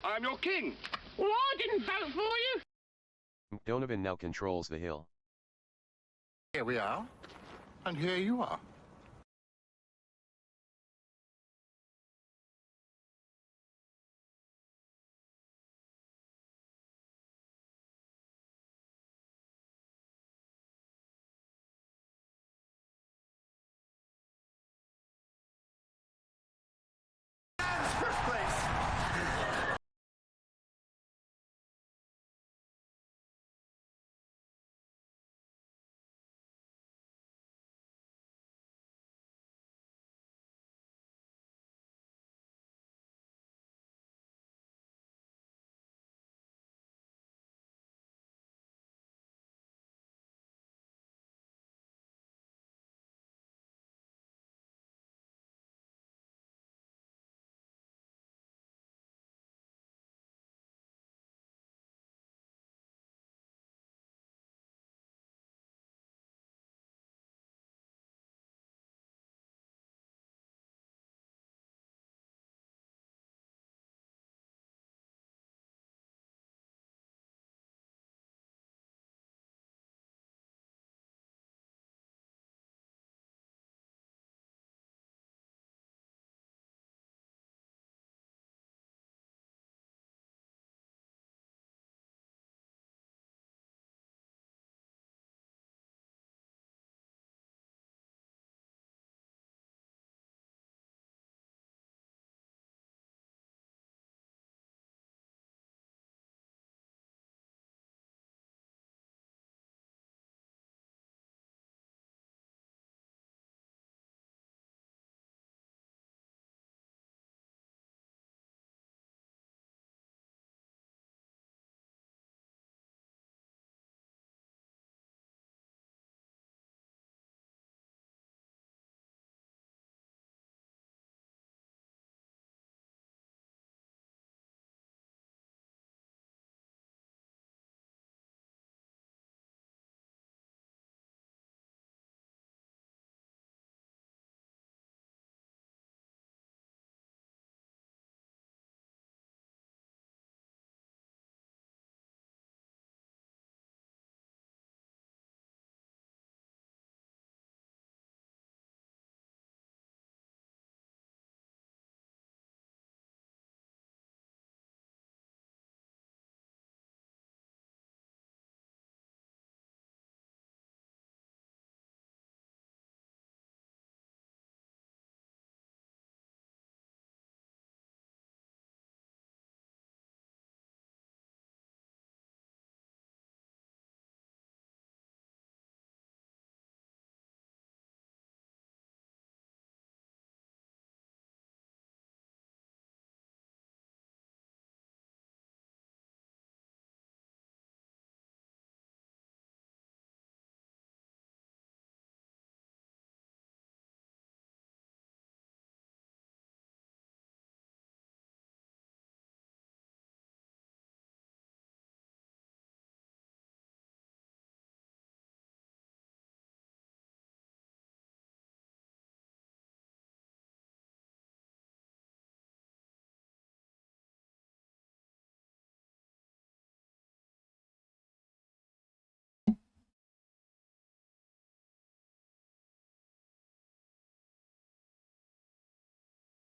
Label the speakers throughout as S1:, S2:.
S1: I'm your king.
S2: Well, I didn't vote for you.
S3: Donovan now controls the hill.
S4: Here we are, and here you are. First place.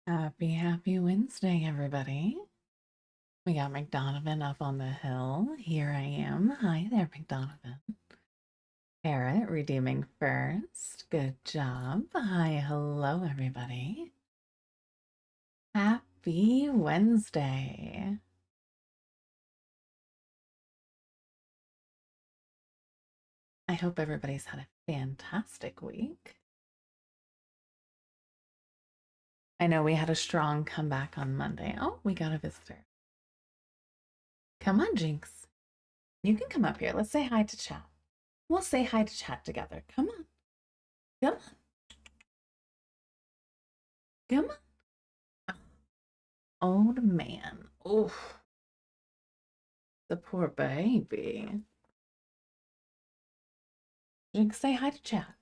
S5: Happy Wednesday, everybody. We got McDonovan up on the hill. Here I am. Hi there, McDonovan. Parrot redeeming first. Good job. Hi, hello, everybody. Happy Wednesday. I hope everybody's had a fantastic week. I know we had a strong comeback on Monday. Oh, we got a visitor. Come on, Jinx. You can come up here. Let's say hi to chat. We'll say hi to chat together. Come on. Come on. Come on. Old man. Oof. The poor baby. Jinx, say hi to chat.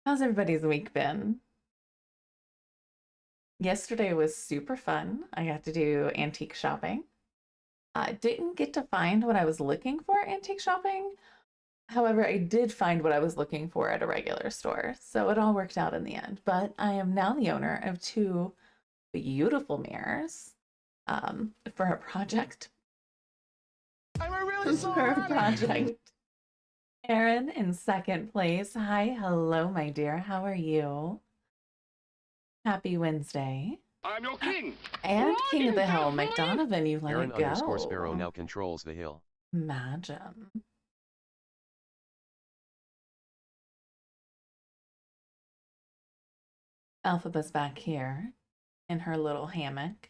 S5: How's everybody's week been? Yesterday was super fun. I got to do antique shopping. I didn't get to find what I was looking for antique shopping. However, I did find what I was looking for at a regular store. So it all worked out in the end. But I am now the owner of two beautiful mirrors for a project. For a project. Erin in second place. Hi, hello, my dear. How are you? Happy Wednesday.
S2: I'm your king.
S5: And King of the Hill,
S2: Morning,
S5: McDonovan, you let
S3: Aaron
S5: it go.
S3: underscore Sparrow now controls the hill.
S5: Imagine. Elphaba's back here in her little hammock.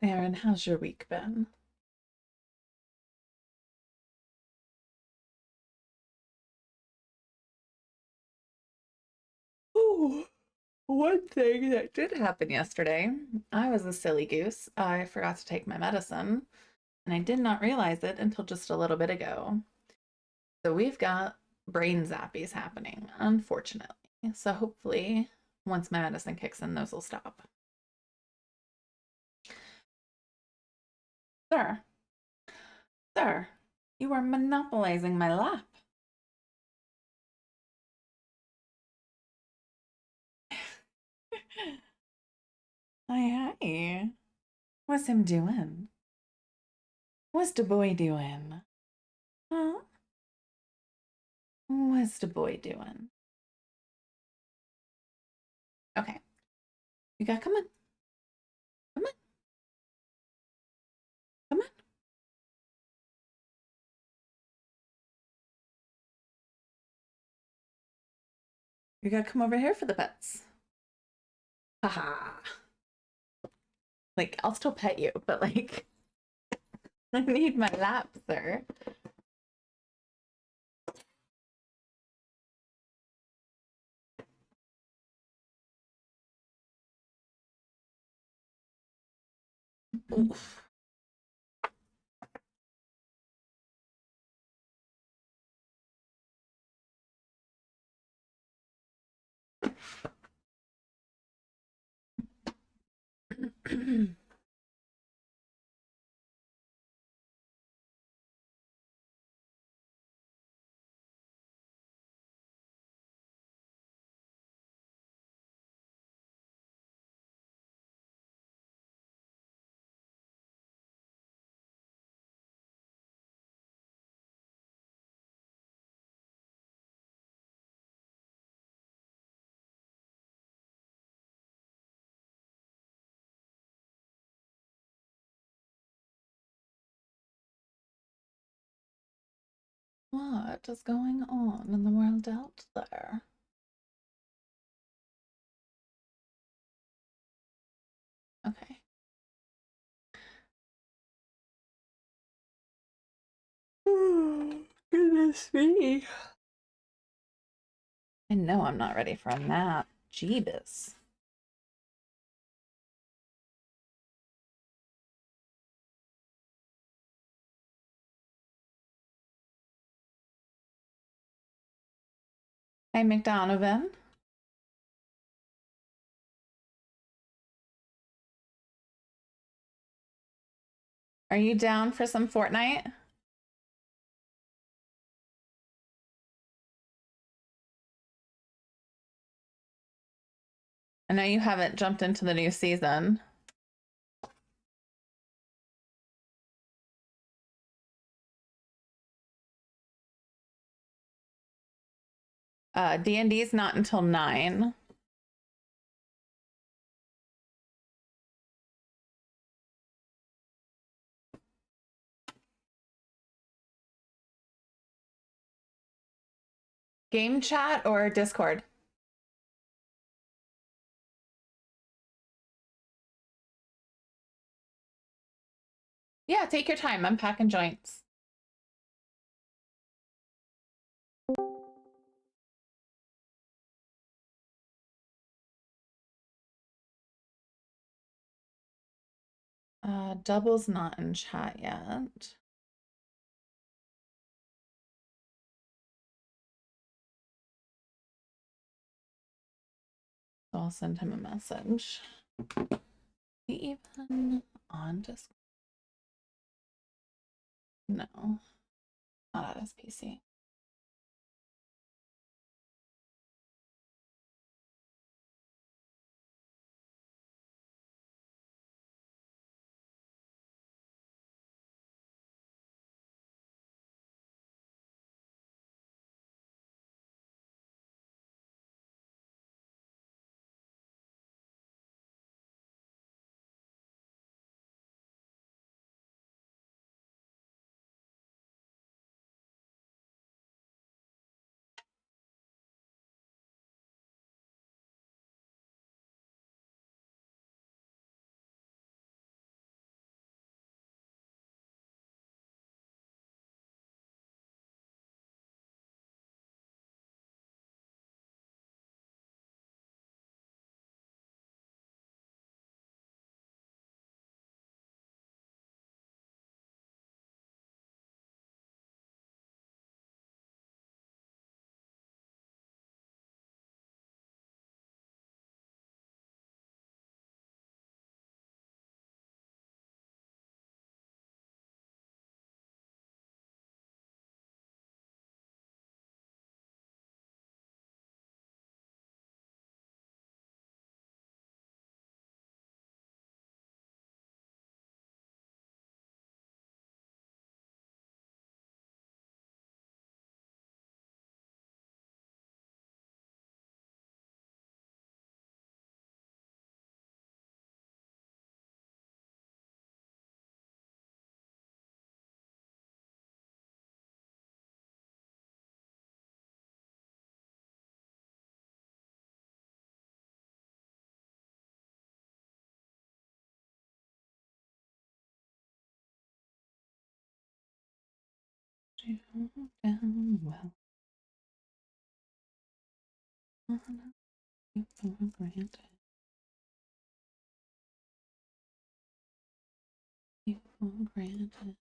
S5: Aaron, how's your week been? Oh, one thing that did happen yesterday, I was a silly goose. I forgot to take my medicine, and I did not realize it until just a little bit ago. So we've got brain zappies happening, unfortunately. So hopefully, once my medicine kicks in, those will stop. Sir, sir, you are monopolizing my lap. Hi. What's him doing? What's the boy doing? Huh? What's the boy doing? Okay. You got come on. Come on. Come on. You gotta come over here for the pets. Haha. Like, I'll still pet you, but like, I need my lap, sir. Oof. What is going on in the world out there? Okay. Oh, goodness me. I know I'm not ready for a nap. Jeebus. Hey, McDonovan. Are you down for some Fortnite? I know you haven't jumped into the new season. D&D is not until 9. Game chat or Discord? Yeah, take your time. I'm packing joints. Double's not in chat yet. So I'll send him a message. Even on Discord? No, not at his PC. Down well. You for granted. You for granted.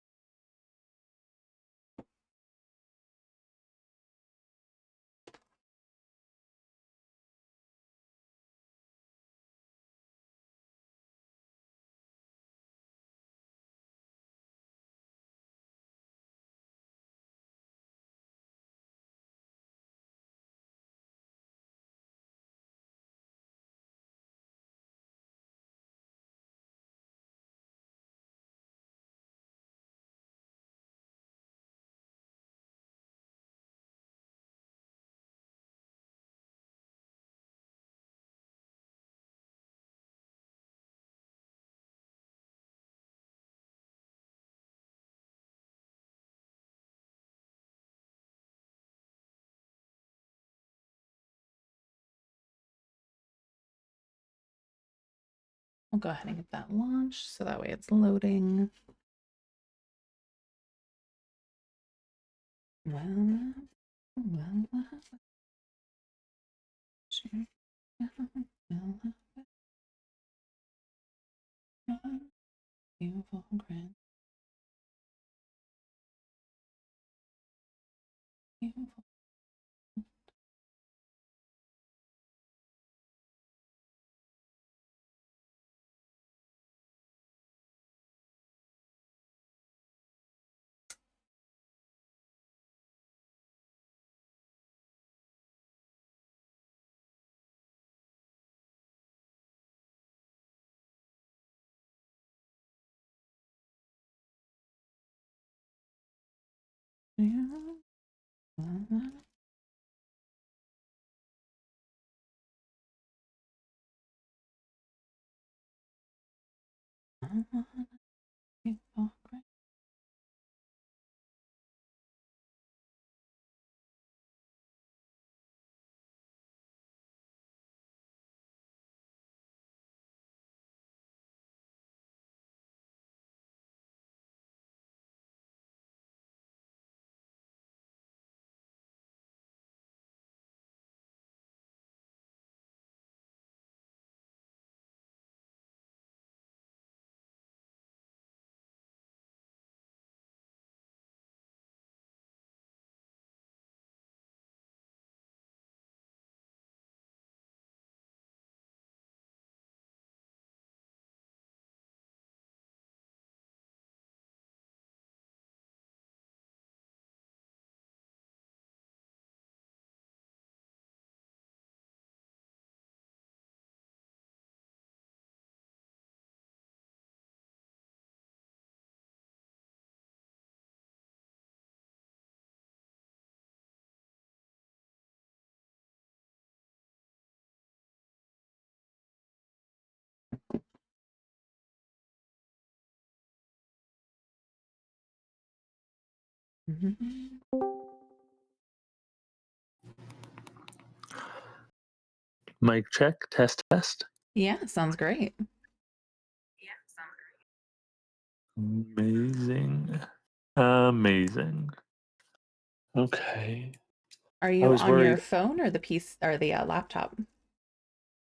S5: I'll go ahead and get that launched so that way it's loading. Well, sure. Beautiful grand. Beautiful. Beautiful grand. Mhm.
S1: Mic check, test, test.
S5: Yeah, sounds great.
S1: Amazing. Amazing. Okay.
S5: Are
S1: I
S5: you
S1: was
S5: on your
S1: worried.
S5: phone or the piece or the laptop?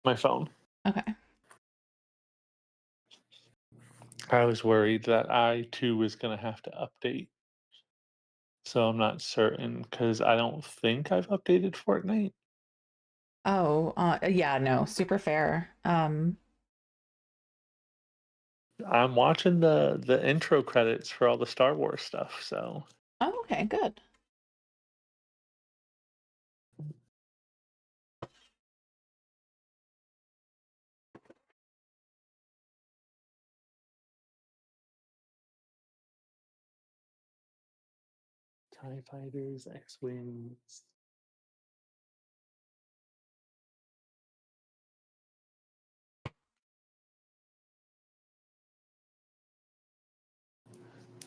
S1: My phone.
S5: Okay.
S1: I was worried that I too was going to have to update. So I'm not certain because I don't think I've updated Fortnite.
S5: Oh, yeah, no, super fair.
S1: I'm watching the intro credits for all the Star Wars stuff, so
S5: Oh, okay, good.
S1: TIE Fighters, X-Wings.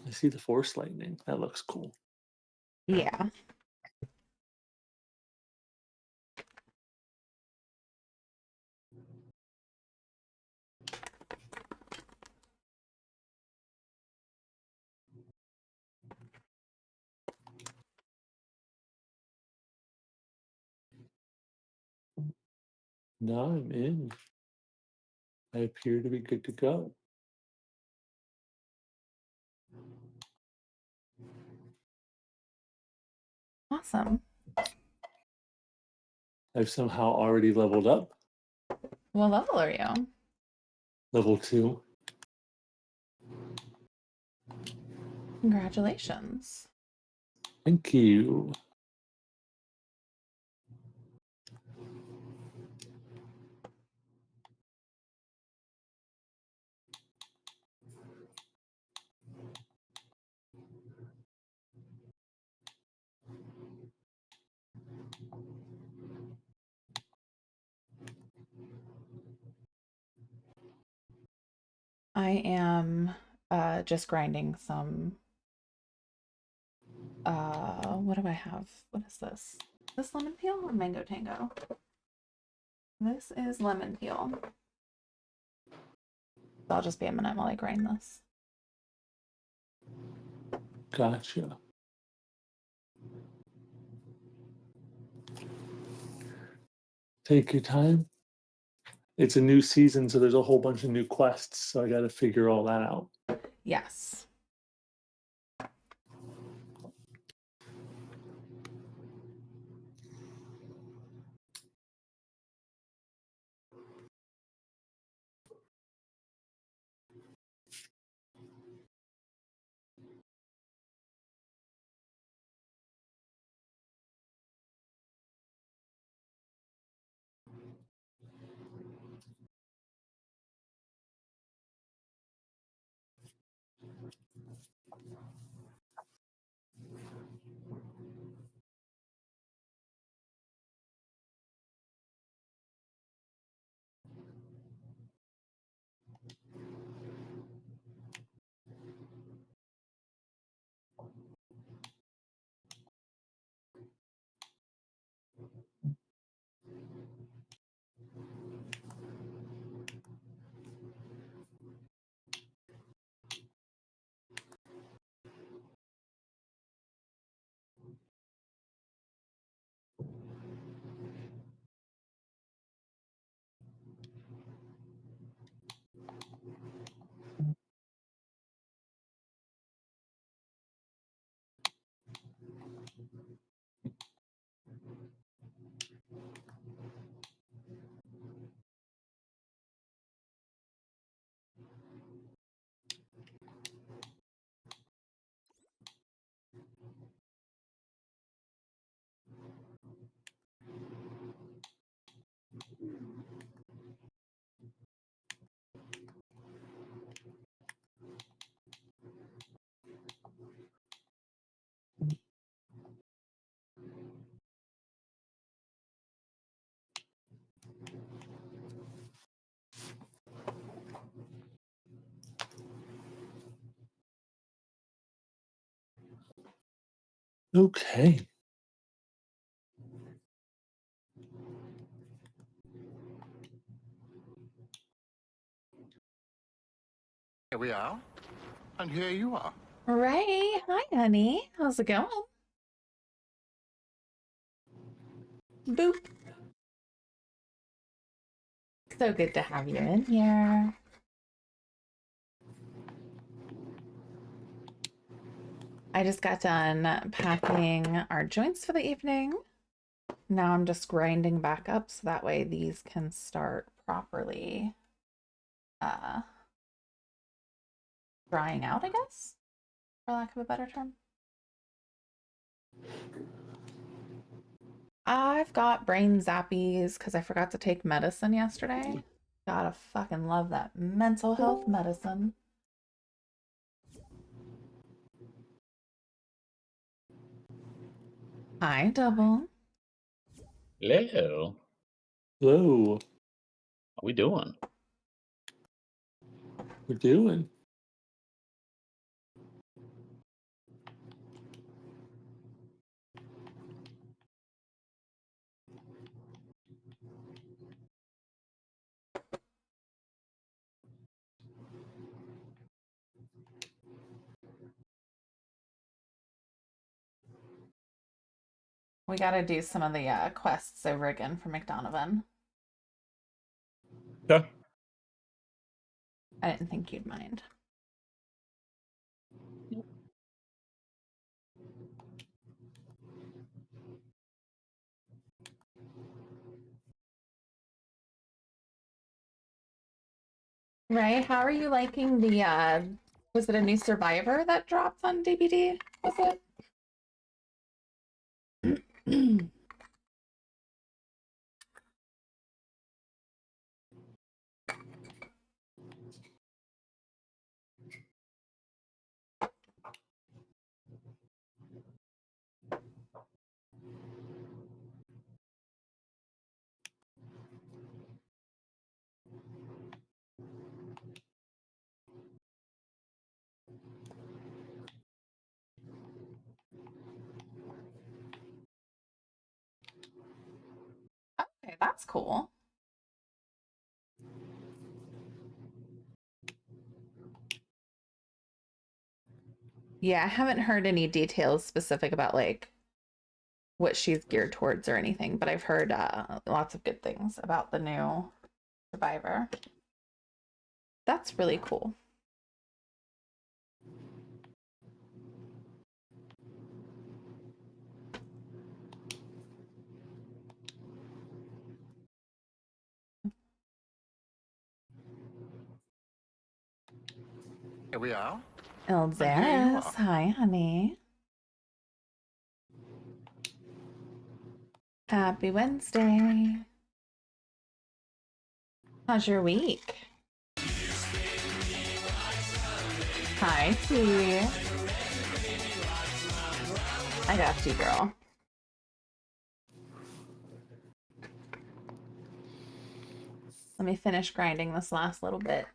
S1: I see the Force Lightning. That looks cool.
S5: Yeah.
S1: Now I'm in. I appear to be good to go.
S5: Awesome.
S1: I've somehow already leveled up.
S5: What level are you?
S1: Level 2.
S5: Congratulations.
S1: Thank you.
S5: I am just grinding some what do I have? What is this? Is this lemon peel or mango tango? This is lemon peel. So I'll just be a minute while I grind this.
S1: Gotcha. Take your time. It's a new season, so there's a whole bunch of new quests, so I got to figure all that out.
S5: Yes.
S1: Okay.
S4: Here we are. And here you are.
S5: Ray, hi, honey. How's it going? Boop. So good to have you in here. I just got done packing our joints for the evening. Now I'm just grinding back up so that way these can start properly drying out, I guess, for lack of a better term. I've got brain zappies because I forgot to take medicine yesterday. Gotta fucking love that mental health medicine. Hi, Double.
S6: Hello.
S1: Hello.
S6: How we doing?
S1: We're doing.
S5: We gotta do some of the quests over again for McDonovan.
S6: Okay.
S5: I didn't think you'd mind. Ray, how are you liking the was it a new Survivor that dropped on DVD? Was it? Okay, that's cool. Yeah, I haven't heard any details specific about like what she's geared towards or anything, but I've heard lots of good things about the new Survivor. That's really cool.
S4: Here we are.
S5: Ilzaris, hi, honey. Happy Wednesday. How's your week? Hi, T. I got you, girl. Let me finish grinding this last little bit.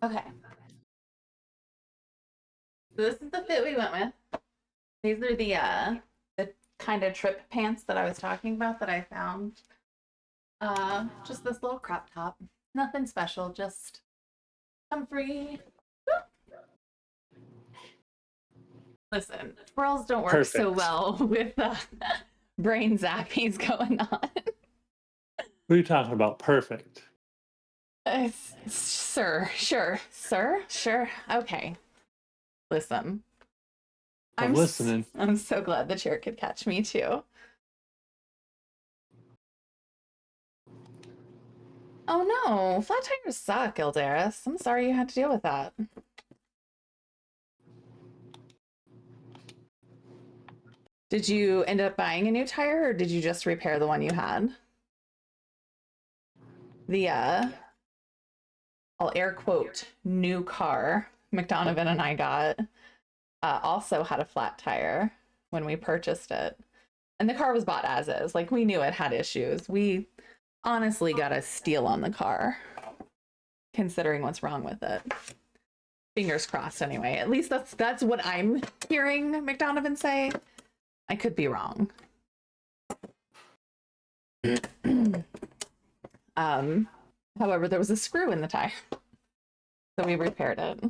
S5: Okay. So this is the fit we went with. These are the kind of trip pants that I was talking about that I found. Just this little crop top. Nothing special, just comfy. Listen, twirls don't work so
S1: Perfect.
S5: well with brain zappies going on.
S1: What are you talking about? Perfect.
S5: Sir, sure, sir, sure, okay. Listen,
S1: I'm listening.
S5: I'm so glad the chair could catch me too. Oh no, flat tires suck, Ildaris. I'm sorry you had to deal with that. Did you end up buying a new tire or did you just repair the one you had? The I'll air quote new car McDonovan and I got also had a flat tire when we purchased it. And the car was bought as is. Like, we knew it had issues. We honestly got a steal on the car, considering what's wrong with it. Fingers crossed anyway. At least that's what I'm hearing McDonovan say. I could be wrong. However, there was a screw in the tire. So we repaired it.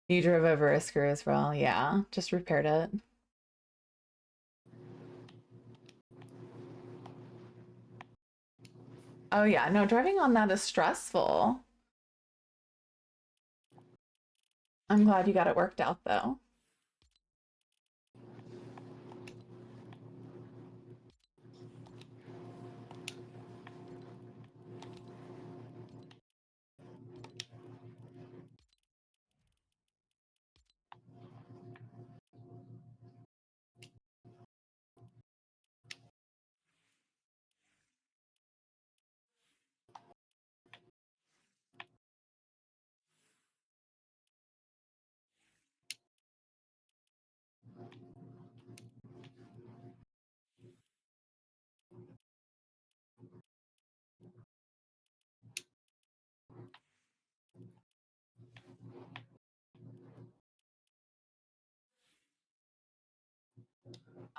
S5: You drove over a screw as well. Yeah, just repaired it. Oh yeah, no, driving on that is stressful. I'm glad you got it worked out though.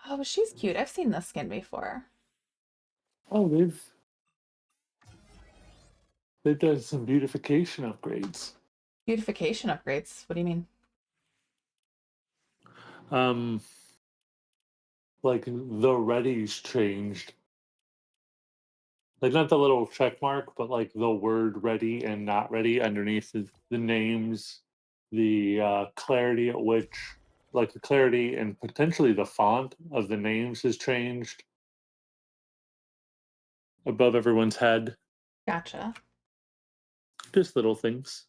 S5: Oh, she's cute. I've seen this skin before.
S1: Oh, they've done some beautification upgrades.
S5: Beautification upgrades. What do you mean?
S1: Like the ready's changed. Like not the little check mark, but like the word ready and not ready underneath the names, the clarity at which, like the clarity and potentially the font of the names has changed above everyone's head.
S5: Gotcha.
S1: Just little things.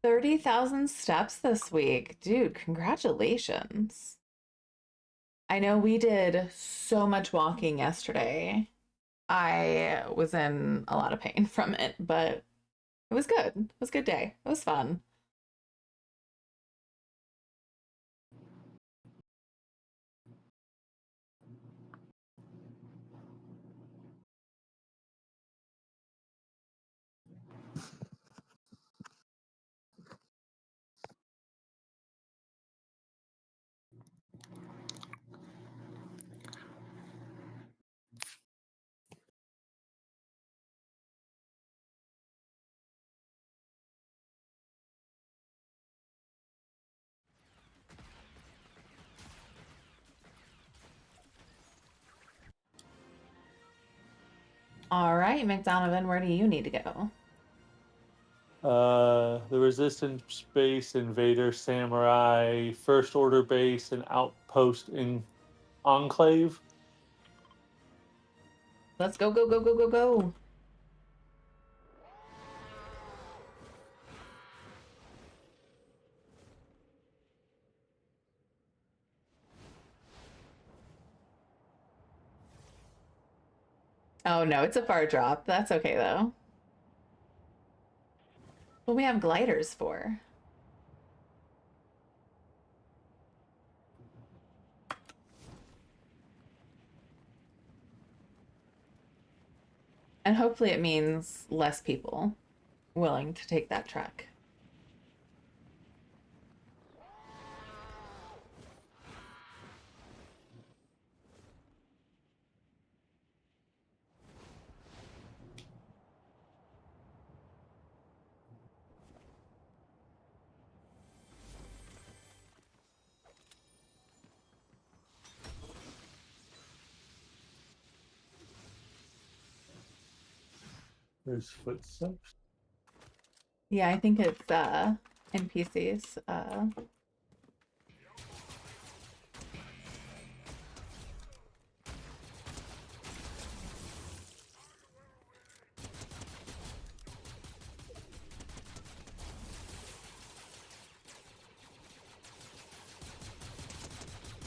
S5: $30,000 steps this week. Dude, congratulations. I know we did so much walking yesterday. I was in a lot of pain from it, but it was good. It was a good day. It was fun. All right, McDonovan, where do you need to go?
S1: The Resistance base, Invader, Samurai, First Order base, and Outpost in Enclave.
S5: Let's go, go, go, go, go, go. Oh no, it's a far drop. That's okay though. What we have gliders for? And hopefully it means less people willing to take that trek.
S1: There's footsteps.
S5: Yeah, I think it's NPCs.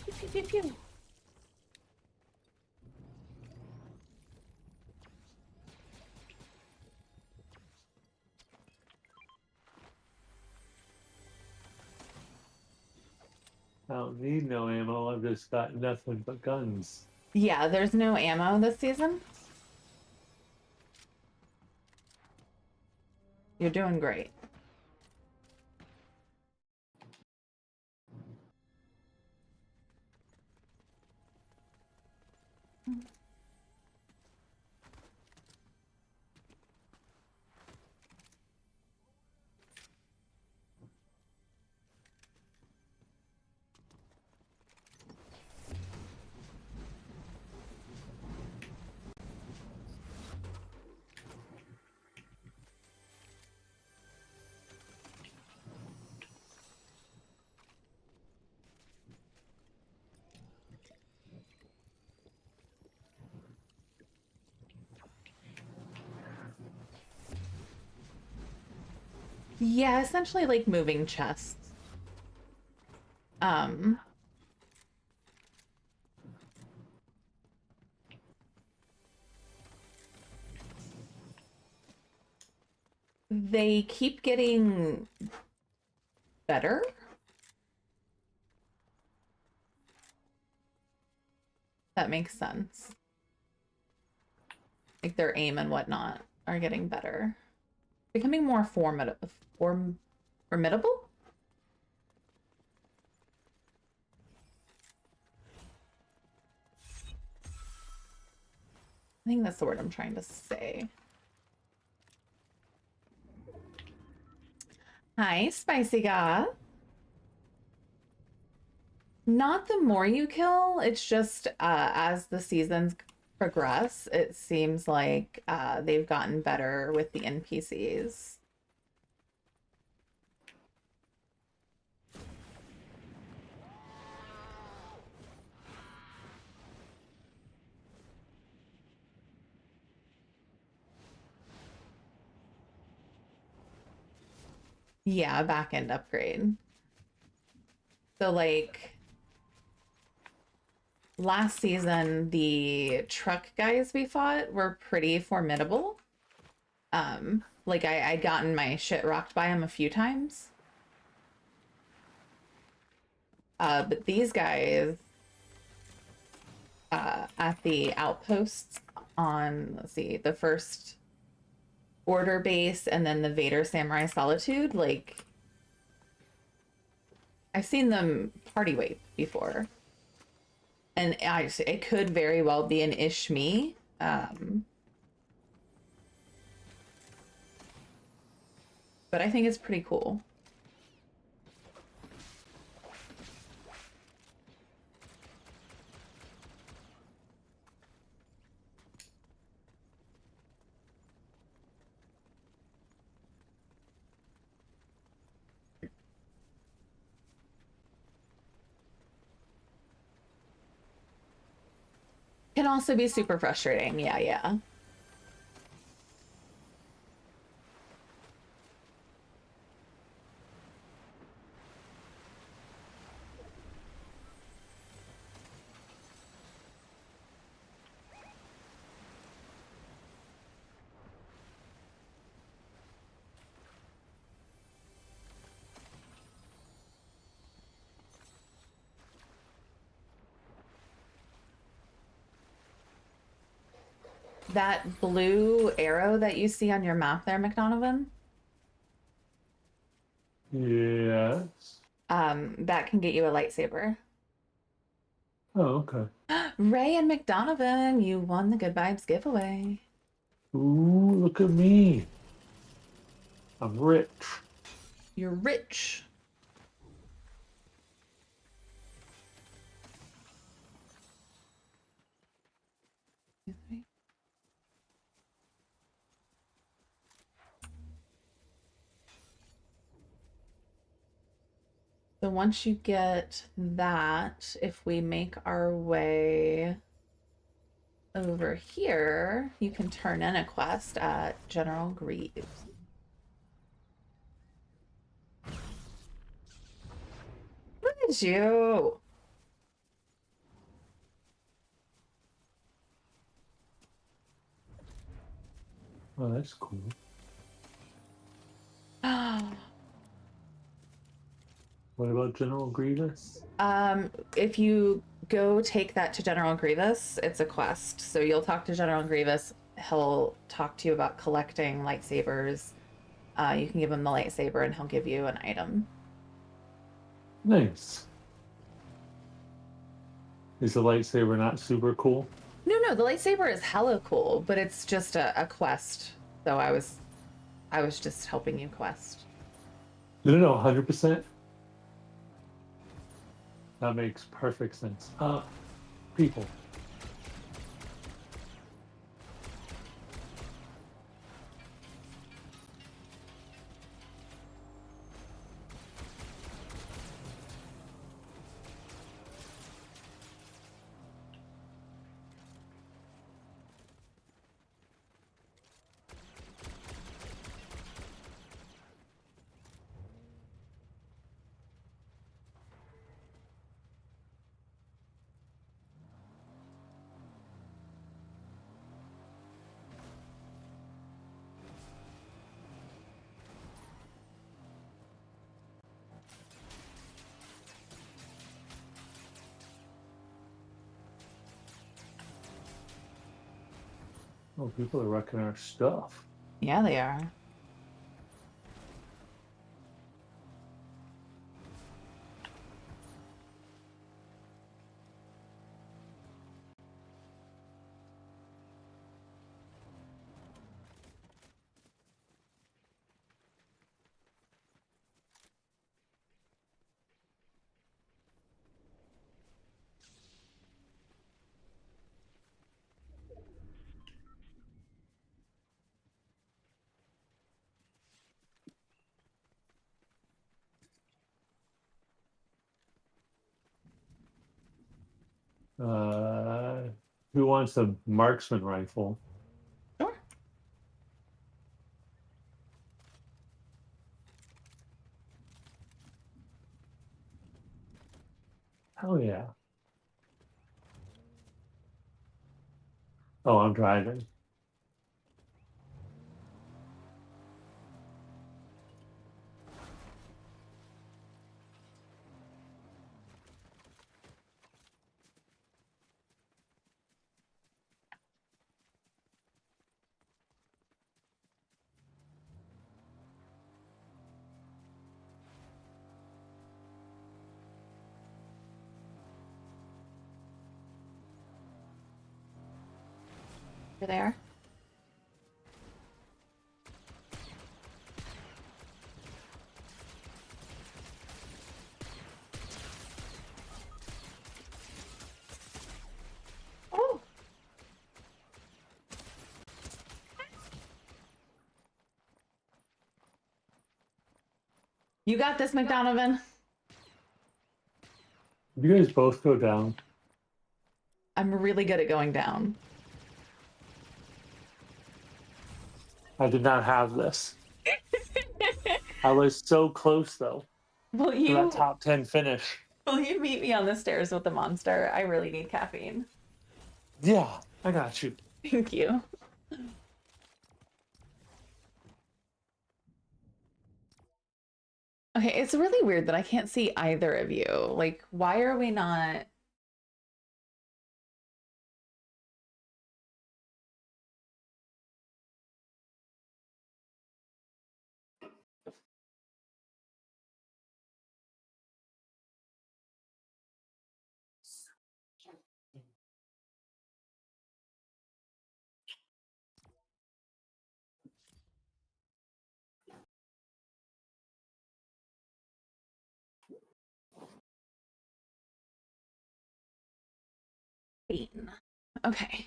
S5: Pew, pew, pew, pew.
S1: I don't need no ammo. I've just got nothing but guns.
S5: Yeah, there's no ammo this season. You're doing great. Yeah, essentially like moving chests. Um, they keep getting better. That makes sense. Like their aim and whatnot are getting better. Becoming more formidable. I think that's the word I'm trying to say. Hi, Spicy God. Not the more you kill, it's just as the seasons progress, it seems like they've gotten better with the NPCs. Yeah, back end upgrade. So like last season, the truck guys we fought were pretty formidable. Like I'd gotten my shit rocked by them a few times. But these guys at the outposts on, let's see, the first Order base and then the Vader Samurai Solitude, like I've seen them party wape before. And it could very well be an Ishmi. But I think it's pretty cool. Can also be super frustrating. Yeah, yeah. That blue arrow that you see on your map there, McDonovan,
S1: Yes.
S5: that can get you a lightsaber.
S1: Oh, okay.
S5: Ray and McDonovan, you won the Good Vibes giveaway.
S1: Ooh, look at me. I'm rich.
S5: You're rich. So once you get that, if we make our way over here, you can turn in a quest at General Greaves. Look at you.
S1: Oh, that's cool. What about General Grievous?
S5: If you go take that to General Grievous, it's a quest. So you'll talk to General Grievous. He'll talk to you about collecting lightsabers. You can give him the lightsaber and he'll give you an item.
S1: Nice. Is the lightsaber not super cool?
S5: No, the lightsaber is hella cool, but it's just a quest. So I was just helping you quest.
S1: No, 100%. That makes perfect sense. People. Oh, people are wrecking our stuff.
S5: Yeah, they are.
S1: Who wants a marksman rifle?
S5: Sure.
S1: Hell yeah. Oh, I'm driving.
S5: You're there. Oh. You got this, McDonovan.
S1: You guys both go down.
S5: I'm really good at going down.
S1: I did not have this. I was so close though
S5: Will
S1: to
S5: you
S1: that top 10 finish.
S5: will you meet me on the stairs with the monster? I really need caffeine.
S1: Yeah, I got you.
S5: Thank you. Okay, it's really weird that I can't see either of you. Like, why are we not? Okay.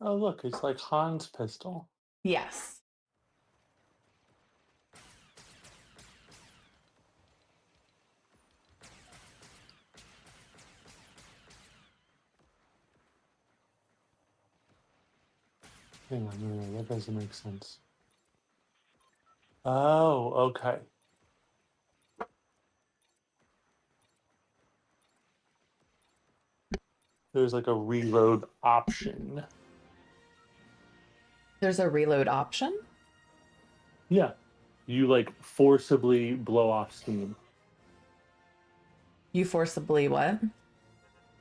S1: Oh, look, it's like Han's pistol.
S5: Yes.
S1: Hang on, no, that doesn't make sense. Oh, okay. There's like a reload option.
S5: There's a reload option?
S1: Yeah. You like forcibly blow off steam.
S5: You forcibly what?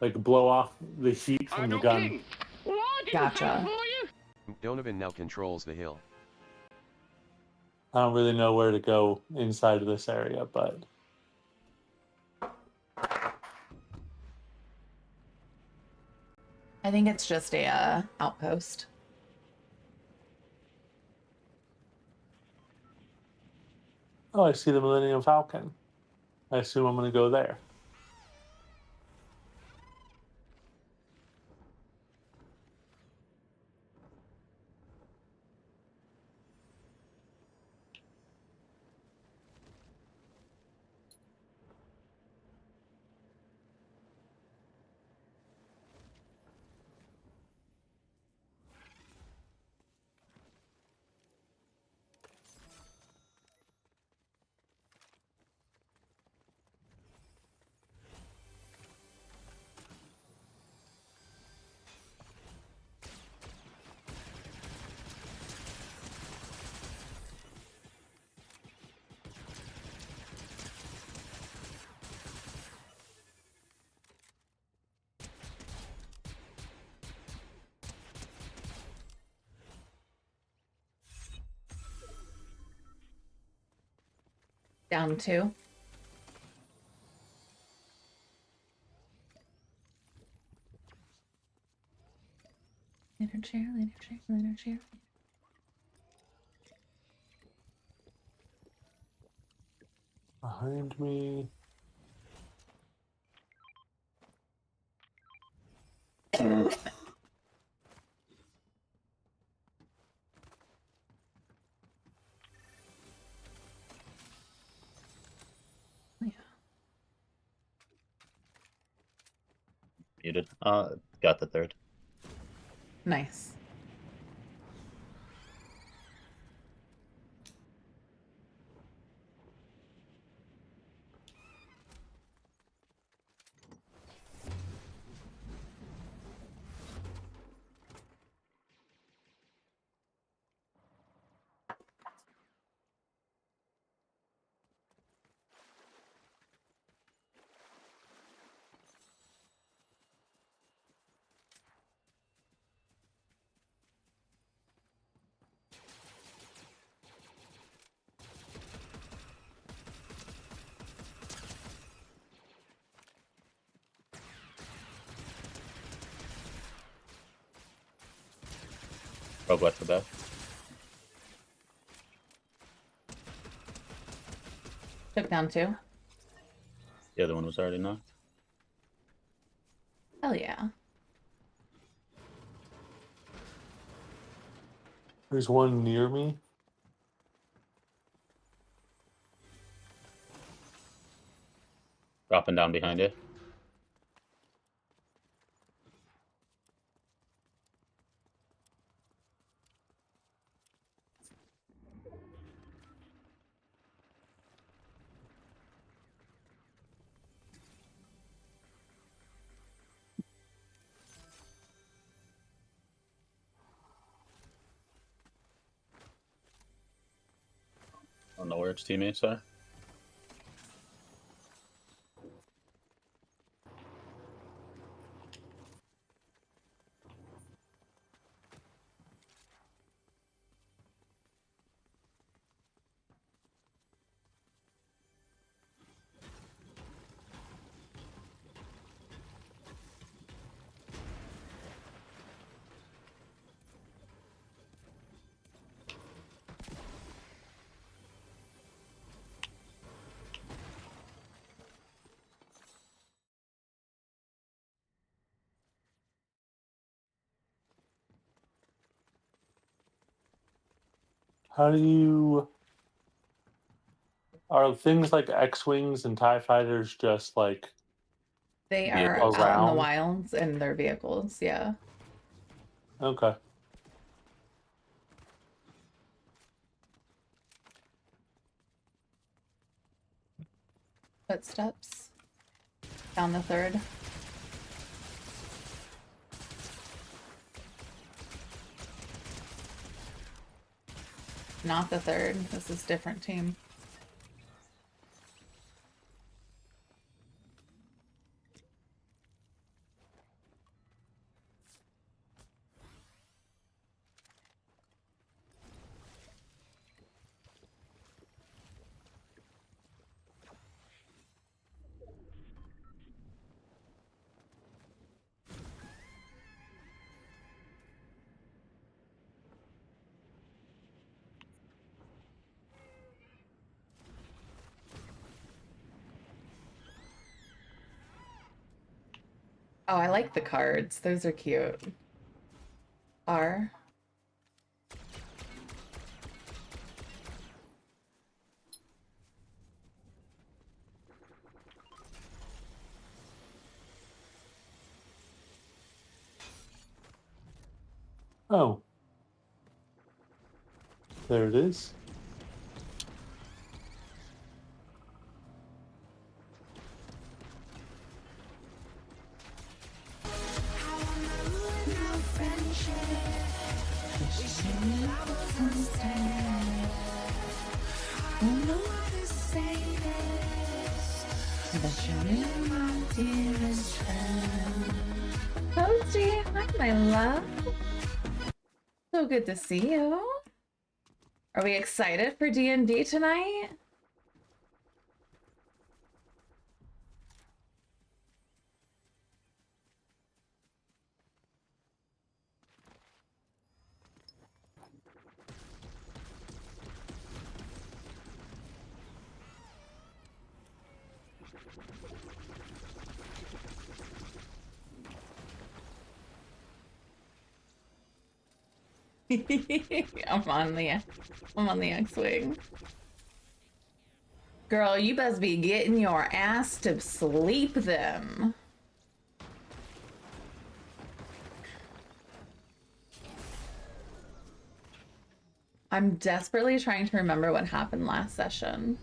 S1: Like blow off the heat from the gun.
S2: King. Well, I didn't
S5: Gotcha.
S2: vote for you.
S3: Donovan now controls the hill.
S1: I don't really know where to go inside of this area, but
S5: I think it's just a outpost.
S1: oh, I see the Millennium Falcon. I assume I'm going to go there.
S5: Down 2. Later chair, later chair, later chair.
S1: Behind me.
S5: Yeah.
S6: Muted. Got the third.
S5: Nice.
S6: Rogue left for Beth.
S5: Took down 2.
S6: The other one was already knocked.
S5: Hell yeah.
S1: There's one near me.
S6: Dropping down behind you. I don't know where its teammates are.
S1: How do you? Are things like X-wings and Tie fighters just like
S5: They are
S6: Vehicles.
S5: out in the
S1: Around?
S5: wilds and their vehicles, yeah.
S1: okay?
S5: Footsteps down the third. Not the third. This is different team. Oh, I like the cards. Those are cute. R.
S1: Oh, there it is.
S5: Posty, hi my love. So good to see you. Are we excited for D&D tonight? I'm on the X-Wing. Girl, you best be getting your ass to sleep them. I'm desperately trying to remember what happened last session.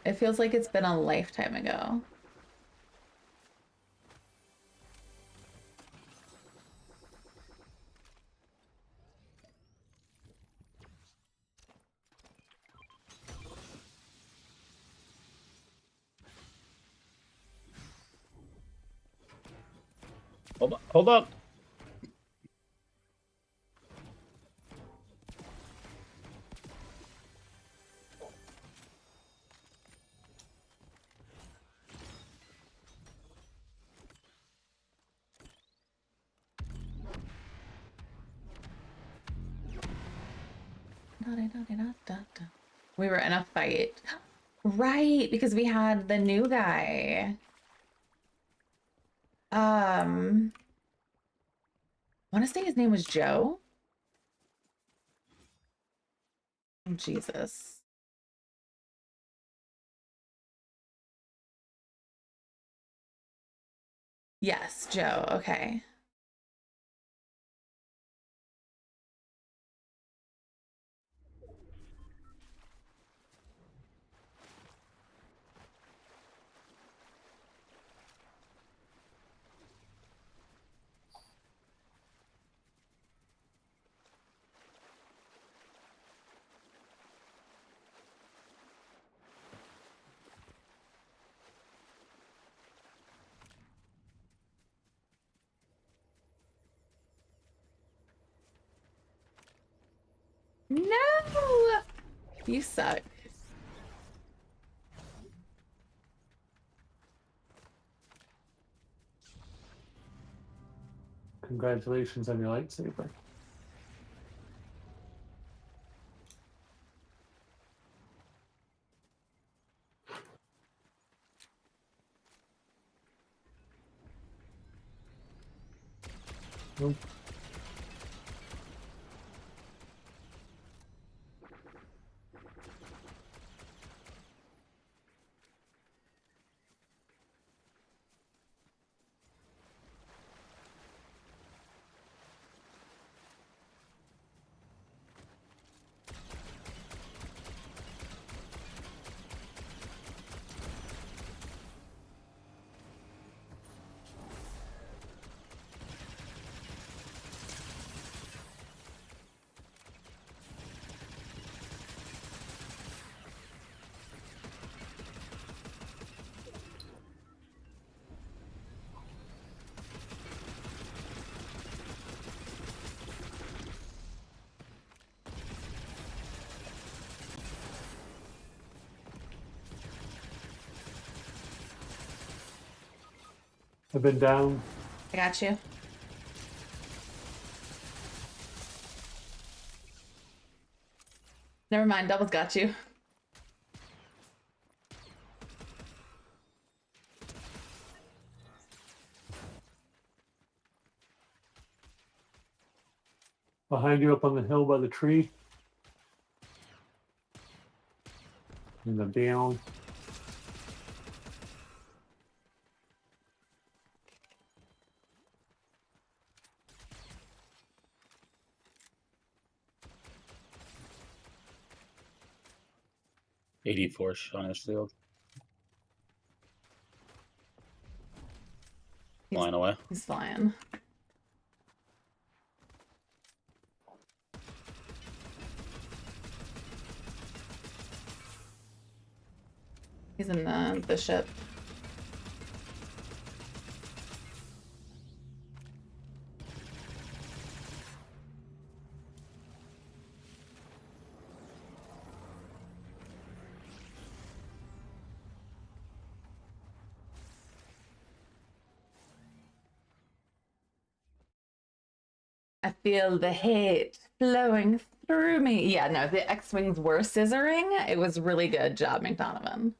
S5: It feels like it's been a lifetime ago.
S6: Hold up. Hold up.
S5: We were in a fight. Right, because we had the new guy. I want to say his name was Joe. Oh, Jesus. Yes, Joe. Okay. No! You suck.
S1: Congratulations on your lightsaber. Nope. I've been down.
S5: I got you. Never mind, Doubles got you.
S1: Behind you up on the hill by the tree. And then down.
S6: .84 on his shield. Flying away.
S5: He's flying. He's in the ship. I feel the hate flowing through me. Yeah, no, the X-Wings were scissoring. It was really good job, McDonovan.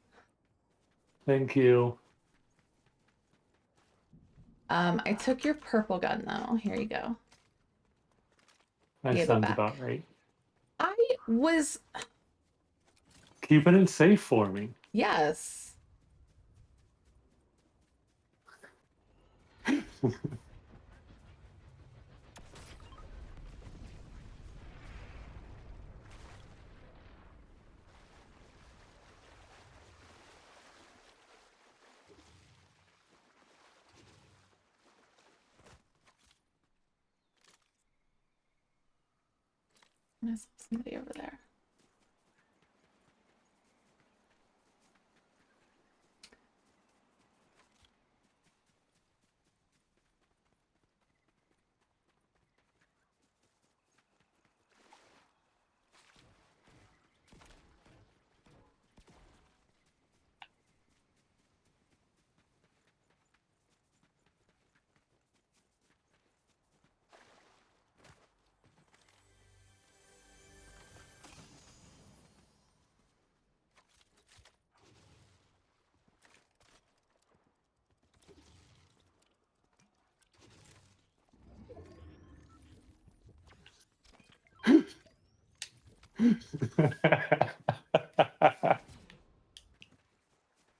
S1: Thank you.
S5: I took your purple gun though. Here you go.
S1: That
S5: Give it
S1: sounds
S5: back.
S1: about right.
S5: I was,
S1: Keeping it safe for me.
S5: yes. I saw somebody over there.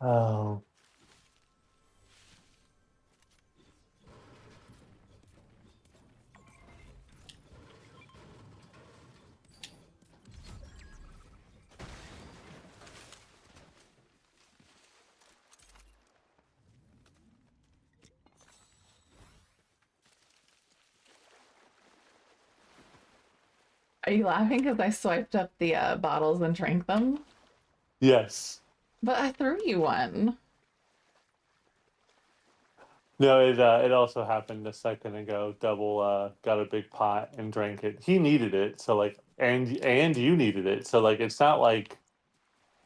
S1: Oh.
S5: Are you laughing because I swiped up the bottles and drank them?
S1: Yes.
S5: But I threw you one.
S1: No, it also happened a second ago. Double got a big pot and drank it. He needed it, so like, and you needed it, so like, it's not like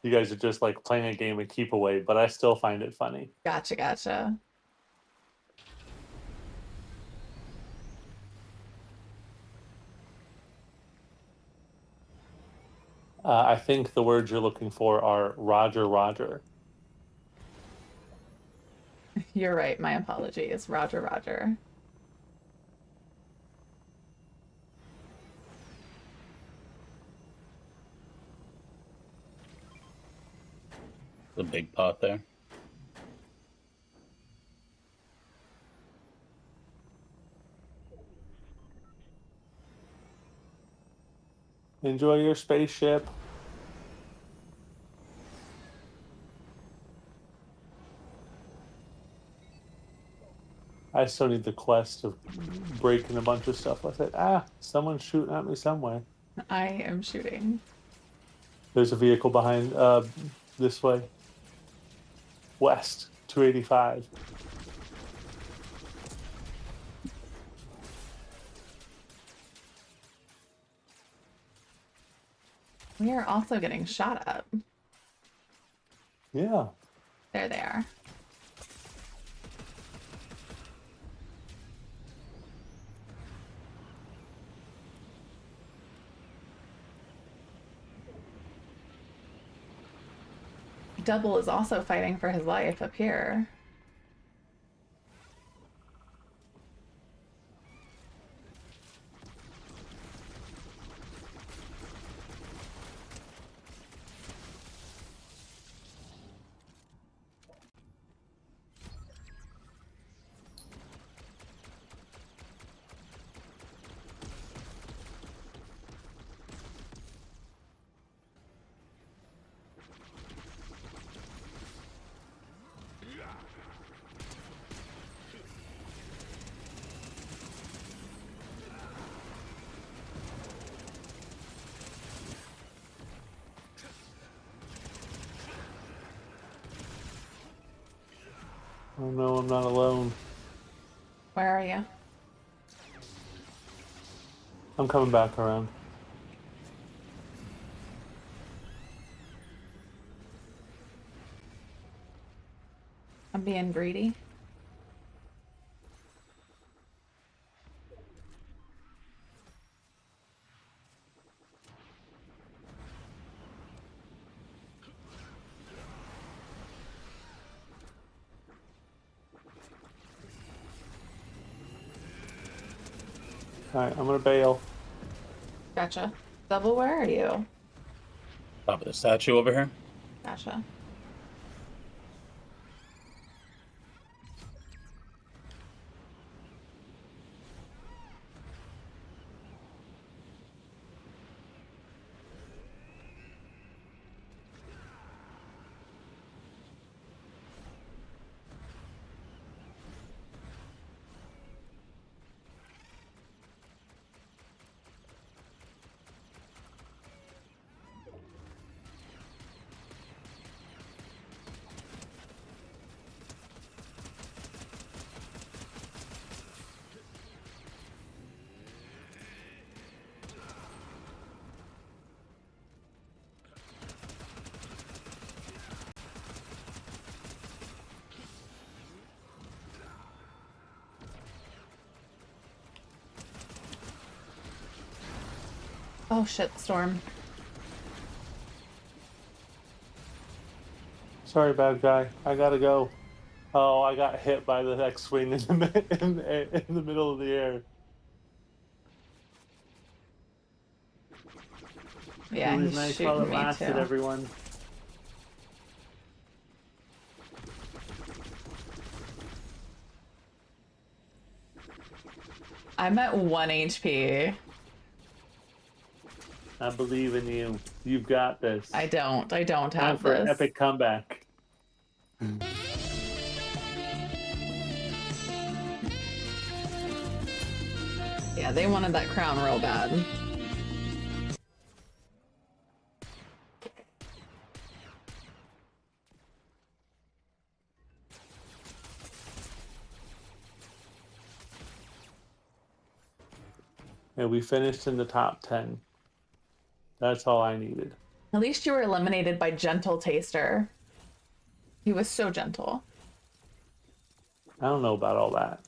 S1: you guys are just like playing a game of keep away. But I still find it funny.
S5: Gotcha, gotcha.
S1: I think the words you're looking for are Roger, Roger.
S5: You're right. My apologies. Roger, Roger.
S6: The big pot there.
S1: Enjoy your spaceship. I still need the quest of breaking a bunch of stuff with it. Ah, someone's shooting at me somewhere.
S5: I am shooting.
S1: There's a vehicle behind this way. West, 285.
S5: We are also getting shot up.
S1: Yeah.
S5: There they are. Double is also fighting for his life up here.
S1: Oh no, I'm not alone.
S5: Where are you?
S1: I'm coming back around.
S5: I'm being greedy.
S1: Alright, I'm gonna bail.
S5: Gotcha. Double, where are you?
S6: Top of the statue over here.
S5: Gotcha. Oh shit, Storm.
S1: Sorry, bad guy. I gotta go. Oh, I got hit by the X-wing in the middle of the air.
S5: Yeah,
S1: It was
S5: he's
S1: nice while
S5: shooting
S1: it
S5: me
S1: lasted,
S5: too.
S1: everyone.
S5: I'm at 1 HP.
S1: I believe in you. You've got this.
S5: I don't
S1: Time
S5: have
S1: for an
S5: this.
S1: epic comeback.
S5: Yeah, they wanted that crown real bad.
S1: And we finished in the top 10. That's all I needed.
S5: At least you were eliminated by Gentle Taster. He was so gentle.
S1: I don't know about all that.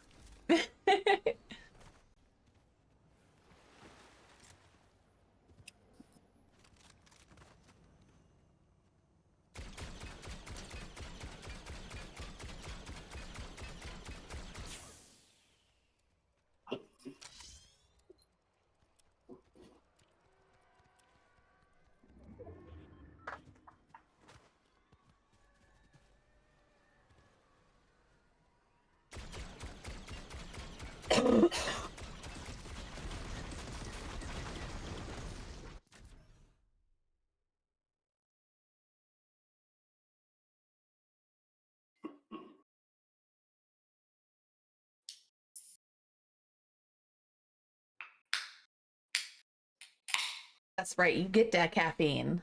S5: That's right. You get that caffeine.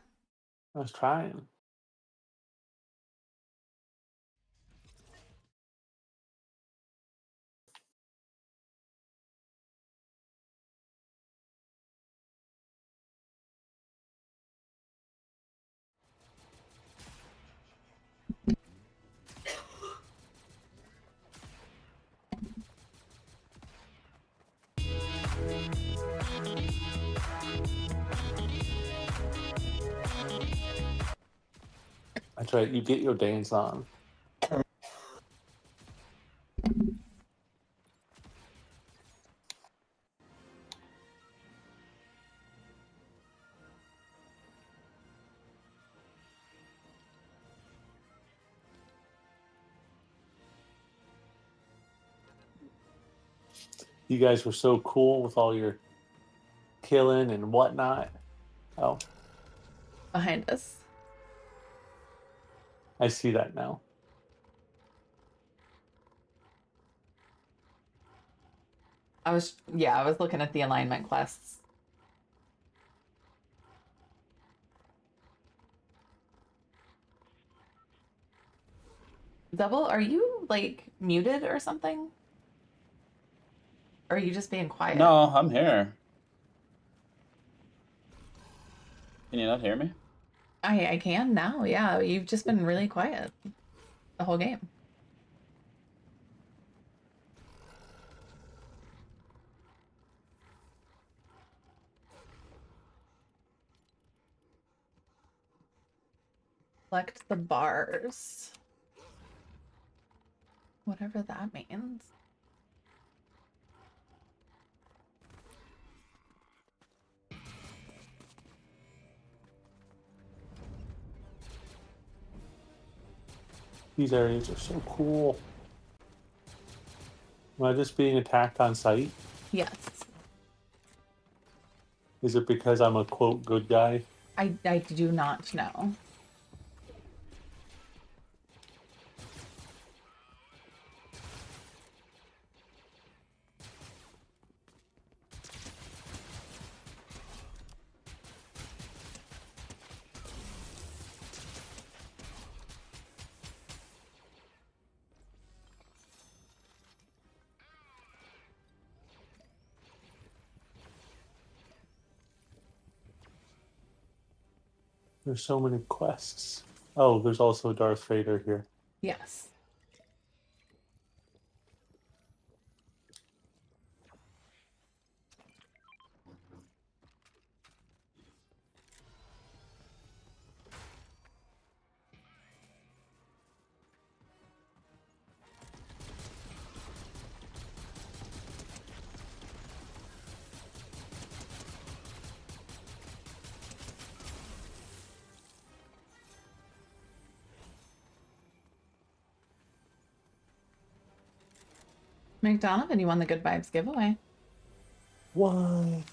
S1: I was trying. That's right. You get your dance on. You guys were so cool with all your killing and whatnot. Oh,
S5: Behind us.
S1: I see that now.
S5: I was looking at the alignment quests. Double, are you like muted or something? Or are you just being quiet?
S6: No, I'm here. Can you not hear me?
S5: I can now, yeah. You've just been really quiet the whole game. Select the bars. Whatever that means.
S1: These areas are so cool. Am I just being attacked on sight?
S5: Yes.
S1: Is it because I'm a quote good guy?
S5: I do not know.
S1: There's so many quests. Oh, there's also Darth Vader here.
S5: Yes. McDonovan, you won the Good Vibes giveaway.
S1: What?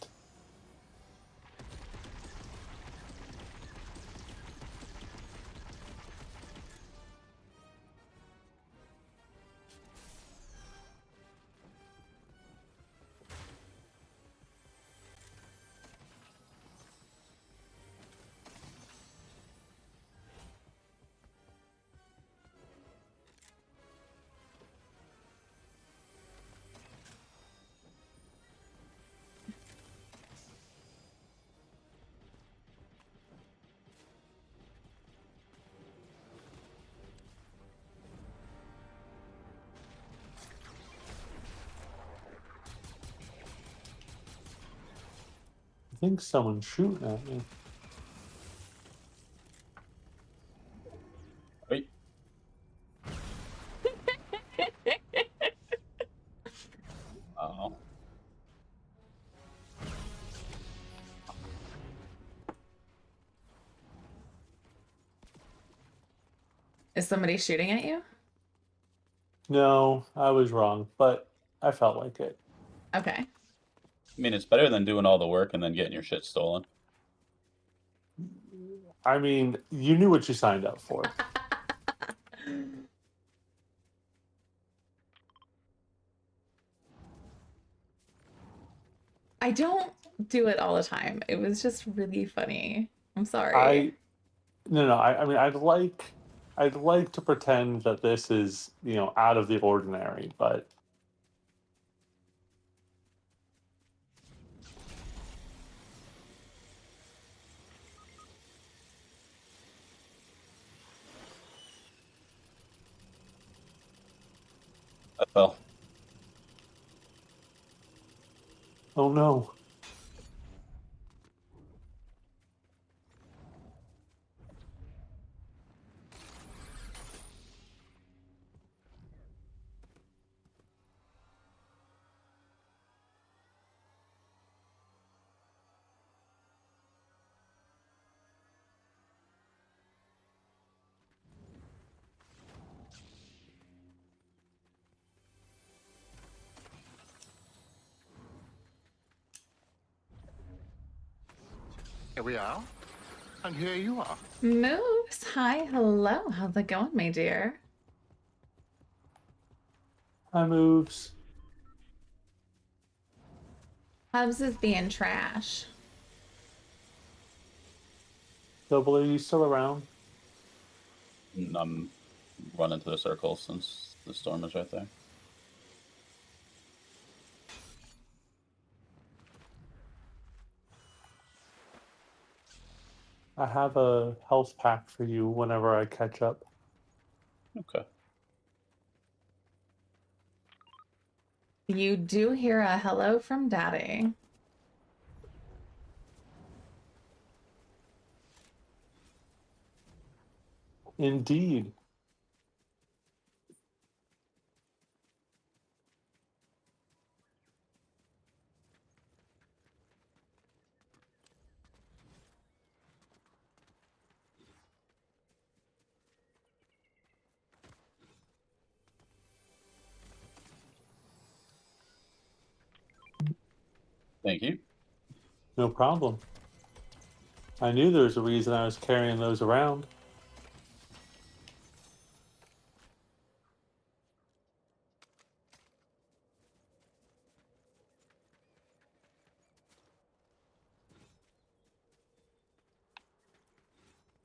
S1: I think someone's shooting at me.
S6: Wait. Oh.
S5: Is somebody shooting at you?
S1: No, I was wrong, but I felt like it.
S5: Okay.
S6: I mean, it's better than doing all the work and then getting your shit stolen.
S1: I mean, you knew what you signed up for.
S5: I don't do it all the time. It was just really funny. I'm sorry.
S1: I mean, I'd like to pretend that this is, out of the ordinary, but
S6: I fell.
S1: oh no.
S4: Here we are. And here you are.
S5: Moves. Hi, hello. How's it going, my dear?
S1: Hi, moves.
S5: Hubs is being trash.
S1: Double, are you still around?
S6: I'm running to the circle since the storm is right there.
S1: I have a health pack for you whenever I catch up.
S6: Okay.
S5: You do hear a hello from Daddy.
S1: Indeed.
S6: Thank you.
S1: No problem. I knew there was a reason I was carrying those around.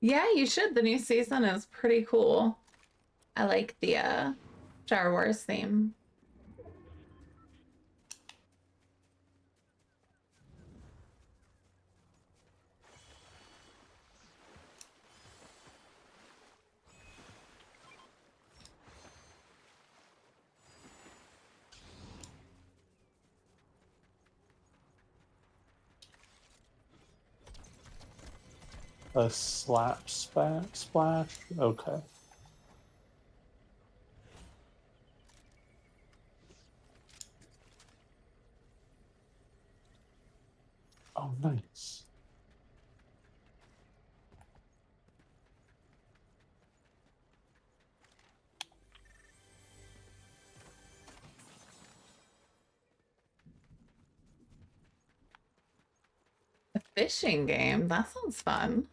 S5: Yeah, you should. The new season is pretty cool. I like the Star Wars theme.
S1: A splash? Okay. Oh, nice.
S5: A fishing game. That sounds fun.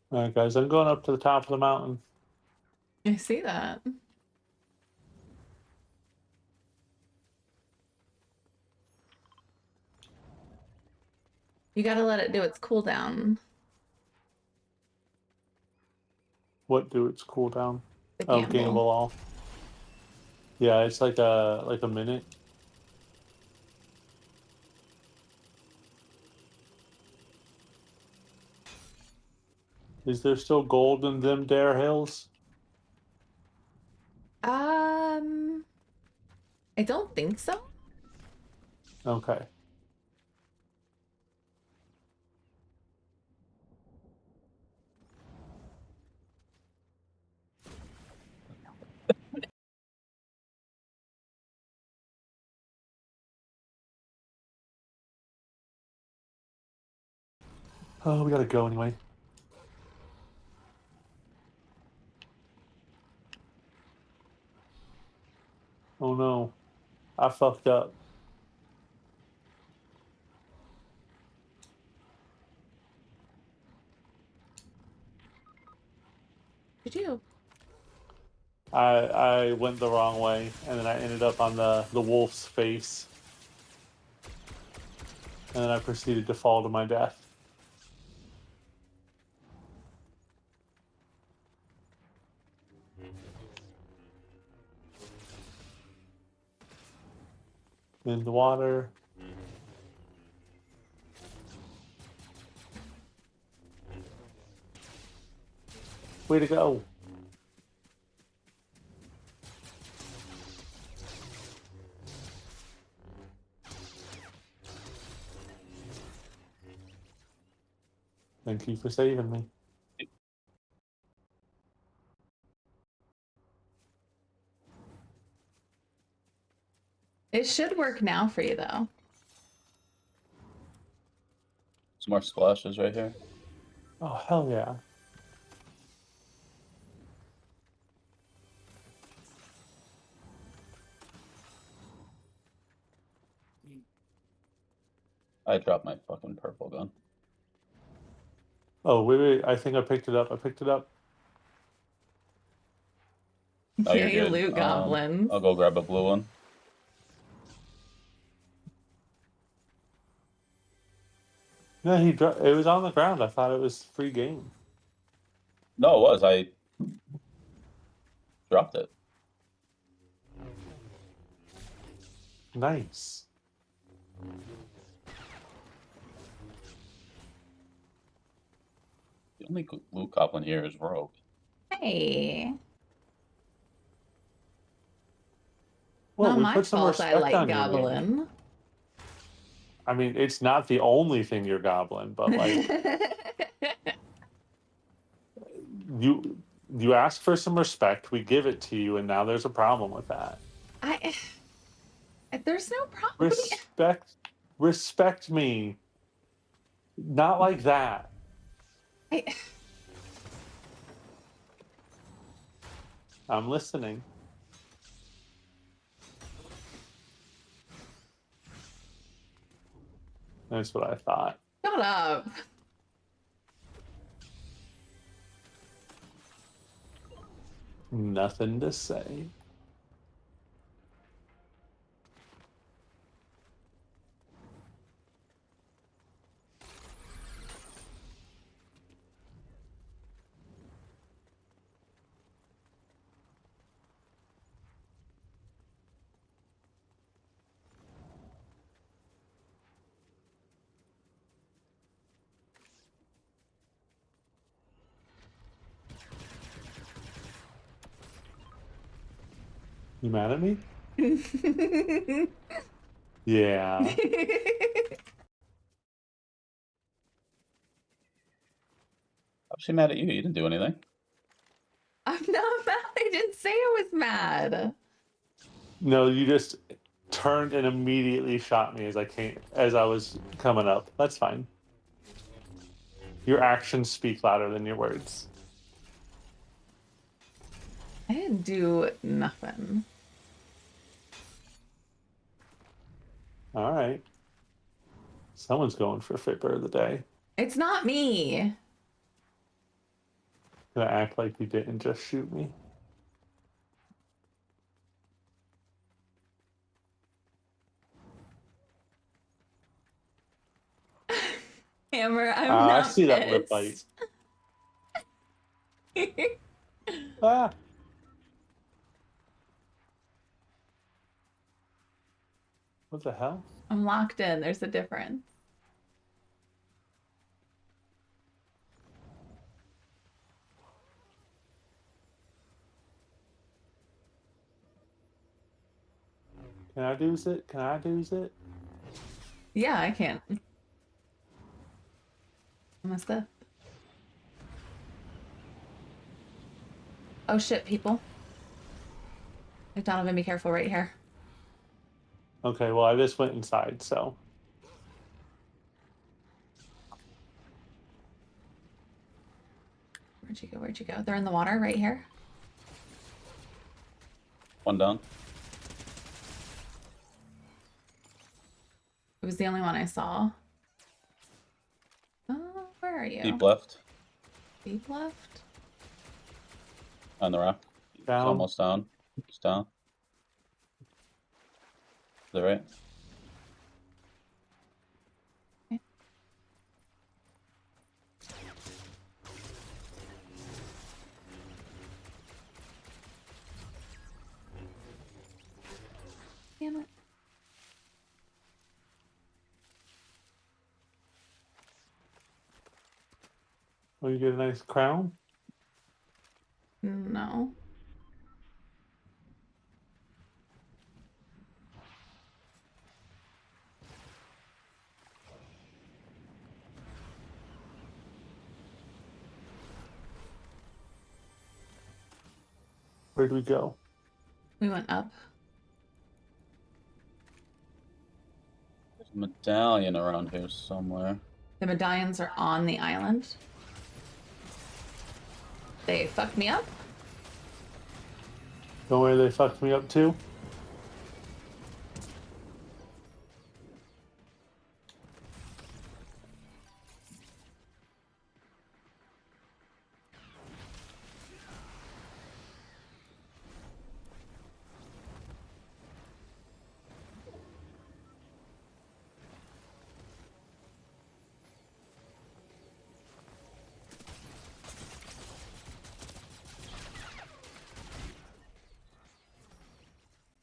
S1: All right, guys, I'm going up to the top of the mountain.
S5: I see that. You gotta let it do its cooldown.
S1: What do its cooldown?
S5: The
S1: Oh,
S5: gamble.
S1: gamble all. Yeah, it's like a minute. Is there still gold in them Dare Hills?
S5: I don't think so.
S1: Okay. Oh, we gotta go anyway. Oh no, I fucked up.
S5: Did you?
S1: I went the wrong way, and then I ended up on the wolf's face, and then I proceeded to fall to my death. In the water. Way to go. Thank you for saving me.
S5: It should work now for you, though.
S6: Some more splashes right here.
S1: Oh, hell yeah.
S6: I dropped my fucking purple gun.
S1: Oh, wait. I think I picked it up. I picked it up.
S6: Oh, you're
S5: Yay,
S6: good.
S5: loot goblins.
S6: I'll go grab a blue one.
S1: No, it was on the ground. I thought it was free game.
S6: No, it was. I dropped it.
S1: Nice.
S6: The only loot goblin here is Rogue.
S5: Hey.
S1: Well,
S5: Not
S1: we
S5: my
S1: put some
S5: fault I
S1: respect
S5: like
S1: on your name.
S5: goblin.
S1: I mean, it's not the only thing you're goblin, but like you ask for some respect, we give it to you, and now there's a problem with that.
S5: There's no problem.
S1: Respect me. Not like that. I'm listening. That's what I thought.
S5: Shut up.
S1: Nothing to say. You mad at me? Yeah.
S6: How's she mad at you? You didn't do anything.
S5: I'm not mad. I didn't say I was mad.
S1: No, you just turned and immediately shot me as I was coming up. That's fine. Your actions speak louder than your words.
S5: I didn't do nothing.
S1: All right. Someone's going for Fipper of the day.
S5: It's not me.
S1: Gonna act like you didn't just shoot me.
S5: Hammer, I'm not
S1: I see that lip
S5: pissed.
S1: bite. Ah. What the hell?
S5: I'm locked in. There's a difference.
S1: Can I do it? Can I do it?
S5: Yeah, I can't. What's that? Oh shit, people. Hey, Donovan, be careful right here.
S1: Okay, well, I just went inside, so.
S5: Where'd you go? Where'd you go? They're in the water right here.
S6: One down.
S5: It was the only one I saw. Where are you?
S6: Deep left.
S5: Deep left?
S6: On the rock. He's
S1: Down.
S6: almost down. He's down. Is that right?
S5: Damn it.
S1: Oh, you get a nice crown?
S5: No.
S1: Where'd we go?
S5: We went up.
S6: There's a medallion around here somewhere.
S5: The medallions are on the island. They fucked me up.
S1: Don't worry, they fucked me up too.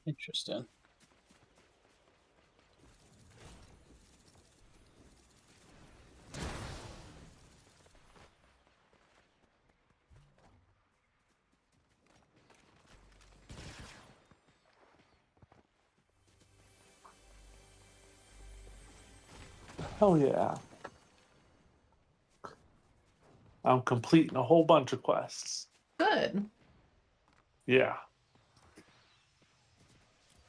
S6: Interesting.
S1: Hell yeah. I'm completing a whole bunch of quests.
S5: Good.
S1: Yeah.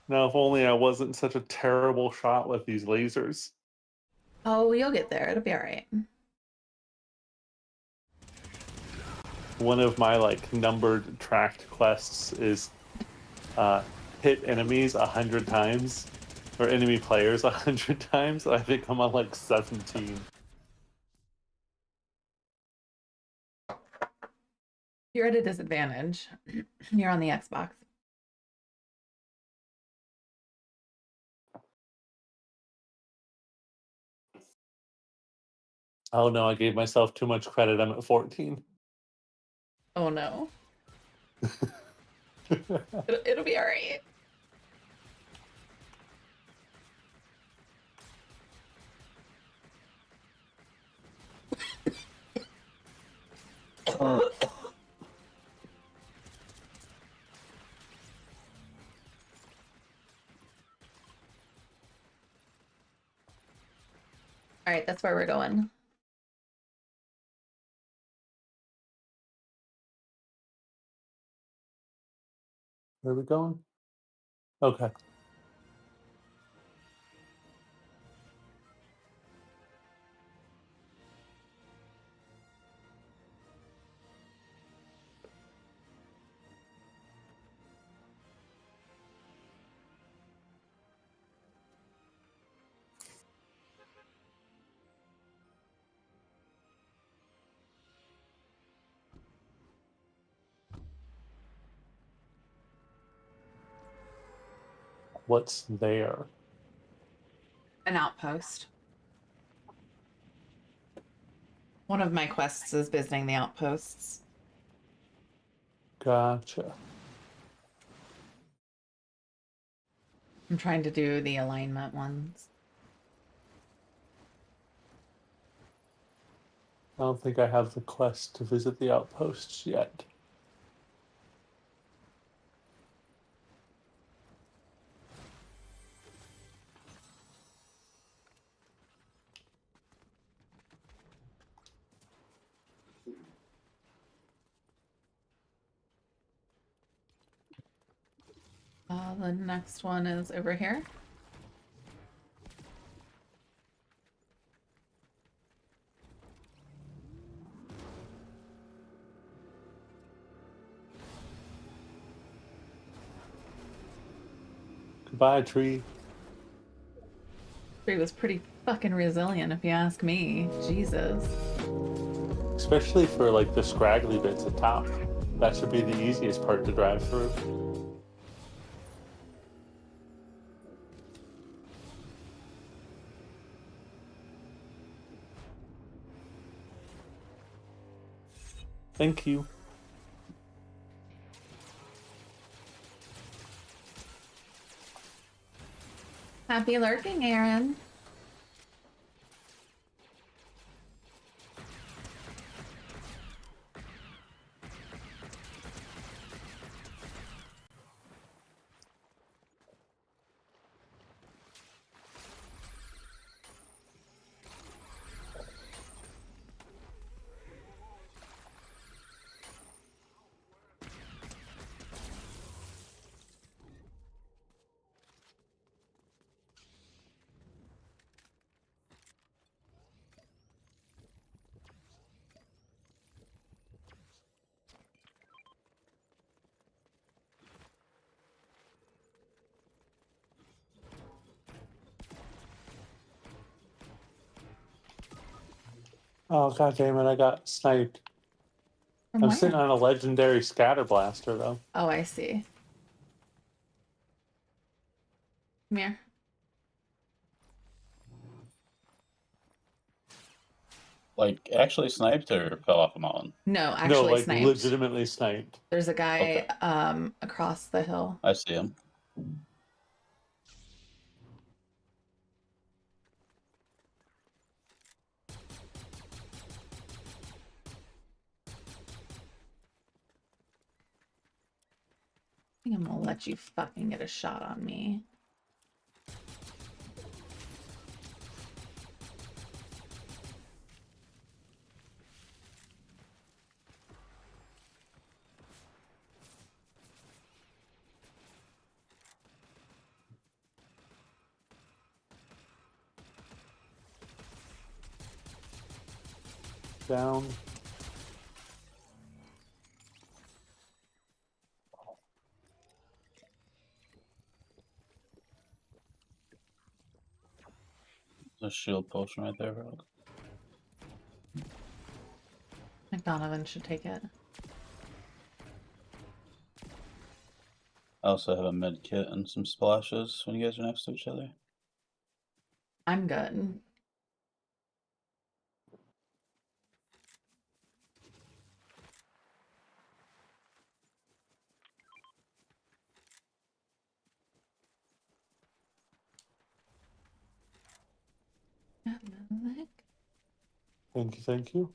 S1: Now, if only I wasn't such a terrible shot with these lasers.
S5: Oh, you'll get there. It'll be all right.
S1: One of my like numbered tracked quests is hit enemies 100 times, or enemy players 100 times. I think I'm on like 17.
S5: You're at a disadvantage. You're on the Xbox.
S1: Oh no, I gave myself too much credit. I'm at 14.
S5: Oh no. It'll be all right. All right, that's where we're going.
S1: Where are we going? Okay. What's there?
S5: An outpost. One of my quests is visiting the outposts.
S1: Gotcha.
S5: I'm trying to do the alignment ones.
S1: I don't think I have the quest to visit the outposts yet.
S5: The next one is over here.
S1: Bye, tree.
S5: Tree was pretty fucking resilient, if you ask me. Jesus.
S1: Especially for like the scraggly bits at top. That should be the easiest part to drive through. Thank you.
S5: Happy lurking, Aaron.
S1: Oh god damn it, I got sniped.
S5: From
S1: I'm
S5: where?
S1: sitting on a legendary scatter blaster though.
S5: Oh, I see. Come here.
S6: Like, actually sniped or fell off a mountain?
S5: No,
S1: No,
S5: actually
S1: like
S5: sniped.
S1: legitimately sniped.
S5: There's a guy
S6: Okay.
S5: across the hill.
S6: I see him.
S5: I think I'm gonna let you fucking get a shot on me.
S1: Down.
S6: There's a shield potion right there, bro.
S5: McDonovan should take it.
S6: I also have a med kit and some splashes when you guys are next to each other.
S5: I'm good.
S1: Thank you, thank you.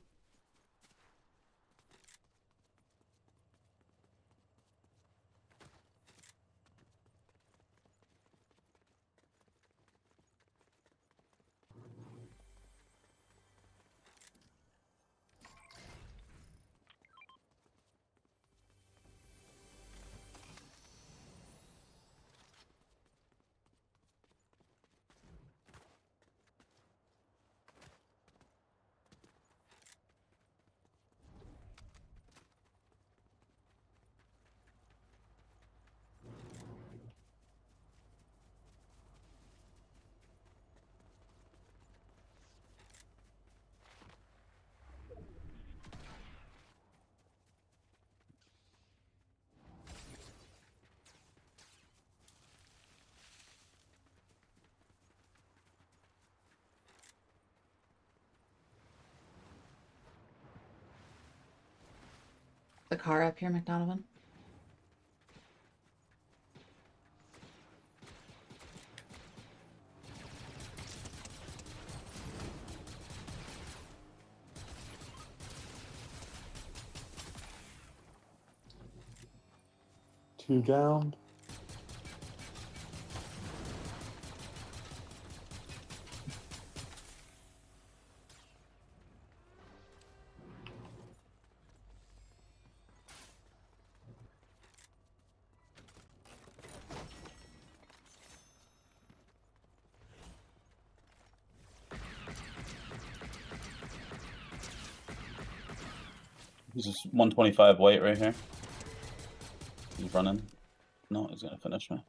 S5: The car up here, McDonovan.
S1: Two down.
S6: He's just 125 white right here. He's running. No, he's gonna finish me.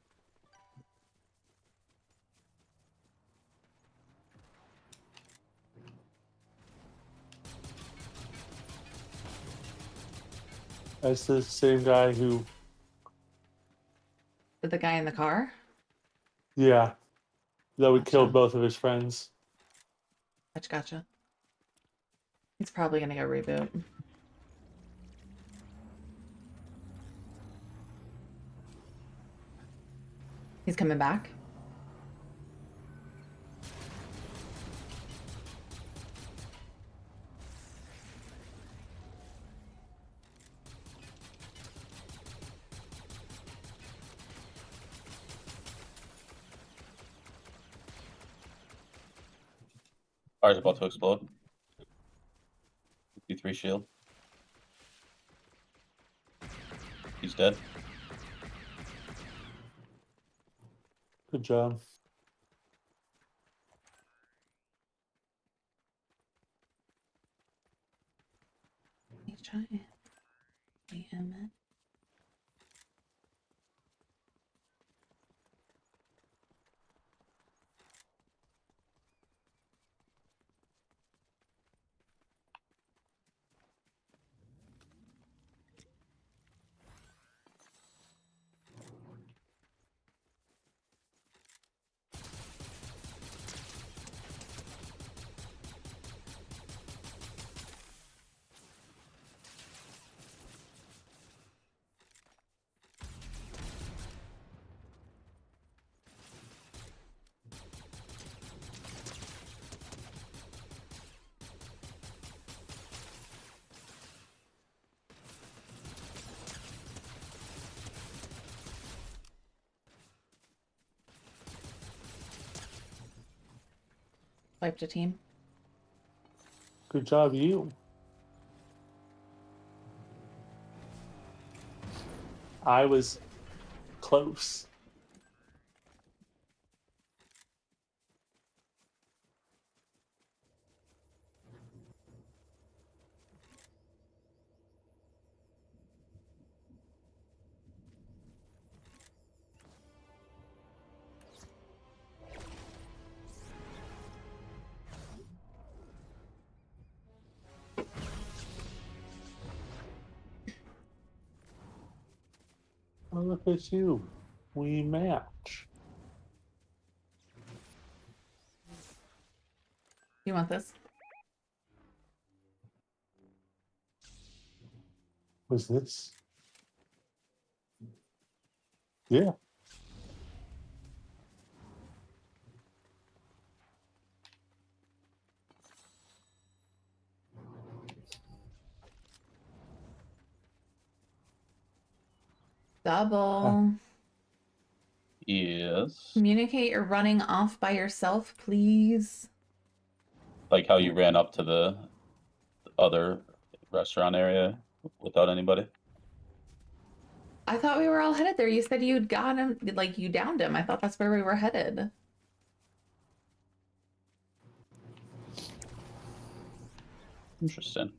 S1: That's the same guy who,
S5: The guy in the car?
S1: yeah, that would kill
S5: Gotcha.
S1: both of his friends.
S5: Gotcha. He's probably gonna go reboot. He's coming back.
S6: Fire's about to explode. 53 shield. He's dead.
S1: Good job.
S5: Let me try it. Wait a minute. Wiped a team.
S1: Good job, you. I was close. Oh, look at you. We match.
S5: You want this?
S1: Was this? Yeah.
S5: Double.
S6: Yes.
S5: Communicate you're running off by yourself, please.
S6: Like how you ran up to the other restaurant area without anybody.
S5: I thought we were all headed there. You said you'd got him, like you downed him. I thought that's where we were headed.
S6: Interesting.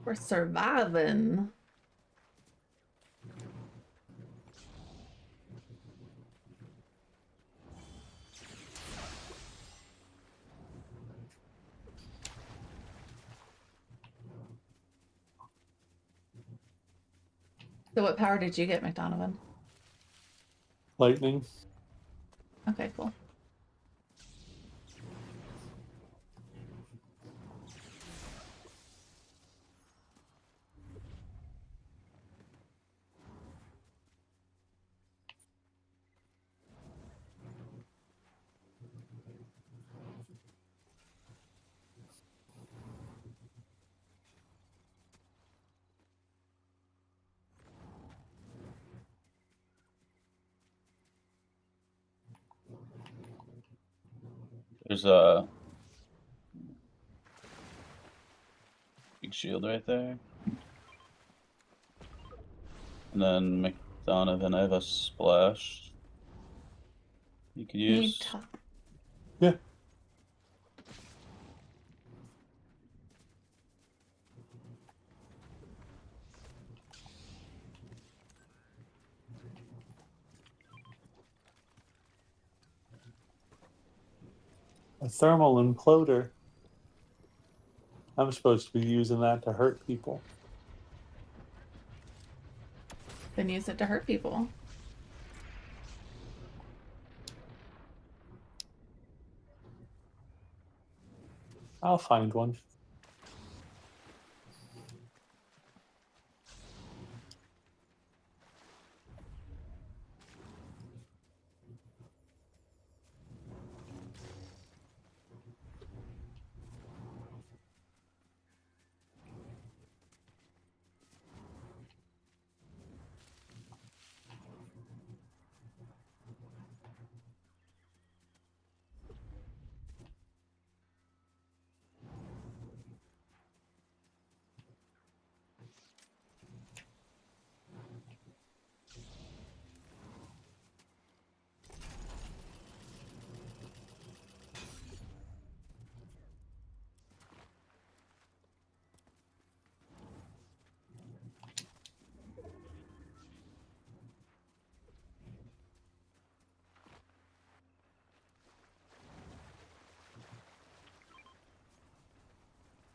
S5: We're surviving. So what power did you get, McDonovan?
S1: Lightning.
S5: Okay, cool.
S6: There's a big shield right there. And then McDonovan, I have a splash. You could
S5: Can you
S6: use.
S5: talk?
S1: Yeah. A thermal imploder. I'm supposed to be using that to hurt people.
S5: Then use it to hurt people.
S1: I'll find one.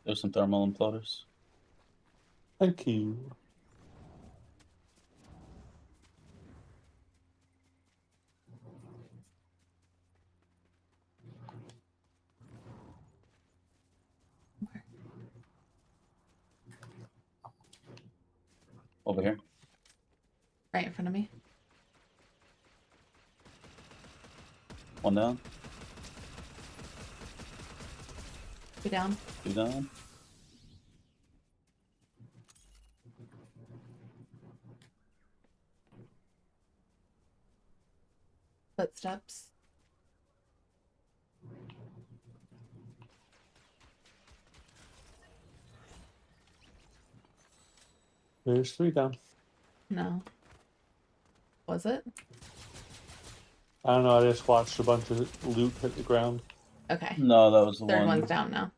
S6: There's some thermal imploders.
S1: Thank you.
S6: Over here.
S5: Right in front of me.
S6: One down.
S5: Be down.
S6: Two down.
S5: Footsteps.
S1: There's 3 down.
S5: No. Was it?
S1: I don't know. I just watched a bunch of loot hit the ground.
S5: Okay.
S6: No, that was the
S5: Third
S6: one.
S5: one's down now.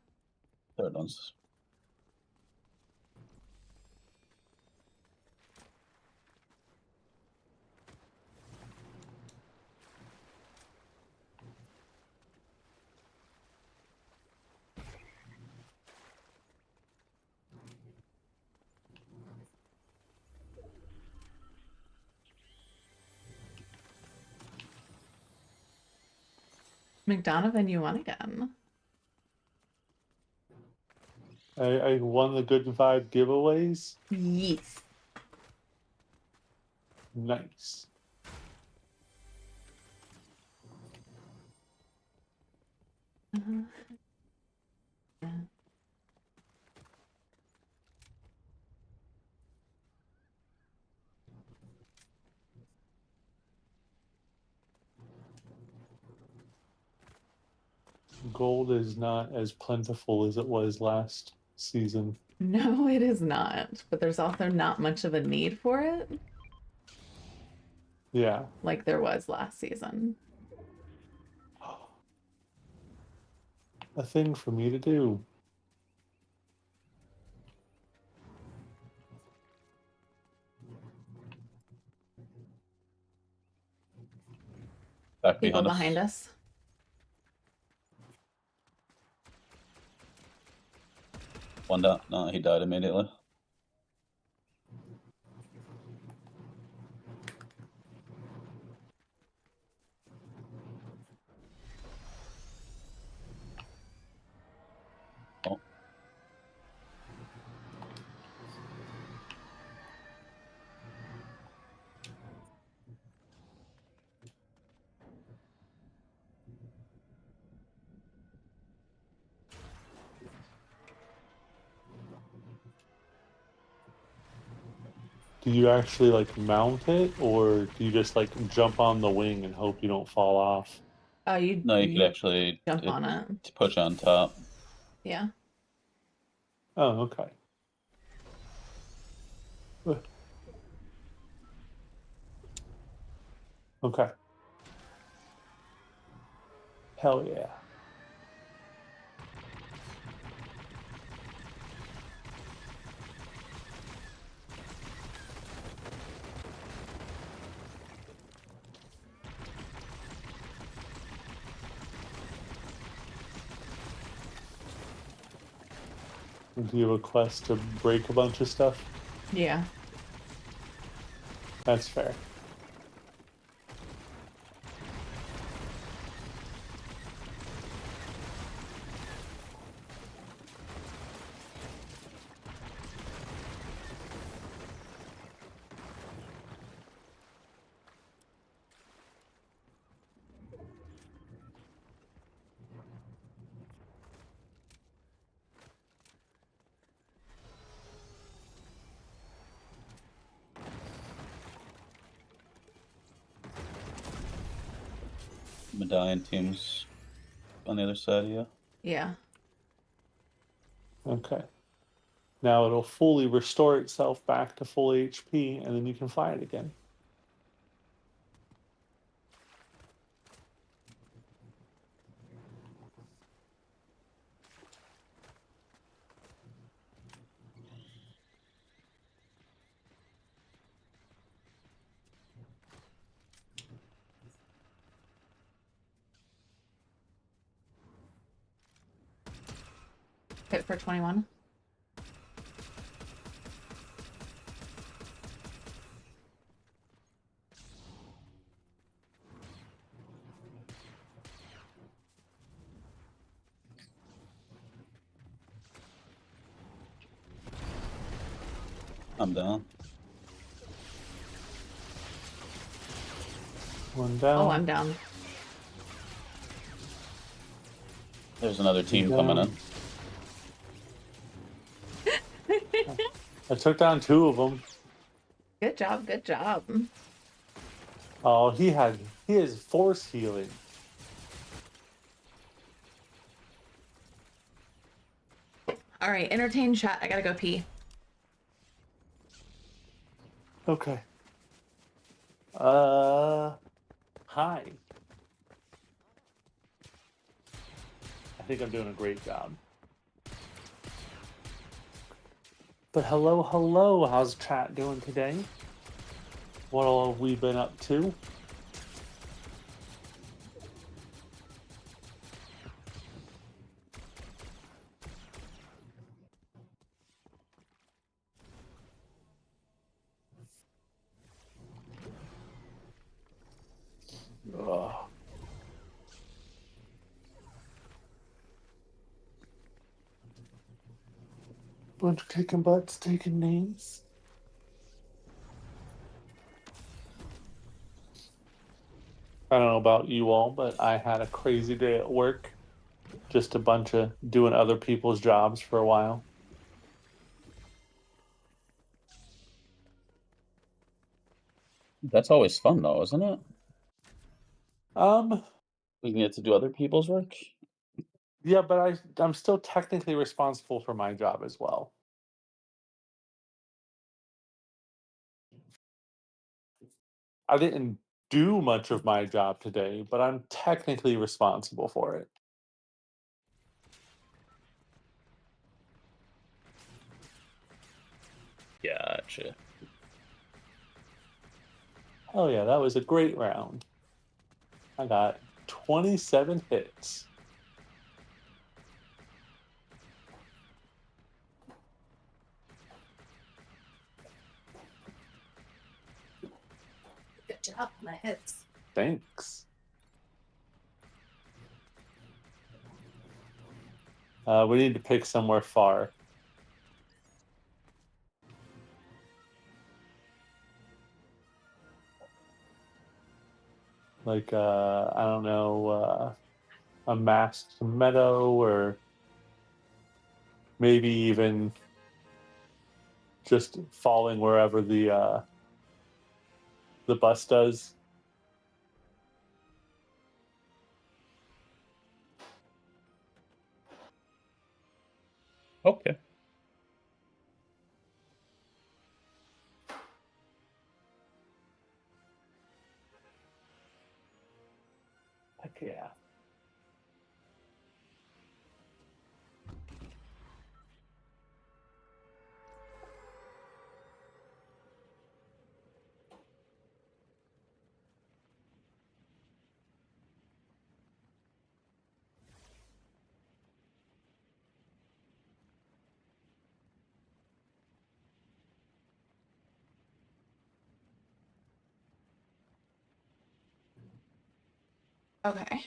S6: Third one's.
S5: McDonovan, you won again.
S1: I won the Good Vibe giveaways.
S5: Yes.
S1: Nice.
S5: Yeah.
S1: Gold is not as plentiful as it was last season.
S5: No, it is not. But there's also not much of a need for it,
S1: Yeah.
S5: like there was last season.
S1: A thing for me to do.
S6: Back
S5: People
S6: behind us.
S5: behind us.
S6: One down. No, he died immediately. Oh.
S1: Do you actually mount it, or do you just jump on the wing and hope you don't fall off?
S5: Oh,
S6: No, you could actually
S5: jump on it.
S6: to push on top.
S5: Yeah.
S1: Oh, okay. Okay. Hell yeah. Do you have a quest to break a bunch of stuff?
S5: Yeah.
S1: That's fair.
S6: Medallion teams on the other side, yeah.
S5: Yeah.
S1: Okay. Now it'll fully restore itself back to full HP, and then you can fly it again.
S5: Hit for 21.
S6: I'm down.
S1: One down.
S5: Oh, I'm down.
S6: There's another team
S1: down.
S6: coming in.
S1: I took down 2 of them.
S5: Good job. Good job.
S1: Oh, he has force healing.
S5: All right. Entertain chat. I gotta go pee.
S1: Okay. Hi. I think I'm doing a great job. But hello. How's chat doing today? What all have we been up to? Ugh. Bunch of kicking butts, taking names. I don't know about you all, but I had a crazy day at work. Just a bunch of doing other people's jobs for a while.
S6: That's always fun though, isn't it?
S1: Um,
S6: We can get to do other people's work.
S1: yeah, but I'm still technically responsible for my job as well. I didn't do much of my job today, but I'm technically responsible for it.
S6: Gotcha.
S1: Oh yeah, that was a great round. I got 27 hits.
S5: Good job. My hits.
S1: Thanks. We need to pick somewhere far. Like, I don't know, a masked meadow, or maybe even just falling wherever the bus does.
S6: Okay.
S1: Heck yeah.
S5: Okay.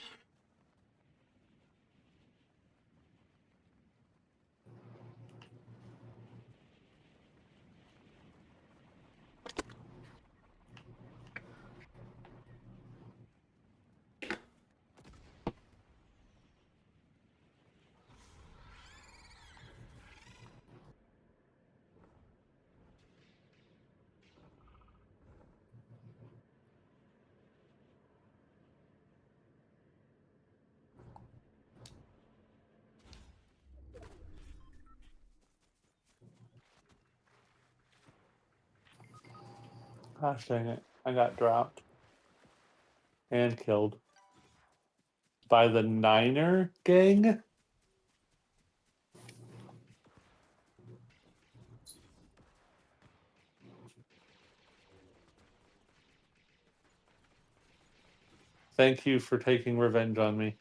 S1: Gosh dang it. I got dropped and killed by the Niner gang. Thank you for taking revenge on me.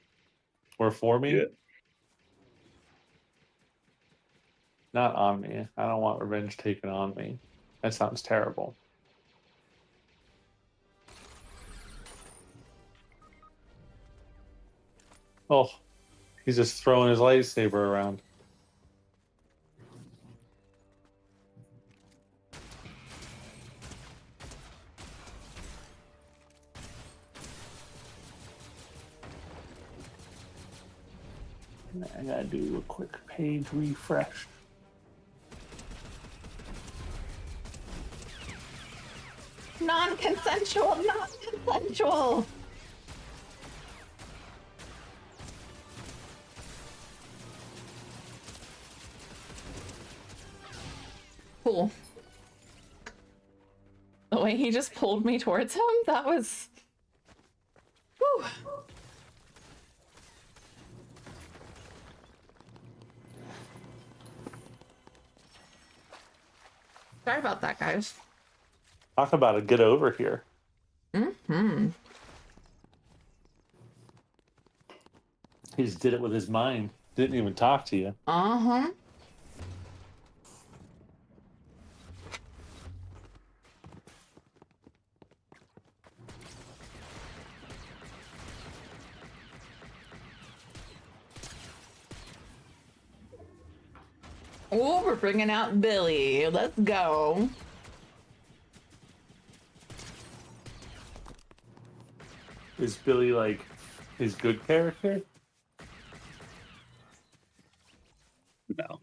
S1: Or for me?
S6: Yeah.
S1: Not on me. I don't want revenge taken on me. That sounds terrible. Oh, he's just throwing his lightsaber around. I gotta do a quick page refresh.
S5: Non-consensual, non-consensual. Cool. The way he just pulled me towards him, that was... Whew. Sorry about that, guys.
S1: Talk about it. Get over here.
S5: Mm-hmm.
S1: He just did it with his mind. Didn't even talk to you.
S5: Uh-huh. Oh, we're bringing out Billy. Let's go.
S1: Is Billy like his good character?
S6: No.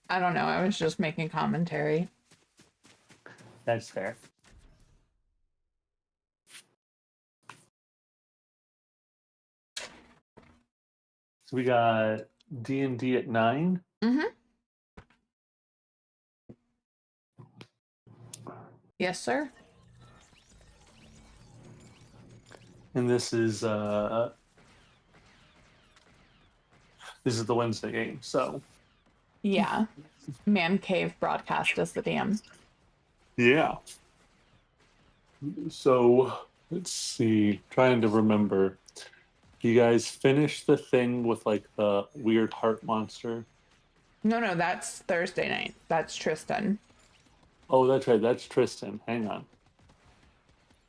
S5: I don't know. I was just making commentary.
S1: That's fair. So we got D&D at 9.
S5: Mm-hmm. Yes, sir.
S1: And this is the Wednesday game. So
S5: Yeah. Man Cave broadcast as the DM.
S1: yeah. So let's see. Trying to remember. You guys finished the thing with like the weird heart monster?
S5: No, that's Thursday night. That's Tristan.
S1: Oh, that's right. That's Tristan. Hang on.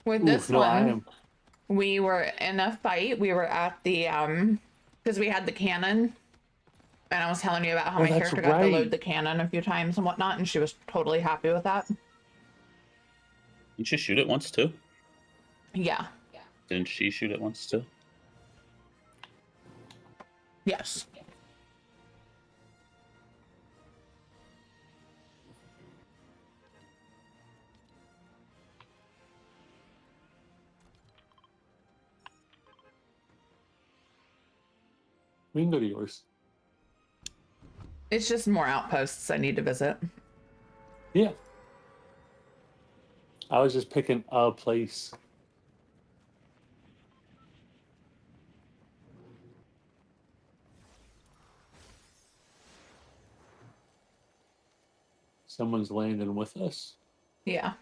S5: With
S1: Ooh,
S5: this
S1: no, I
S5: one,
S1: am.
S5: we were in a fight. We were at the because we had the cannon, and I was telling you about how
S1: Oh,
S5: my
S1: that's
S5: character got to load
S1: right.
S5: the cannon a few times and whatnot, and she was totally happy with that.
S6: Didn't you shoot it once too?
S5: Yeah.
S6: Didn't she shoot it once too?
S5: Yes.
S1: We can go to yours.
S5: It's just more outposts I need to visit.
S1: Yeah. I was just picking a place. Someone's landing with us.
S5: Yeah.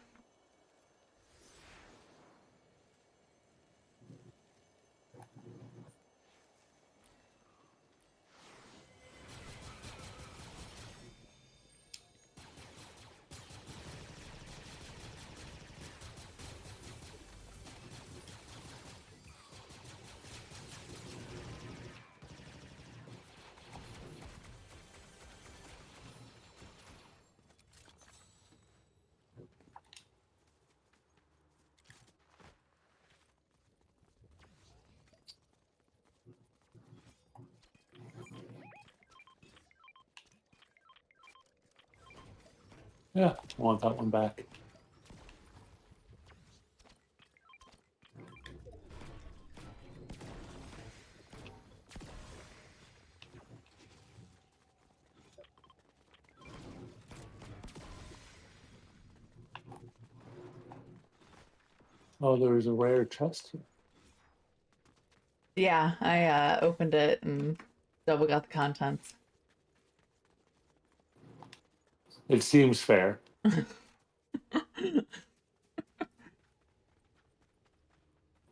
S1: Yeah, I want that one back. Oh, there was a rare chest here.
S5: Yeah, I opened it and double got the contents.
S1: It seems fair.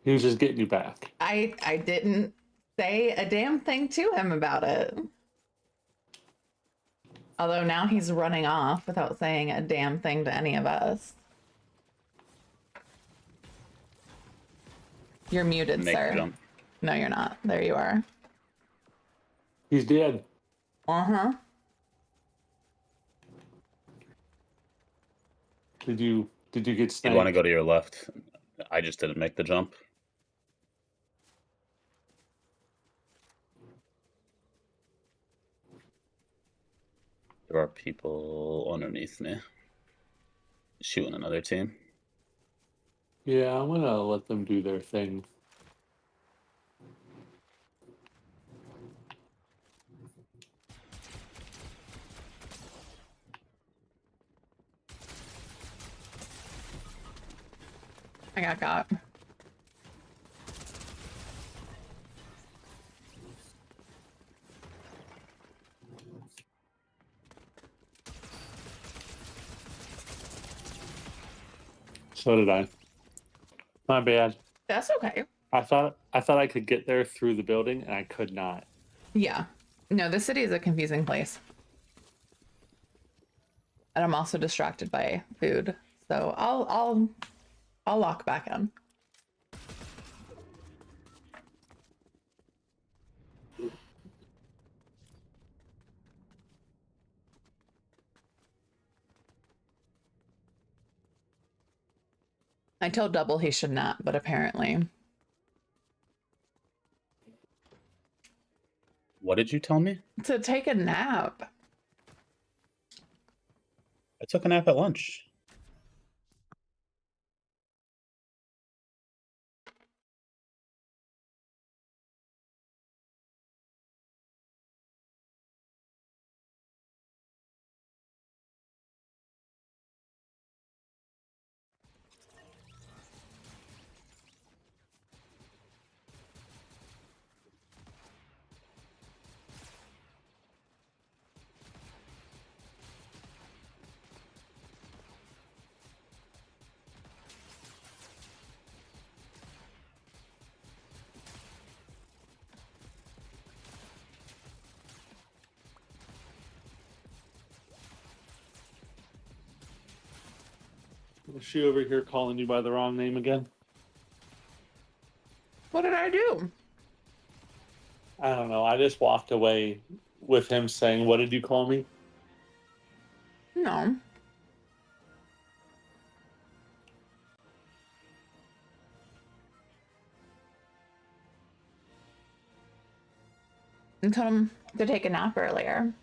S1: He was just getting you back.
S5: I didn't say a damn thing to him about it. Although now he's running off without saying a damn thing to any of us. You're muted,
S6: Make the
S5: sir.
S6: jump.
S5: No, you're not. There you are.
S1: He's dead.
S5: Uh-huh.
S1: Did you get
S6: You
S1: sniped?
S6: want to go to your left. I just didn't make the jump. There are people underneath me shooting another team.
S1: Yeah, I'm gonna let them do their thing.
S5: I got got.
S1: So did I. My bad.
S5: That's okay.
S1: I thought I could get there through the building, and I could not.
S5: Yeah. No, this city is a confusing place. And I'm also distracted by food. So I'll lock back in. I told Double he should not, but apparently.
S6: What did you tell me?
S5: To take a nap.
S6: I took a nap at lunch.
S1: Is she over here calling you by the wrong name again?
S5: What did I do?
S1: I don't know. I just walked away with him saying, "What did you call me?"
S5: No. I told him to take a nap earlier.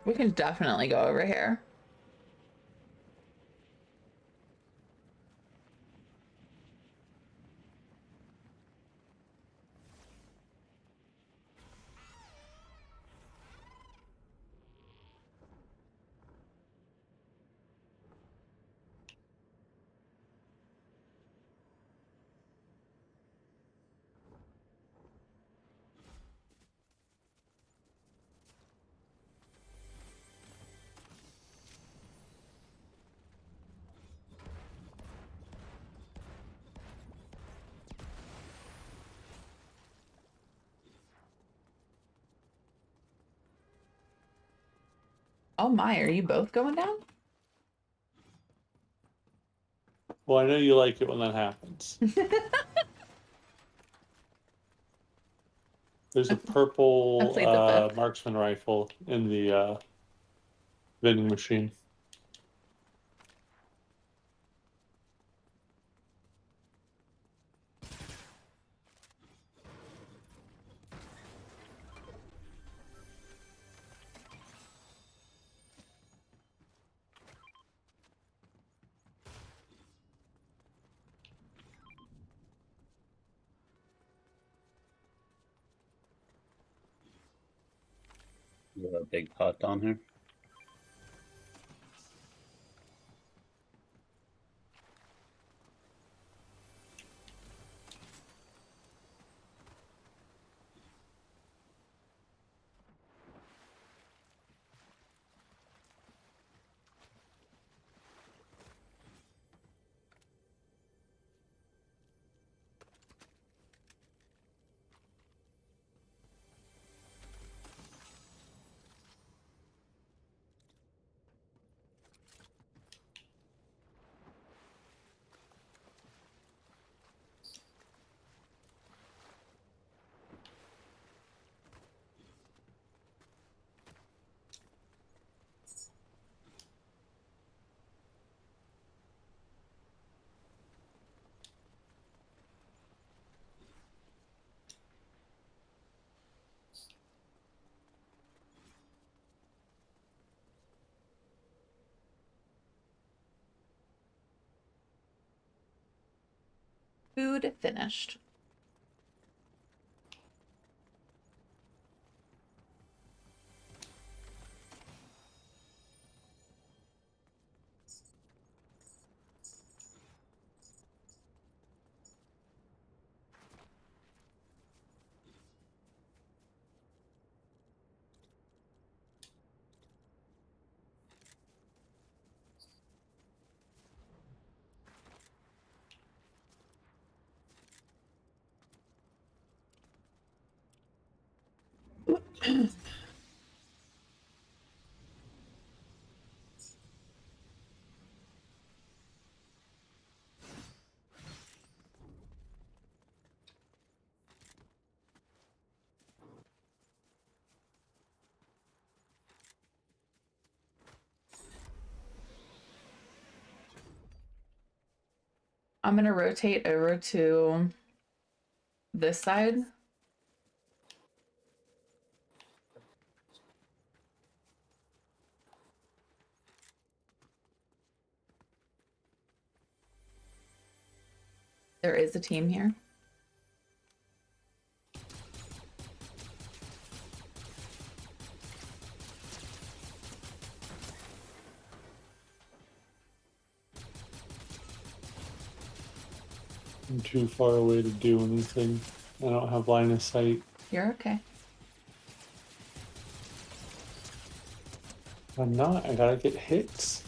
S5: We can definitely go over here. Oh my, are you both going down?
S1: Well, I know you like it when that happens. There's a
S5: I
S1: purple
S5: played the fifth.
S1: marksman rifle in the vending machine.
S6: You got a big pot down here.
S5: Food finished. I'm gonna rotate over to this side. There is a team here.
S1: I'm too far away to do anything. I don't have line of sight.
S5: You're okay.
S1: I'm not. I gotta get hits.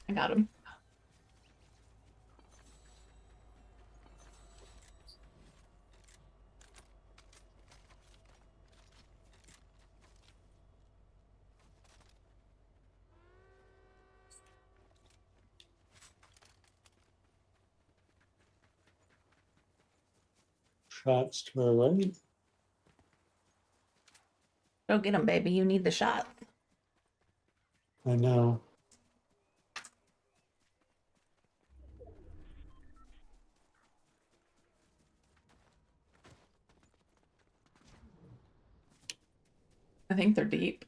S5: I got him.
S1: Shots to our right.
S5: Go get him, baby. You need the shot.
S1: I know.
S5: I think they're deep.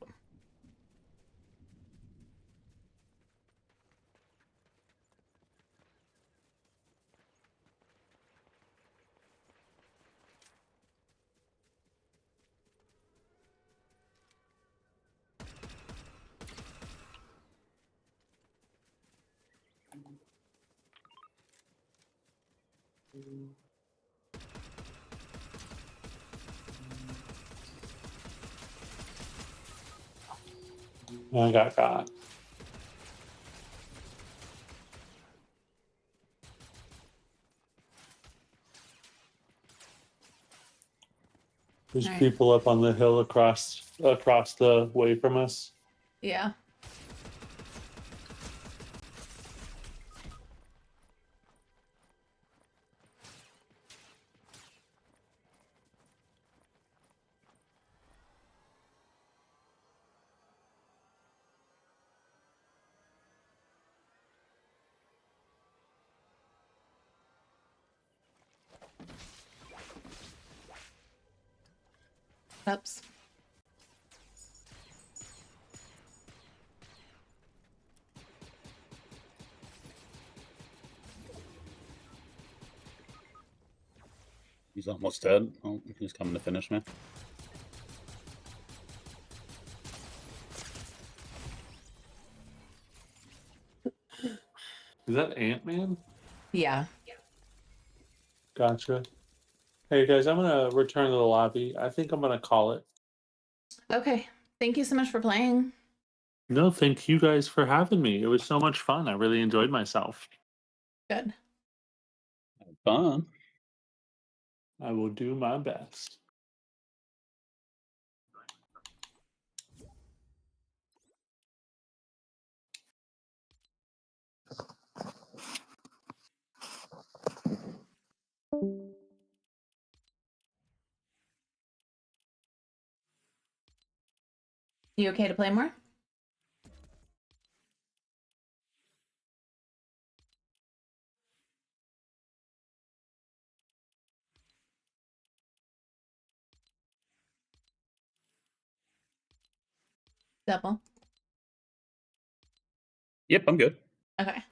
S1: I got. There's
S5: Alright.
S1: people up on the hill across the way from us.
S5: Yeah. Oops.
S6: He's almost dead. Oh, he's coming to finish me.
S1: Is that Ant-Man?
S5: Yeah.
S1: Gotcha. Hey guys, I'm gonna return to the lobby. I think I'm gonna call it.
S5: Okay. Thank you so much for playing.
S1: No, thank you guys for having me. It was so much fun. I really enjoyed myself.
S5: Good.
S6: Fun.
S1: I will do my best.
S5: You okay to play more? Double.
S6: Yep, I'm good.
S5: Okay.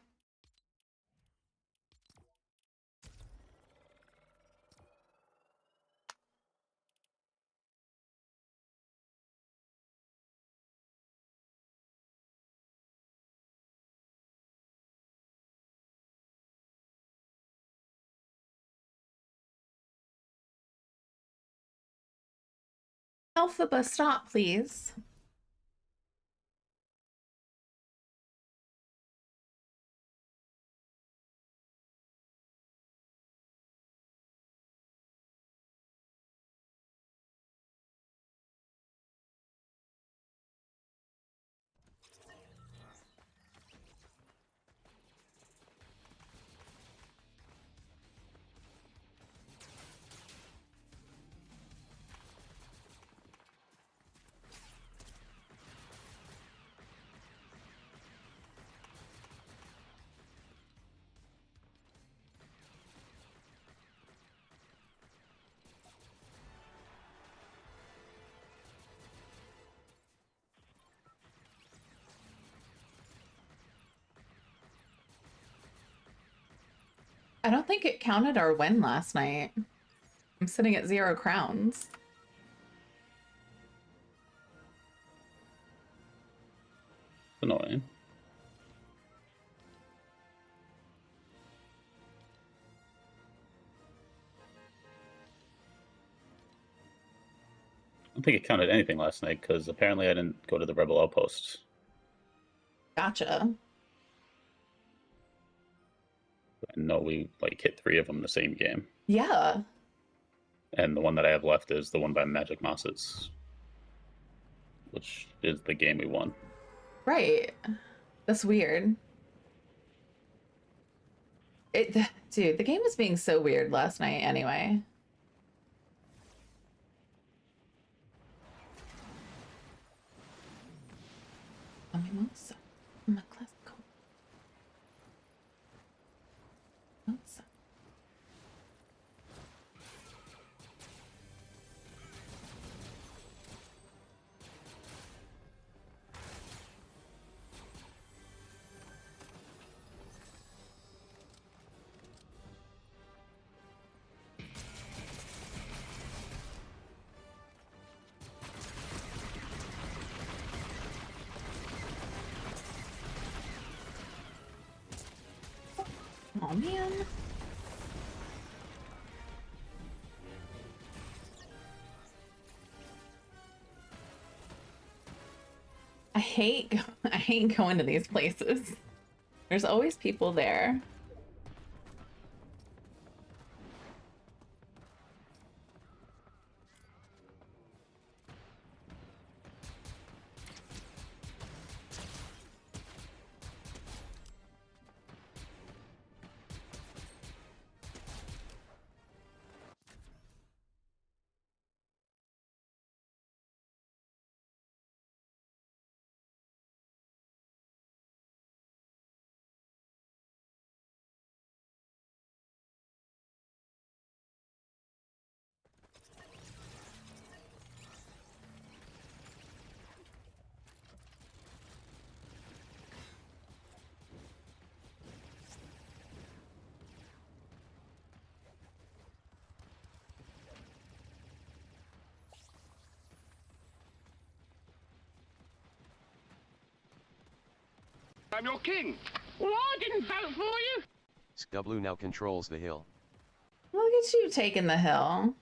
S5: Alphaba, stop, please. I don't think it counted our win last night. I'm sitting at 0 crowns.
S6: Annoying. I don't think it counted anything last night because apparently I didn't go to the Rebel Outpost.
S5: Gotcha.
S6: I know we like hit 3 of them the same game,
S5: Yeah.
S6: and the one that I have left is the one by Magic Mosses, which is the game we won.
S5: Right. That's weird. Dude, the game was being so weird last night anyway. Mimosa. My classical. Mimosa. Oh man. I hate going to these places. There's always people there.
S2: I'm your king. Well, I didn't vote for you.
S3: Skublu now controls the hill.
S5: Look at you taking the hill.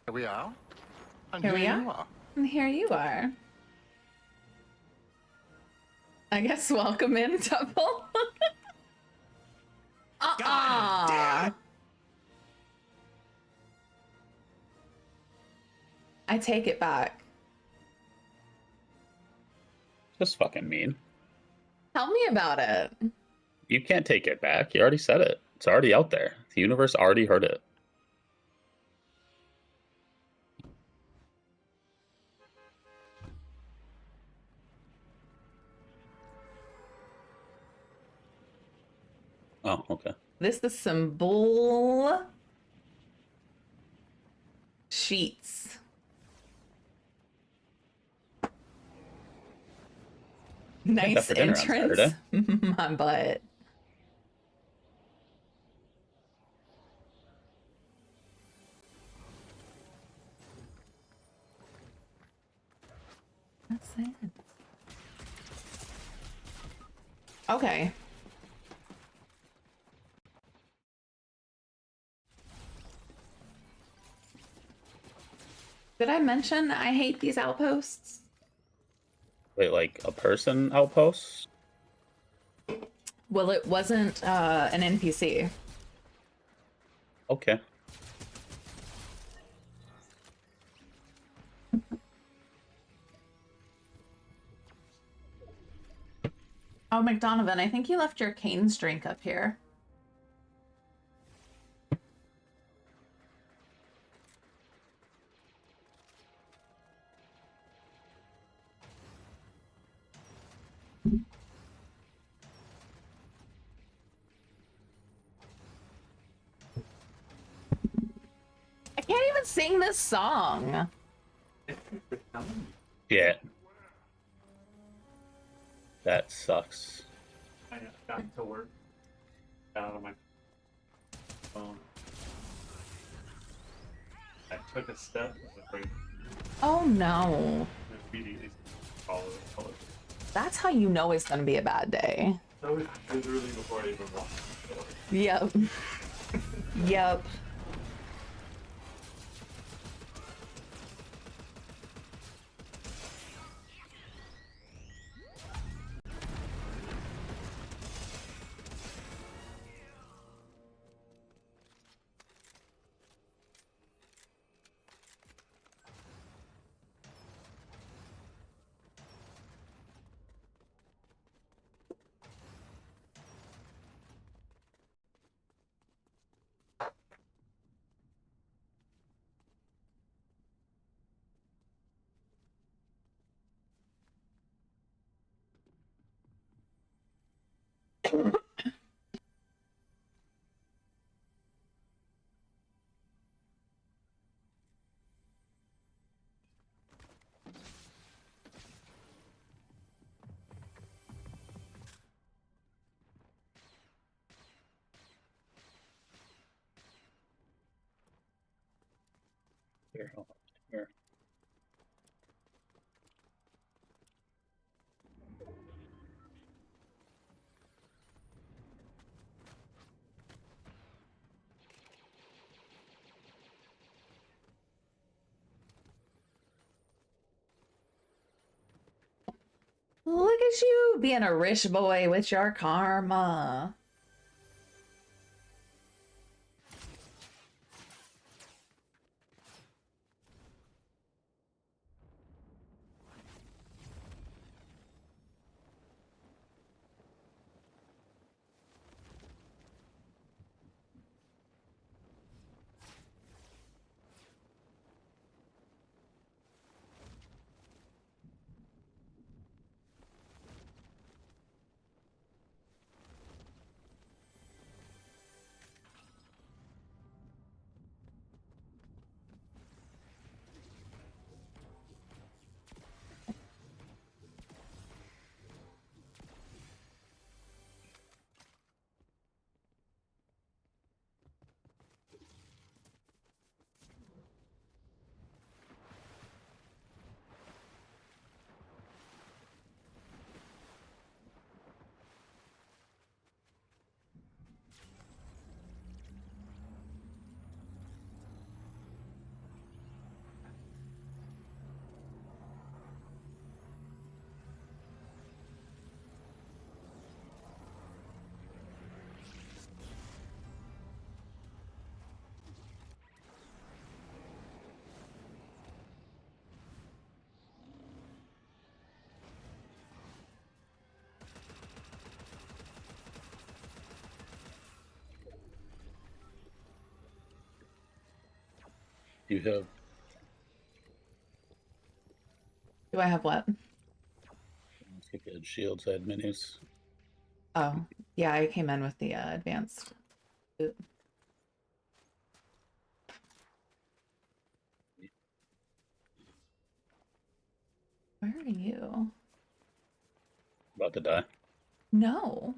S4: Here we are. And
S5: Here we
S4: you
S5: are.
S4: are.
S5: And here you are. I guess welcome in, Double. I take it back.
S6: Just fucking mean.
S5: Tell me about it.
S6: You can't take it back. You already said it. It's already out there. The universe already heard it. Oh, okay.
S5: This the symbol sheets. Nice
S6: for dinner on
S5: entrance.
S6: Saturday.
S5: My butt. That's it. Okay. Did I mention I hate these outposts?
S6: Wait, like a person outpost?
S5: Well, it wasn't an NPC.
S6: Okay.
S5: Oh, McDonovan, I think you left your Cane's drink up here. I can't even sing this song.
S6: Yeah. That sucks.
S1: I got to work. Got out of my phone. I took a step and the brain
S5: Oh no.
S1: immediately followed it.
S5: That's how you know it's gonna be a bad day.
S1: So it was literally before I even walked.
S5: Yep. Yep.
S6: Here, hold on. Here.
S5: Look at you being a rich boy with your karma.
S6: You have
S5: Do I have what?
S6: shields, had minis.
S5: Oh, yeah, I came in with the advanced boot. Where are you?
S6: About to die.
S5: No.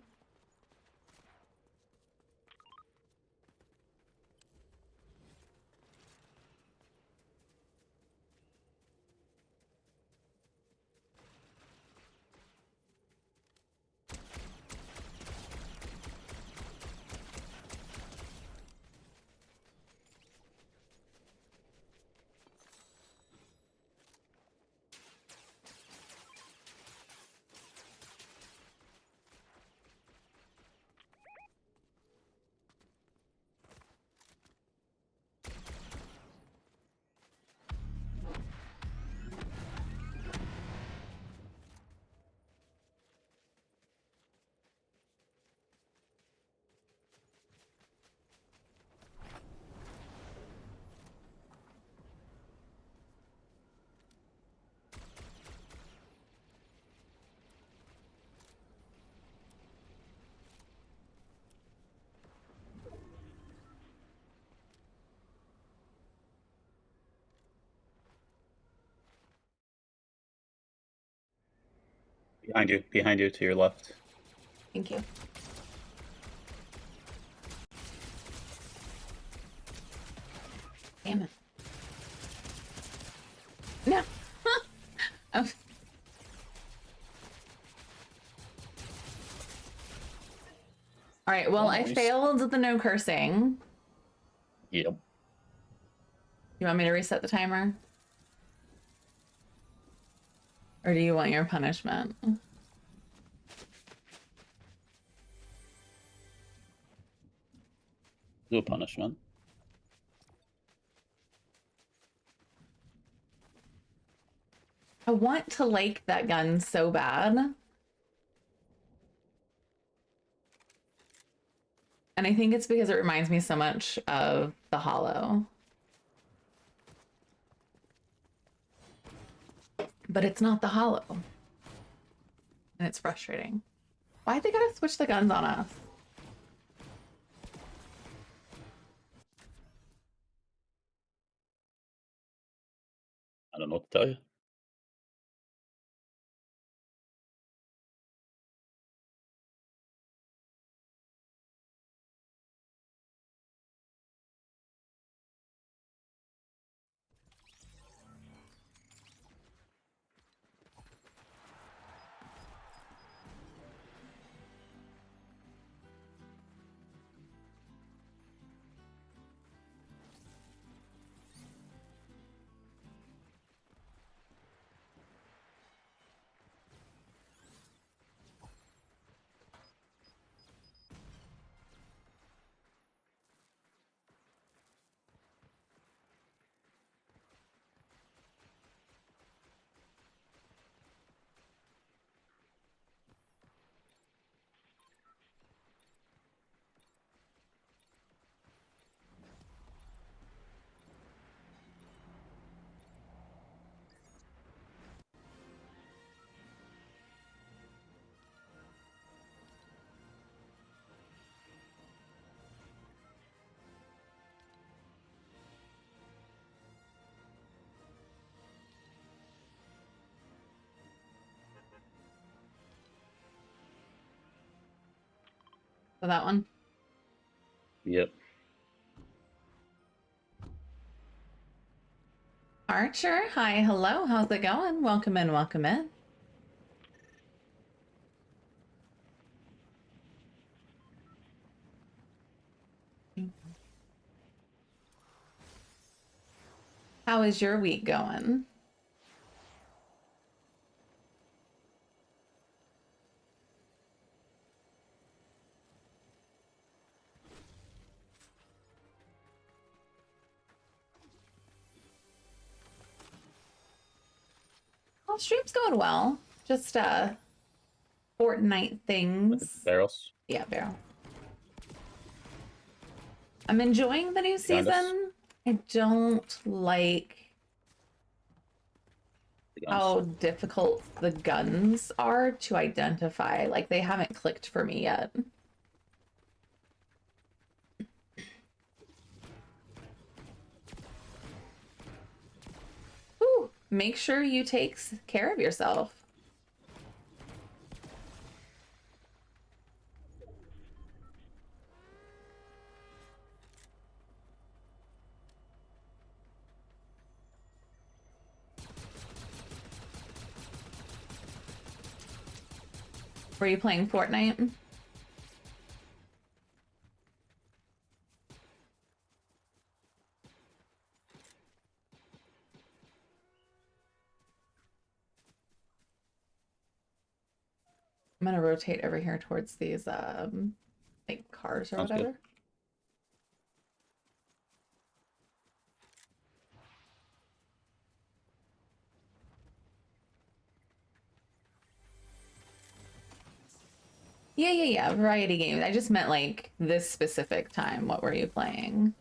S6: Behind you to your left.
S5: Thank you. Damn it. No. Oh. All right, well, I
S6: Nice.
S5: failed the no cursing.
S6: Yep.
S5: You want me to reset the timer? Or do you want your punishment?
S6: Do a punishment.
S5: I want to like that gun so bad. And I think it's because it reminds me so much of the Hollow. But it's not the Hollow. And it's frustrating. Why'd they gotta switch the guns on us?
S6: I don't know what to tell you.
S5: So that one?
S6: Yep.
S5: Archer, hi, hello, how's it going? Welcome in, welcome in. How is your week going? Well, stream's going well. Just Fortnite things.
S6: Barrels.
S5: Yeah, barrel. I'm enjoying the new
S6: Behind us.
S5: season. I don't like
S6: The guns.
S5: how difficult the guns are to identify. Like, they haven't clicked for me yet. Ooh, make sure you take care of yourself. Were you playing Fortnite? I'm gonna rotate over here towards these like cars or
S6: Sounds good.
S5: whatever. Yeah. Variety games. I just meant like this specific time. What were you playing?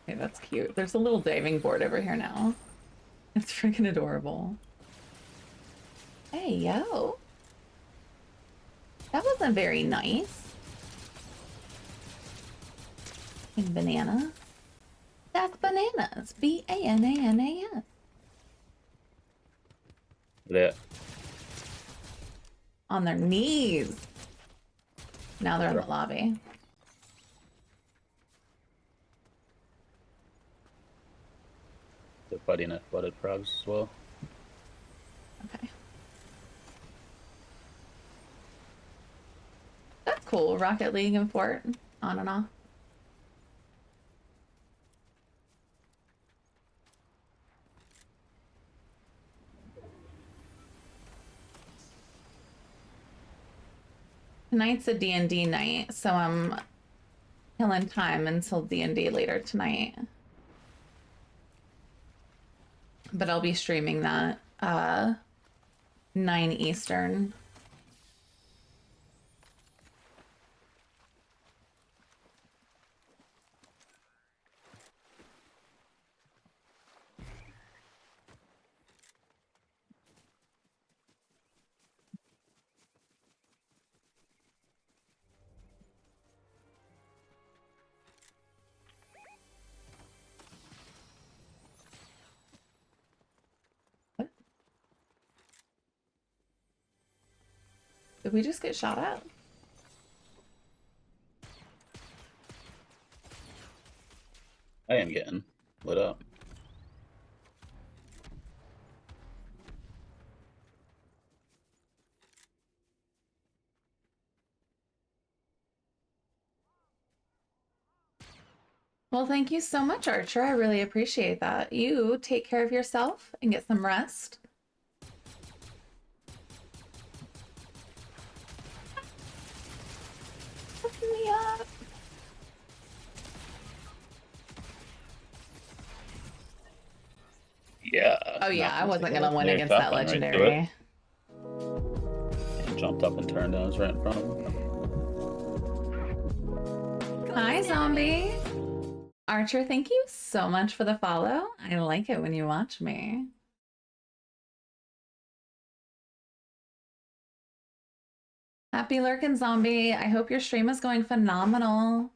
S5: Okay, that's cute. There's a little diving board over here now. It's freaking adorable. Hey, yo. That wasn't very nice. And banana. That's bananas. B-A-N-A-N-A-S.
S6: Yeah.
S5: On their knees. Now they're in the lobby.
S6: They're fighting at flooded frogs as well.
S5: Okay. That's cool. Rocket League and Fort on and off. Tonight's a D&D night, so I'm killing time until D&D later tonight. But I'll be streaming that 9 Eastern. Did we just get shot at?
S6: I am getting lit up.
S5: Well, thank you so much, Archer. I really appreciate that. You take care of yourself and get some rest. Hook me up.
S6: Yeah.
S5: Oh yeah, I wasn't gonna win
S6: There,
S5: against that
S6: top line right through
S5: legendary.
S6: And jumped up and turned. I was right in front of him.
S5: Hi, zombie. Archer, thank you so much for the follow. I like it when you watch me. Happy lurking, zombie. I hope your stream is going phenomenal.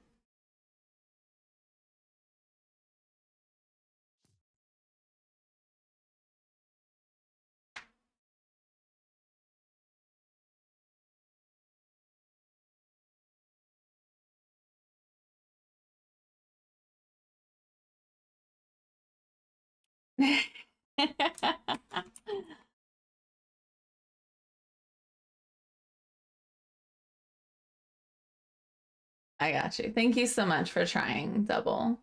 S5: I got you. Thank you so much for trying, Double.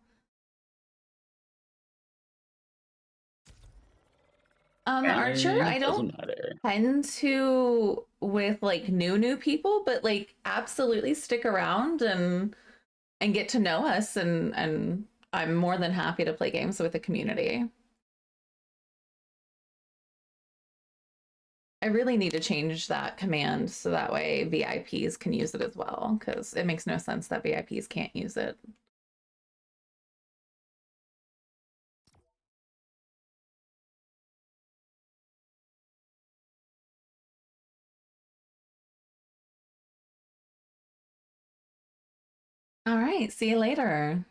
S5: Archer, I
S6: It
S5: don't
S6: doesn't matter.
S5: tend to with like new people, but like absolutely stick around and get to know us, and I'm more than happy to play games with the community. I really need to change that command so that way VIPs can use it as well, because it makes no sense that VIPs can't use it. All right, see you later.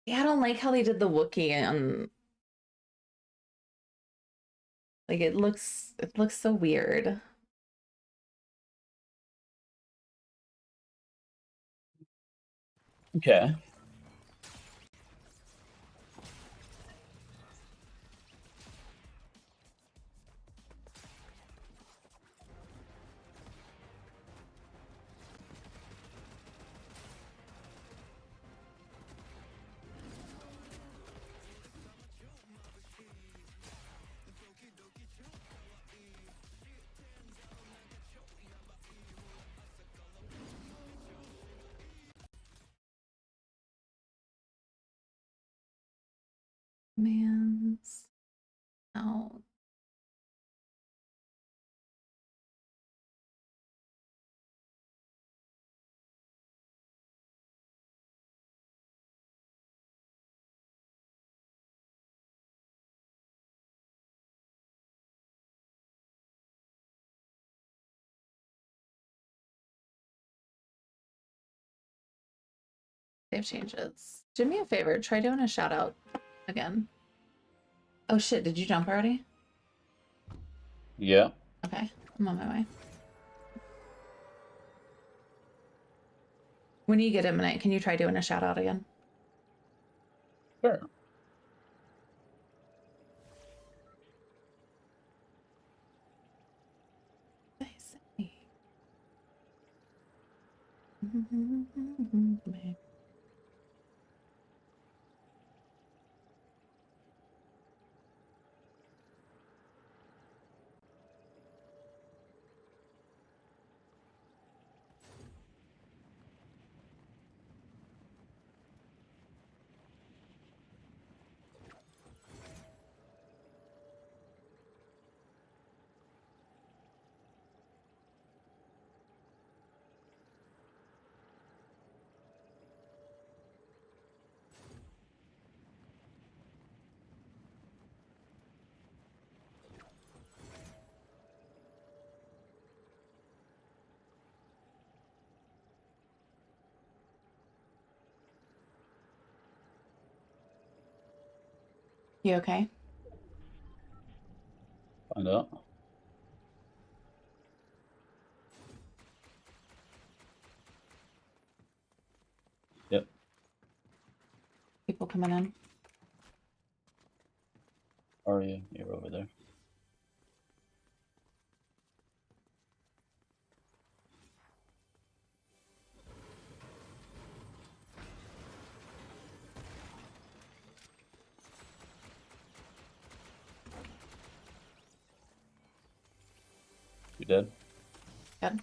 S5: Yeah, I don't like how they did the Wookiee and like it looks so weird.
S6: Okay.
S5: Man's out. Save changes. Do me a favor, try doing a shout out again. Oh shit, did you jump already?
S6: Yeah.
S5: Okay, I'm on my way. When you get a minute, can you try doing a shout out again?
S6: Sure.
S5: I see. You okay?
S6: Find out. Yep.
S5: People coming in.
S6: Are you? You're over there. You dead?
S5: Good.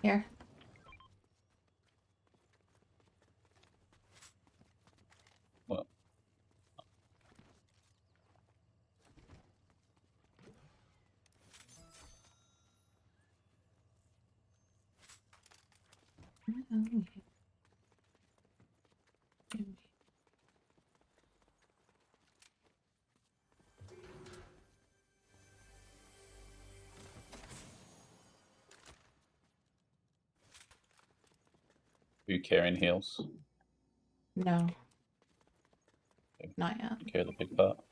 S5: Here.
S6: What? you carrying heals?
S5: No. Not yet.
S6: You carry the big pot?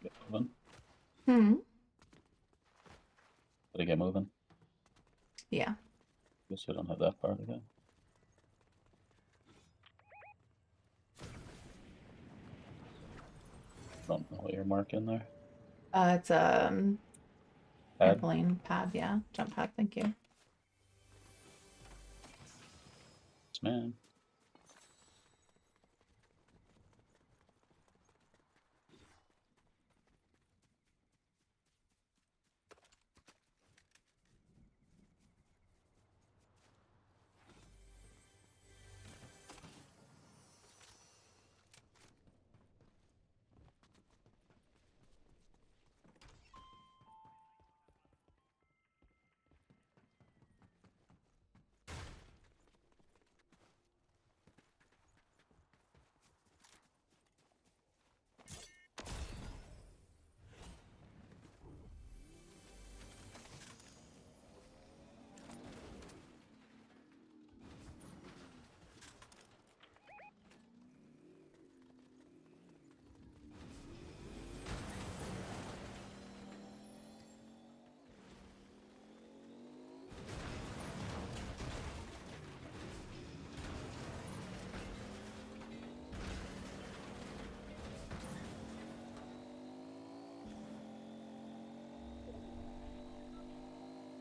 S6: Get moving.
S5: Hmm.
S6: Did I get moving?
S5: Yeah.
S6: Guess I don't have that far to go. Don't know what you're marking there.
S5: It's
S6: Pad?
S5: trampoline pad. Yeah, jump pad. Thank you.
S6: Yes, man.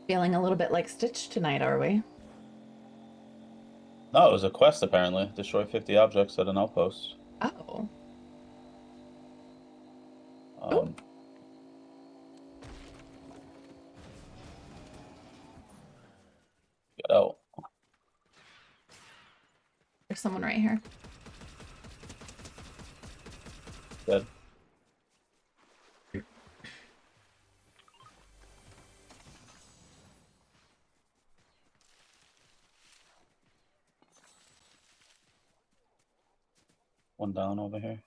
S5: Feeling a little bit like Stitch tonight, are we?
S6: No, it was a quest apparently. Destroy 50 objects at an outpost.
S5: Oh.
S6: Um, get out.
S5: There's someone right here.
S6: Dead. One down over here.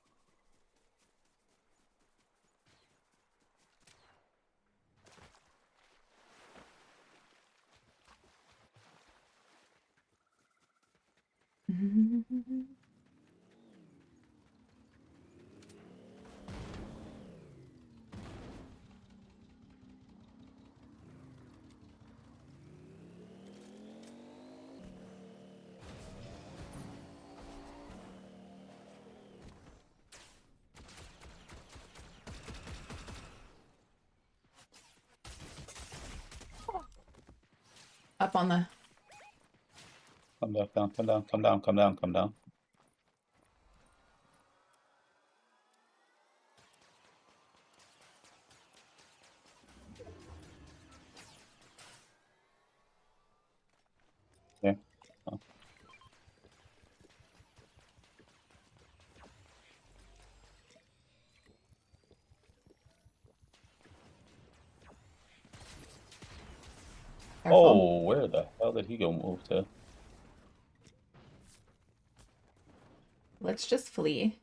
S5: Up on the.
S6: Come back down, come down, come down, come down, come down. Yeah. Oh.
S5: Careful.
S6: Oh, where the hell did he go move to?
S5: Let's just flee.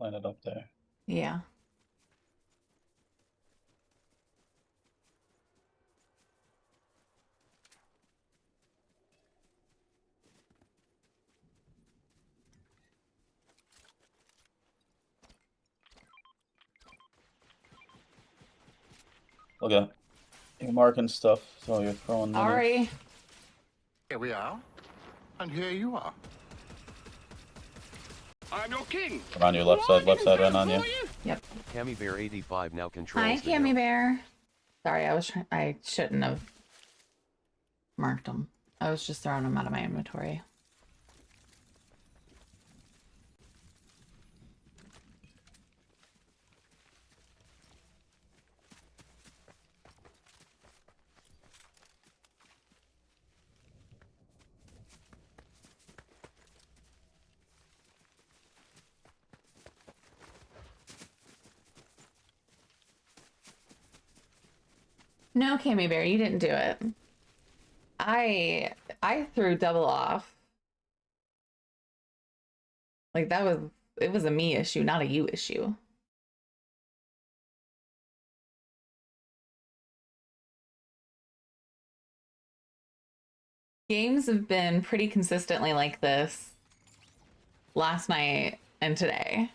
S6: line it up there.
S5: Yeah.
S6: Look at you're marking stuff, so you're throwing minis.
S5: Sorry.
S4: Here we are. And here you are.
S2: I'm your king.
S6: Around your left side, right on you.
S5: Yep.
S3: Cammy Bear 85 now controls
S5: Hi,
S3: the
S5: Cammy
S3: hill.
S5: Bear. Sorry, I shouldn't have marked them. I was just throwing them out of my inventory. No, Cammy Bear, you didn't do it. I threw double off. Like it was a me issue, not a you issue. Games have been pretty consistently like this last night and today.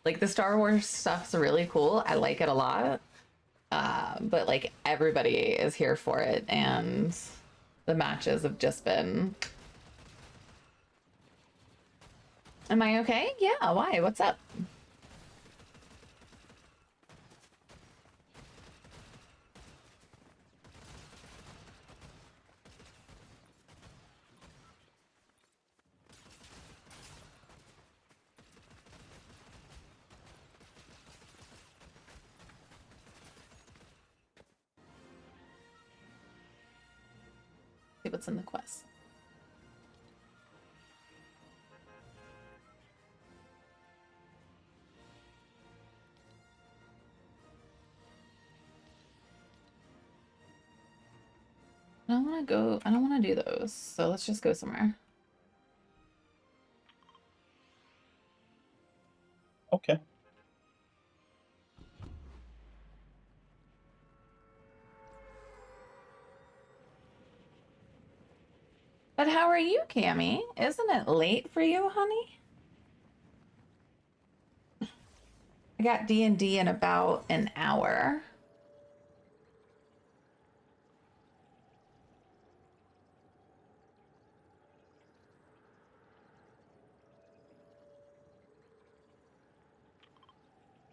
S5: Like the Star Wars stuff's really cool. I like it a lot. But like everybody is here for it, and the matches have just been. Am I okay? Yeah, why? What's up? See what's in the quest. I don't want to go. I don't want to do those. So let's just go somewhere.
S6: Okay.
S5: But how are you, Cammy? Isn't it late for you, honey? I got D&D in about an hour.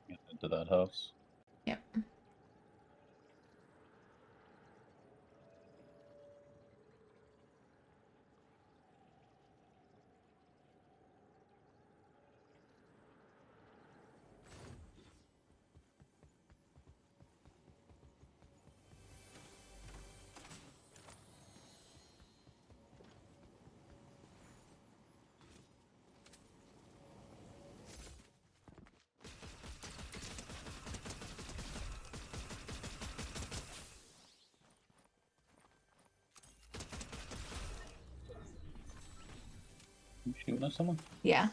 S6: Get into that house.
S5: Yep.
S6: You shooting at someone?
S5: Yeah.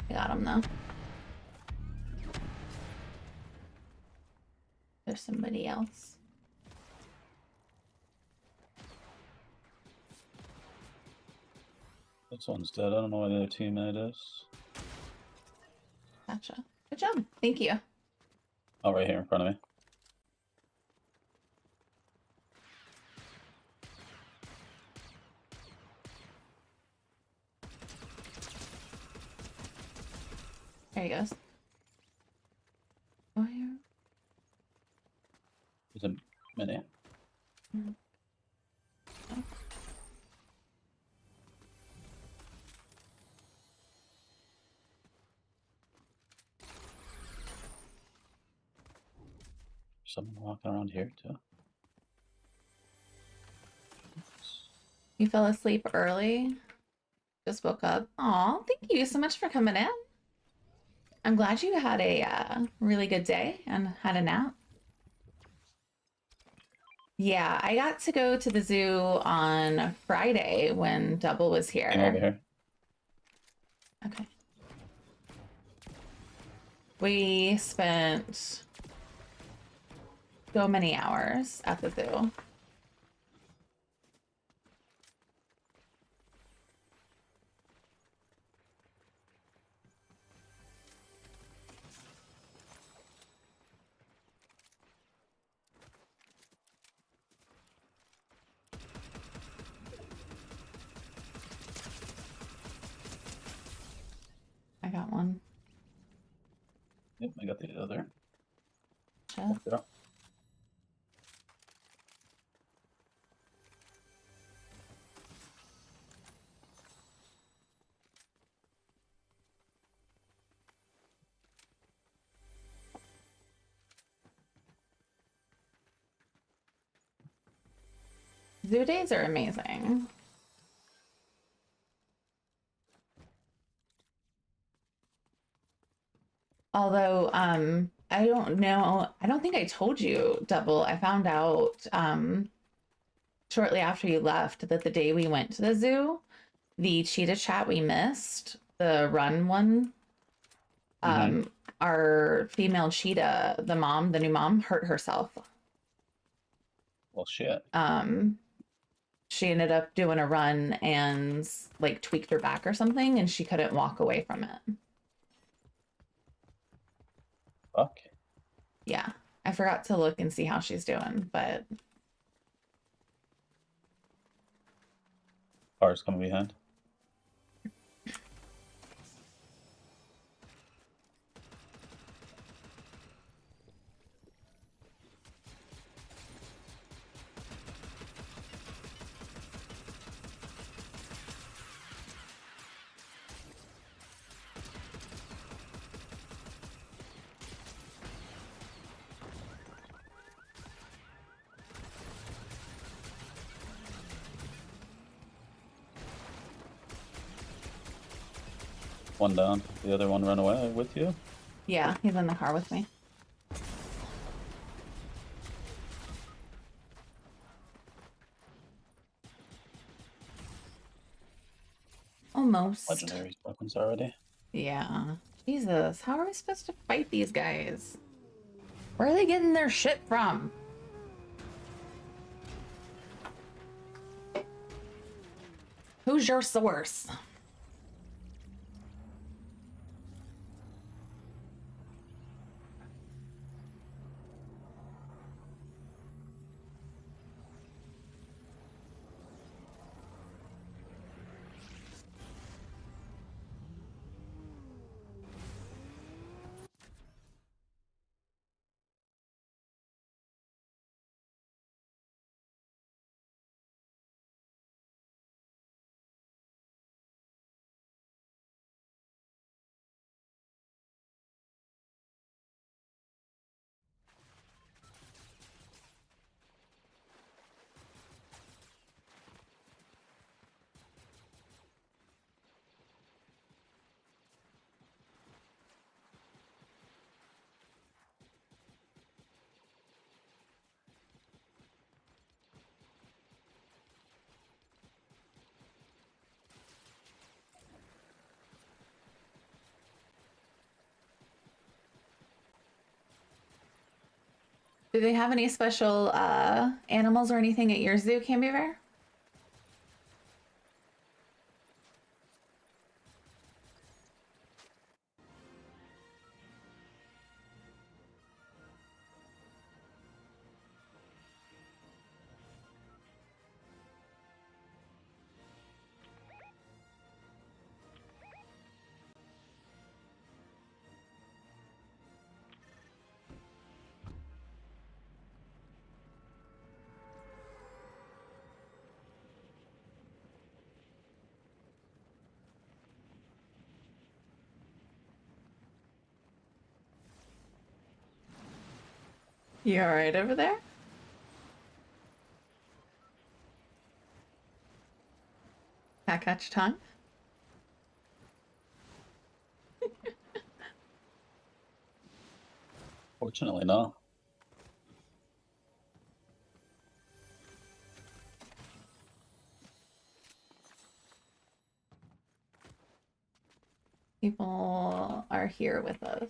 S5: I got him though. There's somebody else.
S6: This one's dead. I don't know where the other teammate is.
S5: Gotcha. Good job. Thank you.
S6: Oh, right here in front of me.
S5: There he goes. Oh, here.
S6: There's a mini. Someone walking around here too.
S5: You fell asleep early? Just woke up. Aw, thank you so much for coming in. I'm glad you had a really good day and had a nap. Yeah, I got to go to the zoo on Friday when Double was
S6: Came over
S5: here.
S6: here.
S5: Okay. We spent so many hours at the zoo. I got one.
S6: Yep, I got the other.
S5: Shit.
S6: Yeah.
S5: Zoo days are amazing. Although, I don't know, I don't think I told you, Double. I found out shortly after you left that the day we went to the zoo, the cheetah chat we missed, the run one, our female cheetah, the mom, the new mom, hurt herself.
S6: Well, shit.
S5: She ended up doing a run and like tweaked her back or something, and she couldn't walk away from it.
S6: Fuck.
S5: Yeah, I forgot to look and see how she's doing, but
S6: Cars coming behind. One down. The other one ran away with you.
S5: yeah, he's in the car with me. Almost.
S6: Legendary weapons already.
S5: Yeah. Jesus, how are we supposed to fight these guys? Where are they getting their shit from? Who's your source? Do they have any special animals or anything at your zoo, Canby Bear? You all right over there? Cat catch tongue?
S6: Fortunately, no.
S5: People are here with us.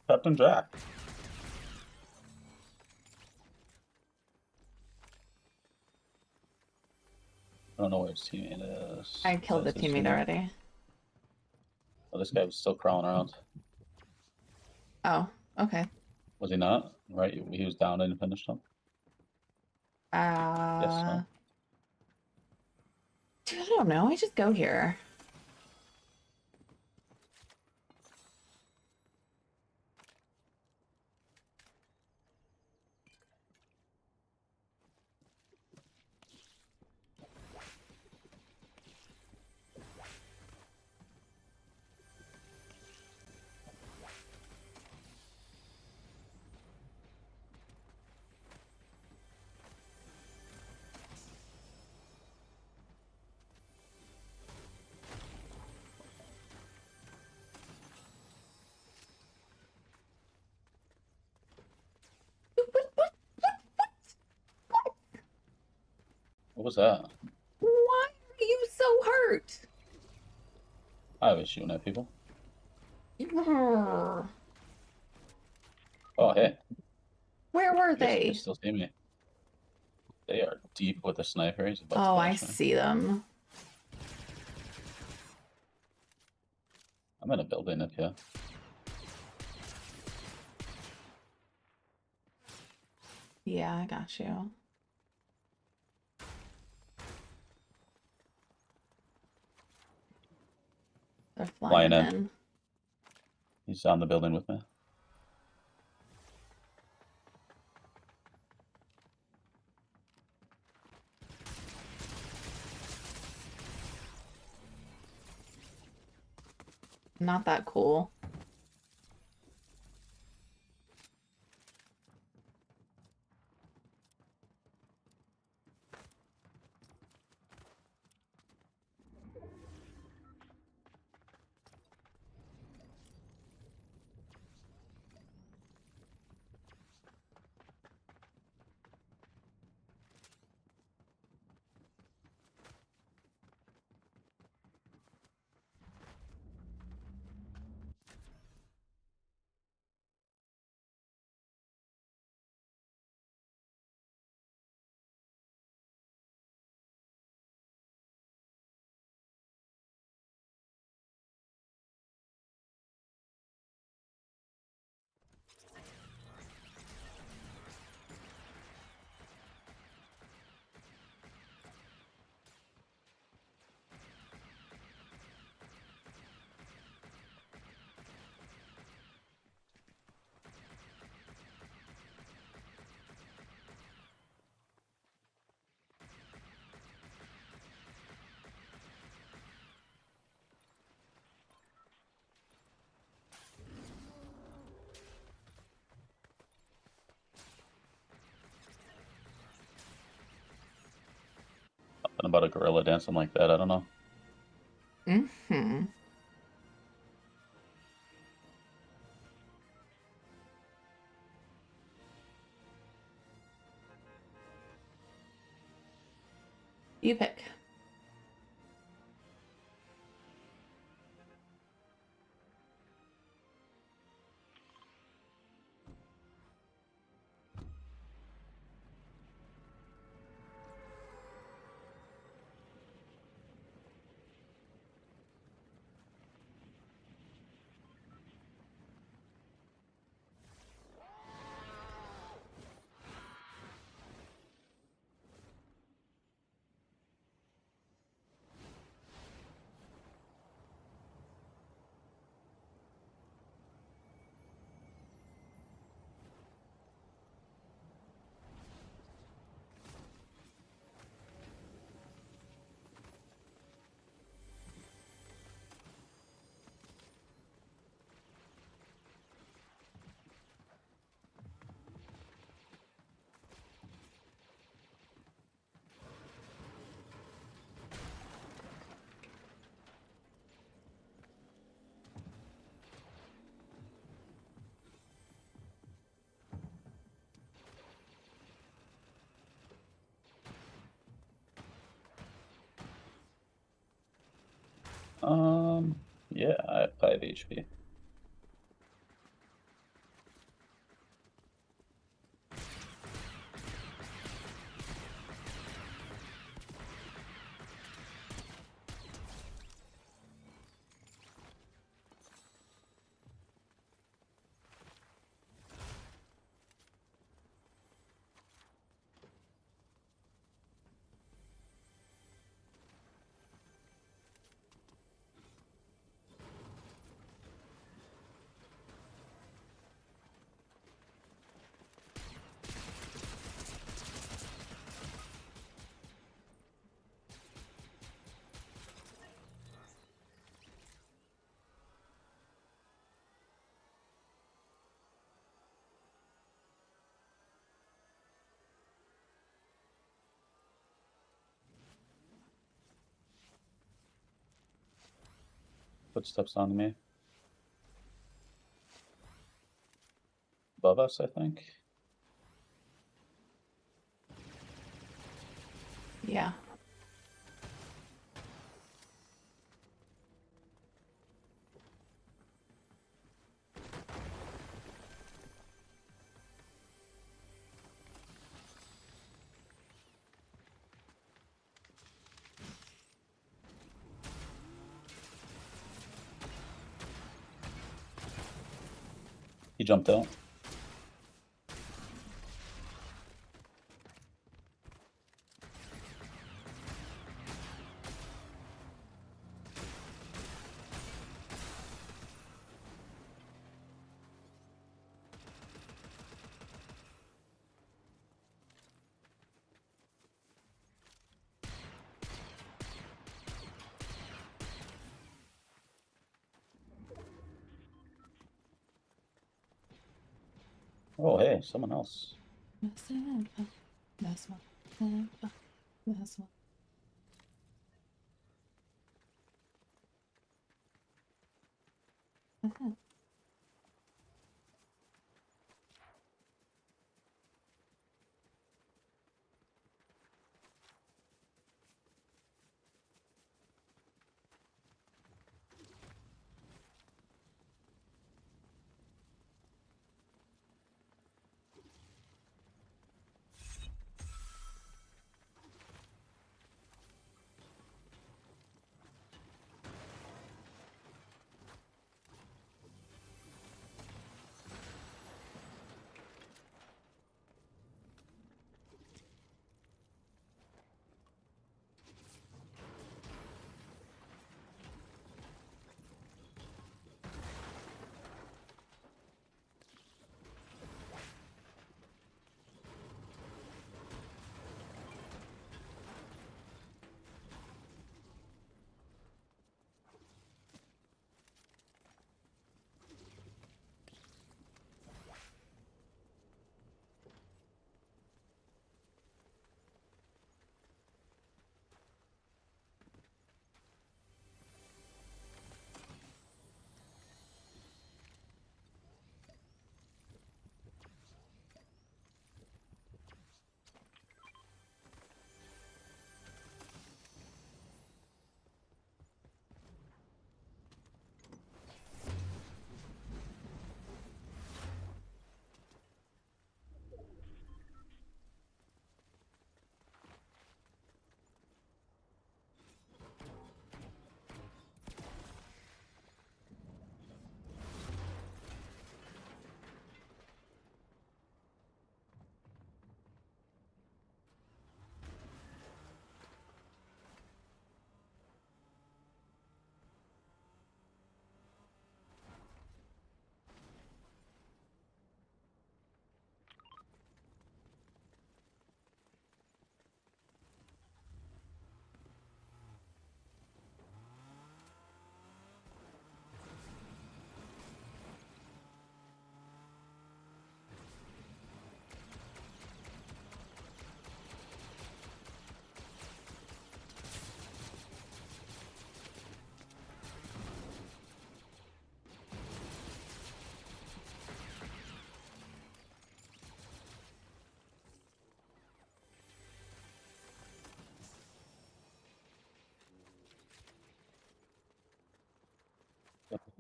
S6: Captain Jack. I don't know where his teammate is.
S5: I killed the
S6: That's his
S5: teammate
S6: teammate.
S5: already.
S6: Oh, this guy was still crawling around.
S5: Oh, okay.
S6: Was he not? Right? He was down and finished him? Yes, so.
S5: Dude, I don't know. I just go here.
S6: What was that?
S5: Why are you so hurt?
S6: I was shooting at people.
S5: Where
S6: Oh, hey.
S5: were
S6: I guess you
S5: they?
S6: can still see me. They are deep with the sniper. He's about
S5: Oh,
S6: to
S5: I
S6: finish me.
S5: see them.
S6: I'm in a building up here.
S5: Yeah, I got you. They're flying
S6: Flying in.
S5: in.
S6: He's on the building with me.
S5: Not that cool.
S6: Something about a gorilla dancing like that. I don't know.
S5: Mm-hmm. You pick.
S6: Yeah, I have 5 HP. Footsteps on me. Above us, I think.
S5: Yeah.
S6: He jumped out. Oh, hey, someone else.
S5: That's one. That's one. That's one.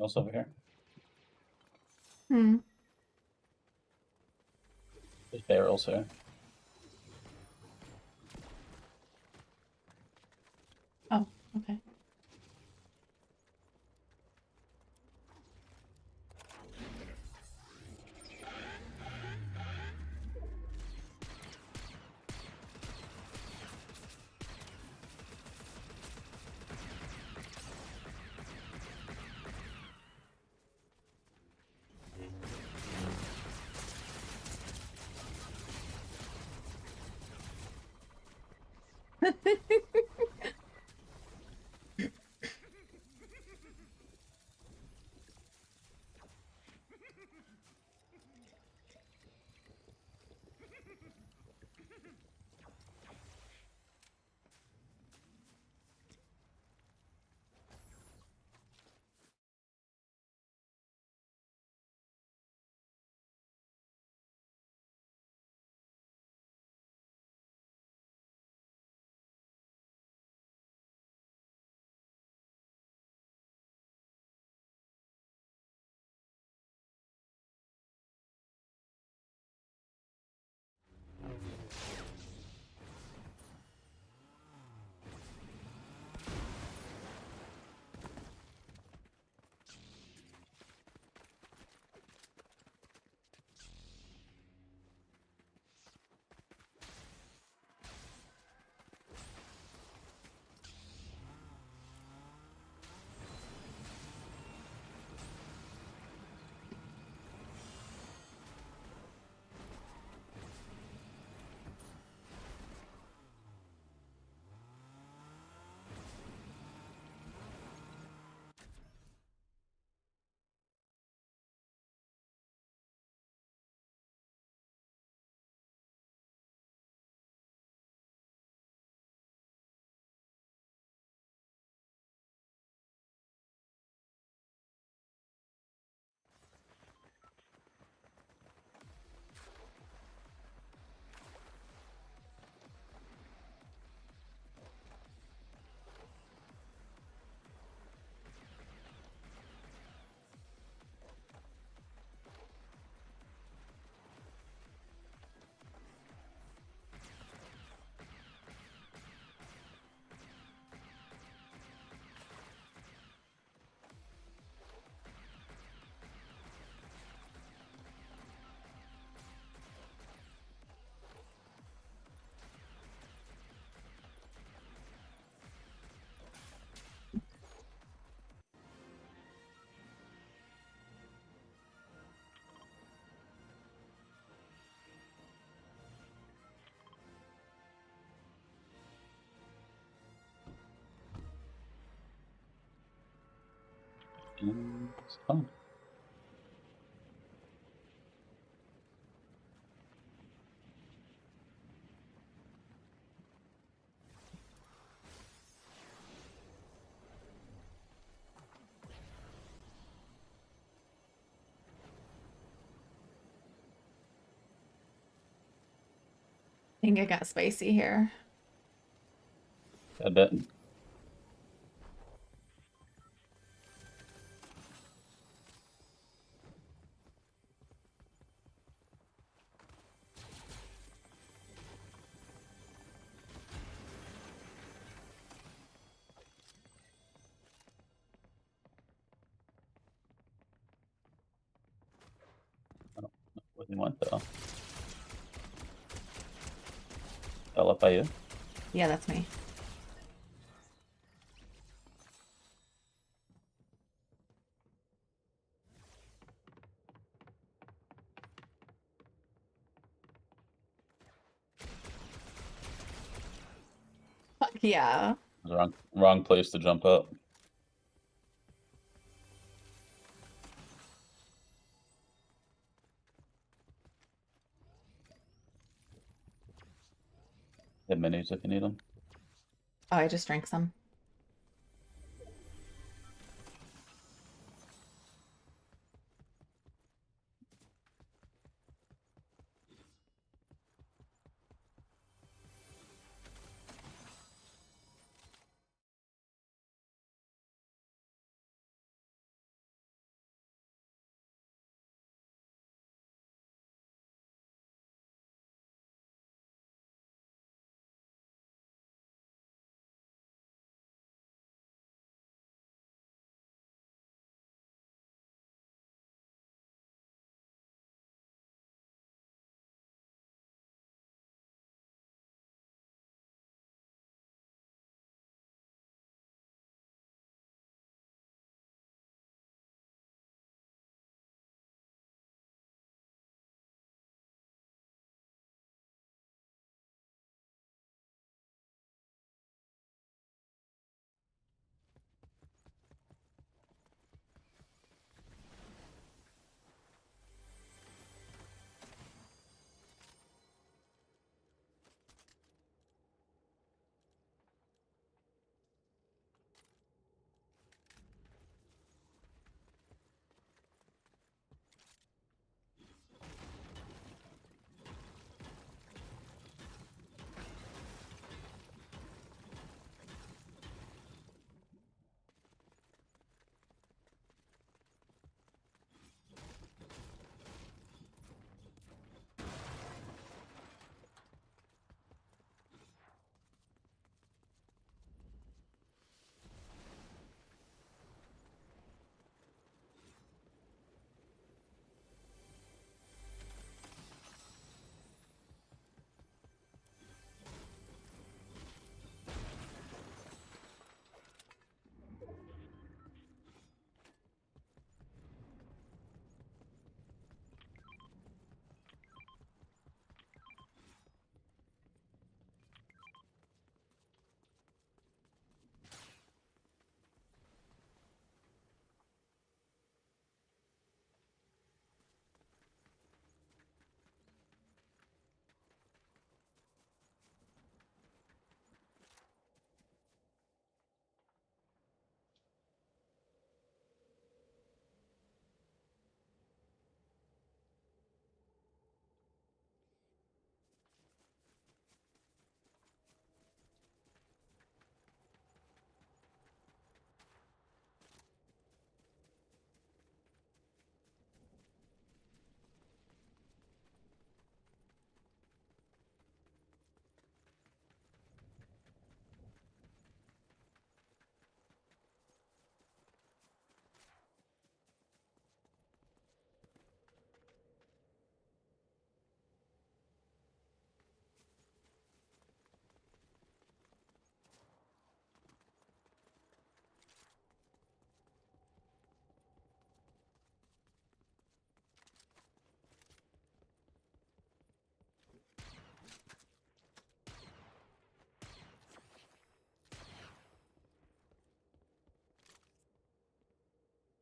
S6: else over here?
S5: Hmm.
S6: There's barrels here.
S5: Oh, okay.
S6: It's fun.
S5: I think it got spicy here.
S6: I bet. I don't know what he went though. Fell up by you.
S5: Yeah, that's me. Fuck yeah.
S6: Wrong place to jump up. Hit minis if you need them.
S5: Oh, I just drank some.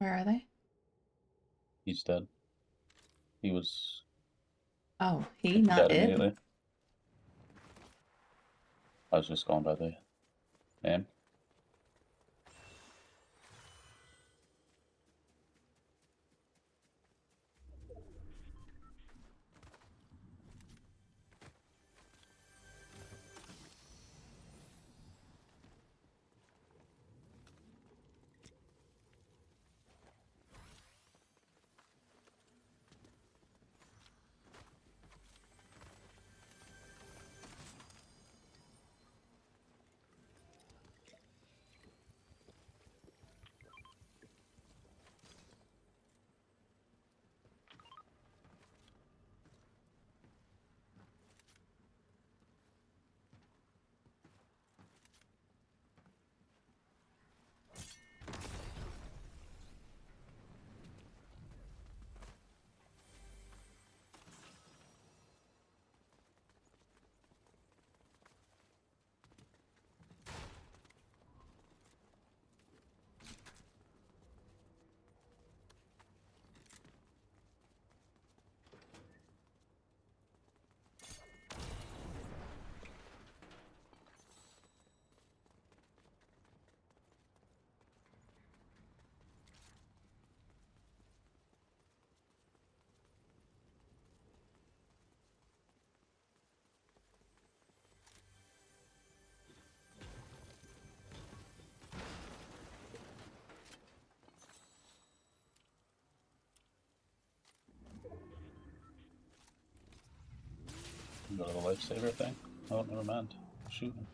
S5: Where are they?
S6: He's dead. He was
S5: Oh, he, not
S6: dead
S5: it?
S6: immediately. I was just going by the name. Go to the lifesaver thing. Oh, never mind. Shoot him.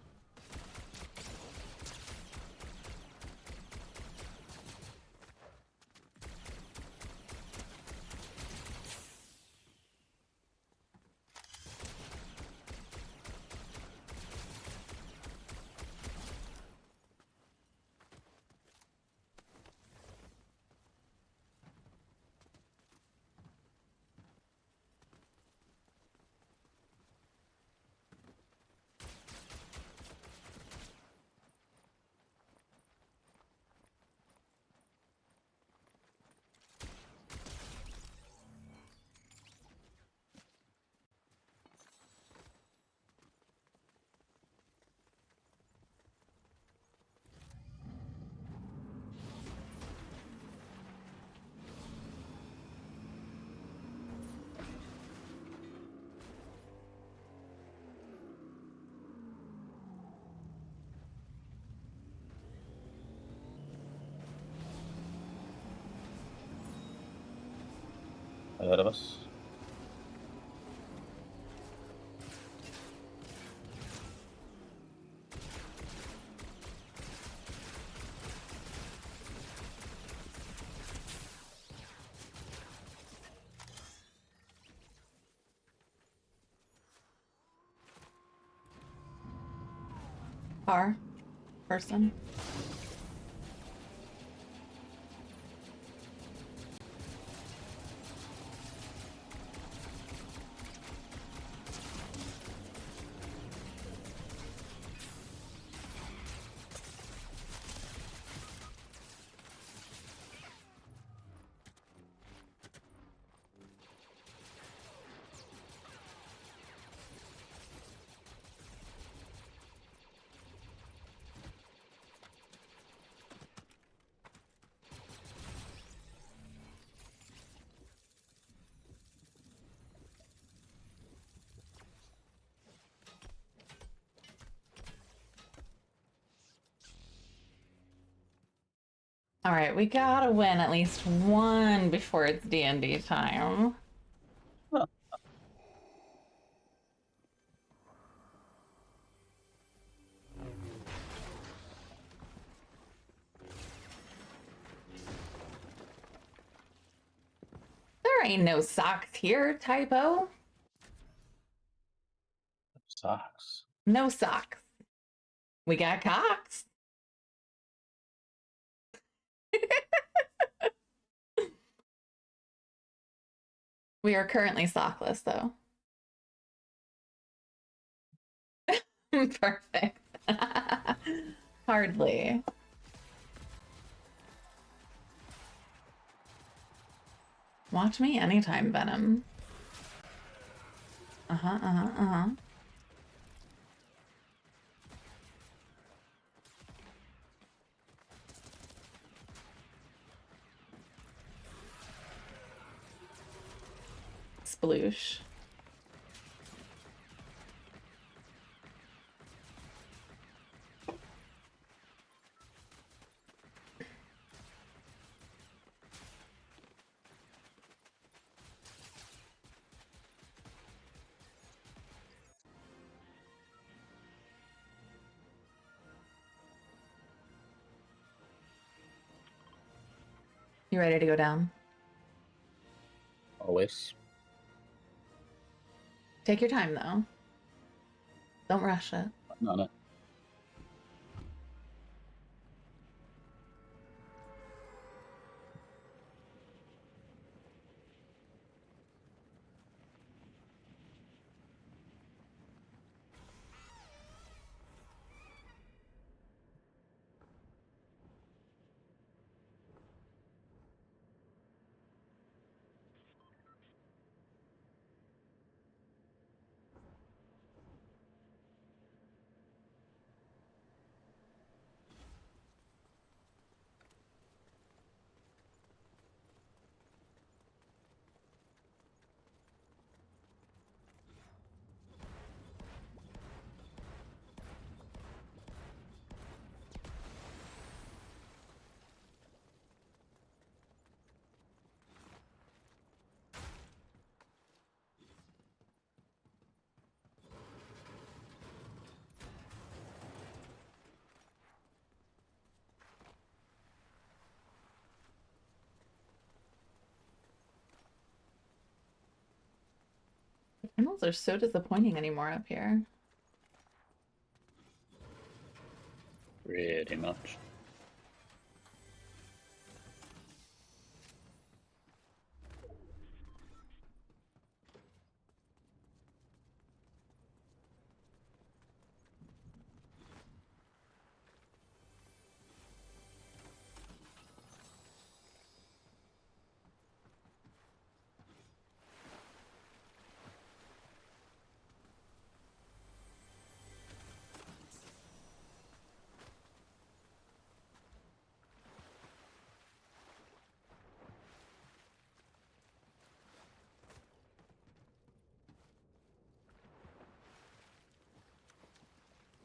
S6: Ahead of us.
S5: Car? Person? All right, we gotta win at least one before it's D&D time. There ain't no socks here, typo.
S6: Socks.
S5: No socks. We got cocks. We are currently sockless, though. Perfect. Hardly. Watch me anytime, Venom. Uh-huh, uh-huh, uh-huh. Sploosh. You ready to go down?
S6: Always.
S5: Take your time, though. Don't rush it.
S6: I'm on it.
S5: The panels are so disappointing anymore up here.
S6: Pretty much.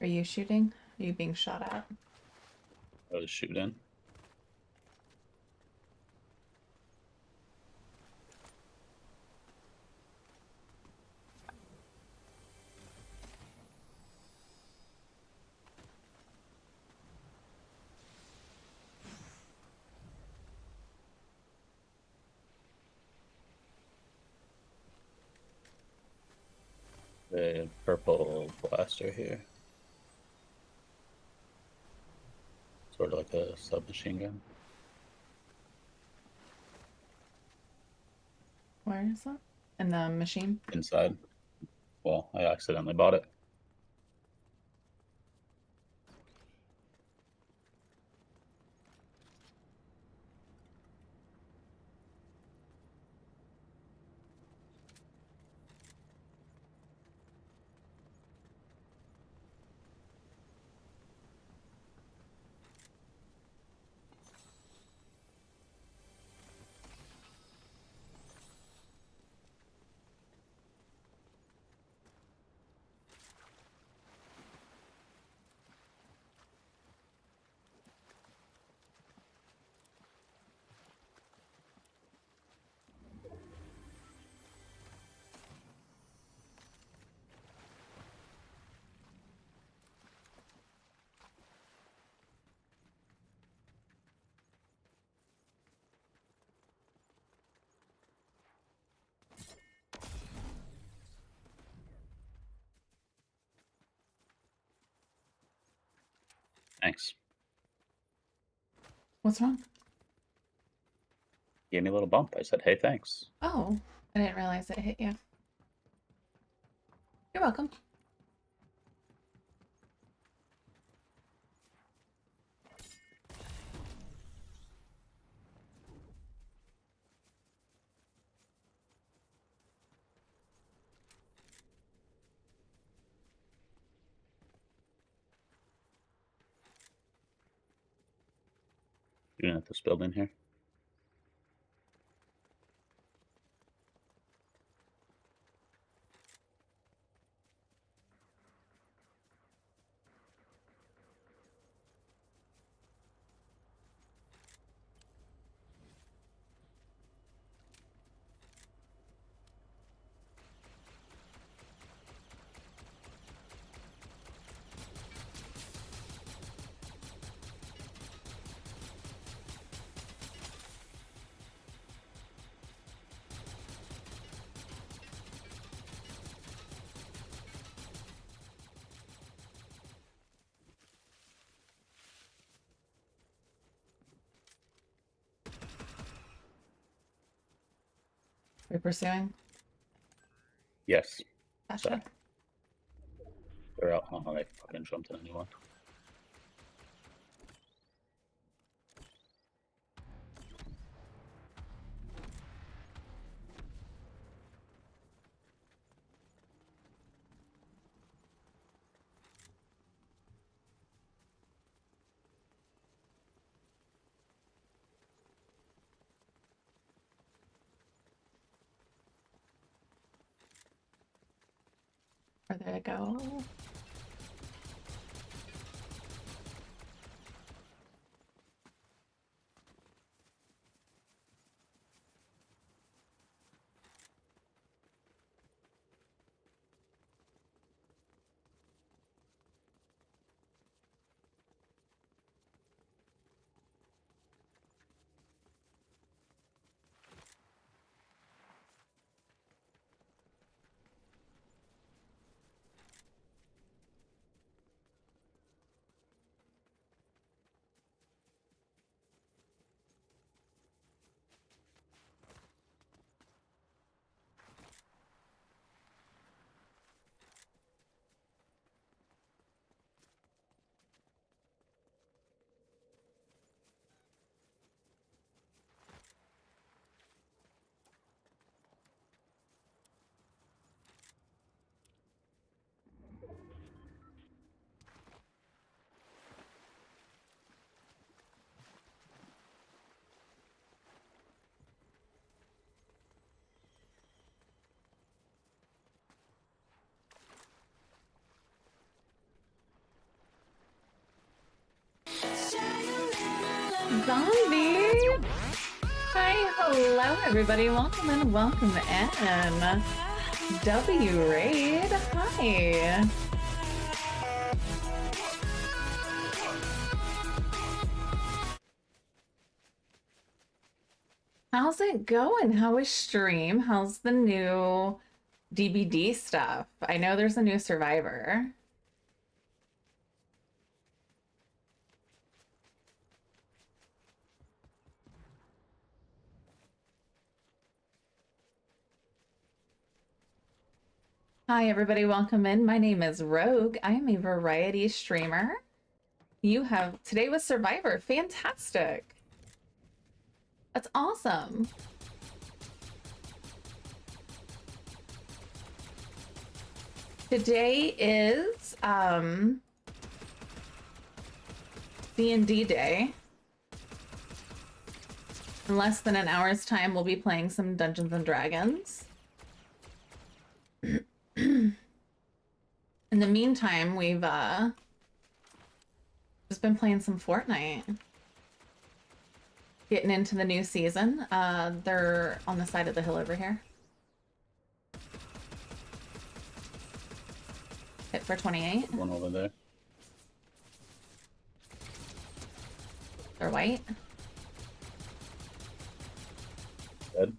S5: Are you shooting? Are you being shot at?
S6: I was shooting. The purple blaster here. Sort of like a submachine gun.
S5: Where is that? In the machine?
S6: Inside. Well, I accidentally bought it. Thanks.
S5: What's wrong?
S6: Gave me a little bump. I said, hey, thanks.
S5: Oh, I didn't realize it hit you. You're welcome.
S6: Shooting at this building here.
S5: We're pursuing.
S6: Yes.
S5: Gotcha.
S6: Sorry. They're out. Oh, they fucking jumped in anyone.
S5: Where did it go? Zombie! Hi, hello everybody. Welcome in, welcome in. W Raid, hi. How's it going? How is stream? How's the new DBD stuff? I know there's a new Survivor. Hi everybody, welcome in. My name is Rogue. I am a variety streamer. Today was Survivor. Fantastic. That's awesome. Today is D&D day. In less than an hour's time, we'll be playing some Dungeons and Dragons. In the meantime, we've just been playing some Fortnite. Getting into the new season. They're on the side of the hill over here. Hit for 28.
S6: One over there.
S5: They're white.
S6: Dead.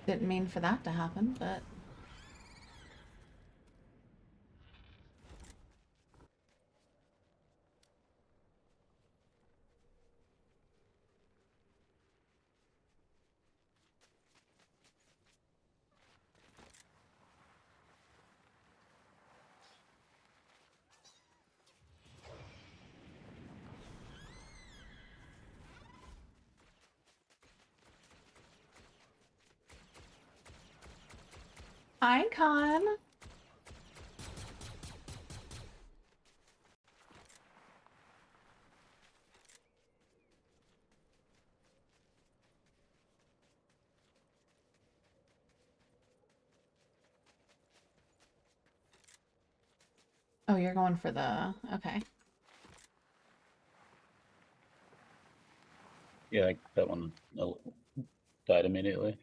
S5: Didn't mean for that to happen, but... Icon. Oh, you're going for the... Okay.
S6: Yeah, that one died immediately.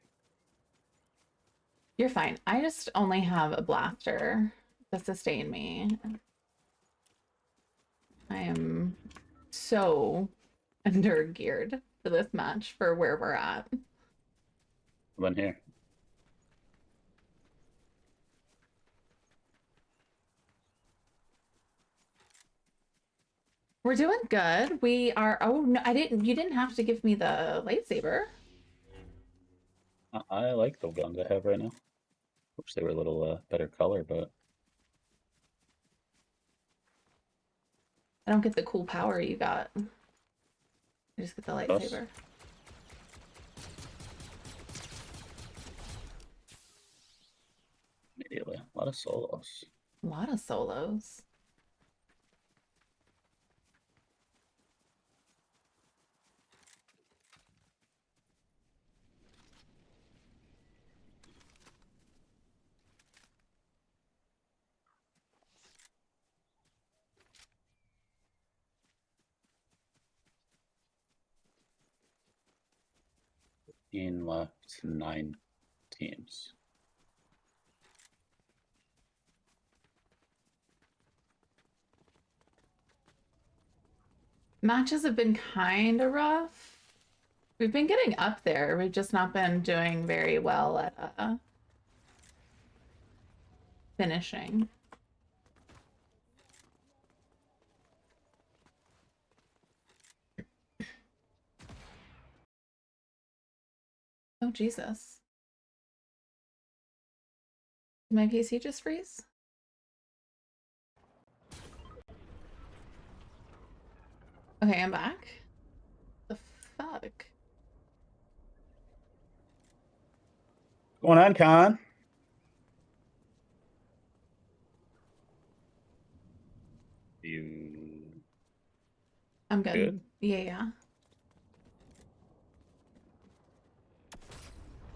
S5: You're fine. I just only have a blaster to sustain me. I am so under geared for this match for where we're at.
S6: One here.
S5: We're doing good. We are. Oh no, I didn't. You didn't have to give me the lightsaber.
S6: I like the guns I have right now. Wish they were a little better color, but
S5: I don't get the cool power you got. I just get the
S6: Us?
S5: lightsaber.
S6: immediately. A lot of solos.
S5: A lot of solos.
S6: In left 9 teams.
S5: Matches have been kind of rough. We've been getting up there. We've just not been doing very well at finishing. Oh, Jesus. Did my PC just freeze? Okay, I'm back. The fuck?
S6: Going on, Con? You
S5: I'm good.
S6: good?
S5: Yeah.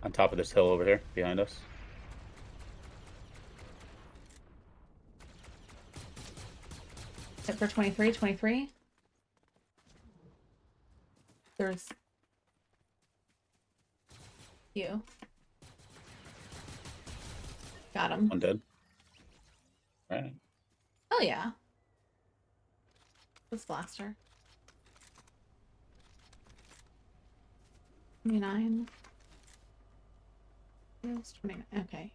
S6: On top of this hill over here, behind us.
S5: Hit for 23, 23. There's you. Got him.
S6: One dead. Alright.
S5: Oh yeah. This blaster. 29. It's 29. Okay.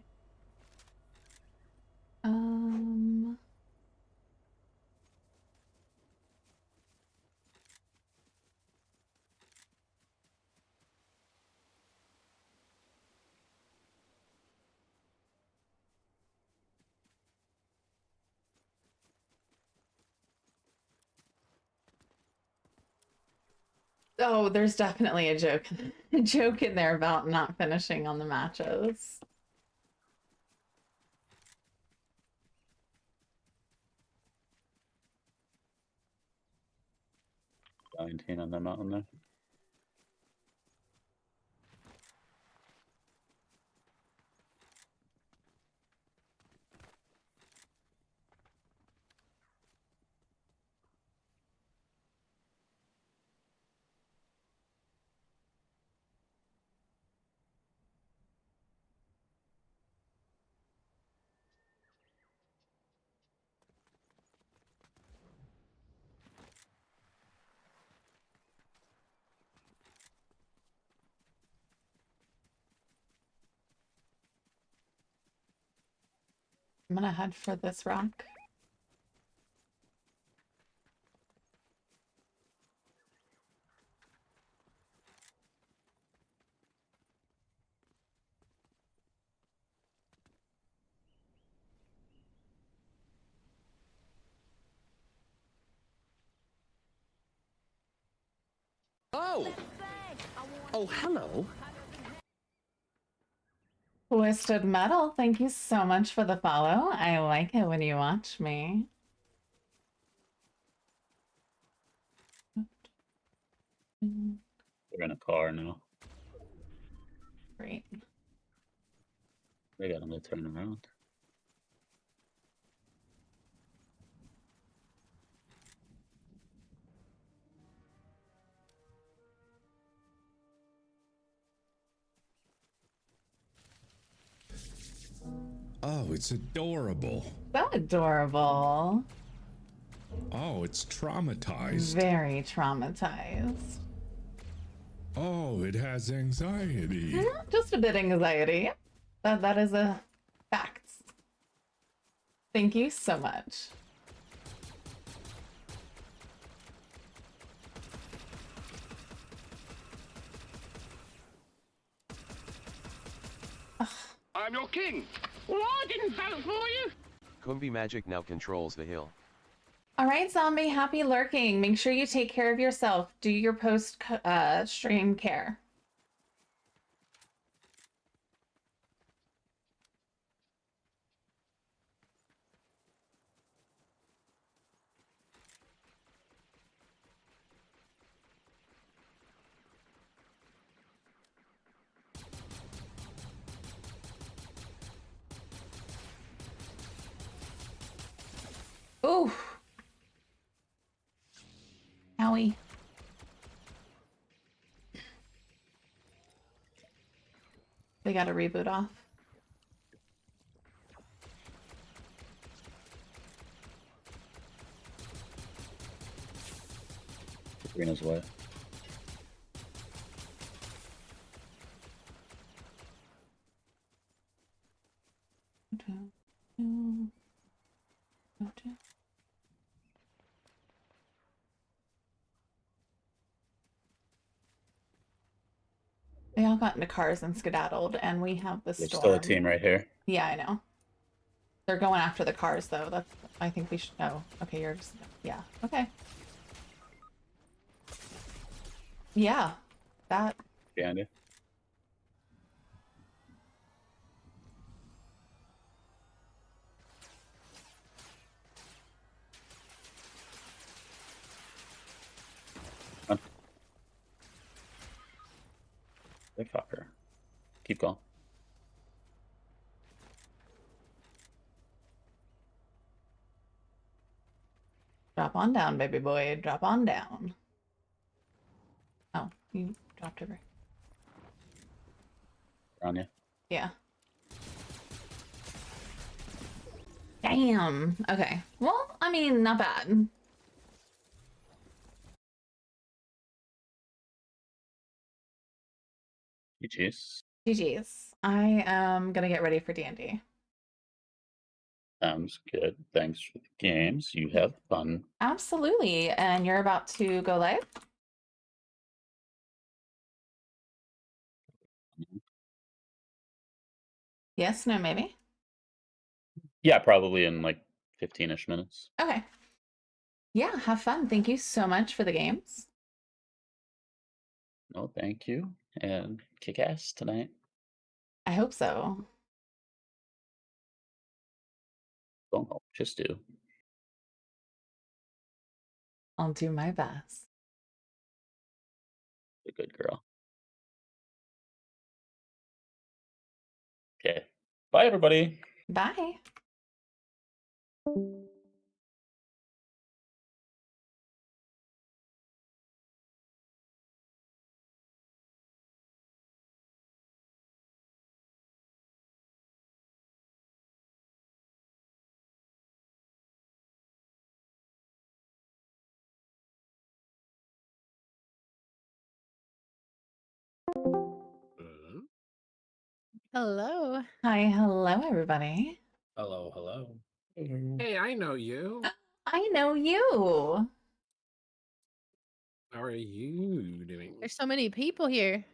S5: Oh, there's definitely a joke in there about not finishing on the matches.
S6: Valentine on the mountain there.
S5: I'm gonna head for this rock.
S7: Oh! Oh, hello.
S5: Twisted Metal, thank you so much for the follow. I like it when you watch me.
S6: They're in a car now.
S5: Great.
S6: They got them to turn around.
S7: Oh, it's adorable.
S5: So adorable.
S7: Oh, it's traumatized.
S5: Very traumatized.
S7: Oh, it has anxiety.
S5: Just a bit anxiety. That is a fact. Thank you so much.
S2: I'm your king. Well, I didn't vote for you.
S3: Kumbi Magic now controls the hill.
S5: All right, zombie, happy lurking. Make sure you take care of yourself. Do your post stream care. Ooh. Owie. They got to reboot off.
S6: Sabrina's way.
S5: They all got into cars and skedaddled, and we have the
S6: There's
S5: storm.
S6: still a team right here.
S5: Yeah, I know. They're going after the cars, though. That's. I think we should. Oh, okay. You're just. Yeah. Okay. Yeah. That.
S6: Behind you. They fucker. Keep going.
S5: Drop on down, baby boy. Drop on down. Oh, you dropped over.
S6: Around you.
S5: Yeah. Damn. Okay. Well, I mean, not bad.
S6: GG's.
S5: GG's. I am gonna get ready for D&D.
S6: Sounds good. Thanks for the games. You have fun.
S5: Absolutely. And you're about to go live? Yes, no, maybe?
S6: Yeah, probably in like 15-ish minutes.
S5: Okay. Yeah, have fun. Thank you so much for the games.
S6: No, thank you. And kick ass tonight.
S5: I hope so.
S6: Don't know. Just do.
S5: I'll do my best.
S6: A good girl. Okay. Bye, everybody.
S5: Bye.
S8: Hello.
S5: Hi, hello, everybody.
S9: Hello, hello. Hey, I know you.
S5: I know you.
S9: How are you doing?
S8: There's so many people here.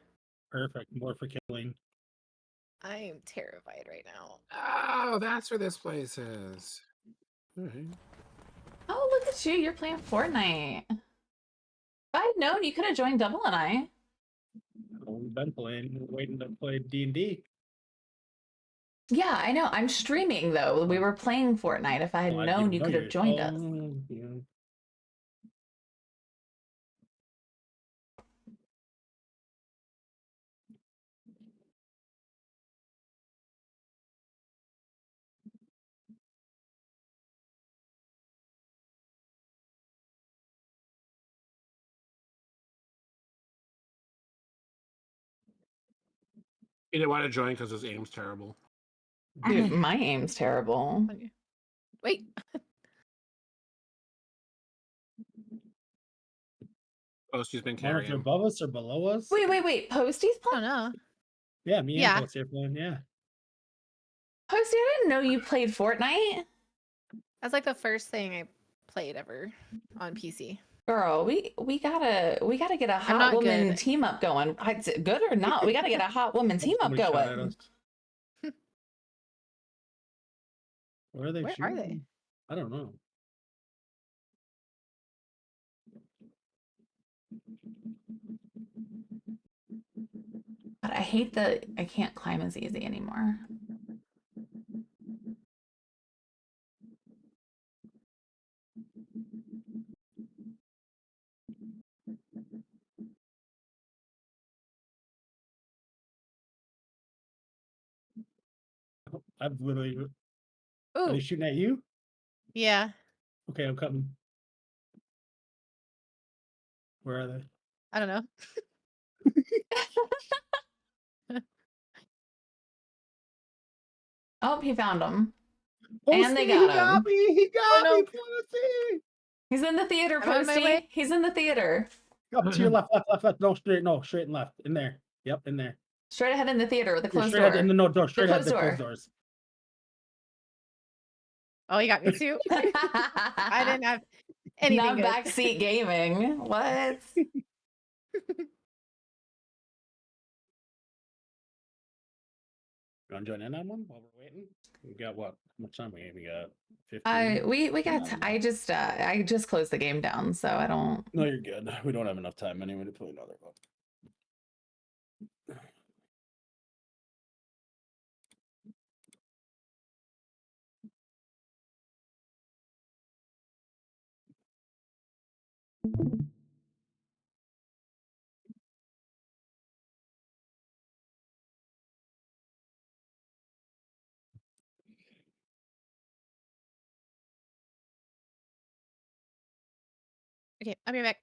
S9: Perfect. More for killing.
S8: I am terrified right now.
S9: Oh, that's where this place is. All right.
S5: Oh, look at you. You're playing Fortnite. If I'd known, you could have joined Double and I.
S9: We've been playing. We're waiting to play D&D.
S5: Yeah, I know. I'm streaming though. We were playing Fortnite. If I had
S10: Oh, I
S5: known,
S10: didn't
S5: you
S10: know
S5: could have
S10: you're-
S5: joined us.
S10: Oh, yeah.
S9: He didn't want to join because his aim's terrible.
S5: Dude, my aim's terrible.
S8: Wait.
S9: Posty's been
S10: I don't know if you're
S9: carrying.
S10: above us or below us.
S5: Wait. Posty's
S8: I
S5: playing?
S8: don't know.
S10: Yeah, me
S8: Yeah.
S10: and Posty are playing. Yeah.
S5: Posty, I didn't know you played Fortnite.
S8: That's like the first thing I played ever on PC.
S5: Girl, we gotta get a hot
S8: not
S5: woman
S8: good.
S5: team up going. Good or not, we gotta get a hot woman team up
S10: Somebody shot at
S5: going.
S10: us. Where are they?
S8: Where are they?
S10: shooting? I don't know.
S5: But I hate that I can't climb as easy anymore.
S10: I've literally. Are
S8: Ooh,
S10: they shooting at you?
S8: yeah.
S10: Okay, I'm coming. Where are they?
S8: I don't know.
S5: Oh, he found him.
S10: Posty,
S5: And they
S10: he
S5: got him.
S10: me. He got
S8: no.
S10: me. Posty.
S5: He's in the theater,
S8: I'm on my
S5: Posty.
S8: way.
S5: He's in the theater.
S10: Up to your left. No, straight and left. In there. Yep, in there.
S5: Straight ahead in the theater with the
S10: You're
S5: closed
S10: straight
S5: door.
S10: ahead in the no door. Straight ahead
S5: closed
S10: the closed
S5: door.
S10: doors.
S8: Oh, you got me too. I didn't have anything
S5: Not
S8: good.
S5: backseat gaming. What?
S10: You want to join in on one while we're waiting? We got what? How much time we got? 15.
S5: We got. I just closed the game down, so I don't.
S10: No, you're good. We don't have enough time anyway to play another one.
S8: Okay, I'll be right back.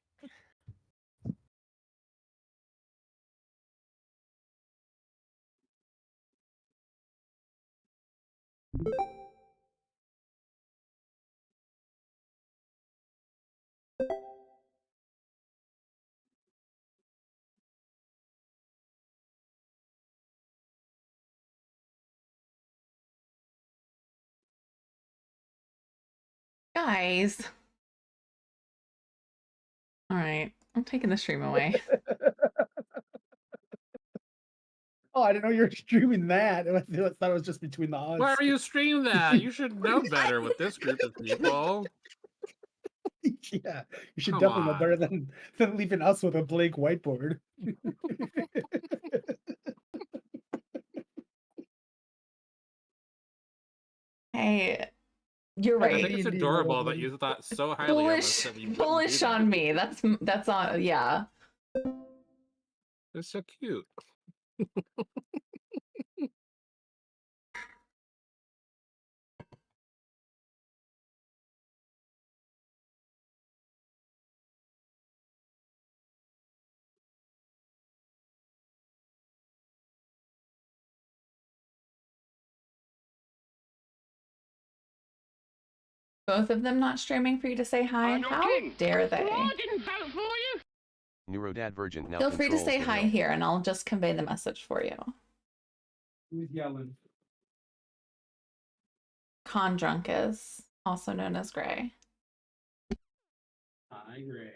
S5: Guys. All right. I'm taking the stream away.
S10: Oh, I didn't know you were streaming that. I thought it was just between the odds.
S9: Why are you streaming that? You should know better with this group of people.
S10: Yeah, you should
S9: Come
S10: definitely know
S9: on.
S10: better than leaving us with a blank whiteboard.
S5: Hey, you're
S9: I
S5: right.
S9: think it's
S10: D&D
S9: adorable that
S10: roleplay.
S9: you thought so highly of us that you wouldn't do
S5: Bullish
S9: that.
S5: on me. That's on. Yeah.
S9: It's so cute.
S5: Both of them not streaming for you to say hi.
S2: I'm your
S5: How
S2: king.
S5: dare they?
S2: Well, I didn't vote for you.
S3: Neurodadvergent now
S5: Feel free to
S3: controls
S5: say
S3: the
S5: hi
S3: hill.
S5: here, and I'll just convey the message for you.
S10: Who's yelling?
S5: Con Drunkus, also known as Gray.
S10: Hi, Gray.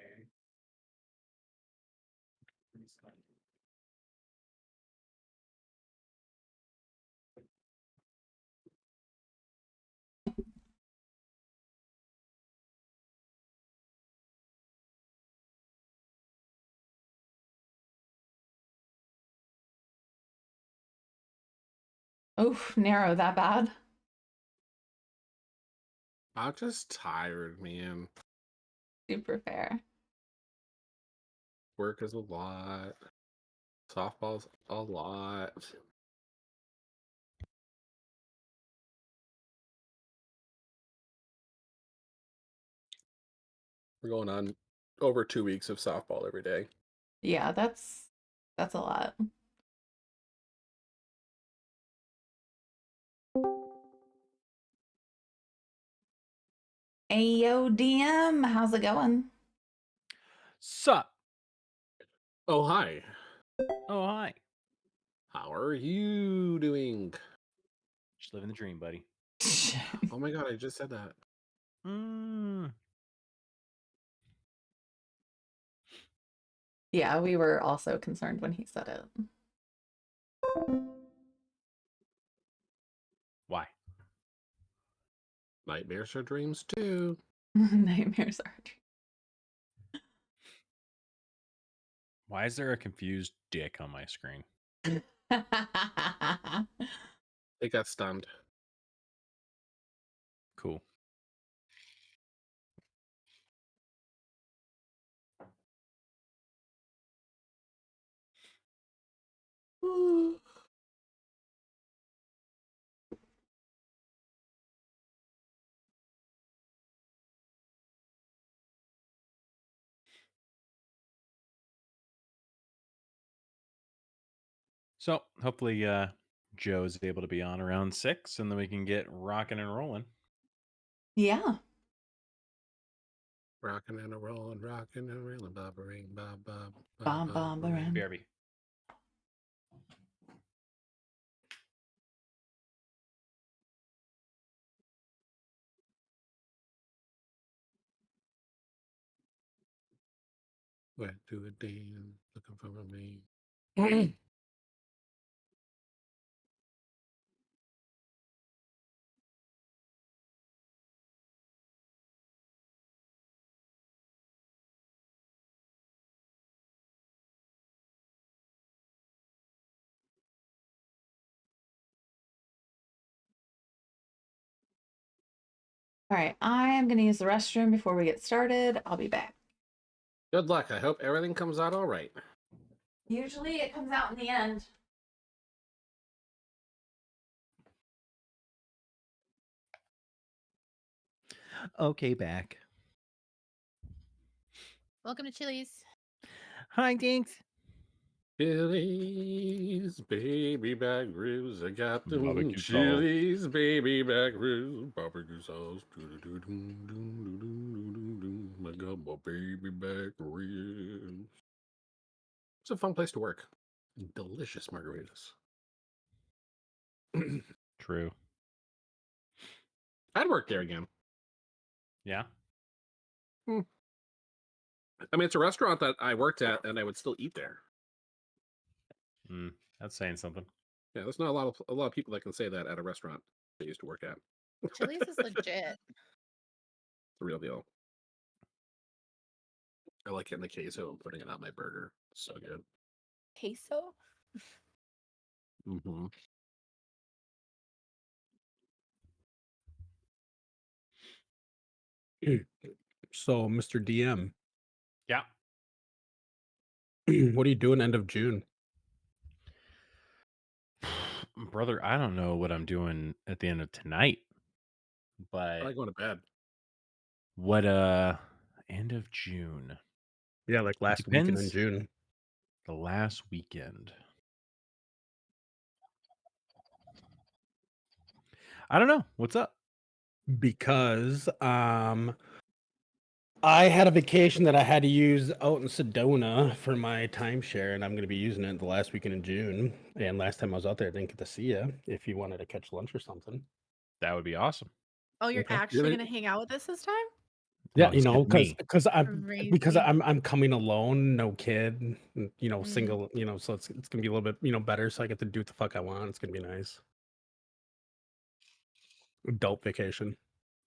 S5: Oof, narrow that bad.
S9: I'm just tired, man.
S5: Super fair.
S9: Work is a lot. Softball's a lot. We're going on over 2 weeks of softball every day.
S5: Yeah, that's a lot. Ayo DM, how's it going?
S11: Sup?
S9: Oh, hi.
S11: Oh, hi.
S9: How are you doing?
S11: Just living the dream, buddy.
S9: Oh my god, I just said that.
S5: Yeah, we were also concerned when he said it.
S11: Why?
S9: Nightmares are dreams too.
S5: Nightmares are
S11: Why is there a confused dick on my screen?
S9: It got stunned.
S11: Cool. So hopefully Joe's able to be on around 6 and then we can get rocking and rolling.
S5: Yeah.
S9: Rocking and a rolling, rocking and rolling, bobbering, bob, bob,
S5: Bob, bob, around.
S11: BRB.
S9: Went to a den looking for a man.
S5: All right, I am going to use the restroom before we get started. I'll be back.
S9: Good luck. I hope everything comes out all right.
S5: Usually it comes out in the end.
S11: Okay, back.
S8: Welcome to Chili's.
S11: Hi, Dinks.
S9: Chili's baby back ribs. I got them
S11: Barbecue sauce.
S9: Chili's baby back ribs. Barbecue sauce. I got my baby back ribs. It's a fun place to work. Delicious margaritas.
S11: True.
S9: I'd work there again.
S11: Yeah.
S9: I mean, it's a restaurant that I worked at, and I would still eat there.
S11: That's saying something.
S9: Yeah, there's not a lot of people that can say that at a restaurant they used to work at.
S8: Chili's is legit.
S9: It's a real deal. I like getting the queso and putting it on my burger. It's so good.
S8: Queso?
S9: Mm-hmm.
S12: So, Mr. DM,
S11: Yeah.
S12: what are you doing end of June?
S11: Brother, I don't know what I'm doing at the end of tonight.
S9: I
S11: But
S9: like going to bed.
S11: what end of June?
S12: Yeah, like last weekend in
S11: Depends.
S12: June.
S11: The last weekend. I don't know. What's up?
S12: Because I had a vacation that I had to use out in Sedona for my timeshare, and I'm going to be using it the last weekend in June. And last time I was out there, I didn't get to see you. If you wanted to catch lunch or something.
S11: That would be awesome.
S8: Oh, you're
S12: Okay.
S8: actually going to hang out with us this time?
S12: Yeah,
S11: Oh, it's gonna be me.
S12: because
S8: Crazy.
S12: I'm coming alone, no kid,
S8: Mm.
S12: single, so it's gonna be a little bit better. So I get to do what the fuck I want. It's gonna be nice. Adult vacation.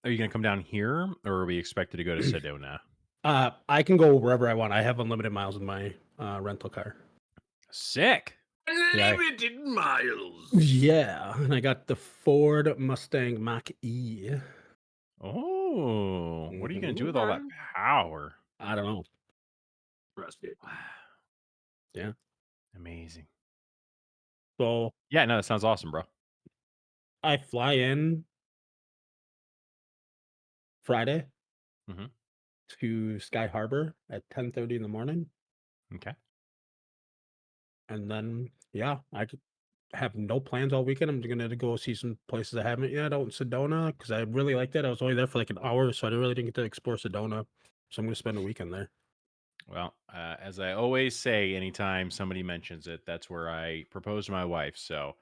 S11: Are you gonna come down here, or are we expected to go to Sedona?
S12: I can go wherever I want. I have unlimited miles in my rental car.
S11: Sick.
S9: Unlimited miles.
S12: Yeah, and I got the Ford Mustang Mach E.
S11: Oh, what are you gonna do with all that power?
S12: I don't know.
S9: Trust it.
S12: Yeah.
S11: Amazing.
S12: So
S11: Yeah, no, that sounds awesome, bro.
S12: I fly in Friday
S11: Mhm.
S12: to Sky Harbor at 10:30 in the morning,
S11: Okay.
S12: and then yeah, I could have no plans all weekend. I'm gonna go see some places I haven't yet out in Sedona because I really liked it. I was only there for like an hour, so I really didn't get to explore Sedona. So I'm gonna spend a weekend there.
S11: Well, as I always say, anytime somebody mentions it, that's where I propose to my wife. So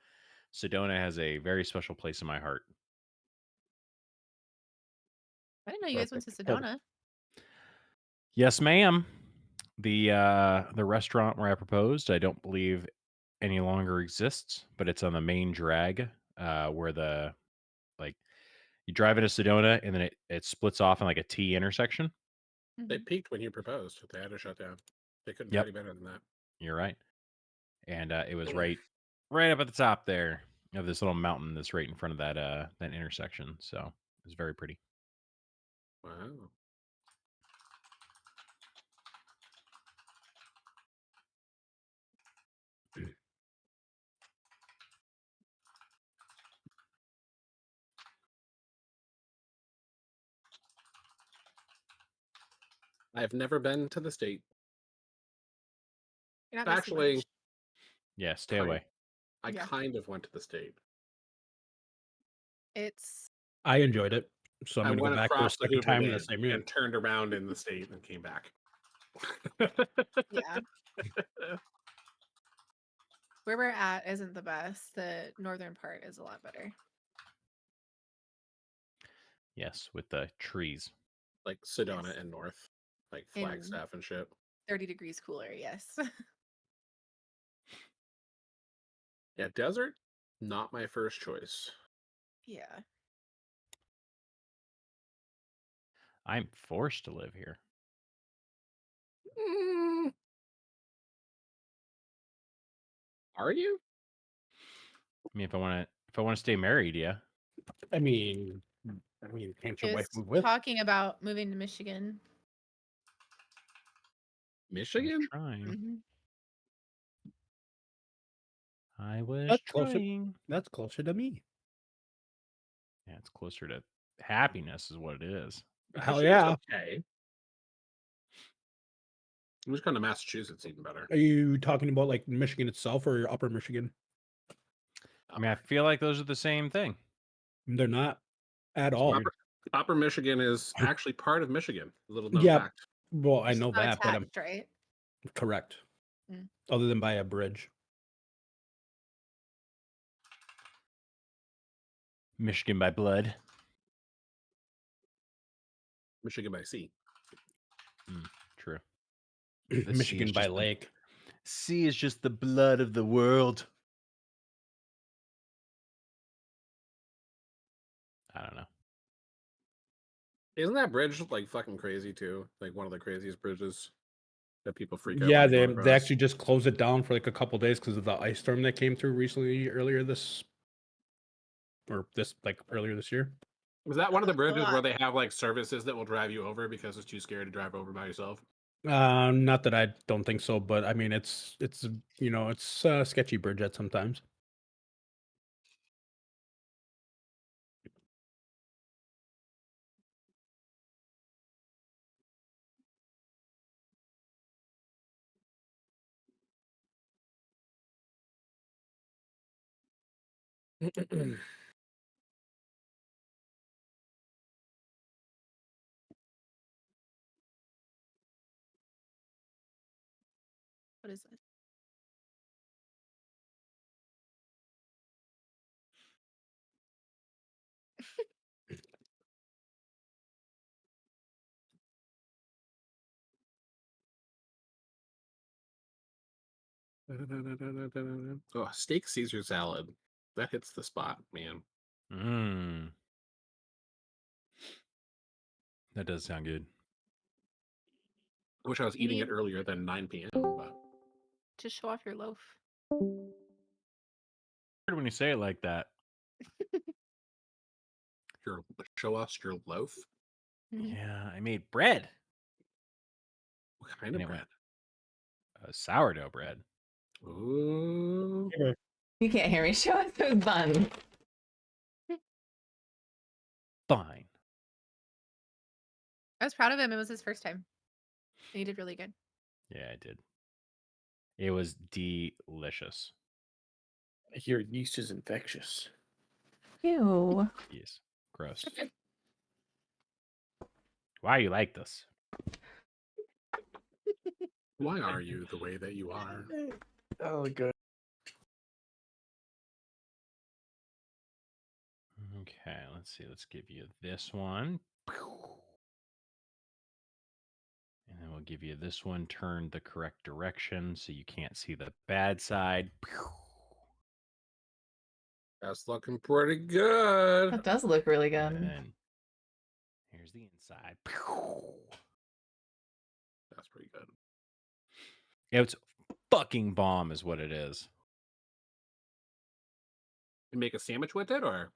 S11: Sedona has a very special place in my heart.
S8: I didn't know you guys went to
S12: Perfect.
S8: Sedona.
S11: Yes, ma'am. The restaurant where I proposed, I don't believe any longer exists, but it's on the main drag, where the like you drive into Sedona and then it splits off in like a T intersection.
S9: They
S8: Mhm.
S9: peaked when you proposed. They had to shut down. They couldn't do
S11: Yep,
S9: any better than that.
S11: you're right. And it was right up at the top there of this little mountain that's right in front of that intersection. So it was very pretty.
S9: Wow. I've never been to the state.
S8: You're not missing
S9: Actually,
S8: much.
S11: Yeah, stay
S9: kind,
S11: away.
S9: I
S8: Yeah.
S9: kind of went to the state.
S8: It's
S12: I enjoyed it, so I'm
S9: I
S12: gonna go
S9: went
S12: back there a
S9: across the
S12: second
S9: Hoover
S12: time in the
S9: Dam
S12: same year.
S9: and turned around in the state and came back.
S8: yeah. Where we're at isn't the best. The northern part is a lot better.
S11: Yes, with the trees.
S9: Like Sedona
S8: Yes.
S9: and North, like
S8: In
S9: Flagstaff and shit.
S8: 30 degrees cooler, yes.
S9: Yeah, desert, not my first choice.
S8: yeah.
S11: I'm forced to live here.
S9: Are you?
S11: I mean, if I want to stay married, yeah.
S12: I mean, can't
S8: He
S12: your wife
S8: was
S12: move with?
S8: talking about moving to Michigan.
S11: I was
S9: Michigan?
S11: trying.
S8: Mhm.
S11: I was
S12: That's closer.
S11: trying.
S12: That's closer to me.
S11: Yeah, it's closer to happiness, is what it is.
S12: Hell
S9: Michigan's
S12: yeah!
S9: okay. I'm just going to Massachusetts even better.
S12: Are you talking about like Michigan itself or Upper Michigan?
S11: I mean, I feel like those are the same thing.
S12: They're not at all.
S9: Upper Michigan is actually part of Michigan. Little known
S12: Yeah.
S9: fact.
S12: Well, I
S8: It's
S12: know
S8: not
S12: that, but I'm
S8: attached, right?
S12: correct.
S8: Mm.
S12: Other than by a bridge.
S11: Michigan by blood.
S9: Michigan by sea.
S11: True. The sea
S12: Michigan
S11: is
S12: by
S11: just the-
S12: lake.
S11: Sea is just the blood of the world. I don't know.
S9: Isn't that bridge like fucking crazy too? Like one of the craziest bridges that people freak out.
S12: Yeah,
S9: when
S12: they
S9: go
S12: they
S9: across.
S12: actually just closed it down for like a couple days because of the ice storm that came through recently earlier this year.
S9: Was that one of the
S8: That's a
S9: bridges where
S8: lot.
S9: they have like services that will drive you over because it's too scary to drive over by yourself?
S12: Not that I don't think so, but I mean it's it's a sketchy bridge at sometimes.
S8: What is it?
S9: Oh, steak Caesar salad. That hits the spot, man.
S11: That does sound good.
S9: I wish I was
S8: You
S9: eating it
S8: need
S9: earlier than 9 p.m. But
S8: to show off your loaf.
S11: When you say it like that.
S9: Show us your loaf.
S11: Yeah, I made bread.
S9: What kind
S11: And
S9: of
S11: it went
S9: bread?
S11: sourdough bread.
S9: Ooh.
S5: You can't hear me. Show us those buns.
S11: Fine.
S8: I was proud of him. It was his first time. And he did really good.
S11: Yeah, I did. It was delicious.
S13: I hear yeast is infectious.
S5: Ew.
S11: Yes. Gross. Why you like this?
S9: Why are you the way that you are?
S13: Oh, good.
S11: Okay, let's see. Let's give you this one. And then we'll give you this one turned the correct direction so you can't see the bad side.
S9: That's looking pretty good.
S5: That does look really good.
S11: And then here's the inside.
S9: That's pretty good.
S11: It's fucking bomb is what it is.
S9: You make a sandwich with it, or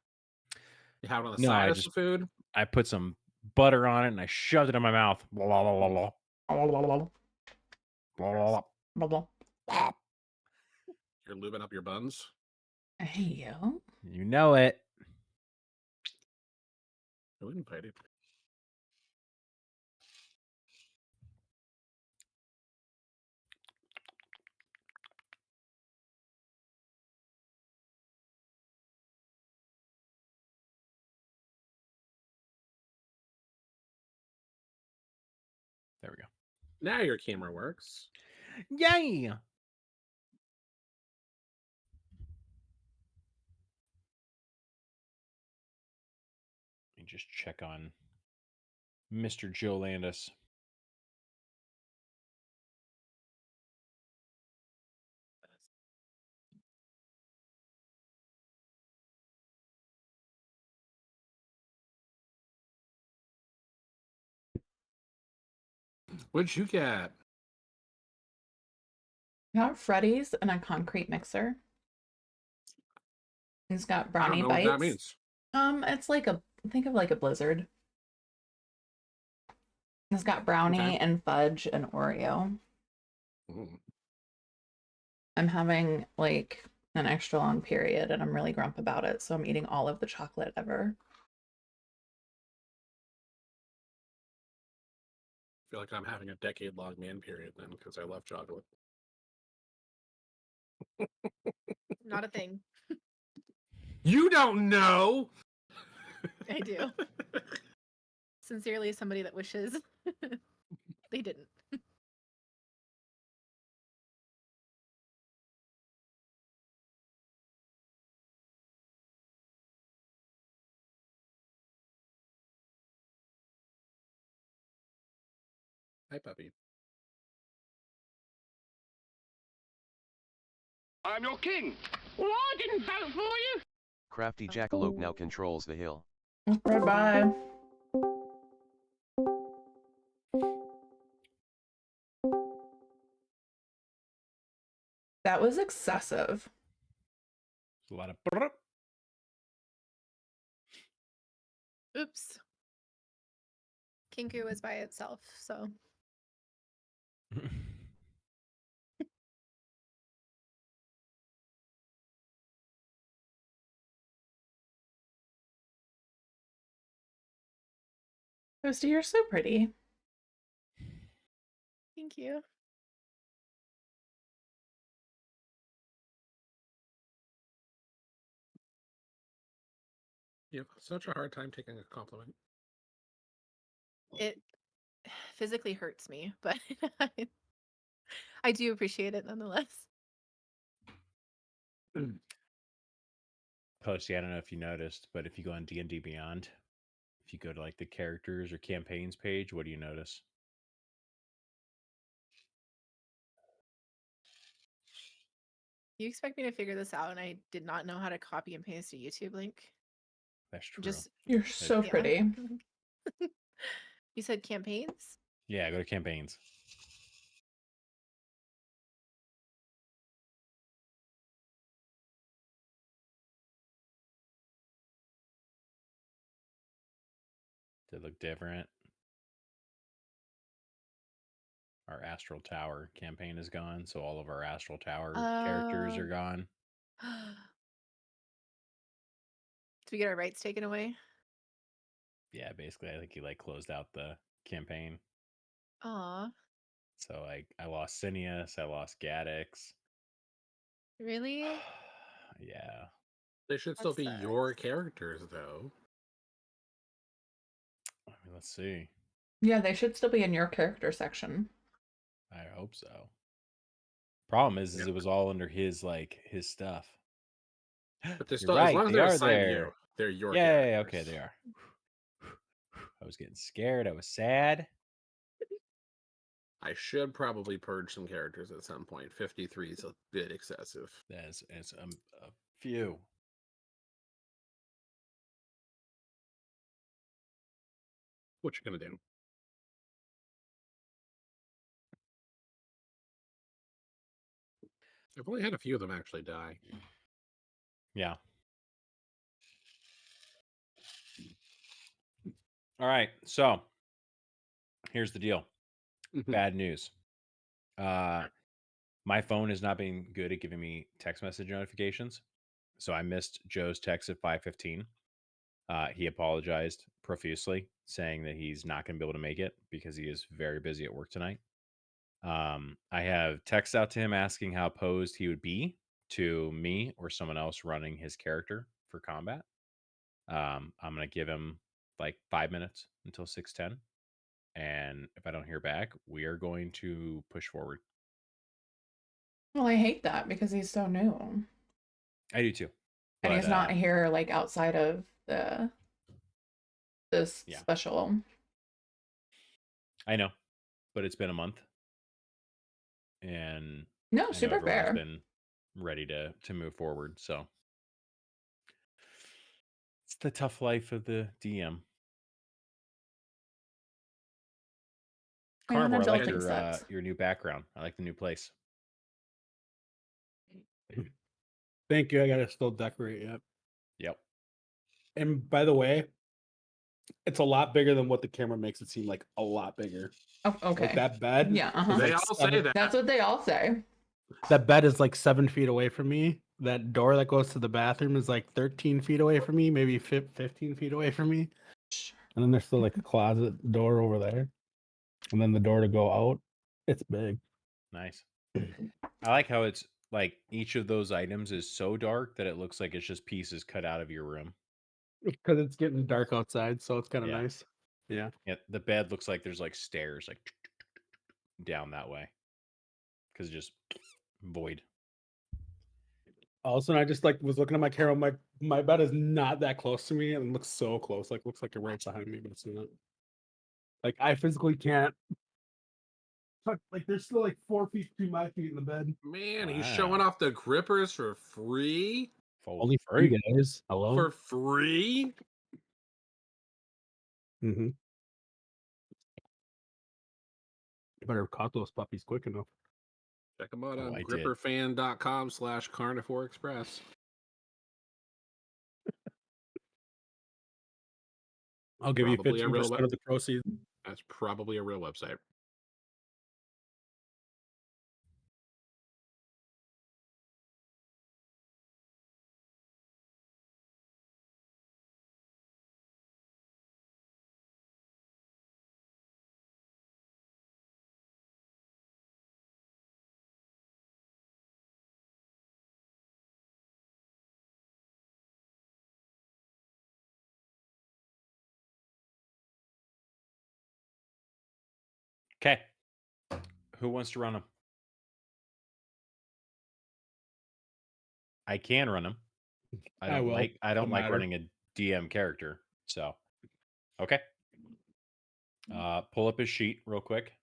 S9: you have it on the
S11: No,
S9: side
S11: I
S9: of
S11: just
S9: some food?
S11: I put some butter on it and I shoved it in my mouth. Blah, blah, blah, blah, blah. Blah, blah, blah.
S9: You're lubing up your buns?
S5: Hey, yo.
S11: You know it.
S9: I wouldn't bite it.
S11: There we go.
S9: Now your camera works.
S11: Yay! Let me just check on Mr. Joe Landis.
S9: What'd you get?
S5: Got Freddy's and a concrete mixer. He's got
S9: I
S5: brownie
S9: don't know
S5: bites.
S9: what that means.
S5: It's like think of like a blizzard. It's got brownie
S9: Okay.
S5: and fudge and Oreo.
S9: Mm.
S5: I'm having like an extra long period and I'm really grump about it, so I'm eating all of the chocolate ever.
S9: I feel like I'm having a decade-long man period then, because I love chocolate.
S8: Not a thing.
S9: You don't know!
S8: I do. Sincerely, somebody that wishes they didn't.
S9: Hi, puppy.
S2: I'm your king. Well, I didn't vote for you.
S3: Crafty Jackalope now controls the hill.
S5: Bye-bye. That was excessive.
S11: A lot of
S8: Oops. Kinku was by itself, so.
S5: Toasty, you're so pretty.
S8: Thank you.
S9: You have such a hard time taking a compliment.
S8: It physically hurts me, but I do appreciate it nonetheless.
S11: Posty, I don't know if you noticed, but if you go on D&D Beyond, if you go to like the characters or campaigns page, what do you notice?
S8: You expect me to figure this out, and I did not know how to copy and paste a YouTube link.
S11: That's true.
S5: You're so pretty.
S8: You said campaigns?
S11: Yeah, go to campaigns. They look different. Our Astral Tower campaign is gone, so all of our Astral Tower characters are gone.
S8: Did we get our rights taken away?
S11: Yeah, basically, I think he like closed out the campaign.
S8: Aw,
S11: So I lost Cineas, I lost Gaddix.
S8: really?
S11: Yeah.
S9: They should still
S8: That
S9: be
S8: sucks.
S9: your characters, though.
S11: I mean, let's see.
S5: Yeah, they should still be in your character section.
S11: I hope so. Problem is
S9: Yeah.
S11: it was all under his his stuff.
S9: But they're
S11: You're
S9: still,
S11: right,
S9: as long as
S11: they
S9: they're
S11: are
S9: assigned to you,
S11: there.
S9: they're your
S11: Yeah,
S9: characters.
S11: okay, they are. I was getting scared. I was sad.
S9: I should probably purge some characters at some point. 53 is a bit excessive.
S11: That's a few.
S9: What you gonna do? I've only had a few of them actually die.
S11: Yeah. All right. So here's the deal. Bad news. My phone has not been good at giving me text message notifications. So I missed Joe's text at 5:15. He apologized profusely, saying that he's not going to be able to make it because he is very busy at work tonight. I have texted out to him asking how opposed he would be to me or someone else running his character for combat. I'm going to give him like 5 minutes until 6:10. And if I don't hear back, we are going to push forward.
S5: Well, I hate that because he's so new.
S11: I do too.
S5: And he's
S11: But,
S5: not here like outside of this
S11: Yeah.
S5: special.
S11: I know, but it's been a month. And
S5: No,
S11: I know
S5: super
S11: everyone has
S5: fair.
S11: been ready to move forward. So it's the tough life of the DM.
S5: Man,
S11: Carnivore, I like
S5: adulting sucks.
S11: your new background. I like the new place.
S12: Thank you. I gotta still decorate yet.
S11: Yep.
S12: And by the way, it's a lot bigger than what the camera makes it seem like. A lot bigger.
S5: Oh, okay.
S12: Like that bed.
S5: Yeah,
S12: is
S9: They
S12: like
S9: all say
S12: 7
S9: that.
S5: That's what they all say.
S12: That bed is like 7 feet away from me. That door that goes to the bathroom is like 13 feet away from me, maybe 15 feet away from me. And then there's still like a closet door over there. And then the door to go out. It's big.
S11: Nice. I like how it's like each of those items is so dark that it looks like it's just pieces cut out of your room.
S12: Because it's getting dark outside, so it's kind of
S11: Yeah.
S12: nice. Yeah.
S11: Yeah. The bed looks like there's like stairs like down that way. Because it's just void.
S12: All of a sudden, I just like was looking at my camera. My bed is not that close to me, and it looks so close. Like looks like it right behind me, but it's not. Like I physically can't. Like there's still like 4 feet between my feet in the bed.
S9: Man, he's showing off the grippers for free.
S12: Only for you guys. Hello.
S9: For free?
S12: Mm-hmm. You better have caught those puppies quick enough.
S9: Check them out
S11: Oh,
S9: on
S11: I did.
S9: gripperfan.com/carnivore express.
S12: I'll give you
S9: Probably a real
S12: 15% of the proceeds.
S9: That's probably a real website.
S11: Okay. Who wants to run them? I can run them. I
S12: I
S11: don't
S12: will.
S11: like
S12: Doesn't
S11: like
S12: matter.
S11: running a DM character. So okay. Pull up his sheet real quick.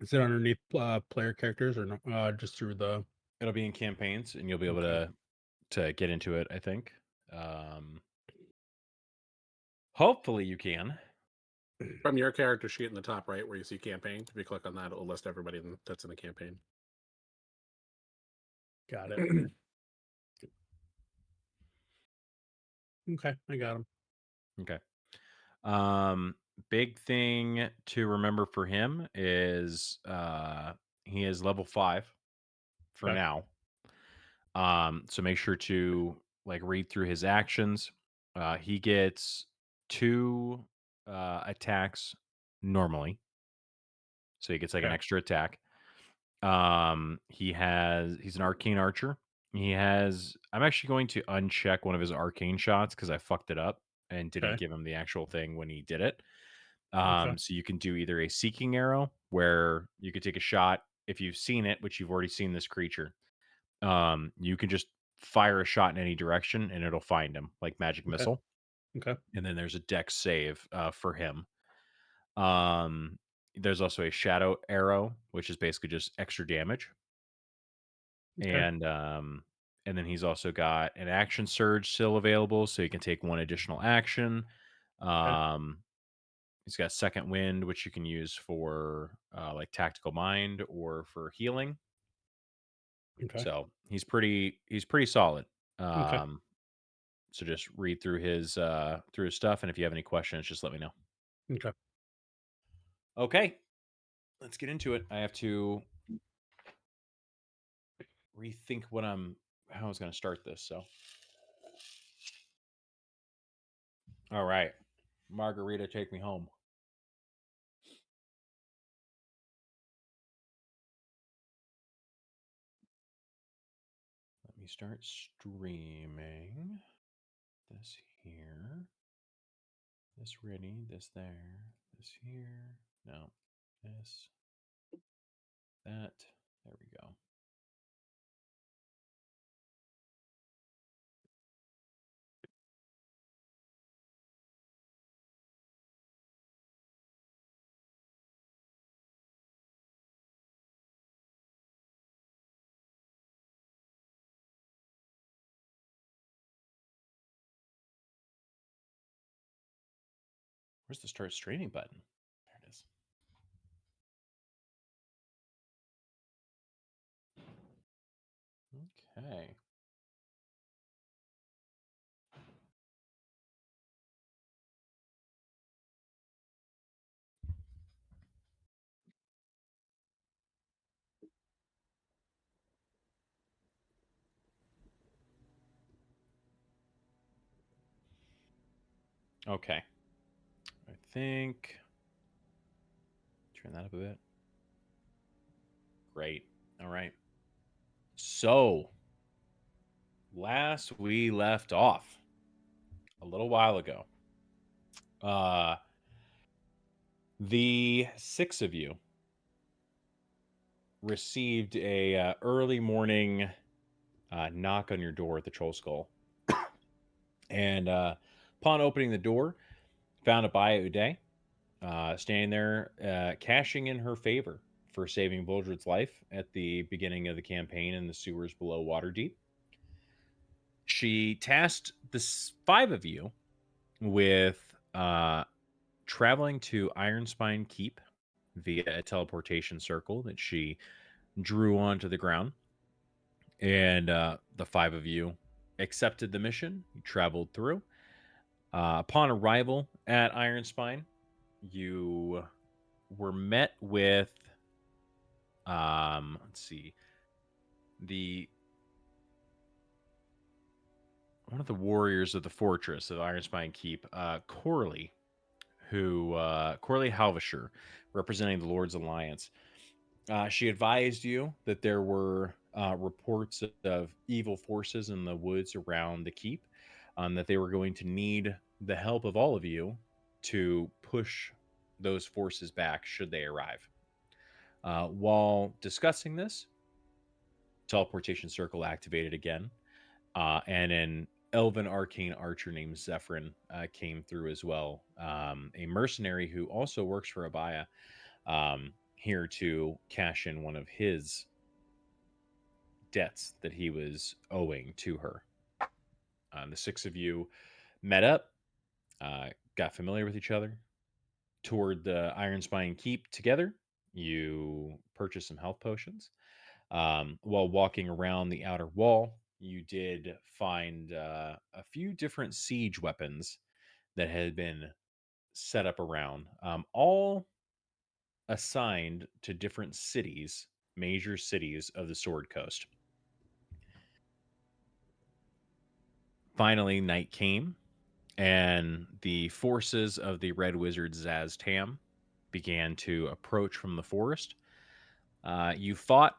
S12: Is it underneath player characters or no? Just through the.
S11: It'll be in campaigns, and you'll be able to get into it. I think. Hopefully, you can.
S9: From your character sheet in the top right where you see campaign, if you click on that, it'll list everybody that's in the campaign.
S12: Got it. Okay, I got them.
S11: Okay. Big thing to remember for him is he is level 5 for
S12: Okay.
S11: now. So make sure to like read through his actions. He gets 2 attacks normally. So he gets like an
S12: Okay.
S11: extra attack. He's an arcane archer. I'm actually going to uncheck one of his arcane shots because I fucked it up and didn't
S12: Okay.
S11: give him the actual thing when he did it.
S12: Okay.
S11: So you can do either a seeking arrow where you could take a shot if you've seen it, which you've already seen this creature. You can just fire a shot in any direction and it'll find him, like magic
S12: Okay.
S11: missile.
S12: Okay.
S11: And then there's a dex save for him. Um, there's also a shadow arrow, which is basically just extra damage.
S12: Okay.
S11: And then he's also got an action surge still available, so you can take one additional action.
S12: Okay.
S11: Um, he's got second wind, which you can use for like tactical mind or for healing.
S12: Okay.
S11: So he's pretty solid.
S12: Okay.
S11: Um, so just read through his stuff, and if you have any questions, just let me know.
S12: Okay.
S11: Okay, let's get into it. I have to rethink how I was going to start this. So, all right, Margarita, take me home. Let me start streaming. This here, this ready, this there, this here. No, this, that. There we go. Where's the start streaming button? There it is. Okay. Okay. I think turn that up a bit. Great. All right. So, last we left off a little while ago. The 6 of you received a early morning knock on your door at the Troll Skull. And upon opening the door, found Abaya Uday standing there, cashing in her favor for saving Voldred's life at the beginning of the campaign in the sewers below Waterdeep. She tasked the 5 of you with traveling to Ironspine Keep via a teleportation circle that she drew onto the ground. And the 5 of you accepted the mission. You traveled through. Upon arrival at Ironspine, you were met with, let's see, one of the warriors of the fortress of Ironspine Keep, Corley, Corley Halvashire, representing the Lord's Alliance. She advised you that there were reports of evil forces in the woods around the keep, that they were going to need the help of all of you to push those forces back should they arrive. While discussing this, teleportation circle activated again, and an elven arcane archer named Zephyrin came through as well, a mercenary who also works for Abaya, here to cash in one of his debts that he was owing to her. The 6 of you met up, got familiar with each other, toured the Ironspine Keep together. You purchased some health potions. While walking around the outer wall, you did find a few different siege weapons that had been set up around, all assigned to different cities, major cities of the Sword Coast. Finally, night came, and the forces of the Red Wizard Zaztam began to approach from the forest. You fought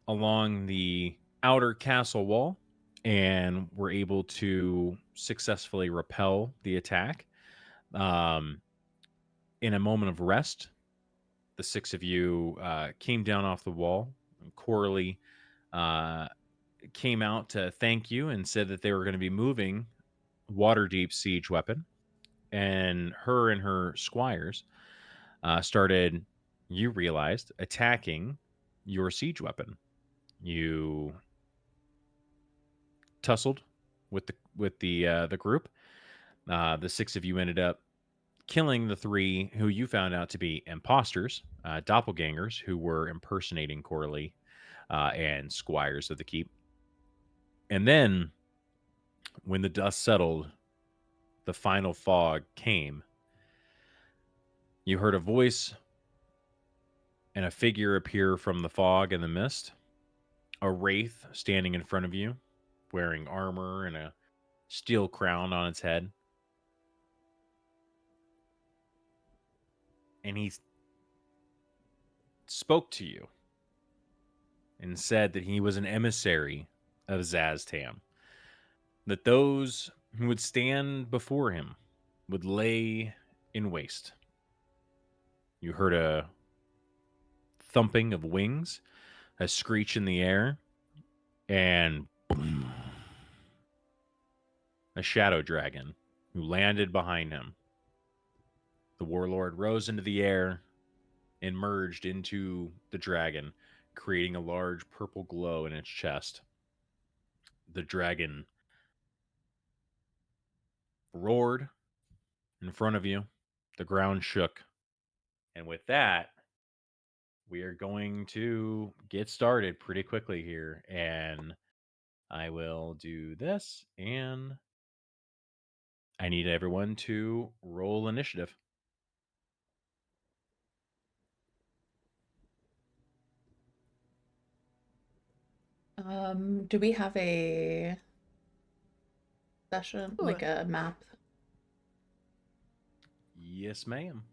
S11: along the outer castle wall and were able to successfully repel the attack. In a moment of rest, the six of you came down off the wall. Coralie came out to thank you and said that they were going to be moving Waterdeep siege weapon, and her squires started, you realized, attacking your siege weapon. You tussled with the group. The six of you ended up killing the three who you found out to be imposters, doppelgangers who were impersonating Coralie and squires of the keep. And then, when the dust settled, the final fog came. You heard a voice and a figure appear from the fog and the mist. A wraith standing in front of you, wearing armor and a steel crown on its head. And he spoke to you and said that he was an emissary of Zaztam, that those who would stand before him would lay in waste. You heard a thumping of wings, a screech in the air, and boom, a shadow dragon who landed behind him. The warlord rose into the air and merged into the dragon, creating a large purple glow in its chest. The dragon roared in front of you. The ground shook. And with that, we are going to get started pretty quickly here. And I will do this, and I need everyone to roll initiative.
S5: Do we have a session,
S8: Ooh.
S5: like a map?
S11: Yes, ma'am.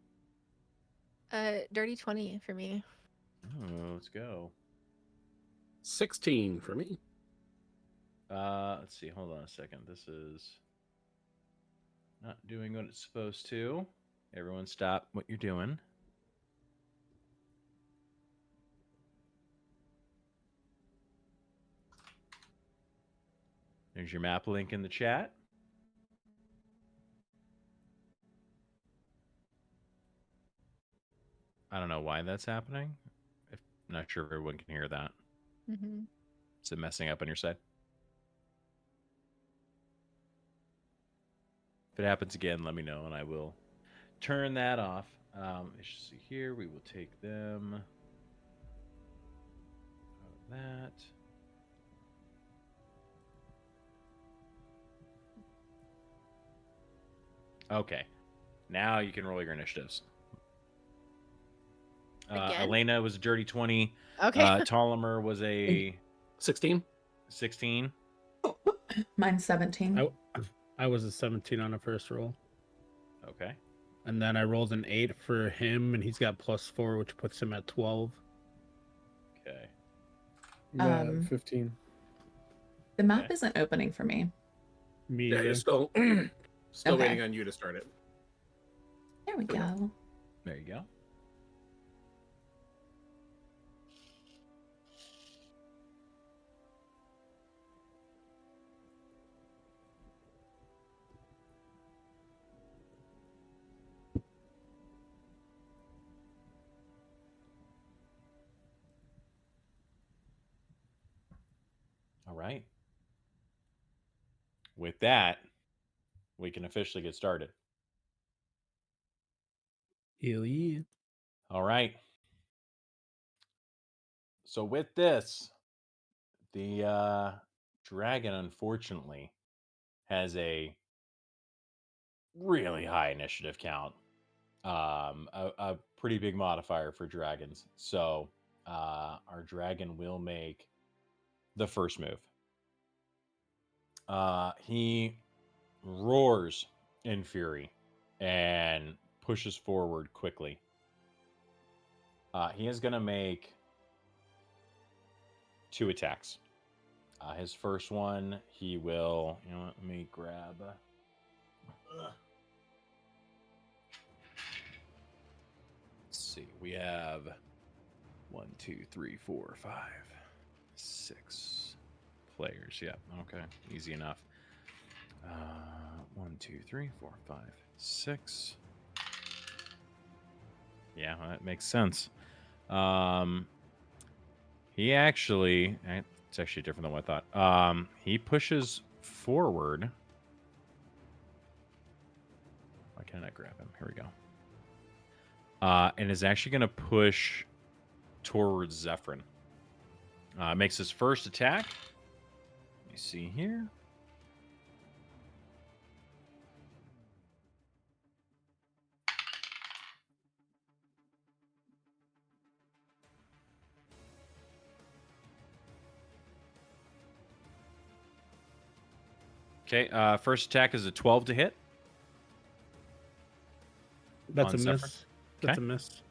S8: Dirty 20 for me.
S11: Oh, let's go.
S9: 16 for me.
S11: Let's see. Hold on a second. This is not doing what it's supposed to. Everyone stop what you're doing. There's your map link in the chat. I don't know why that's happening. I'm not sure if everyone can hear that.
S8: Mm-hmm.
S11: Is it messing up on your side? If it happens again, let me know and I will turn that off. Let's see here. We will take them out of that. Okay. Now you can roll your initiatives.
S8: Again?
S11: Elena was a dirty 20.
S8: Okay.
S11: Tolomer was a
S9: 16.
S11: 16.
S5: Mine's 17.
S12: I was a 17 on the first roll.
S11: Okay.
S12: And then I rolled an 8 for him, and he's got +4, which puts him at 12.
S11: Okay.
S13: Yeah, 15.
S5: The map isn't opening for me.
S12: Me
S9: Yeah,
S12: either.
S9: you're still
S5: Okay.
S9: waiting on you to start it.
S5: There we go.
S11: There you go. All right. With that, we can officially get started.
S12: Hell yeah.
S11: All right. So with this, the dragon unfortunately has a really high initiative count. A pretty big modifier for dragons. So our dragon will make the first move. He roars in fury and pushes forward quickly. He is going to make 2 attacks. His first one, he will. You know what? Let me grab. Let's see. We have 1, 2, 3, 4, 5, 6 players. Yeah. Okay. Easy enough. 1, 2, 3, 4, 5, 6. Yeah, that makes sense. He actually, it's actually different than what I thought. He pushes forward. Why can't I grab him? Here we go. And is actually going to push towards Zephyrin. Makes his first attack. Let me see here. Okay, first attack is a 12 to hit.
S12: That's a
S11: on
S12: miss.
S11: Zephyr.
S12: That's
S11: Okay.
S12: a miss.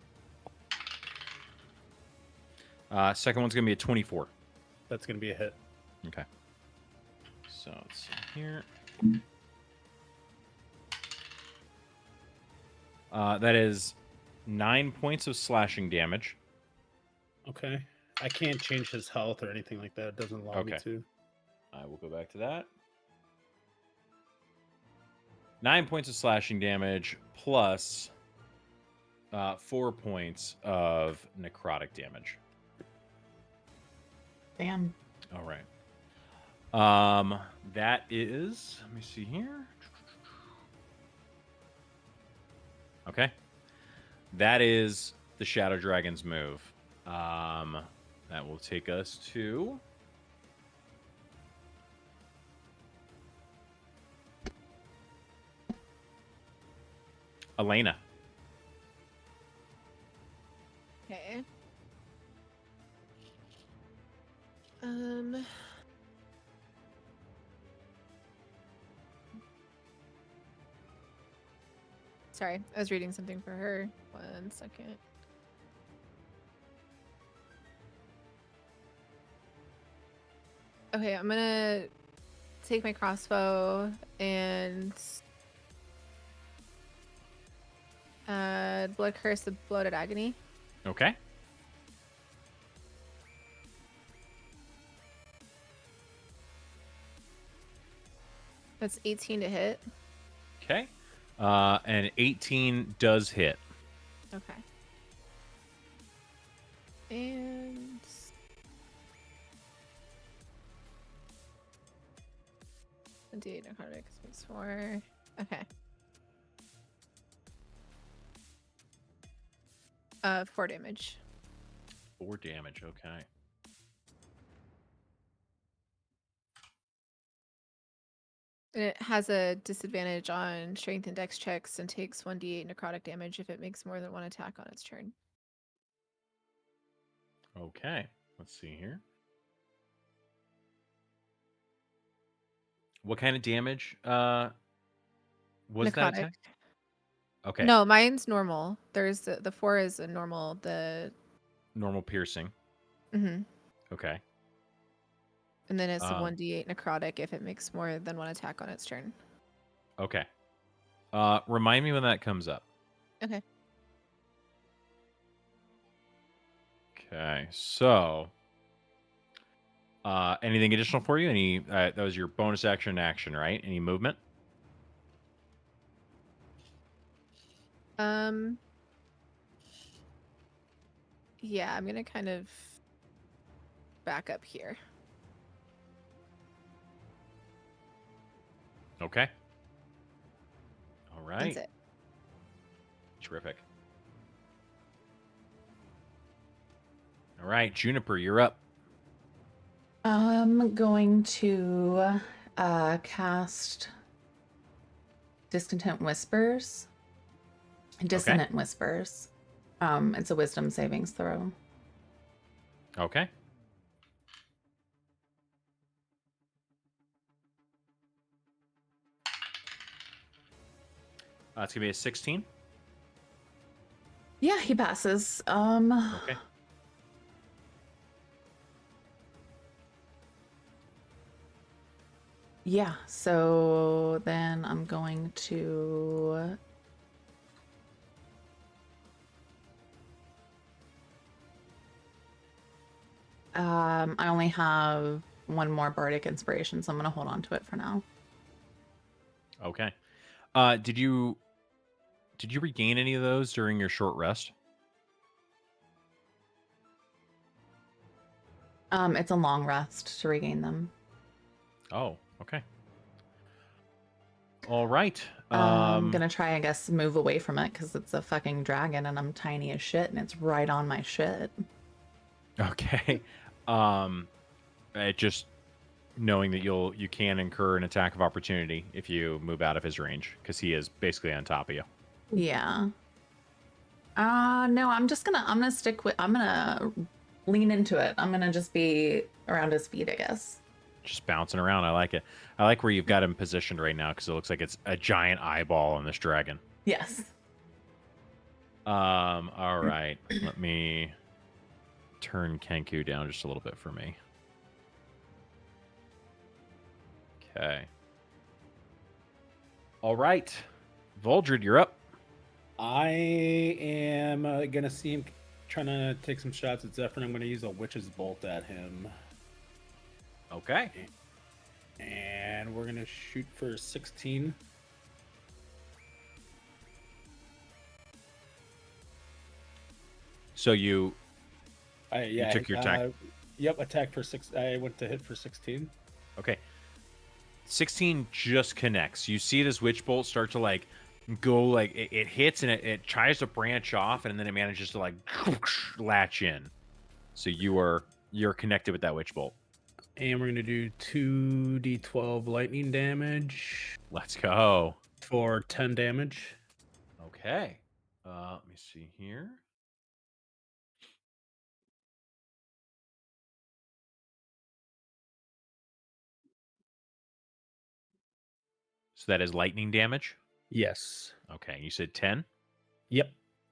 S11: Second one's going to be a 24.
S12: That's going to be a hit.
S11: Okay. So let's see here. That is 9 points of slashing damage.
S12: Okay. I can't change his health or anything like that. It doesn't allow me
S11: Okay.
S12: to.
S11: I will go back to that. 9 points of slashing damage plus 4 points of necrotic damage.
S5: Damn.
S11: All right. That is. Let me see here. Okay. That is the Shadow Dragon's move. That will take us to. Elena.
S8: Okay. Sorry, I was reading something for her. 1 second. Okay, I'm gonna take my crossbow and blood curse of bloated agony.
S11: Okay.
S8: That's 18 to hit.
S11: Okay. And 18 does hit.
S8: Okay. And D8 narcotics makes 4. Okay. 4 damage.
S11: 4 damage. Okay.
S8: And it has a disadvantage on strength and dex checks and takes 1d8 necrotic damage if it makes more than 1 attack on its turn.
S11: Okay. Let's see here. What kind of damage was that
S8: Necrotic.
S11: attack? Okay.
S8: No, mine's normal. There's the 4 is a normal. The
S11: Normal piercing.
S8: mhm.
S11: Okay.
S8: And then it's a 1d8 necrotic if it makes more than 1 attack on its turn.
S11: Okay. Remind me when that comes up.
S8: Okay.
S11: Okay. So, anything additional for you? Any? That was your bonus action, right? Any movement?
S8: Yeah, I'm gonna kind of back up here.
S11: Okay. All right.
S8: That's it.
S11: Terrific. All right, Juniper, you're up.
S5: I'm going to cast Discontent Whispers. Dissonant Whispers. It's a wisdom savings throw.
S11: Okay. It's gonna be a 16.
S5: Yeah, he passes.
S11: Okay.
S5: Yeah, so then I'm going to I only have one more bardic inspiration, so I'm gonna hold on to it for now.
S11: Okay. Did you regain any of those during your short rest?
S5: It's a long rest to regain them.
S11: Oh, okay. All right.
S5: I'm gonna try, I guess, move away from it because it's a fucking dragon and I'm tiny as shit and it's right on my shit.
S11: Okay. Just knowing that you can incur an attack of opportunity if you move out of his range because he is basically on top of you.
S5: Yeah. No, I'm gonna lean into it. I'm gonna just be around his feet, I guess.
S11: Just bouncing around. I like it. I like where you've got him positioned right now because it looks like it's a giant eyeball on this dragon.
S5: Yes.
S11: All right. Let me turn Kenku down just a little bit for me. Okay. All right. Voldred, you're up.
S12: I am gonna see him trying to take some shots at Zephyr. I'm gonna use a Witch's Bolt at him.
S11: Okay.
S12: And we're gonna shoot for 16.
S11: So you
S12: you
S11: took your attack.
S12: Yep, attack for 6. I went to hit for 16.
S11: Okay. 16 just connects. You see this witch bolt start to go it hits and it tries to branch off and then it manages to latch in. So you're connected with that witch bolt.
S12: And we're gonna do 2d12 lightning damage.
S11: Let's go.
S12: For 10 damage.
S11: Okay. Let me see here. So that is lightning damage?
S12: Yes.
S11: Okay. You said 10?
S12: Yep.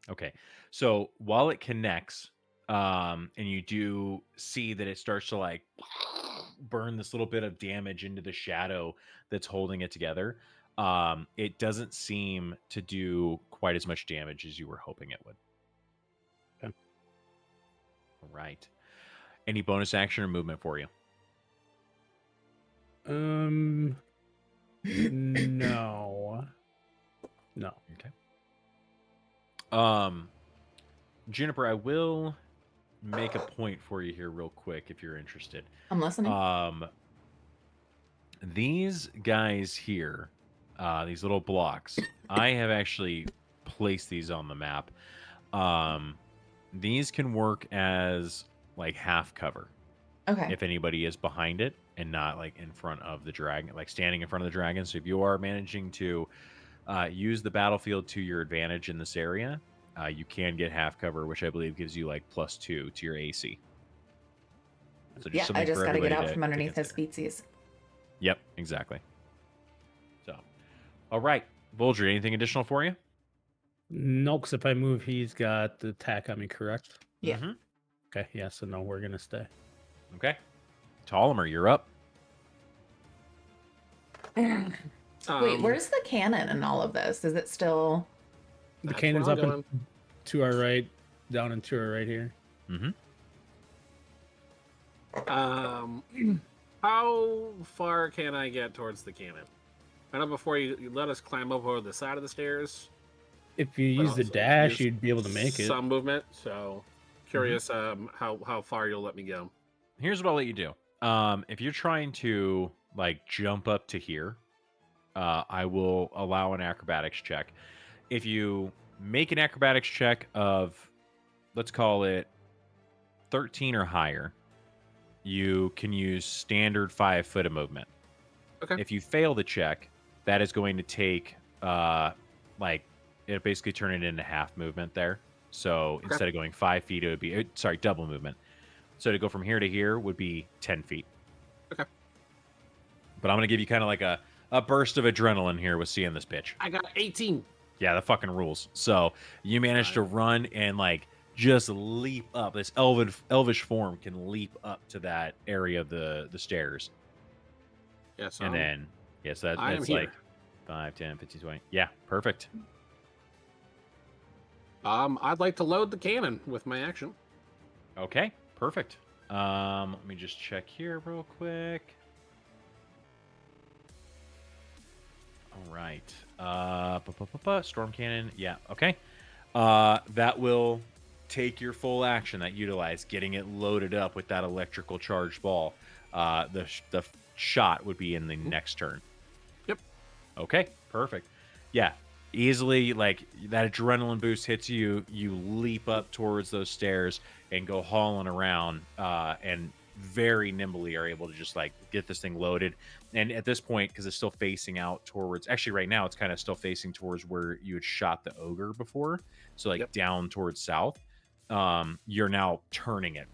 S11: Okay. So while it connects, and you do see that it starts to burn this little bit of damage into the shadow that's holding it together, it doesn't seem to do quite as much damage as you were hoping it would.
S12: Okay.
S11: All right. Any bonus action or movement for you?
S12: No. No.
S11: Okay. Juniper, I will make a point for you here real quick if you're interested.
S5: I'm listening.
S11: These guys here, these little blocks, I have actually placed these on the map. These can work as half cover.
S5: Okay.
S11: If anybody is behind it and not in front of the dragon, standing in front of the dragon. So if you are managing to use the battlefield to your advantage in this area, you can get half cover, which I believe gives you +2 to your AC. So
S5: yeah, I just got to get out from underneath his feetsies.
S11: Yep, exactly. So, all right, Voldred, anything additional for you?
S12: No, because if I move, he's got the attack on me, correct?
S5: Yeah.
S11: Mm-hmm.
S12: Okay, yeah, so no, we're gonna stay.
S11: Okay. Ptolemy, you're up.
S5: Wait, where's the cannon in all of this? Is it still...
S12: The cannon's up and to our right, down and to our right here.
S11: Mm-hmm.
S9: How far can I get towards the cannon? I know before you let us climb up over the side of the stairs.
S12: If you use the dash, you'd be able to make it.
S9: Some movement, so curious how far you'll let me go.
S11: Here's what I'll let you do. If you're trying to jump up to here, I will allow an acrobatics check. If you make an acrobatics check of, let's call it 13 or higher, you can use standard 5 foot of movement.
S9: Okay.
S11: If you fail the check, that is going to take like it basically turn it into half movement there. So instead of going 5 feet, it would be double movement. So to go from here to here would be 10 feet.
S9: Okay.
S11: But I'm gonna give you kind of like a burst of adrenaline here with seeing this pitch.
S9: I got 18.
S11: Yeah, the fucking rules. So you managed to run and like just leap up. This elvish form can leap up to that area of the stairs.
S9: Yes.
S11: And then yes, that's like 5, 10, 15, 20. Yeah, perfect.
S9: I'd like to load the cannon with my action.
S11: Okay, perfect. Let me just check here real quick. All right. Storm cannon. Yeah. Okay. That will take your full action that utilize getting it loaded up with that electrical charged ball. The shot would be in the next turn.
S9: Yep.
S11: Okay. Perfect. Yeah. Easily, like that adrenaline boost hits you. You leap up towards those stairs and go hauling around, and very nimbly are able to just like get this thing loaded. And at this point, because it's still facing out towards, actually right now it's kind of still facing towards where you had shot the ogre before, so like down towards south. You're now turning it,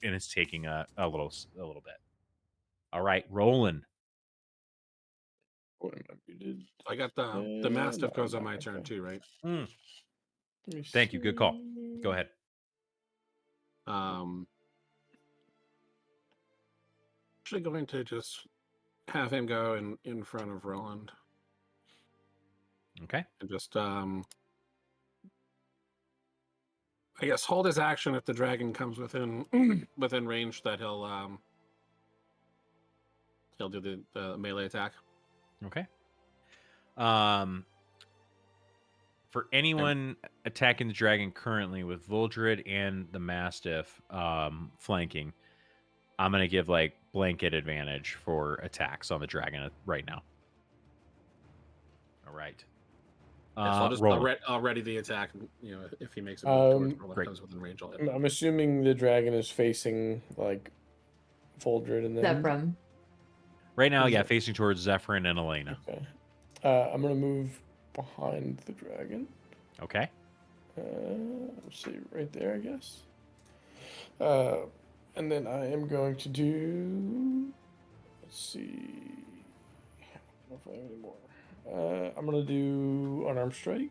S11: and it's taking a little bit. All right, rolling.
S9: I got the mastiff goes on my turn too, right?
S11: Thank you. Good call. Go ahead.
S9: Actually going to just have him go in front of Roland.
S11: Okay.
S9: And just I guess hold his action if the dragon comes within within range that he'll do the melee attack.
S11: Okay. For anyone attacking the dragon currently with Voldred and the Mastiff flanking, I'm going to give like blanket advantage for attacks on the dragon right now. All right.
S9: So I'll ready the attack. You know, if he makes a move towards Roland comes within range, I'll hit him.
S13: I'm assuming the dragon is facing like Voldred and then
S5: Zephyr.
S11: Right now, yeah, facing towards Zephyrin and Elena.
S13: Okay. I'm gonna move behind the dragon.
S11: Okay.
S13: Let's see, right there, I guess. And then I am going to do. Let's see. I don't know if I have any more. I'm gonna do unarmed strike.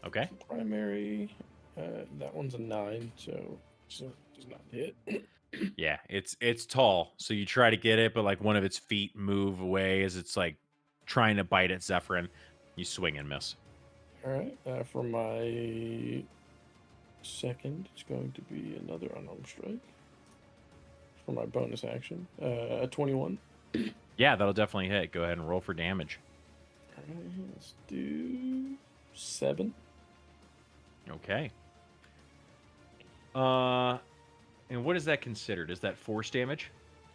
S11: Okay.
S13: Primary. That one's a 9, so does not hit.
S11: Yeah, it's tall, so you try to get it, but like one of its feet move away as it's like trying to bite at Zephyrin. You swing and miss.
S13: All right. For my second, it's going to be another unarmed strike. For my bonus action, a 21.
S11: Yeah, that'll definitely hit. Go ahead and roll for damage.
S13: All right, let's do 7.
S11: Okay. And what is that considered? Is that force damage?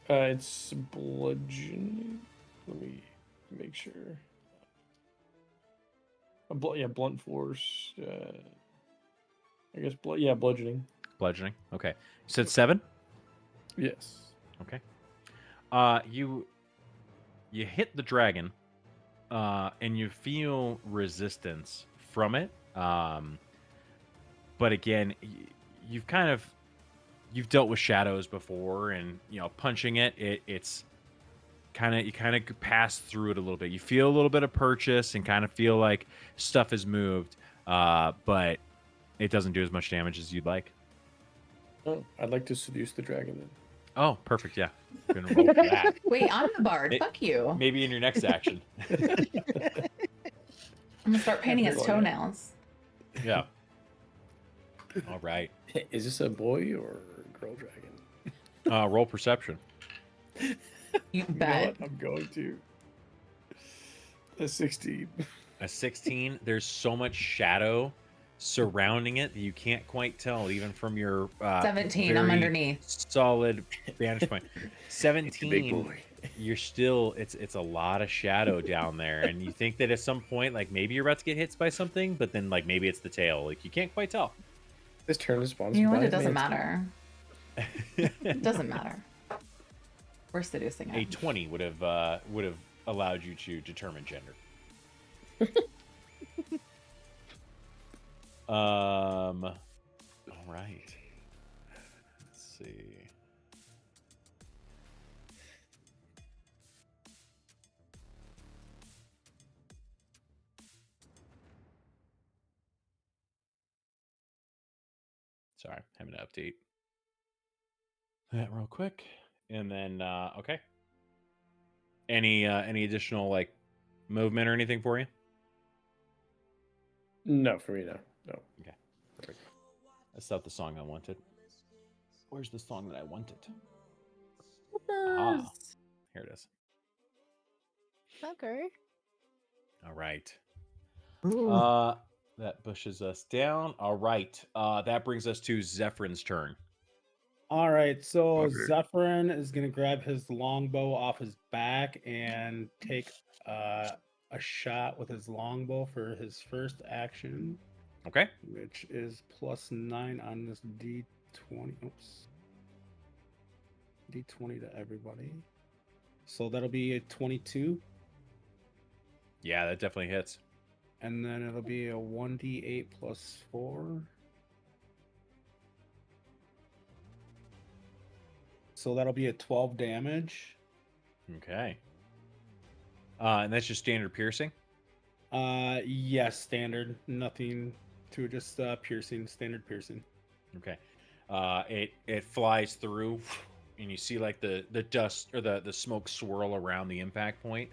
S13: It's bludgeoning. Let me make sure. Blunt force. I guess bludgeoning.
S11: Bludgeoning. Okay. You said 7?
S13: Yes.
S11: Okay. You hit the dragon, and you feel resistance from it. But again, you've dealt with shadows before, and punching it's you kind of pass through it a little bit. You feel a little bit of purchase and kind of feel like stuff has moved, but it doesn't do as much damage as you'd like.
S13: Oh, I'd like to seduce the dragon then.
S11: Oh, perfect. Yeah. Gonna roll for that.
S5: Wait, I'm the bard. Fuck you.
S11: Maybe in your next action.
S5: I'm gonna start painting its toenails.
S11: Yeah. All right.
S13: Is this a boy or a girl dragon?
S11: Roll perception.
S5: You
S13: know
S5: bet.
S13: what? I'm going to. A 16.
S11: A 16. There's so much shadow surrounding it that you can't quite tell, even from your
S5: 17. I'm underneath.
S11: Solid vantage point.
S13: It's a big
S11: 17.
S13: boy.
S11: You're still. It's a lot of shadow down there, and you think that at some point, like maybe you're about to get hit by something, but then like maybe it's the tail. Like you can't quite tell.
S13: This turn is sponsored
S5: You know
S13: by
S5: what? It doesn't
S13: Advanced.
S5: matter. It doesn't matter. We're seducing
S11: A
S5: it.
S11: 20 would have allowed you to determine gender. All right. Let's see. Sorry, having to update that real quick. And then okay. Any additional like movement or anything for you?
S13: No, for me, no. No.
S11: Okay. Perfect. That's not the song I wanted. Where's the song that I wanted? Ah, here it is.
S8: Okay.
S11: All right. That pushes us down. All right. That brings us to Zephyr's turn.
S12: All right, so
S7: Okay.
S12: Zephyrin is gonna grab his longbow off his back and take a shot with his longbow for his first action.
S11: Okay.
S12: Which is +9 on this D20. Oops. D20 to everybody. So that'll be a 22.
S11: Yeah, that definitely hits.
S12: And then it'll be a 1d8 +4. So that'll be a 12 damage.
S11: Okay. And that's just standard piercing?
S12: Yes, standard. Nothing to it, just piercing, standard piercing.
S11: Okay. It flies through and you see like the dust or the smoke swirl around the impact point.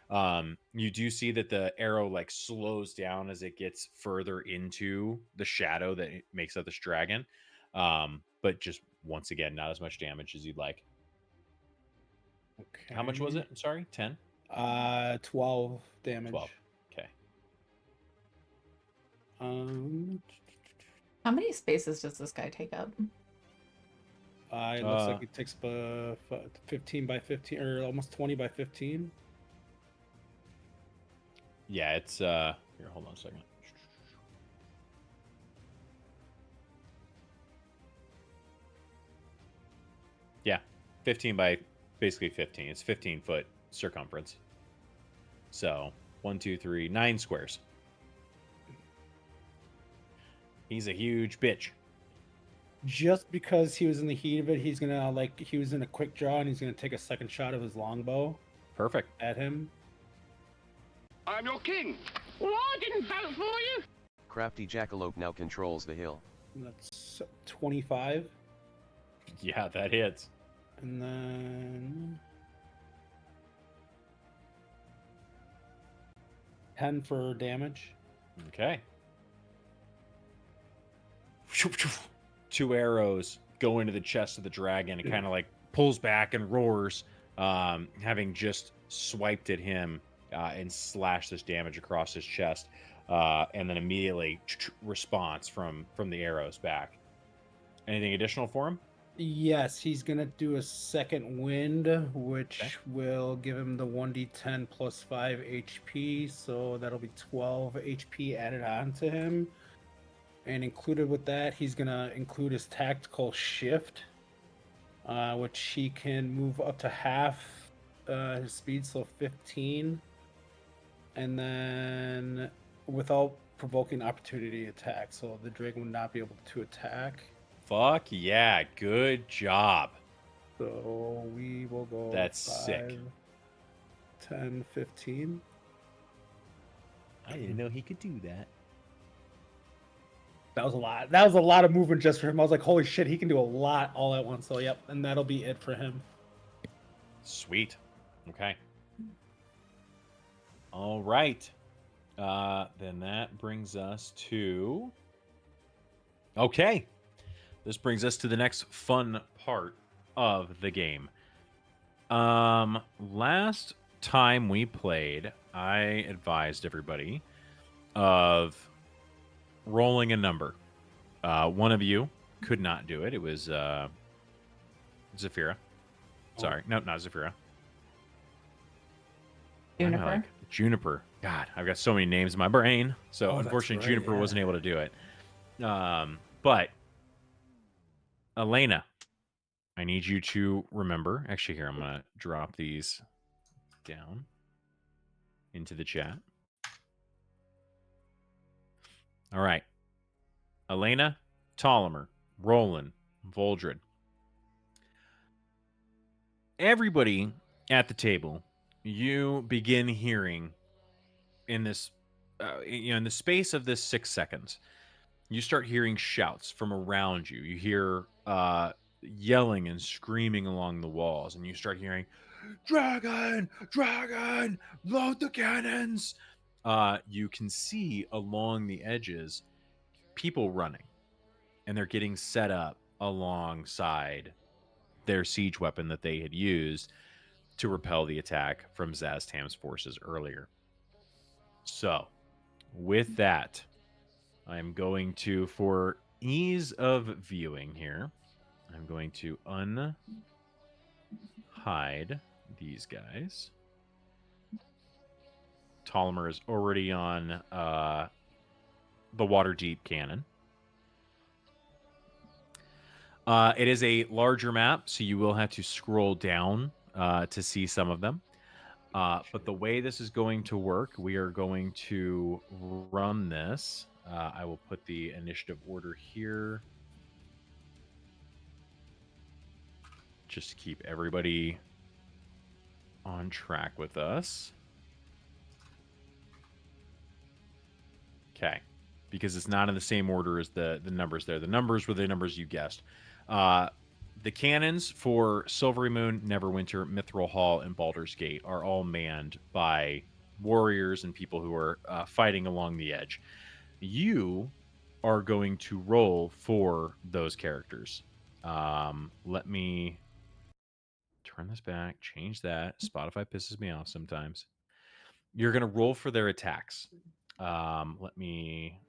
S11: You do see that the arrow like slows down as it gets further into the shadow that it makes up this dragon. But just once again, not as much damage as you'd like.
S12: Okay.
S11: How much was it? I'm sorry, 10?
S12: 12 damage.
S11: 12. Okay.
S5: How many spaces does this guy take up?
S12: It looks like it takes 15 by 15 or almost 20 by 15.
S11: Yeah, it's here, hold on a second. Yeah, 15 by basically 15. It's 15-foot circumference. So 1, 2, 3, 9 squares. He's a huge bitch.
S12: Just because he was in the heat of it, he's gonna he was in a quick draw and he's gonna take a second shot of his longbow.
S11: Perfect.
S12: At him.
S2: I'm your king. Well, I didn't vote for you.
S3: Crafty Jackalope now controls the hill.
S12: That's 25.
S11: Yeah, that hits.
S12: And then 10 for damage.
S11: Okay. 2 arrows go into the chest of the dragon. It kind of like pulls back and roars, having just swiped at him and slashed this damage across his chest. And then immediately response from the arrows back. Anything additional for him?
S12: Yes, he's gonna do a second wind, which will give him the 1d10 plus 5 HP. So that'll be 12 HP added on to him. And included with that, he's gonna include his tactical shift, which he can move up to half his speed, so 15. And then without provoking opportunity attack, so the dragon would not be able to attack.
S11: Fuck yeah, good job.
S12: So we will go.
S11: That's
S12: 5,
S11: sick.
S12: 10, 15.
S11: I didn't know he could do that.
S12: That was a lot. That was a lot of movement just for him. I was like, holy shit, he can do a lot all at once. So yep, and that'll be it for him.
S11: Sweet. Okay. All right. Then that brings us to... Okay. This brings us to the next fun part of the game. Last time we played, I advised everybody of rolling a number. One of you could not do it. It was Zafira. Sorry. No, not Zafira.
S5: Juniper.
S11: Juniper. God, I've got so many names in my brain. So
S12: Oh, that's
S11: unfortunately,
S12: right,
S11: Juniper
S12: yeah.
S11: wasn't able to do it. But Elena, I need you to remember. Actually, here, I'm going to drop these down. into the chat. All right. Elena, Ptolemy, Roland, Voldred. Everybody at the table, you begin hearing in this, in the space of this 6 seconds, you start hearing shouts from around you. You hear yelling and screaming along the walls, and you start hearing, "Dragon! Dragon! Load the cannons!" You can see along the edges people running, and they're getting set up alongside their siege weapon that they had used to repel the attack from Zastam's forces earlier. So, with that, I'm going to, for ease of viewing here, I'm going to unhide these guys. Ptolemy is already on the Waterdeep cannon. It is a larger map, so you will have to scroll down to see some of them. But the way this is going to work, we are going to run this. I will put the initiative order here, just to keep everybody on track with us. Okay, because it's not in the same order as the numbers there. The numbers were the numbers you guessed. The cannons for Silvery Moon, Neverwinter, Mithril Hall, and Baldur's Gate are all manned by warriors and people who are fighting along the edge. You are going to roll for those characters. Let me turn this back, change that. Spotify pisses me off sometimes. You're going to roll for their attacks. Let me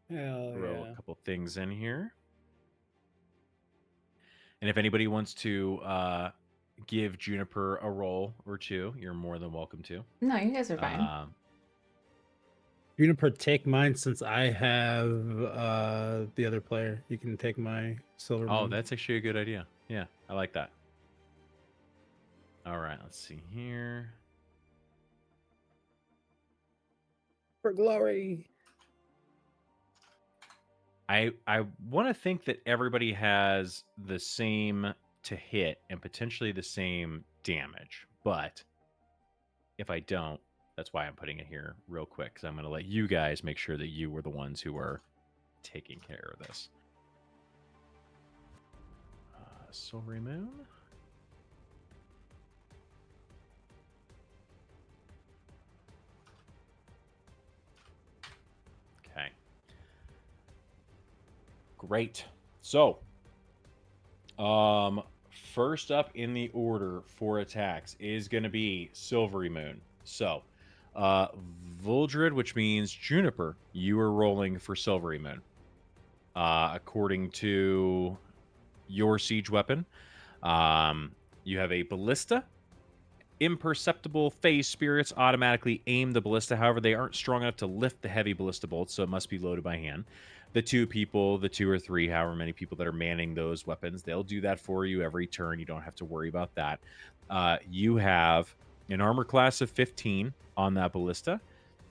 S11: throw a couple things in here. And if anybody wants to give Juniper a roll or two, you're more than welcome to.
S5: No, you guys are fine.
S12: Juniper, take mine since I have the other player. You can take my Silver
S11: Oh,
S12: Moon.
S11: that's actually a good idea. Yeah, I like that. All right, let's see here.
S12: For glory.
S11: I want to think that everybody has the same to hit and potentially the same damage. But if I don't, that's why I'm putting it here real quick, because I'm going to let you guys make sure that you were the ones who are taking care of this. Silvery Moon. Okay. Great. So, first up in the order for attacks is going to be Silvery Moon. So, Voldred, which means Juniper, you are rolling for Silvery Moon. According to your siege weapon, you have a ballista. Imperceptible phase spirits automatically aim the ballista. However, they aren't strong enough to lift the heavy ballista bolts, so it must be loaded by hand. The 2 people, the 2 or 3, however many people that are manning those weapons, they'll do that for you every turn. You don't have to worry about that. You have an armor class of 15 on that ballista.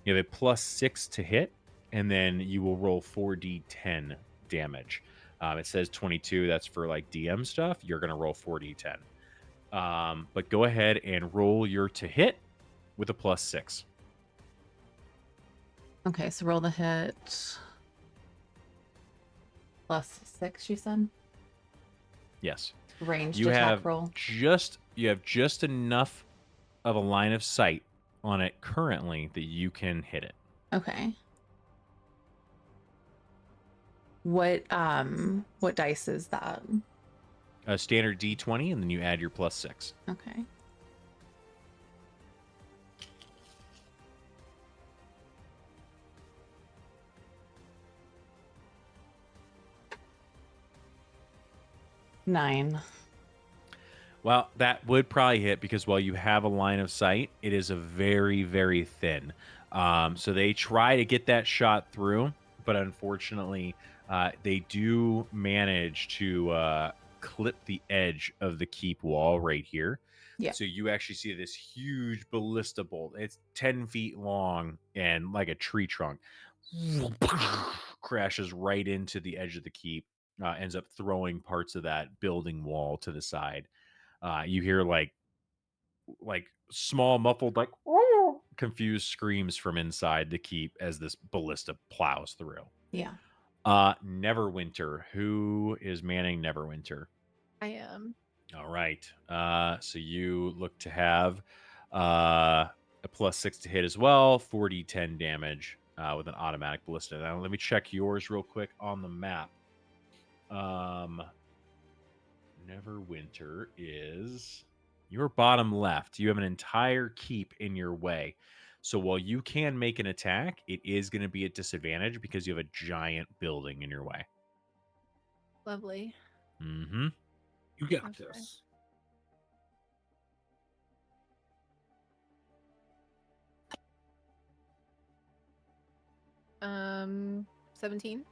S11: You have a +6 to hit, and then you will roll 4d10 damage. It says 22. That's for like DM stuff. You're going to roll 4d10. But go ahead and roll your to hit with a +6.
S5: Okay, so roll the hit. +6, you said?
S11: Yes.
S5: Ranged
S11: You
S5: attack
S11: have
S5: roll.
S11: you have just enough of a line of sight on it currently that you can hit it.
S5: Okay. What dice is that?
S11: A standard D20, and then you add your +6.
S5: Okay. Nine.
S11: Well, that would probably hit because while you have a line of sight, it is a very, very thin. So they try to get that shot through, but unfortunately, they do manage to clip the edge of the keep wall right here.
S5: Yeah.
S11: So you actually see this huge ballista bolt. It's 10 feet long and like a tree trunk. Crashes right into the edge of the keep. Ends up throwing parts of that building wall to the side. You hear like small muffled like confused screams from inside the keep as this ballista plows through.
S5: Yeah.
S11: Neverwinter. Who is manning Neverwinter?
S8: I am.
S11: All right. So you look to have a +6 to hit as well, 4d10 damage with an automatic ballista. Now let me check yours real quick on the map. Neverwinter is your bottom left. You have an entire keep in your way. So while you can make an attack, it is going to be at disadvantage because you have a giant building in your way.
S8: Lovely.
S11: Mm-hmm.
S9: You got
S8: Okay.
S9: this.
S8: Um, 17.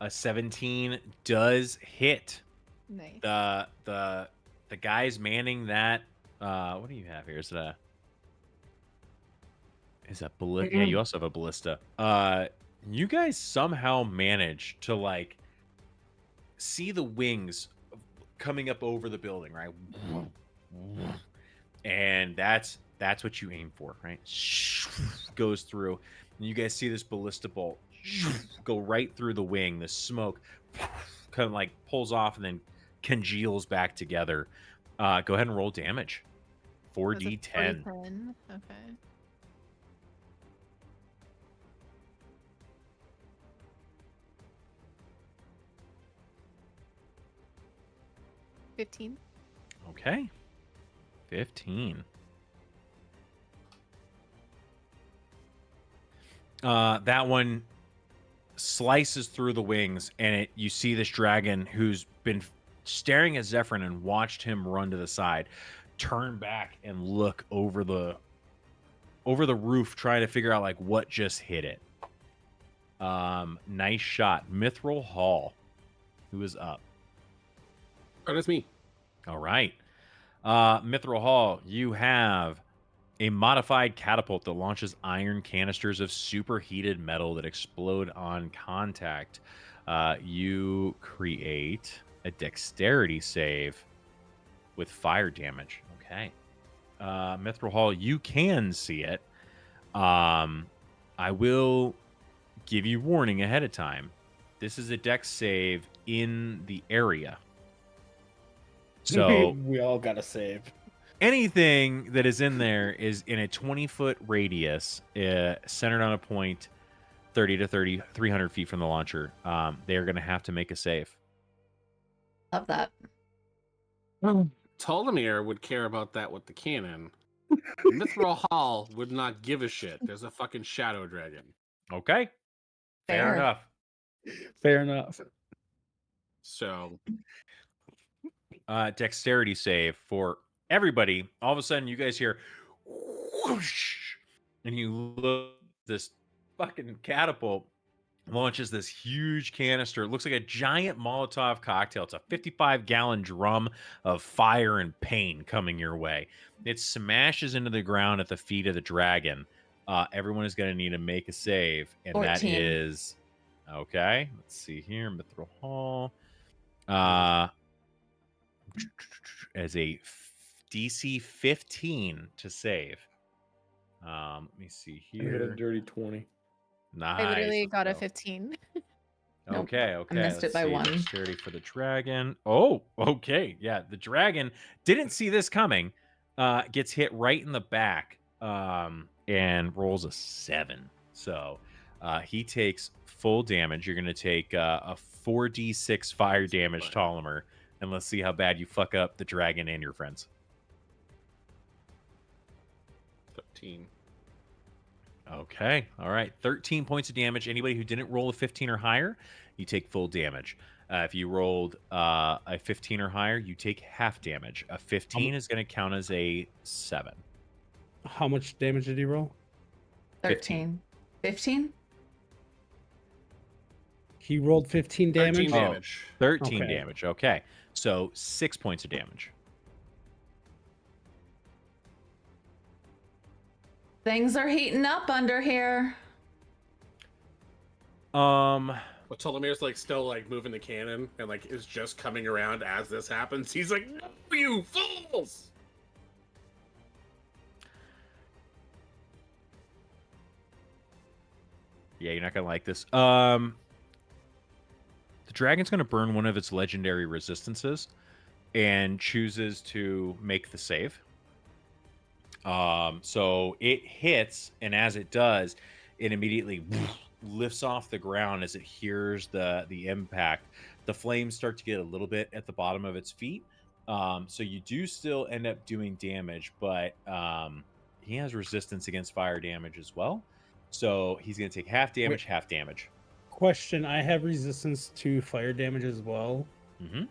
S11: A 17 does hit.
S8: Nice.
S11: The guys manning that. What do you have here? Is it a ballista? Yeah, you also have a ballista. You guys somehow manage to like see the wings coming up over the building, right? And that's what you aim for, right? Goes through, and you guys see this ballista bolt go right through the wing. The smoke kind of like pulls off and then congeals back together. Go ahead and roll damage. 4d10.
S8: 4d10. Okay. $15.
S11: Okay. 15. That one slices through the wings, and you see this dragon who's been staring at Zephyrin and watched him run to the side, turn back and look over the roof, trying to figure out like what just hit it. Nice shot. Mithril Hall, who is up?
S9: Oh, that's me.
S11: All right. Mithril Hall, you have a modified catapult that launches iron canisters of superheated metal that explode on contact. You create a dexterity save with fire damage. Okay. Mithril Hall, you can see it. I will give you warning ahead of time. This is a dex save in the area. So
S10: we all got to save.
S11: anything that is in there is in a 20-foot radius, centered on a point 300 feet from the launcher. They are going to have to make a save.
S5: Love that.
S9: Ptolemy would care about that with the cannon. Mithril Hall would not give a shit. There's a fucking shadow dragon.
S11: Okay. Fair enough.
S10: Fair enough.
S9: So,
S11: dexterity save for everybody. All of a sudden, you guys hear whoosh, and you look. This fucking catapult launches this huge canister. It looks like a giant Molotov cocktail. It's a 55-gallon drum of fire and pain coming your way. It smashes into the ground at the feet of the dragon. Everyone is going to need to make a save, and
S5: 14.
S11: that is okay. Let's see here, Mithril Hall. As a DC 15 to save. Let me see
S13: I hit a
S11: here.
S13: dirty 20.
S11: Nice.
S8: I literally
S11: let's
S8: got a
S11: go.
S8: 15.
S5: Nope.
S11: Okay, okay.
S5: missed it
S11: let's
S5: by
S11: see.
S5: 1.
S11: Dexterity for the dragon. Oh, okay. Yeah, the dragon didn't see this coming. Gets hit right in the back, and rolls a 7. So he takes full damage. You're going to take a 4d6 fire damage, Ptolemy, and let's see how bad you fuck up the dragon and your friends.
S9: 13.
S11: Okay. All right. 13 points of damage. Anybody who didn't roll a 15 or higher, you take full damage. If you rolled a 15 or higher, you take half damage. A 15 is going to count as a 7.
S12: How much damage did he roll?
S5: 13. 15?
S12: He rolled 15 damage.
S9: 13 damage.
S11: 13
S12: Okay.
S11: damage. Okay. So 6 points of damage.
S5: Things are heating up under here.
S9: Well, Tolomir's like still like moving the cannon and like is just coming around as this happens. He's like, "No, you fools!"
S11: Yeah, you're not gonna like this. The dragon's gonna burn one of its legendary resistances and chooses to make the save. So it hits, and as it does, it immediately lifts off the ground as it hears the impact. The flames start to get a little bit at the bottom of its feet. So you do still end up doing damage, but he has resistance against fire damage as well. So he's going to take half damage, half damage.
S12: Question: I have resistance to fire damage as well.
S11: Mm-hmm.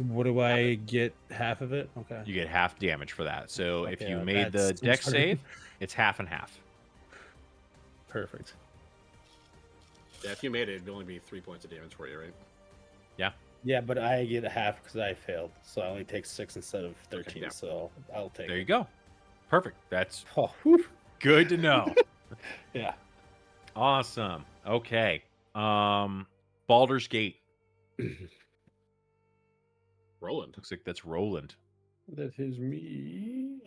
S12: What do I get? Half of it? Okay.
S11: You get half damage for that. So if
S12: Okay,
S11: you made the
S12: that's- I'm
S11: dex
S12: sorry.
S11: save, it's half and half.
S12: Perfect.
S9: Yeah, if you made it, it'd only be 3 points of damage for you, right?
S11: Yeah.
S12: Yeah, but I get half because I failed, so I only take 6 instead of 13.
S9: yeah.
S12: So I'll take.
S11: There you go. Perfect. That's
S12: Oh, whew.
S11: good to know.
S12: Yeah.
S11: Awesome. Okay. Baldur's Gate.
S9: Roland.
S11: Looks like that's Roland.
S13: That is me.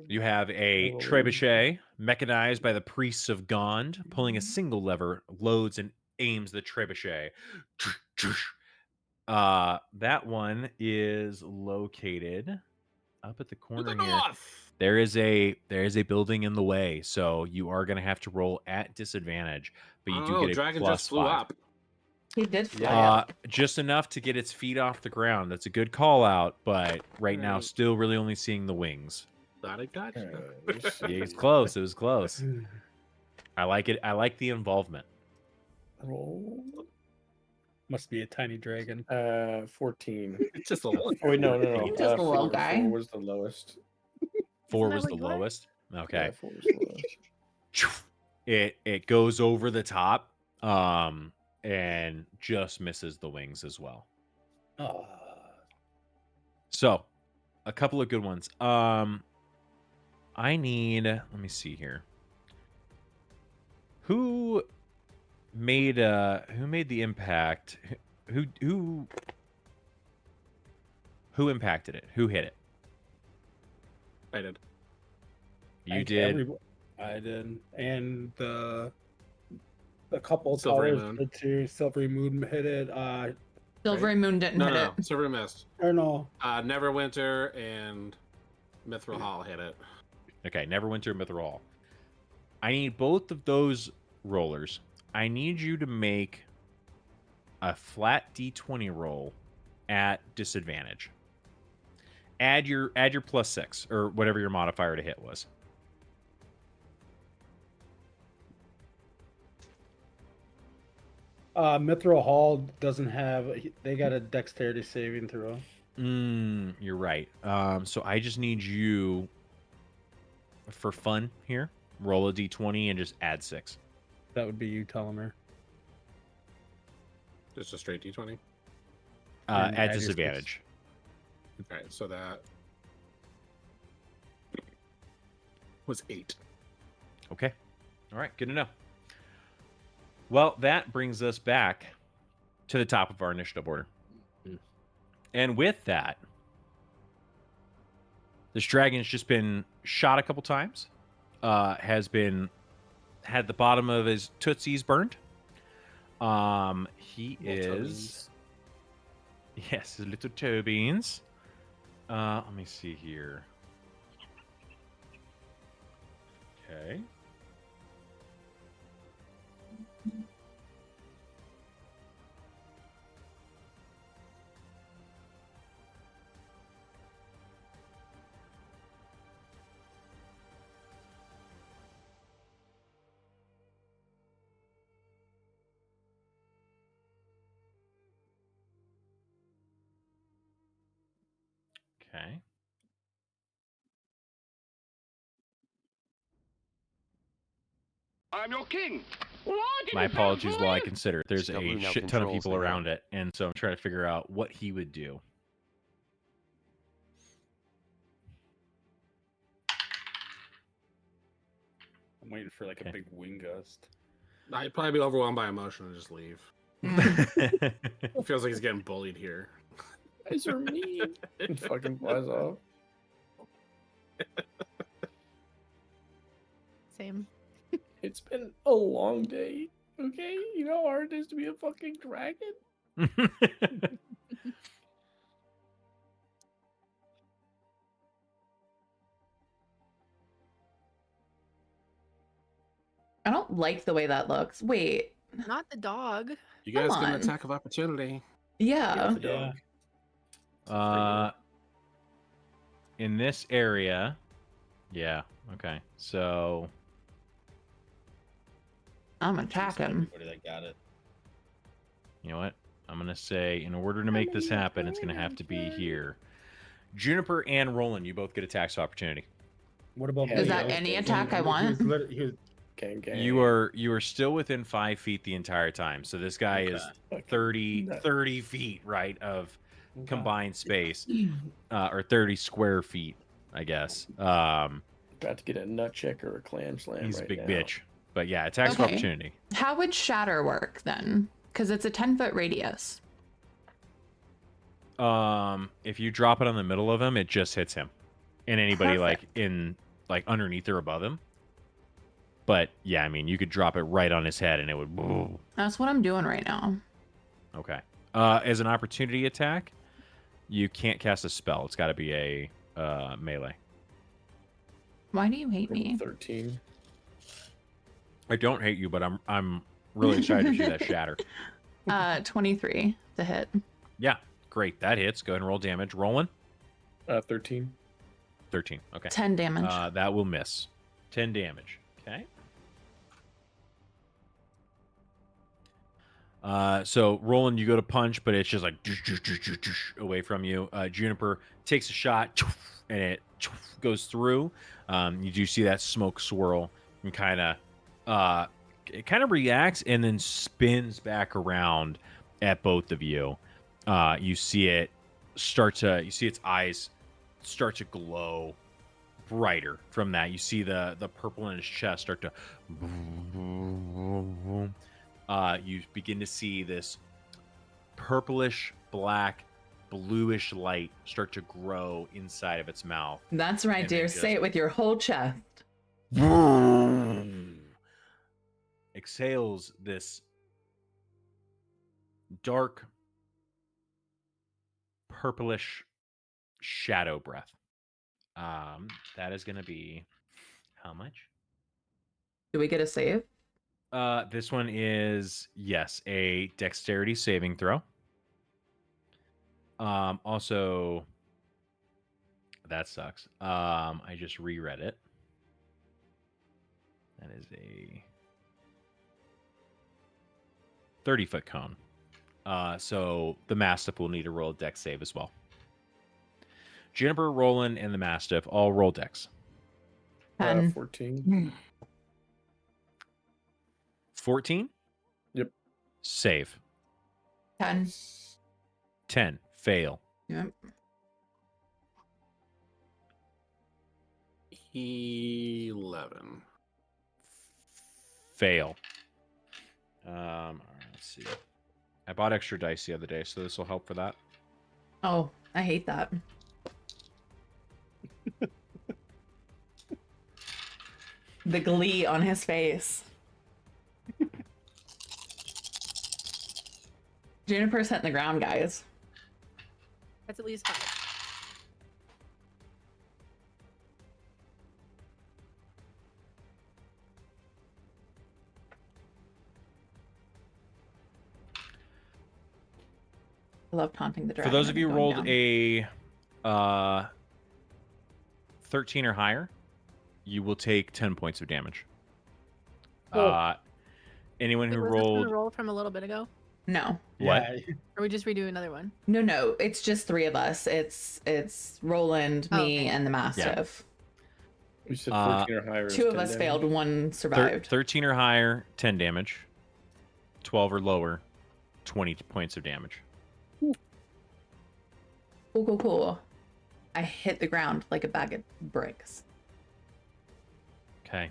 S11: You have a
S13: Roland.
S11: trebuchet mechanized by the priests of Gond. Pulling a single lever, loads and aims the trebuchet. That one is located up at the corner here.
S9: North!
S11: There is a building in the way, so you are going to have to roll at disadvantage, but you do get a
S9: dragon
S11: plus
S9: just flew
S11: 5.
S9: up.
S5: He did fly up.
S11: Just enough to get its feet off the ground. That's a good call out, but right now
S9: Alright.
S11: still really only seeing the wings.
S9: Thought I got you.
S11: Yeah, it's close. It was close. I like it. I like the involvement.
S13: Roll.
S12: Must be a tiny dragon.
S13: 14.
S9: It's just a little.
S13: Oh, wait, no.
S5: Just a little
S13: 4,
S5: guy.
S13: 4 was the lowest.
S11: 4
S8: that
S11: was
S8: what
S11: the
S8: you are?
S11: lowest.
S13: Yeah,
S11: Okay.
S13: 4 was the lowest.
S11: It goes over the top, and just misses the wings as well. So, a couple of good ones. I need. Let me see here. Who made the impact? Who impacted it? Who hit it?
S9: I did.
S11: You did.
S12: I did, and the couple
S9: Silvery
S12: towers,
S9: Moon.
S12: the 2 Silvery Moon hit it.
S5: Silvery Moon didn't
S9: No,
S5: hit
S9: no,
S5: it.
S9: Silver Mist.
S12: Or no,
S9: Neverwinter and Mithril Hall hit it.
S11: Okay, Neverwinter and Mithril Hall. I need both of those rollers. I need you to make a flat D20 roll at disadvantage. Add your +6 or whatever your modifier to hit was.
S12: Mithril Hall doesn't have. They got a dexterity saving throw.
S11: You're right. So I just need you, for fun here, roll a D20 and just add 6.
S12: That would be you, Telemer.
S9: Just a straight D20.
S12: And
S11: At
S12: add your
S11: disadvantage.
S9: All right, so that was 8.
S11: Okay. All right. Good to know. Well, that brings us back to the top of our initiative order. And with that, this dragon's just been shot a couple times. Had the bottom of his tootsies burned. He is... Yes, his little toe beans. Let me see here. Okay. Okay.
S2: I'm your king.
S11: My apologies while I consider. There's
S3: Discovery
S11: a
S3: now
S11: shit ton of
S3: controls
S11: people
S3: the hill.
S11: around it, and so I'm trying to figure out what he would do.
S12: I'm waiting for like a big wind gust.
S9: I'd probably be overwhelmed by emotion and just leave. It feels like he's getting bullied here.
S13: You guys are mean. And fucking flies off.
S8: Same.
S13: It's been a long day. Okay, you know how hard it is to be a fucking dragon.
S5: I don't like the way that looks. Wait.
S8: Not the dog.
S9: You guys
S5: Come
S9: get an
S5: on.
S9: attack of opportunity.
S5: Yeah.
S9: the dog.
S11: In this area, yeah. Okay, so
S5: I'm attacking.
S6: Everybody that got it.
S11: you know what? I'm gonna say, in order to make this happen, it's gonna have to be here. Juniper and Roland, you both get attacks of opportunity.
S12: What about
S5: Is that any attack I want?
S13: Gang, gang.
S11: You are still within 5 feet the entire time. So this guy is 30 feet, right, of combined space, or 30 square feet, I guess.
S13: About to get a nut check or a clam slam.
S11: He's
S13: right
S11: a big
S13: now.
S11: bitch. But yeah, attacks of
S5: Okay.
S11: opportunity.
S5: How would shatter work then? Because it's a 10-foot radius.
S11: If you drop it on the middle of him, it just hits him, and anybody
S5: Perfect.
S11: like underneath or above him. But yeah, I mean, you could drop it right on his head, and it would.
S5: That's what I'm doing right now.
S11: Okay. As an opportunity attack, you can't cast a spell. It's got to be a melee.
S5: Why do you hate me?
S13: 13.
S11: I don't hate you, but I'm really excited to see that shatter.
S5: 23 to hit.
S11: Yeah, great. That hits. Go ahead and roll damage. Rolling.
S13: 13.
S11: 13. Okay.
S5: 10 damage.
S11: That will miss. 10 damage. Okay. So Roland, you go to punch, but it's just like away from you. Juniper takes a shot, and it goes through. You do see that smoke swirl, and it kind of reacts and then spins back around at both of you. You see its eyes start to glow brighter from that. You see the purple in his chest start to you begin to see this purplish black bluish light start to grow inside of its mouth.
S5: That's right,
S11: and
S5: dear.
S11: then
S5: Say it with your whole chest.
S11: Exhales this dark purplish shadow breath. That is going to be how much?
S5: Do we get a save?
S11: This one is, yes, a dexterity saving throw. Also, that sucks. I just reread it. That is a 30-foot cone. So the Mastiff will need to roll a dex save as well. Juniper, Roland, and the Mastiff all roll dex.
S13: 14.
S11: 14?
S13: Yep.
S11: Save.
S5: 10.
S11: 10. Fail.
S5: Yep.
S9: 11.
S11: Fail. All right, let's see. I bought extra dice the other day, so this will help for that.
S5: Oh, I hate that. The glee on his face. Juniper's hitting the ground, guys.
S8: That's at least 5.
S5: I love taunting the dragon.
S11: For those of you
S5: and
S11: rolled
S5: going down.
S11: a 13 or higher, you will take 10 points of damage.
S8: Cool.
S11: Anyone who
S8: Was this one a
S11: rolled
S8: roll from a little bit ago?
S5: No.
S11: what?
S8: Or we just redo another one?
S5: No, it's just 3 of us. It's Roland,
S8: Oh,
S5: me,
S8: okay.
S5: and the Mastiff.
S13: We said 14 or higher.
S5: 2 of us failed, 1 survived.
S11: 13 or higher, 10 damage. 12 or lower, 20 points of damage.
S5: Cool. I hit the ground like a bag of bricks.
S11: Okay.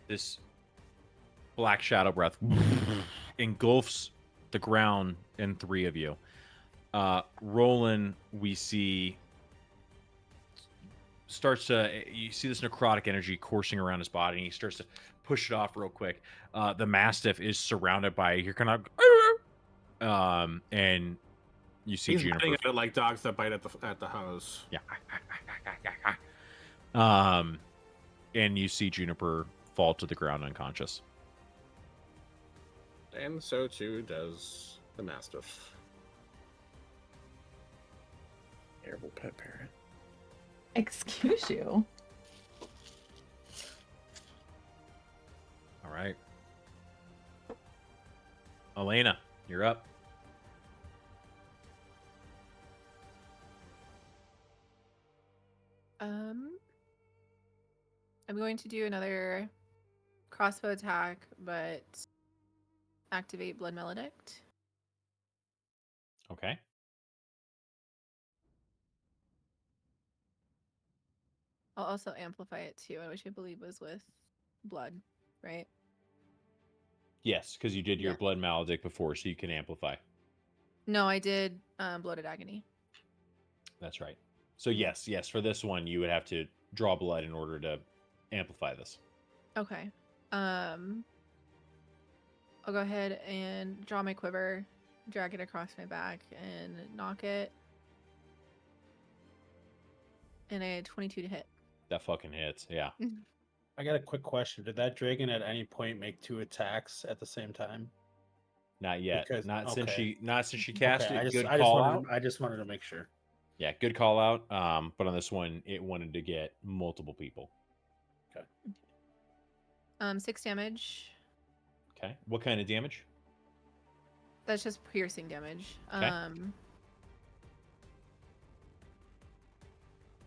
S11: this black shadow breath engulfs the ground and 3 of you. Roland, we see, you see this necrotic energy coursing around his body, and he starts to push it off real quick. The Mastiff is surrounded by, you're kind of, and you see
S9: He's
S11: Juniper.
S9: biting at it like dogs that bite at the hose.
S11: Yeah. And you see Juniper fall to the ground unconscious.
S9: And so too does the Mastiff.
S13: Terrible pet parent.
S5: Excuse you.
S11: All right. Elena, you're up.
S8: I'm going to do another crossbow attack, but activate Blood Maledict.
S11: Okay.
S8: I'll also amplify it too, which I believe was with blood, right?
S11: Yes, because you did your
S8: Yeah.
S11: blood maledict before, so you can amplify.
S8: No, I did Bloated Agony.
S11: That's right. So yes, for this one, you would have to draw blood in order to amplify this.
S8: Okay. I'll go ahead and draw my quiver, drag it across my back, and knock it. And a 22 to hit.
S11: That fucking hits. Yeah.
S12: I got a quick question. Did that dragon at any point make 2 attacks at the same time?
S11: Not yet.
S12: Because-
S11: Not since
S12: okay.
S11: she cast
S12: Okay,
S11: it. Good call out.
S12: I just wanted to make sure.
S11: Yeah, good call out. But on this one, it wanted to get multiple people.
S8: 6 damage.
S11: Okay. What kind of damage?
S8: That's just piercing damage.
S11: Okay.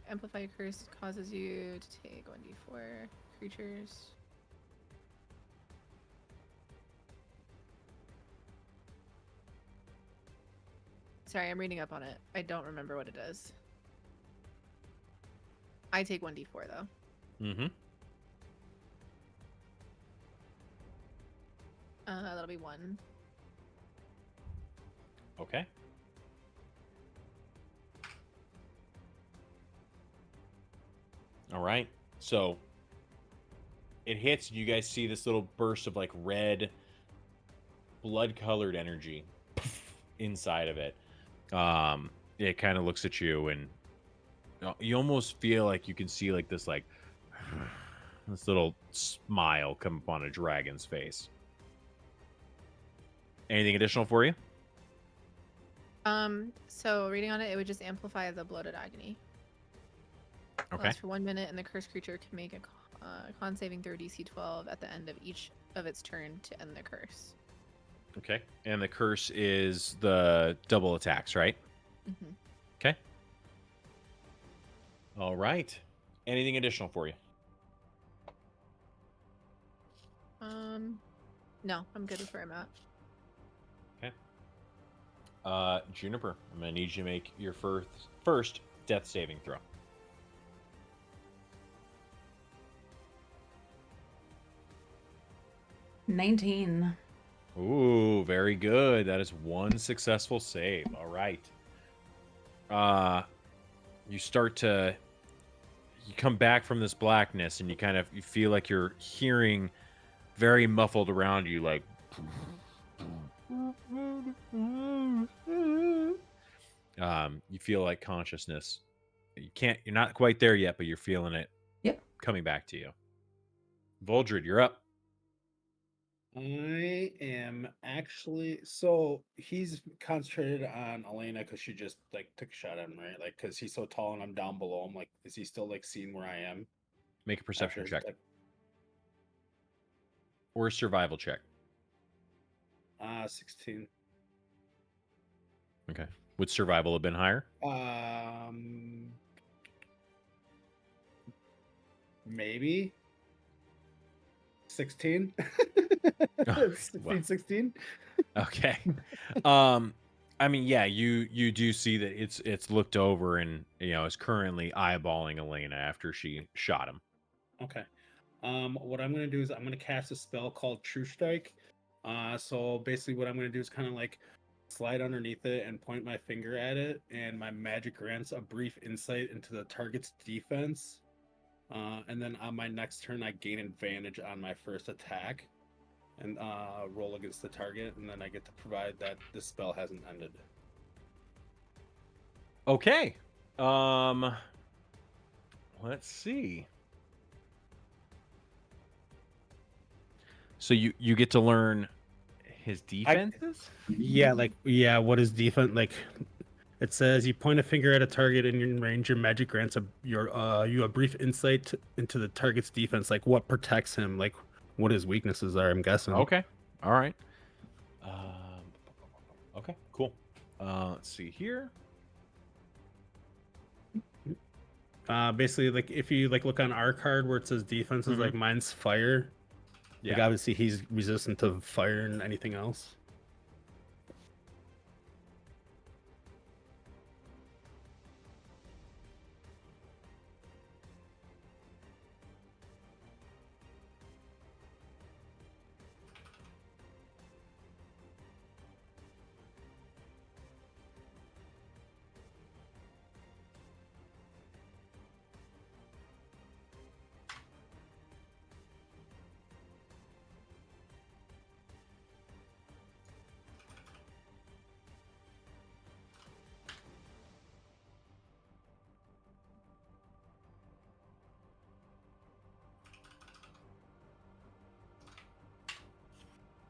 S8: Amplify Curse causes you to take 1d4 creatures. Sorry, I'm reading up on it. I don't remember what it is. I take 1d4 though.
S11: Mm-hmm.
S8: That'll be 1.
S11: Okay. All right. So it hits. You guys see this little burst of like red, blood-colored energy inside of it. It kind of looks at you, and you almost feel like you can see like this this little smile come upon a dragon's face. Anything additional for you?
S8: So reading on it, it would just amplify the Bloated Agony.
S11: Okay.
S8: Lasts for 1 minute, and the cursed creature can make a con saving throw DC 12 at the end of each of its turn to end the curse.
S11: Okay. And the curse is the double attacks, right?
S8: Mm-hmm.
S11: Okay. All right. Anything additional for you?
S8: No, I'm good with where I'm at.
S11: Okay. Juniper, I'm gonna need you to make your first death saving throw.
S5: $19.
S11: Ooh, very good. That is 1 successful save. All right. You come back from this blackness, and you feel like you're hearing very muffled around you, like you feel like consciousness. You're not quite there yet, but you're feeling it.
S5: Yep.
S11: Coming back to you. Voldred, you're up.
S12: I am actually so he's concentrated on Elena because she just like took a shot at him, right? Like because he's so tall and I'm down below him. Like, is he still like seeing where I am?
S11: Make a perception
S12: After,
S11: check
S12: like,
S11: or a survival check.
S12: 16.
S11: Okay. Would survival have been higher?
S12: Maybe 16.
S11: Oh,
S12: 16.
S11: Okay. I mean, yeah, you do see that it's looked over and is currently eyeballing Elena after she shot him.
S12: Okay. What I'm gonna do is I'm gonna cast a spell called True Strike. So basically, what I'm gonna do is kind of like slide underneath it and point my finger at it, and my magic grants a brief insight into the target's defense. And then on my next turn, I gain advantage on my first attack, and roll against the target, and then I get to provide that this spell hasn't ended.
S11: Okay. Let's see. So you get to learn his defenses?
S12: Yeah, what is defense like? It says you point a finger at a target in your range. Your magic grants you a brief insight into the target's defense, like what protects him, like what his weaknesses are. I'm guessing.
S11: Okay. All right. Okay. Cool. Let's see here.
S12: Basically, like if you like look on our card where it says defenses, like mine's fire.
S11: Yeah.
S12: Like obviously he's resistant to fire and anything else.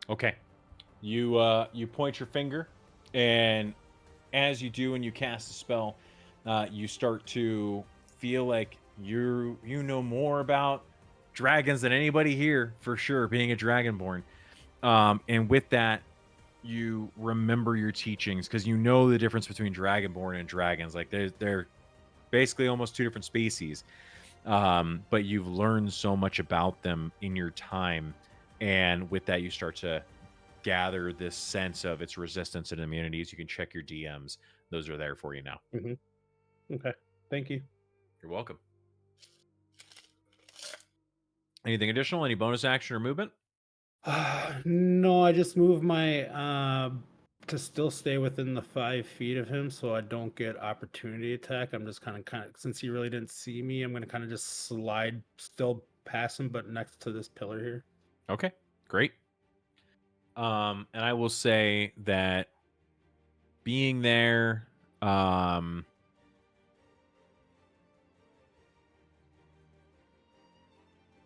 S11: Okay. You point your finger, and as you do and you cast a spell, you start to feel like you know more about dragons than anybody here, for sure, being a dragonborn. And with that, you remember your teachings, because you know the difference between dragonborn and dragons. Like they're basically almost two different species. But you've learned so much about them in your time. And with that, you start to gather this sense of its resistance and immunities. You can check your DMs. Those are there for you now.
S12: Okay. Thank you.
S11: You're welcome. Anything additional? Any bonus action or movement?
S12: No, I just move my to still stay within the 5 feet of him, so I don't get opportunity attack. I'm just kind of since he really didn't see me, I'm gonna kind of just slide still past him, but next to this pillar here.
S11: Okay, great. And I will say that being there, yeah,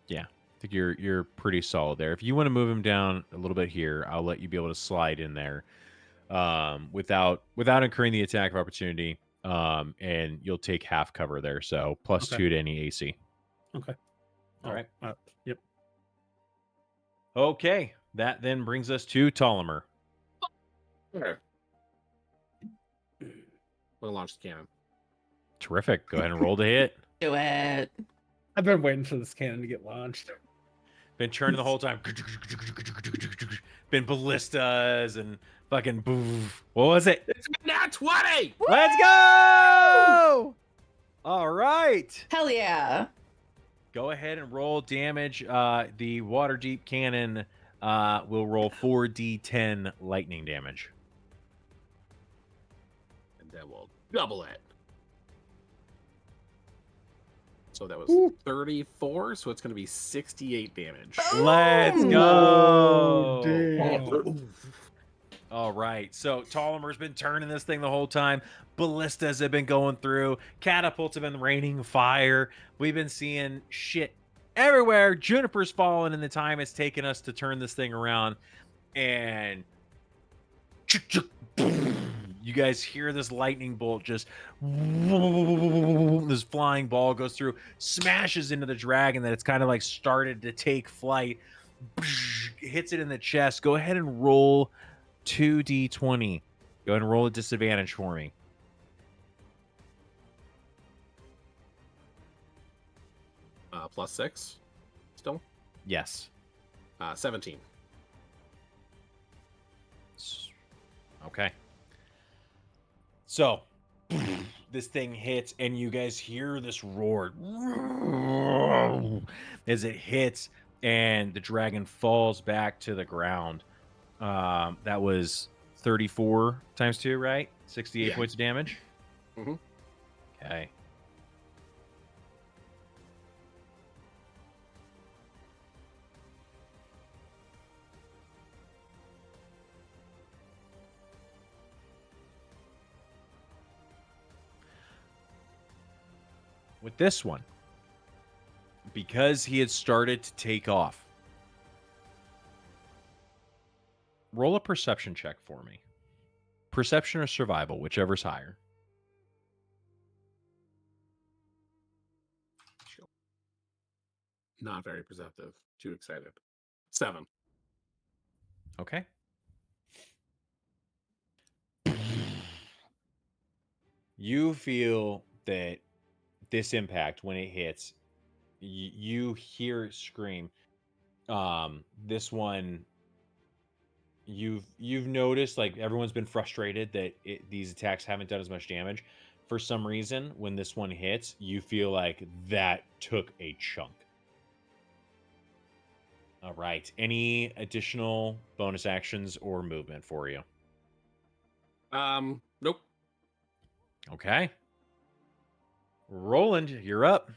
S11: I think you're pretty solid there. If you want to move him down a little bit here, I'll let you be able to slide in there, without incurring the attack of opportunity. And you'll take half cover there, so +2 to any AC.
S12: Okay.
S11: All right.
S12: Yep.
S11: Okay, that then brings us to Ptolemy.
S9: We'll launch the cannon.
S11: Terrific. Go ahead and roll to hit.
S5: Do it.
S12: I've been waiting for this cannon to get launched.
S11: Been churning the whole time. Been ballistas and fucking boof. What was it?
S9: It's now 20!
S11: Let's go! All right.
S5: Hell yeah.
S11: Go ahead and roll damage. The Waterdeep cannon will roll 4d10 lightning damage.
S9: And then we'll double it. So that was 34, so it's going to be 68 damage.
S11: Let's
S12: Oh,
S11: go! All right, so Ptolemy's been turning this thing the whole time. Ballistas have been going through. Catapults have been raining fire. We've been seeing shit everywhere. Juniper's fallen in the time it's taken us to turn this thing around. And you guys hear this lightning bolt just... This flying ball goes through, smashes into the dragon that it's kind of like started to take flight. Hits it in the chest. Go ahead and roll 2d20. Go ahead and roll a disadvantage for me.
S9: +6 still?
S11: Yes.
S9: 17.
S11: Okay. So, this thing hits, and you guys hear this roar as it hits, and the dragon falls back to the ground. That was 34 times 2, right? 68
S9: Yeah.
S11: points of damage.
S9: Mhm.
S11: Okay. With this one, because he had started to take off, roll a perception check for me. Perception or survival, whichever's higher.
S9: Not very perceptive. Too excited. 7.
S11: Okay. You feel that this impact, when it hits, you hear it scream. This one, you've noticed, like, everyone's been frustrated that these attacks haven't done as much damage. For some reason, when this one hits, you feel like that took a chunk. All right. Any additional bonus actions or movement for you?
S9: Nope.
S11: Okay. Roland, you're up.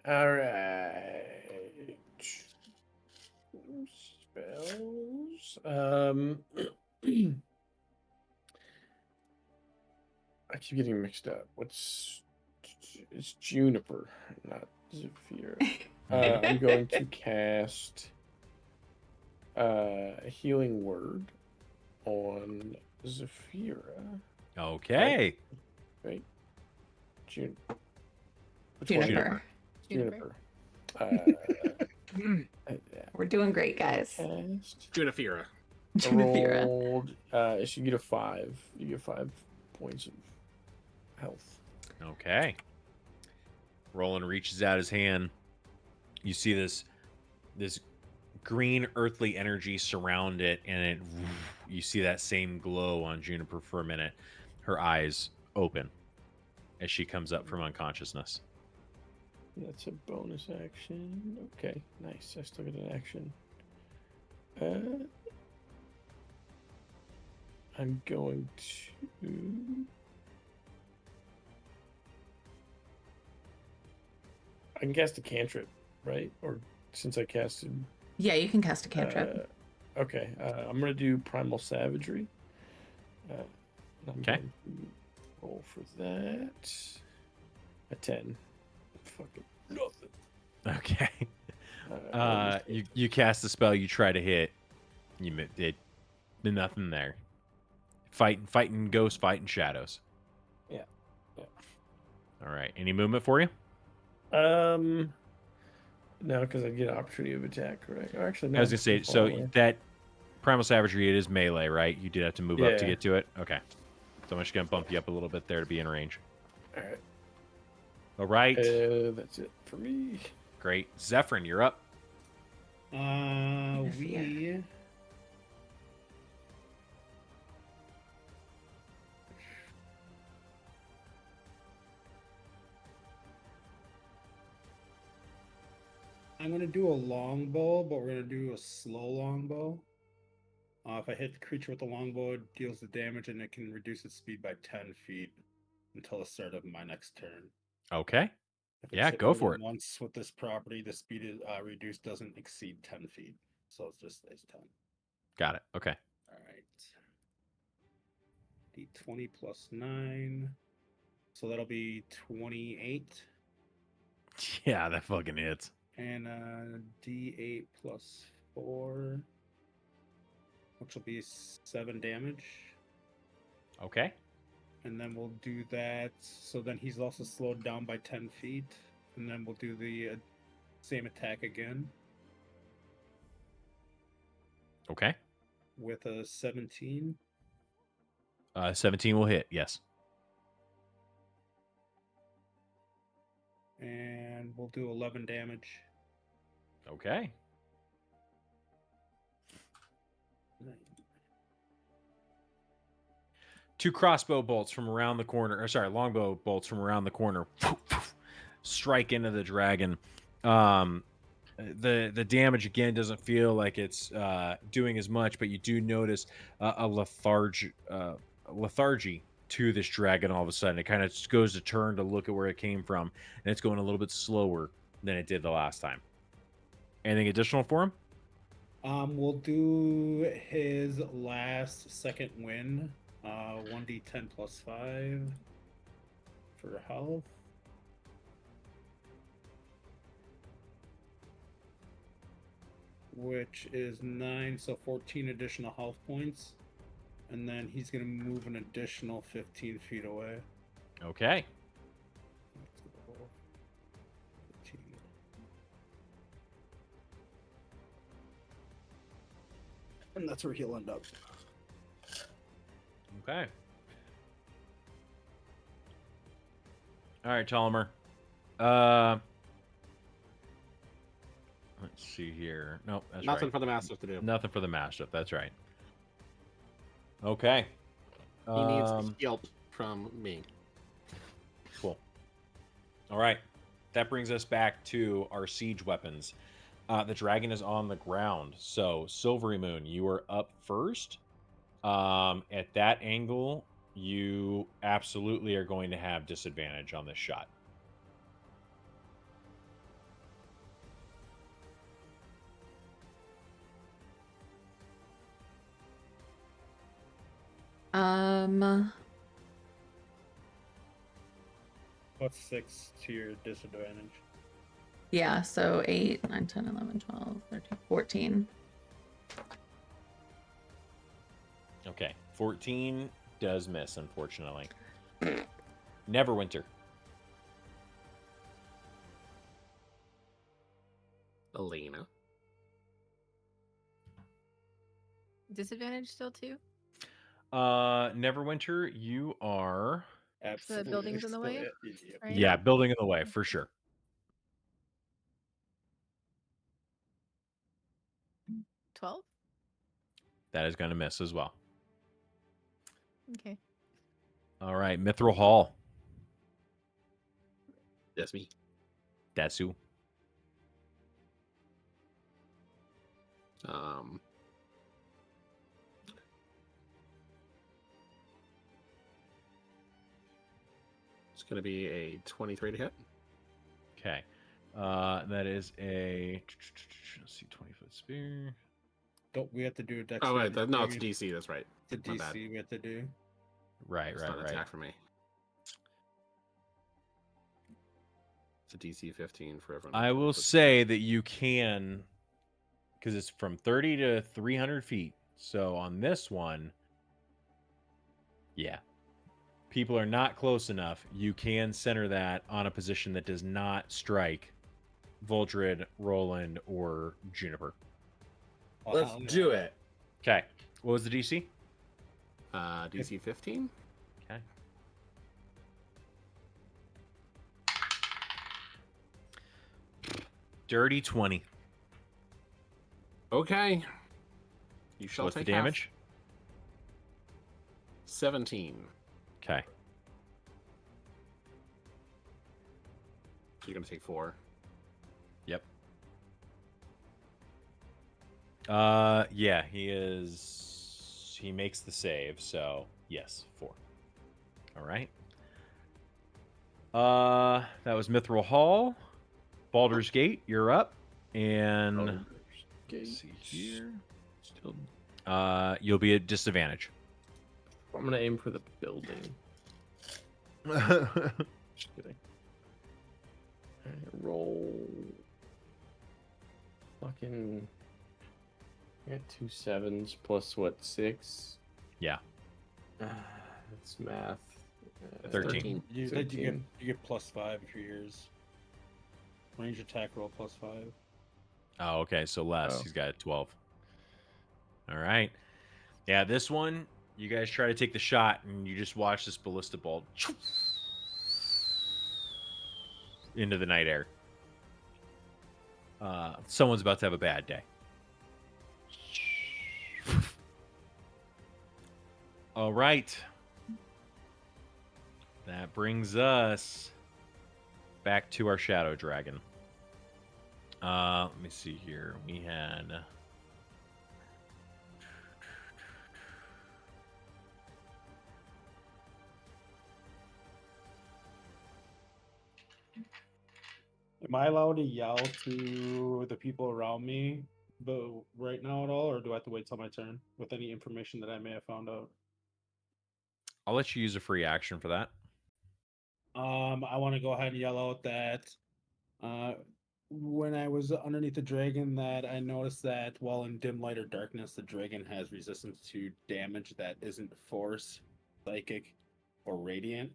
S13: All right. Spells. I keep getting mixed up. It's Juniper, not Zephyr. I'm going to cast a healing word on Zephyra.
S11: Okay.
S13: Right? Juniper.
S5: Juniper.
S13: Juniper.
S5: We're doing great, guys.
S9: Junifera.
S5: Junifera.
S13: Rolled. If you get a 5, you get 5 points of health.
S11: Okay. Roland reaches out his hand. You see this green earthly energy surround it, and you see that same glow on Juniper for a minute. Her eyes open as she comes up from unconsciousness.
S13: That's a bonus action. Okay, nice. I still get an action. I'm going to. I can cast a cantrip, right? Or since I casted.
S5: Yeah, you can cast a cantrip.
S13: Okay, I'm gonna do Primal Savagery.
S11: Okay.
S13: Roll for that. A 10. Fucking nothing.
S11: Okay. You cast the spell. You try to hit. You did nothing there. Fighting ghosts, fighting shadows.
S13: Yeah.
S11: All right. Any movement for you?
S13: No, because I get an opportunity of attack, correct? Or actually, no.
S11: I was gonna say,
S13: I'm
S11: so
S13: far away.
S11: that Primal Savagery, it is melee, right? You did have to move up to
S13: Yeah.
S11: get to it. Okay. So I'm just gonna bump you up a little bit there to be in range.
S13: All right.
S11: All right.
S13: That's it for me.
S11: Great. Zephyrin, you're up.
S12: We. I'm gonna do a longbow, but we're gonna do a slow longbow. If I hit the creature with the longbow, it deals the damage, and it can reduce its speed by 10 feet until the start of my next turn.
S11: Okay.
S12: If it's
S11: Yeah,
S12: hit
S11: go
S12: more
S11: for
S12: than
S11: it.
S12: Once with this property, the speed is reduced doesn't exceed 10 feet, so it just stays 10.
S11: Got it. Okay.
S12: All right. D20 plus 9. So that'll be 28.
S11: Yeah, that fucking hits.
S12: And D8 plus 4, which will be 7 damage.
S11: Okay.
S12: And then we'll do that. So then he's also slowed down by 10 feet. And then we'll do the same attack again
S11: Okay.
S12: with a 17.
S11: 17 will hit. Yes.
S12: And we'll do 11 damage.
S11: Okay. 2 crossbow bolts from around the corner, or sorry, longbow bolts from around the corner strike into the dragon. The damage again doesn't feel like it's doing as much, but you do notice a lethargy to this dragon. All of a sudden, it kind of goes to turn to look at where it came from, and it's going a little bit slower than it did the last time. Anything additional for him?
S12: We'll do his last second win. 1d10 plus 5 for health. Which is 9, so 14 additional health points. And then he's going to move an additional 15 feet away.
S11: Okay.
S12: Let's go. 15. And that's where he'll end up.
S11: Okay. All right, Tolomer. Let's see here. Nope, that's
S9: Nothing
S11: right.
S9: for the Mastiff to do.
S11: Nothing for the Mastiff. That's right. Okay.
S9: He needs help from me.
S11: Cool. All right. That brings us back to our siege weapons. The dragon is on the ground. So, Silvery Moon, you are up first. At that angle, you absolutely are going to have disadvantage on this shot.
S12: What's 6 to your disadvantage?
S5: Yeah, so 8, 9, 10, 11, 12, 13, 14.
S11: Okay. 14 does miss, unfortunately. Neverwinter.
S9: Elena.
S8: Disadvantage still too?
S11: Neverwinter, you are...
S8: The building's in the way? Right?
S11: Yeah, building in the way, for sure.
S8: 12?
S11: That is going to miss as well.
S8: Okay.
S11: All right, Mithril Hall.
S9: That's me.
S11: That's you.
S9: It's going to be a 23 to hit.
S11: Okay. That is a... Let's see, 20-foot spear.
S12: Don't we have to do a dex?
S9: Oh, wait. No, it's DC. That's right.
S12: It's a
S9: My bad.
S12: DC we have to do.
S11: Right,
S9: It's
S11: right,
S9: not an
S11: right.
S9: attack for me. It's a DC 15 for everyone.
S11: I will say that you can, because it's from 30 to 300 feet. So on this one, yeah, people are not close enough. You can center that on a position that does not strike Voltrid, Roland, or Juniper.
S9: Let's do it.
S11: Okay. What was the DC?
S9: DC 15.
S11: Okay. Dirty 20.
S9: Okay. You shall
S11: What's the
S9: take half.
S11: damage?
S9: 17.
S11: Okay.
S9: So you're going to take 4.
S11: Yep. Yeah, he makes the save, so yes, 4. All right. That was Mithril Hall. Baldur's Gate, you're up. And let's see here.
S13: Still,
S11: you'll be at disadvantage.
S13: I'm gonna aim for the building. Just kidding. Alright, roll. Fucking. I got 2 7s plus what, 6?
S11: Yeah.
S13: That's math.
S11: 13.
S12: You
S13: 13.
S12: get plus 5 if you're yours. Range attack roll plus 5.
S11: Oh, okay, so less.
S13: Oh.
S11: He's got a 12. All right. Yeah, this one, you guys try to take the shot, and you just watch this ballista bolt into the night air. Someone's about to have a bad day. All right. That brings us back to our Shadow Dragon. Let me see here. We had...
S12: Am I allowed to yell to the people around me but right now at all, or do I have to wait till my turn with any information that I may have found out?
S11: I'll let you use a free action for that.
S12: I want to go ahead and yell out that when I was underneath the dragon, that I noticed that while in dim light or darkness, the dragon has resistance to damage that isn't force, psychic, or radiant,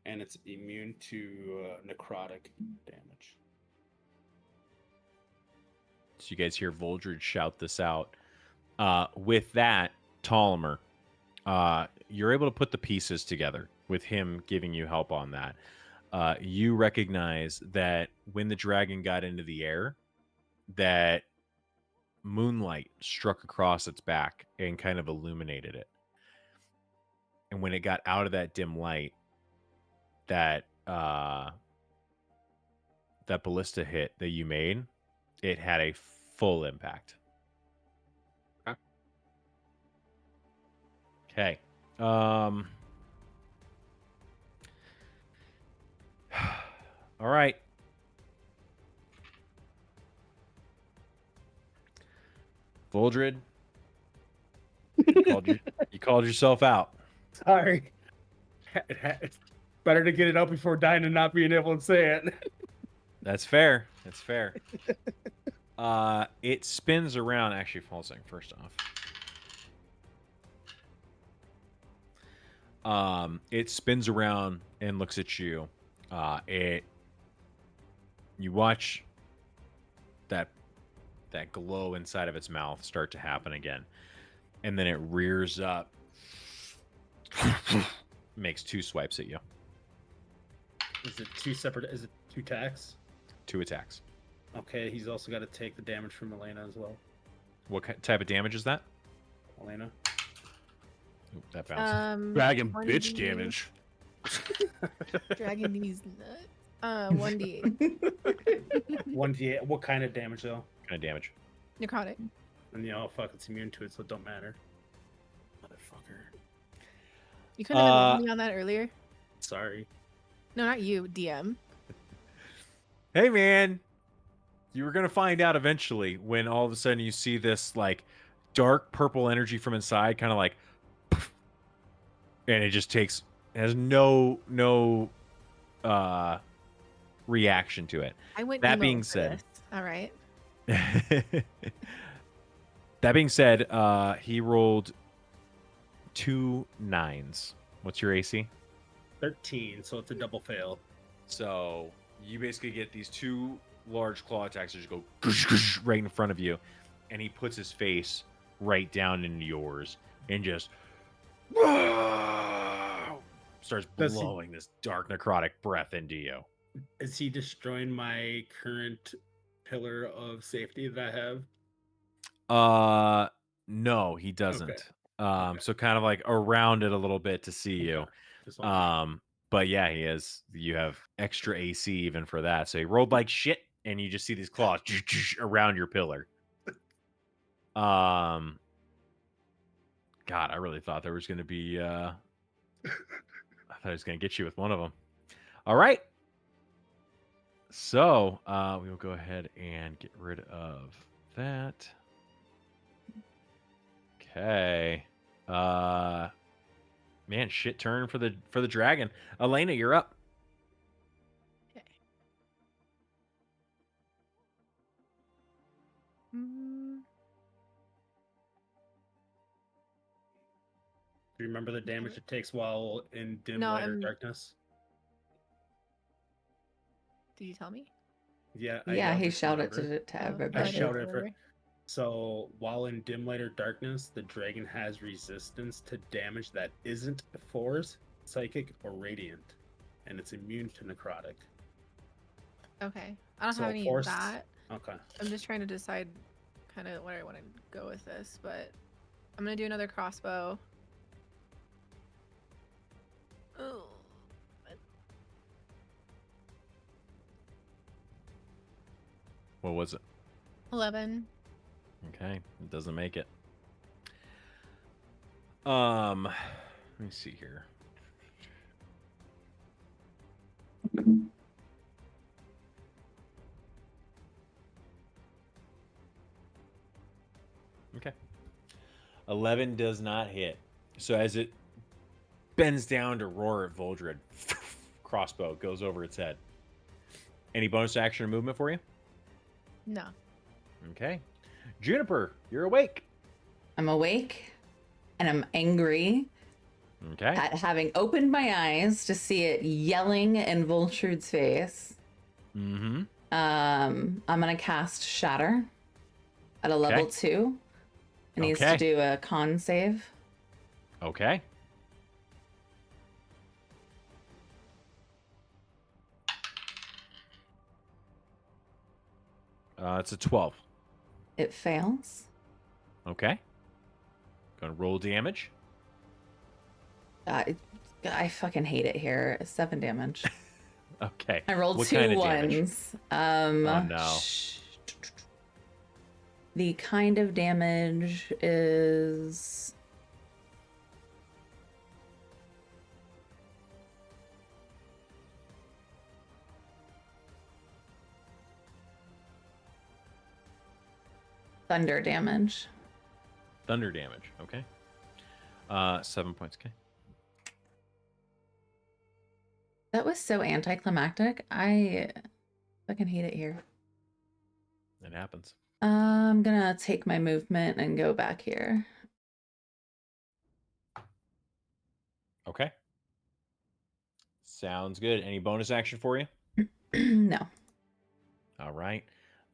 S12: and it's immune to necrotic damage.
S11: So you guys hear Voldred shout this out. With that, Ptolemy, you're able to put the pieces together with him giving you help on that. You recognize that when the dragon got into the air, that moonlight struck across its back and kind of illuminated it. And when it got out of that dim light, that that ballista hit that you made, it had a full impact. Okay. All right. Voldred, you called yourself out.
S10: Sorry. It's better to get it out before dying and not being able to say it.
S11: That's fair. That's fair. It spins around. Actually, hold on a second. First off, it spins around and looks at you. You watch that glow inside of its mouth start to happen again, and then it rears up, makes 2 swipes at you.
S12: Is it 2 separate? Is it 2 attacks?
S11: 2 attacks.
S12: Okay, he's also got to take the damage from Elena as well.
S11: What type of damage is that?
S12: Elena.
S11: Oop, that bounced.
S9: Dragon
S8: 1D.
S9: bitch damage.
S8: Dragon these nuts. 1d8.
S12: 1d8. What kind of damage though?
S11: Kind of damage.
S8: Necrotic.
S12: And fuck, it's immune to it, so it don't matter. Motherfucker.
S8: You couldn't have been with me on that earlier.
S12: Sorry.
S8: No, not you, DM.
S11: Hey, man. You were going to find out eventually when all of a sudden you see this, like, dark purple energy from inside, kind of like, poof, and it just has no reaction to it.
S8: I went
S11: That
S8: emo
S11: being
S8: for
S11: said,
S8: this. All right.
S11: that being said, he rolled 2 9s. What's your AC?
S12: 13, so it's a double fail.
S11: So you basically get these 2 large claw attacks that just go right in front of you, and he puts his face right down into yours and just starts blowing this dark necrotic breath into you.
S12: Is he destroying my current pillar of safety that I have?
S11: No, he doesn't.
S12: Okay.
S11: So kind of like around it a little bit to see you.
S12: Just one.
S11: But yeah, you have extra AC even for that. So he rolled like shit, and you just see these claws around your pillar. God, I really thought there was going to be, I thought I was going to get you with one of them. All right. So, we will go ahead and get rid of that. Okay. Man, shit turn for the dragon. Elena, you're up.
S8: Okay.
S12: Do you remember the damage it takes while in dim
S8: No,
S12: light or darkness?
S8: Did you tell me?
S12: Yeah.
S5: Yeah, he
S12: just
S5: shouted
S12: remembered.
S5: to
S8: Oh,
S5: everybody.
S12: I
S8: I didn't
S12: shouted for.
S8: remember.
S12: So while in dim light or darkness, the dragon has resistance to damage that isn't force, psychic, or radiant, and it's immune to necrotic.
S8: Okay. I don't
S12: So
S8: have any
S12: forced-
S8: of that.
S12: Okay.
S8: I'm just trying to decide kind of where I want to go with this, but I'm going to do another crossbow. Oh, and
S11: What was it?
S8: 11.
S11: Okay, it doesn't make it. Let me see here. Okay. 11 does not hit. So as it bends down to roar at Voldred, crossbow goes over its head. Any bonus action or movement for you?
S8: No.
S11: Okay. Juniper, you're awake.
S5: I'm awake and I'm angry
S11: Okay.
S5: at having opened my eyes to see it yelling in Voltrude's face.
S11: Mm-hmm.
S5: I'm gonna cast Shatter at a level 2. It needs to
S11: Okay.
S5: do a con save.
S11: Okay. It's a 12.
S5: It fails.
S11: Okay. Gonna roll damage.
S5: I fucking hate it here. 7 damage.
S11: Okay.
S5: I rolled
S11: What
S5: 2
S11: kind of damage?
S5: ones.
S11: Oh no.
S5: The kind of damage is thunder damage.
S11: Thunder damage. Okay. 7 points. Okay.
S5: That was so anticlimactic. I fucking hate it here.
S11: It happens.
S5: I'm gonna take my movement and go back here.
S11: Okay. Sounds good. Any bonus action for you?
S5: No.
S11: All right.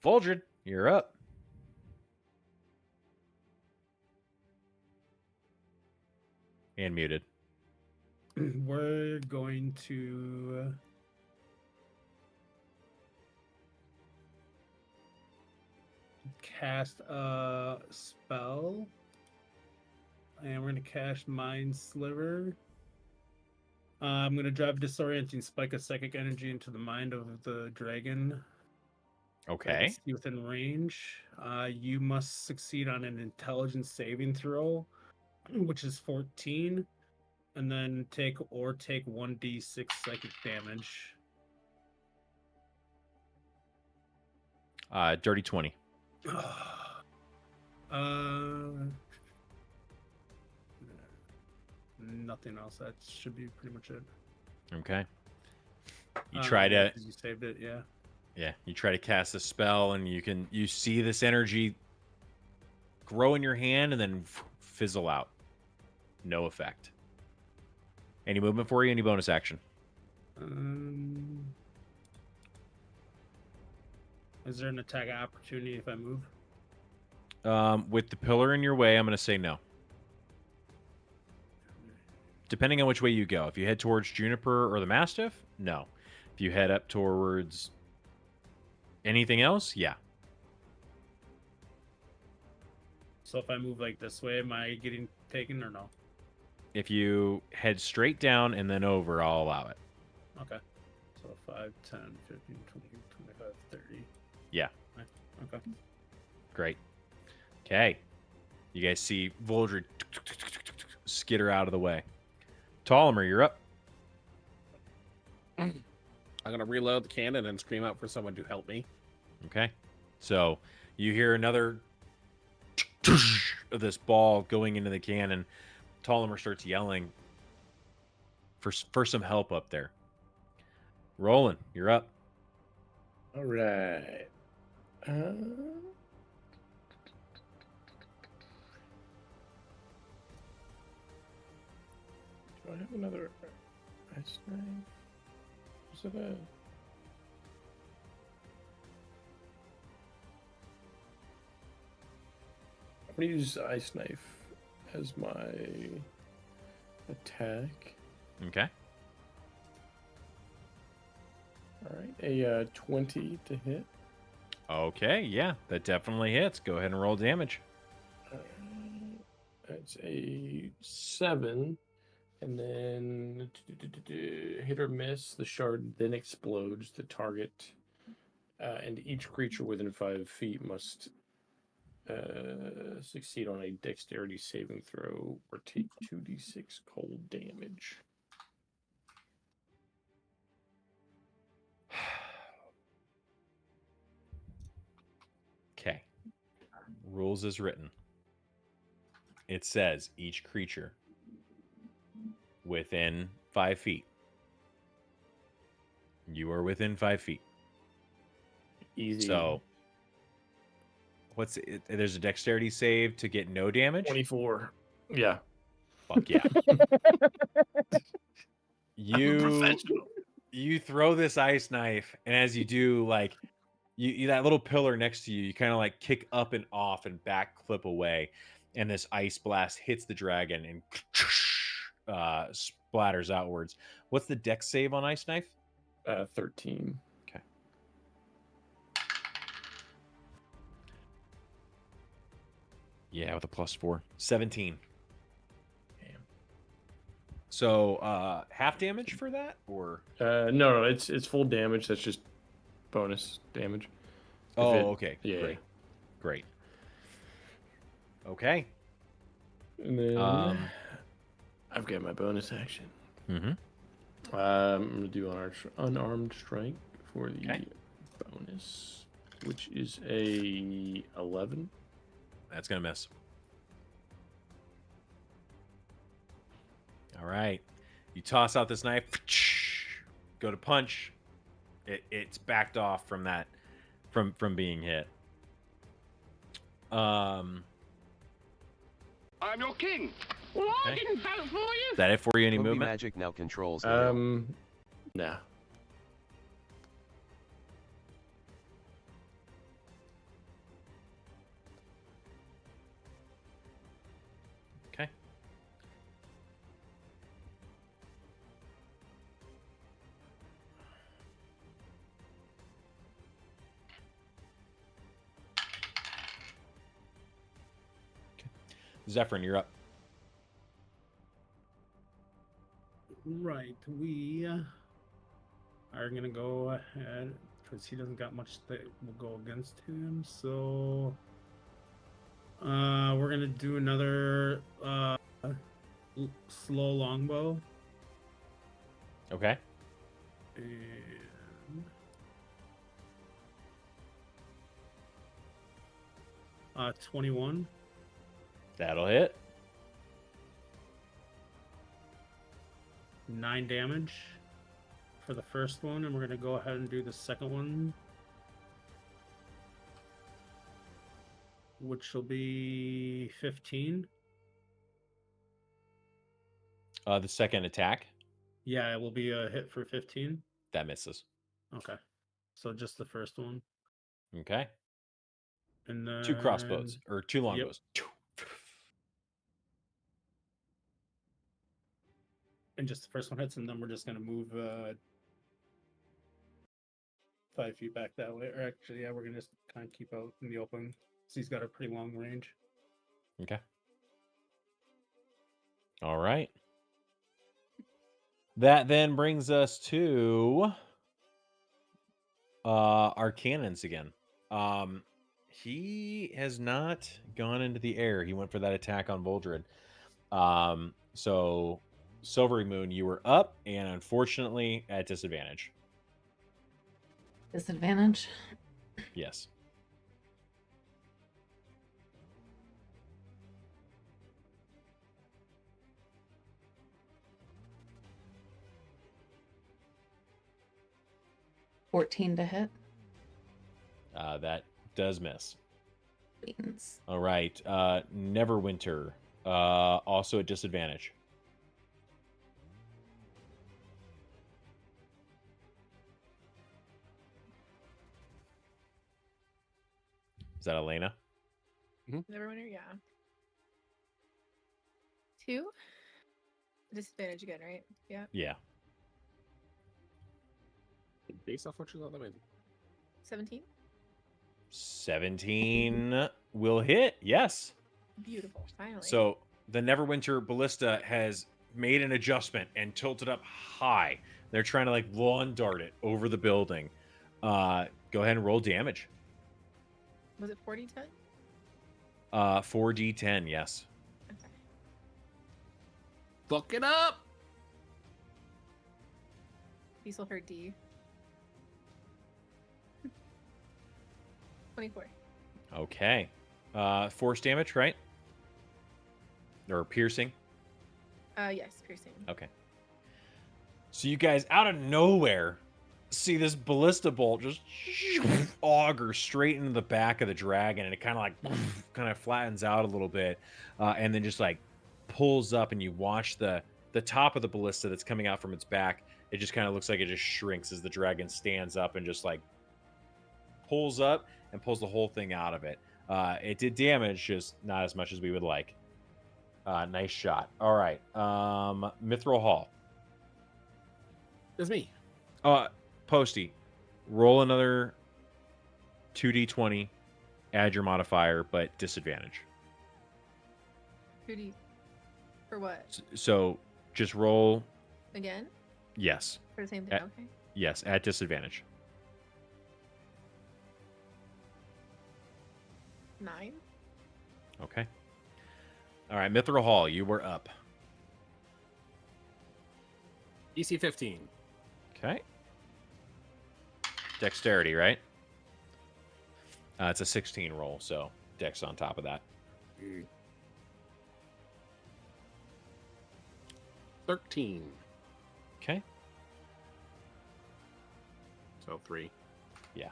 S11: Voldred, you're up. And muted.
S12: We're going to cast a spell, and we're going to cast Mind Sliver. I'm going to drive Disorienting Spike of Psychic Energy into the mind of the dragon.
S11: Okay.
S12: It's within range. You must succeed on an Intelligence saving throw, which is 14, and then take 1d6 psychic damage.
S11: Dirty 20.
S12: Nothing else. That should be pretty much it.
S11: Okay. You try to.
S12: 'cause you saved it, yeah.
S11: Yeah. You try to cast a spell, and you see this energy grow in your hand, and then fizzle out. No effect. Any movement for you? Any bonus action?
S12: Is there an attack opportunity if I move?
S11: With the pillar in your way, I'm going to say no. Depending on which way you go. If you head towards Juniper or the Mastiff, no. If you head up towards anything else, yeah.
S12: So if I move like this way, am I getting taken or no?
S11: If you head straight down and then over, I'll allow it.
S12: Okay. So 5, 10, 15, 20, 25, 30.
S11: Yeah.
S12: Okay.
S11: Great. Okay. You guys see Voldred skitter out of the way. Ptolemy, you're up.
S9: I'm gonna reload the cannon and scream out for someone to help me.
S11: Okay. So you hear another of this ball going into the cannon. Ptolemy starts yelling for some help up there. Roland, you're up.
S13: All right. Do I have another ice knife? Is it a... I'm gonna use ice knife as my attack.
S11: Okay.
S13: All right, a 20 to hit.
S11: Okay, yeah, that definitely hits. Go ahead and roll damage.
S13: That's a 7. And then hit or miss, the shard then explodes. The target and each creature within 5 feet must succeed on a dexterity saving throw or take 2d6 cold damage.
S11: Okay. Rules as written. It says each creature within 5 feet. You are within 5 feet.
S13: Easy.
S11: So, what's it? There's a dexterity save to get no damage.
S13: 24. Yeah.
S11: Fuck yeah. You throw this ice knife, and as you do, like you that little pillar next to you, you kind of like kick up and off and back clip away, and this ice blast hits the dragon and splatters outwards. What's the dex save on ice knife?
S13: 13.
S11: Okay. Yeah, with a +4. 17.
S13: Damn.
S11: So half damage for that, or
S13: no, it's full damage. That's just bonus damage.
S11: okay.
S13: Yeah.
S11: Great. Okay.
S13: And then I've got my bonus action.
S11: Mm-hmm.
S13: I'm gonna do unarmed strike for the bonus, which is a 11.
S11: That's gonna miss. All right. You toss out this knife, go to punch. It's backed off from that, from being hit.
S2: I'm your king. Well, I didn't vote for you.
S11: Is that it for you? Any
S3: Movie
S11: movement?
S3: Magic now controls the hill.
S13: Nah.
S11: Okay. Zephyrin, you're up.
S12: Right, we are gonna go ahead because he doesn't got much that will go against him. So we're gonna do another slow longbow.
S11: Okay.
S12: And 21.
S11: That'll hit.
S12: 9 damage for the first one, and we're gonna go ahead and do the second one, which will be 15.
S11: The second attack.
S12: Yeah, it will be a hit for 15.
S11: That misses.
S12: Okay, so just the first one.
S11: Okay.
S12: And then
S11: 2 crossbows or 2 longbows.
S12: And just the first one hits, and then we're just gonna move 5 feet back that way. Or actually, yeah, we're gonna just kind of keep out in the open. So he's got a pretty long range.
S11: Okay. All right. That then brings us to our cannons again. He has not gone into the air. He went for that attack on Voldred. So Silvery Moon, you were up, and unfortunately at disadvantage.
S5: Disadvantage?
S11: Yes.
S5: $14 to hit.
S11: That does miss.
S5: Beans.
S11: All right. Neverwinter, also at disadvantage. Is that Elena?
S8: Neverwinter, yeah. 2. Disadvantage again, right? Yeah.
S11: Yeah.
S9: Based off what you thought,
S8: 17.
S11: 17 will hit. Yes.
S8: Beautiful. Finally.
S11: So the Neverwinter ballista has made an adjustment and tilted up high. They're trying to like lawn dart it over the building. Go ahead and roll damage.
S8: Was it 40-10?
S11: 4d10, yes.
S8: Okay.
S9: Fuck it up.
S8: Diesel hurt D. 24.
S11: Okay. Force damage, right? Or piercing?
S8: Yes, piercing.
S11: Okay. So you guys, out of nowhere, see this ballista bolt just auger straight into the back of the dragon, and it kind of flattens out a little bit, and then just like pulls up, and you watch the top of the ballista that's coming out from its back. It just kind of looks like it just shrinks as the dragon stands up and just like pulls up and pulls the whole thing out of it. It did damage, just not as much as we would like. Nice shot. All right. Mithril Hall.
S9: It's me.
S11: Posty, roll another 2d20, add your modifier, but disadvantage.
S8: 2D. For what?
S11: So just roll.
S8: Again?
S11: Yes.
S8: For the same thing, okay.
S11: Yes, at disadvantage.
S8: 9.
S11: Okay. All right, Mithril Hall, you were up.
S9: DC 15.
S11: Okay. Dexterity, right? It's a 16 roll, so dex on top of that.
S9: 13.
S11: Okay.
S9: So 3.
S11: Yeah.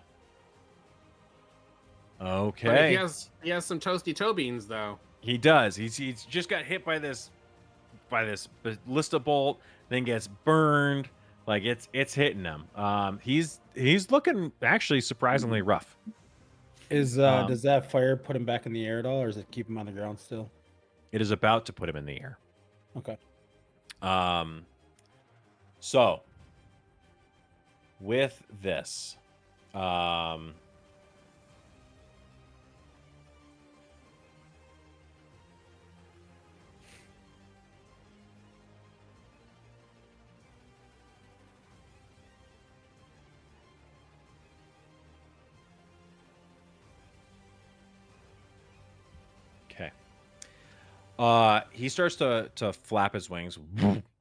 S9: But
S11: Okay.
S9: he has some toasty toe beans though.
S11: He does. He's just got hit by this ballista bolt, then gets burned. Like it's hitting him. He's looking actually surprisingly rough.
S12: Does that fire put him back in the air at all, or does it keep him on the ground still?
S11: It is about to put him in the air.
S12: Okay.
S11: So with this, okay. He starts to flap his wings, and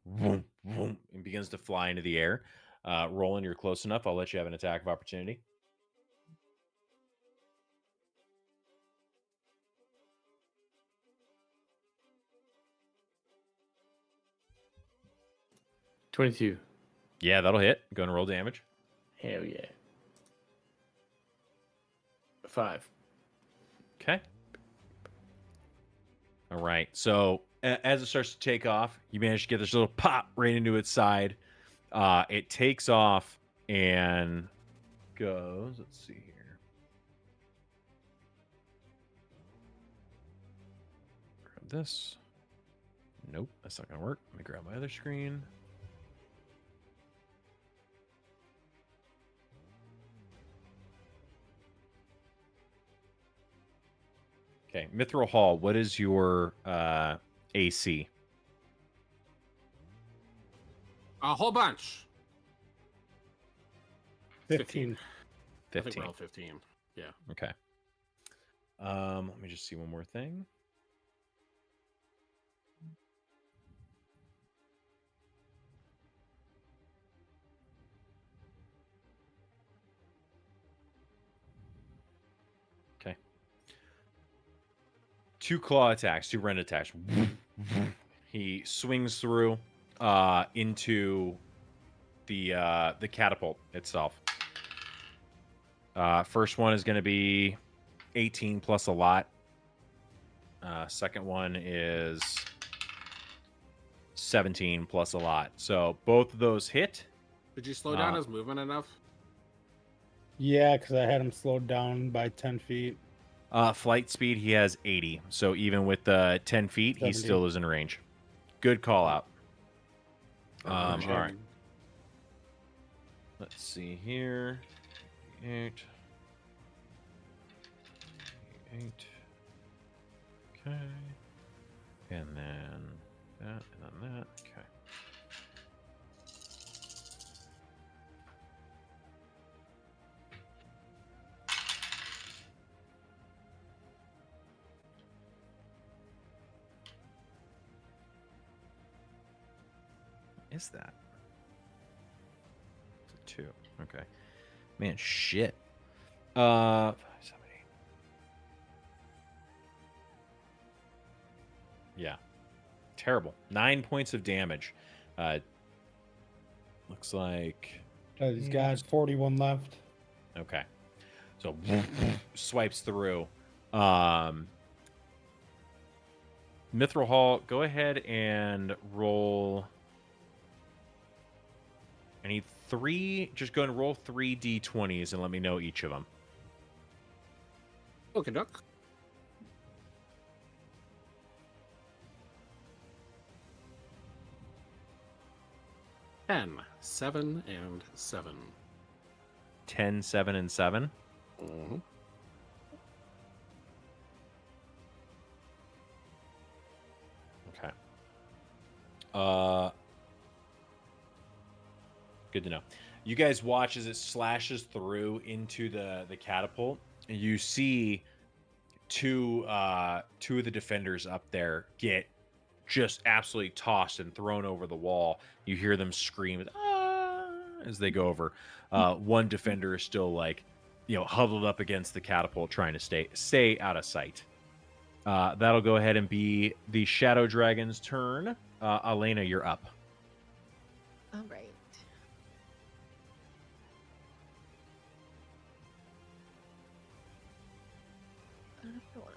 S11: begins to fly into the air. Roland, you're close enough. I'll let you have an attack of opportunity.
S13: $22.
S11: Yeah, that'll hit. Go and roll damage.
S13: Hell yeah. 5.
S11: Okay. All right. So as it starts to take off, you manage to get this little pop right into its side. It takes off and goes. Let's see here. Grab this. Nope, that's not gonna work. Let me grab my other screen. Okay, Mithril Hall, what is your AC?
S9: A whole bunch.
S12: 15.
S9: I think we're all 15. Yeah.
S11: Okay. Let me just see one more thing. Okay. 2 claw attacks, 2 rend attacks. He swings through into the catapult itself. First one is going to be 18 plus a lot. Second one is 17 plus a lot. So both of those hit.
S9: Did you slow down his movement enough?
S12: Yeah, because I had him slowed down by 10 feet.
S11: Flight speed, he has 80. So even with the 10 feet,
S12: 70.
S11: he still is in range. Good call out. All
S9: shit.
S11: right. Let's see here. 8. Okay. And then that, and then that. Okay. is that? It's a 2. Okay. Man, shit. 5, 7, 8. Yeah. Terrible. 9 points of damage. Looks like...
S12: He's got 41 left.
S11: Okay. So swipes through. Mithril Hall, go ahead and roll. I need 3. Just go and roll 3 d20s and let me know each of them.
S9: Okay, duck. Ten, 7, and 7.
S11: 10, 7, and 7.
S9: Mm-hmm.
S11: Okay. Good to know. You guys watch as it slashes through into the catapult, and you see two of the defenders up there get just absolutely tossed and thrown over the wall. You hear them scream as they go over. One defender is still huddled up against the catapult, trying to stay out of sight. That'll go ahead and be the Shadow Dragon's turn. Elena, you're up.
S8: All right. I don't know if I wanna...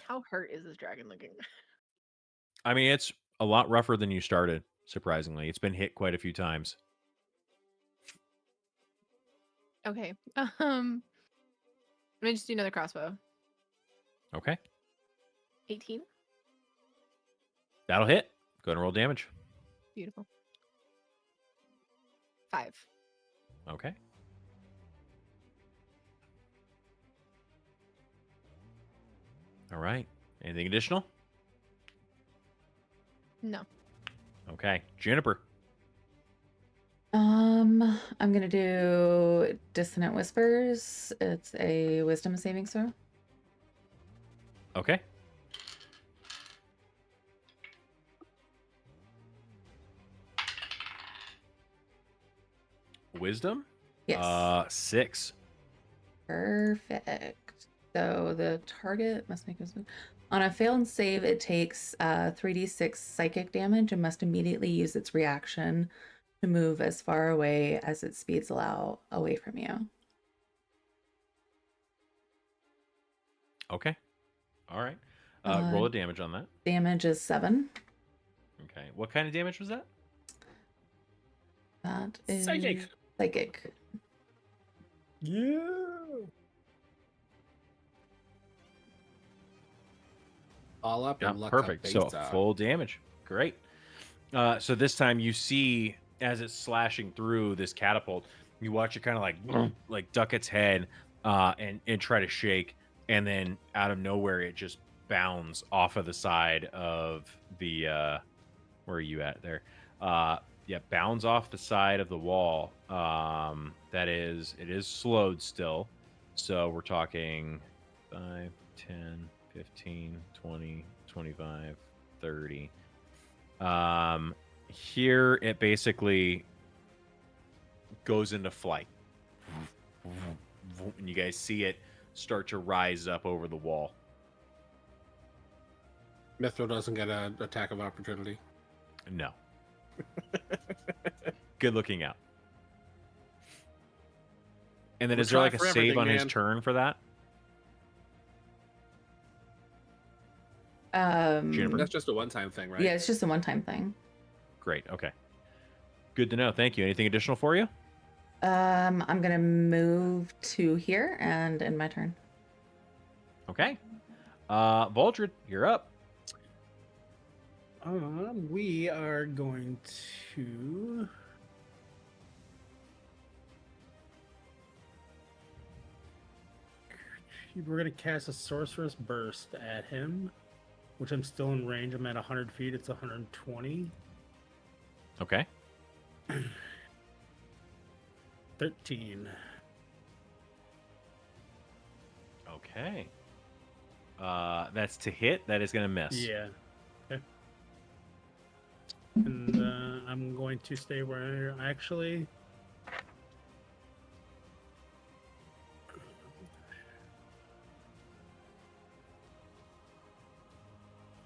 S8: How hurt is this dragon looking?
S11: I mean, it's a lot rougher than you started, surprisingly. It's been hit quite a few times.
S8: Okay. Let me just do another crossbow.
S11: Okay.
S8: 18.
S11: That'll hit. Go ahead and roll damage.
S8: Beautiful. 5.
S11: Okay. All right. Anything additional?
S8: No.
S11: Okay. Juniper.
S5: I'm gonna do Dissonant Whispers. It's a Wisdom saving throw.
S11: Okay. Wisdom?
S5: Yes.
S11: 6.
S5: Perfect. So the target must make a on a failed save. It takes 3d6 psychic damage and must immediately use its reaction to move as far away as its speeds allow away from you.
S11: Okay. All right. Roll a damage on that.
S5: Damage is 7.
S11: Okay. What kind of damage was that?
S5: That is
S9: Psychic.
S5: Psychic.
S12: Yeah.
S9: All up
S11: Yeah,
S9: and luck
S11: perfect. So
S9: cabeza.
S11: full damage. Great. So this time you see as it's slashing through this catapult, you watch it kind of like duck its head and try to shake, and then out of nowhere it just bounds off of the side of the where are you at there? Yeah, bounds off the side of the wall. It is slowed still. So we're talking 5, 10, 15, 20, 25, 30. Here it basically goes into flight. And you guys see it start to rise up over the wall.
S9: Mithril doesn't get an attack of opportunity.
S11: No. Good looking out. And then
S9: We'll
S11: is there
S9: try
S11: like a
S9: for
S11: save
S9: everything,
S11: on his
S9: man.
S11: turn for that? Juniper?
S9: That's just a one-time thing, right?
S5: Yeah, it's just a one-time thing.
S11: Great. Okay. Good to know. Thank you. Anything additional for you?
S5: I'm gonna move to here and end my turn.
S11: Okay. Voldred, you're up.
S12: We are going to we're gonna cast a Sorcerous Burst at him, which I'm still in range. I'm at 100 feet. It's 120.
S11: Okay.
S12: 13.
S11: Okay. That's to hit. That is going to miss.
S12: Yeah. Okay. And I'm going to stay where actually.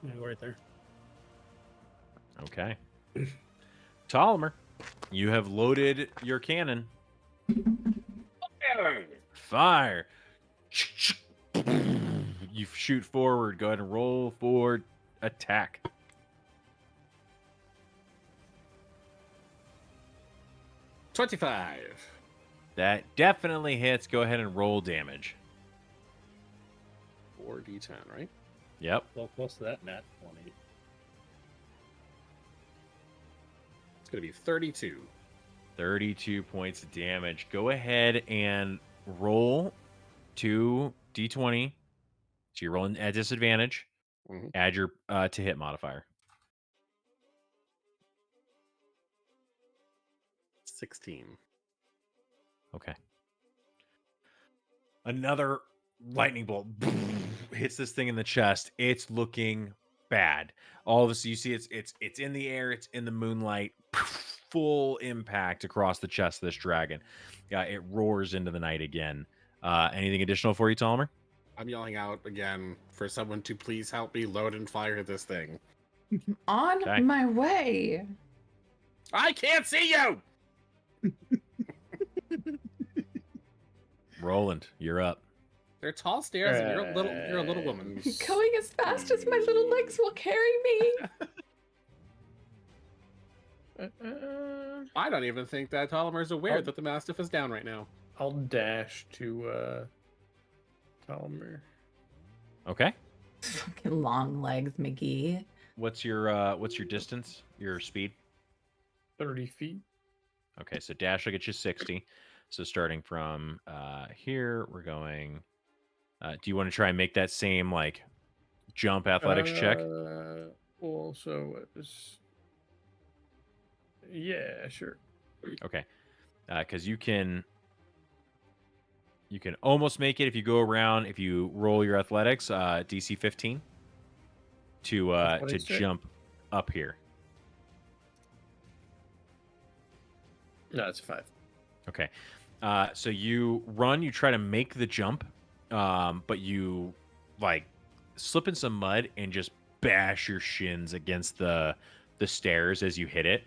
S12: Yeah, go right there.
S11: Okay. Ptolemy, you have loaded your cannon. Fire. You shoot forward. Go ahead and roll for attack.
S9: $25.
S11: That definitely hits. Go ahead and roll damage.
S9: 4d10, right?
S11: Yep.
S10: So close to that nat 20.
S9: It's going to be 32.
S11: 32 points of damage. Go ahead and roll 2d20. So you're rolling at disadvantage.
S9: Mhm.
S11: Add your to hit modifier.
S9: 16.
S11: Okay. Another lightning bolt hits this thing in the chest. It's looking bad. All of a sudden, you see it's in the air. It's in the moonlight. Full impact across the chest of this dragon. Yeah, it roars into the night again. Anything additional for you, Ptolemy?
S9: I'm yelling out again for someone to please help me load and fire this thing.
S5: On
S11: Okay.
S5: my way.
S9: I can't see you!
S11: Roland, you're up.
S9: They're tall stairs, and you're a little woman.
S5: Going as fast as my little legs will carry me.
S9: I don't even think that Ptolemer's aware that the Mastiff is down right now.
S13: I'll dash to Ptolemy.
S11: Okay.
S5: Fucking long legs, McGee.
S11: What's your distance? Your speed?
S13: 30 feet.
S11: Okay, so dash will get you 60. So starting from here, we're going. Do you want to try and make that same like jump athletics check?
S13: Well, so it was. Yeah, sure.
S11: Okay, because you can almost make it if you go around. If you roll your athletics, DC 15 to jump up here.
S13: No, it's a 5.
S11: Okay. So you run, you try to make the jump, but you like slip in some mud and just bash your shins against the stairs as you hit it.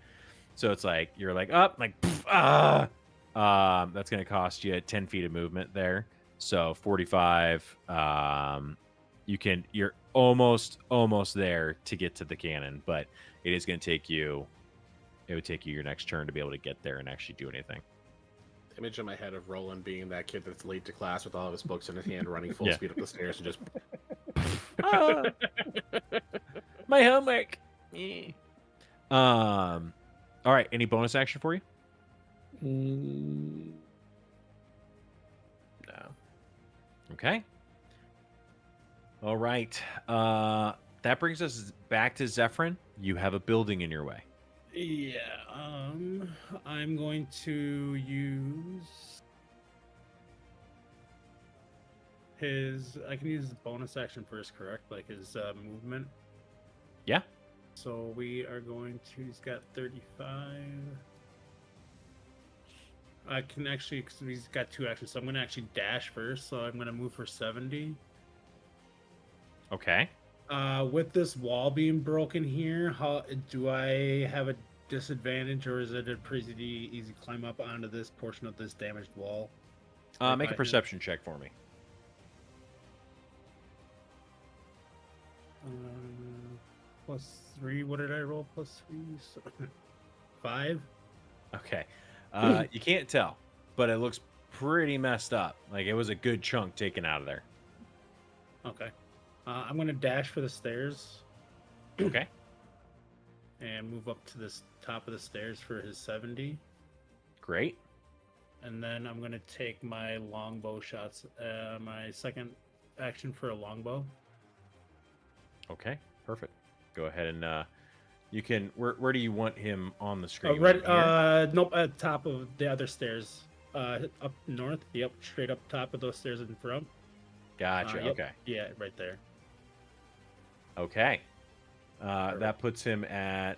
S11: So it's like you're like up, like that's gonna cost you 10 feet of movement there. So 45. You're almost there to get to the cannon, but it is gonna take you. It would take you your next turn to be able to get there and actually do anything.
S9: Image in my head of Roland being that kid that's late to class with all of his books in his hand, running full
S11: Yeah.
S9: speed up the stairs and just.
S11: My homework. All right. Any bonus action for you?
S13: No.
S11: Okay. All right. That brings us back to Zephyrin. You have a building in your way.
S12: Yeah, I'm going to use his. I can use the bonus action first, correct? Like his movement.
S11: Yeah.
S12: So we are going to. He's got 35. I can actually, because he's got 2 actions, so I'm going to actually dash first. So I'm going to move for 70.
S11: Okay.
S12: With this wall being broken here, how do I have a disadvantage, or is it a pretty easy climb up onto this portion of this damaged wall?
S11: Make a perception check for me.
S12: +3. What did I roll? +3. So, 5.
S11: Okay. You can't tell, but it looks pretty messed up. Like it was a good chunk taken out of there.
S12: Okay. I'm gonna dash for the stairs.
S11: Okay.
S12: And move up to this top of the stairs for his 70.
S11: Great.
S12: And then I'm gonna take my longbow shots. My second action for a longbow.
S11: Okay. Perfect. Go ahead and you can. Where do you want him on the screen?
S12: Right.
S11: Here?
S12: Nope. At top of the other stairs. Up north. Yep. Straight up top of those stairs in front.
S11: Gotcha.
S12: Yep,
S11: Okay.
S12: Yeah. Right there.
S11: Okay. That puts him at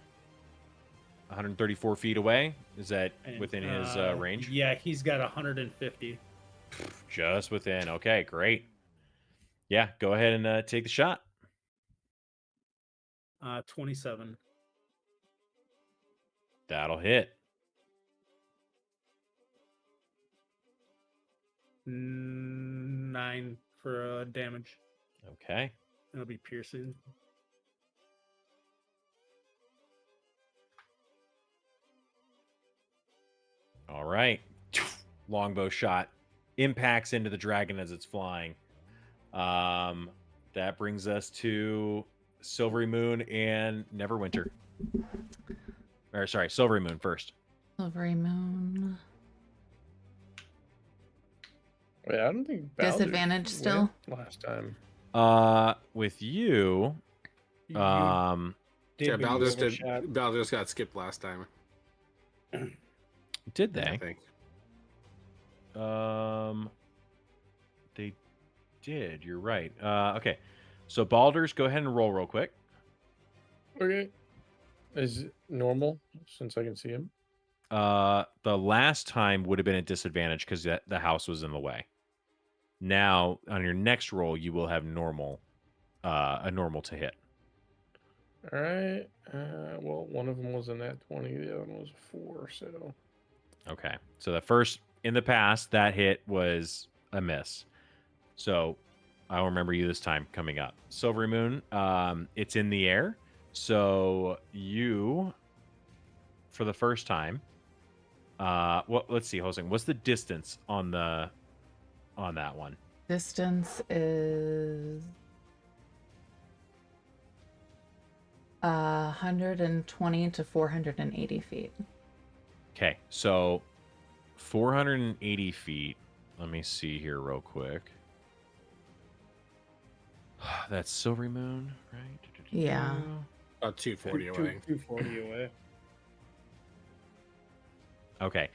S11: 134 feet away. Is that
S12: And,
S11: within his range?
S12: Yeah, he's got 150.
S11: Just within. Okay, great. Yeah, go ahead and take the shot.
S12: 27.
S11: That'll hit.
S12: 9 for damage.
S11: Okay.
S12: It'll be piercing.
S11: All right. Longbow shot impacts into the dragon as it's flying. That brings us to Silvery Moon and Neverwinter. Or sorry, Silvery Moon first.
S5: Silvery Moon.
S13: Wait, I don't think Baldur
S5: Disadvantage still?
S13: went last time.
S11: With you,
S9: Yeah, Baldur's
S12: overshot.
S9: Baldur's got skipped last time.
S11: did
S9: I
S11: they?
S9: think.
S11: They did. You're right. Okay. So Baldur's, go ahead and roll real quick.
S13: Okay. Is it normal since I can see him?
S11: The last time would have been a disadvantage because the house was in the way. Now, on your next roll, you will have normal, a normal to hit.
S13: All right. Well, one of them was a nat 20, the other one was a 4, so.
S11: Okay. So the first in the past, that hit was a miss. So I'll remember you this time coming up. Silvery Moon, it's in the air. So you, for the first time, well, let's see, Hosing, what's the distance on that one?
S5: Distance is 120 to 480 feet.
S11: Okay, so 480 feet. Let me see here real quick. That's Silvery Moon, right?
S5: Yeah.
S9: About 240 away.
S12: 240 away.
S11: Okay.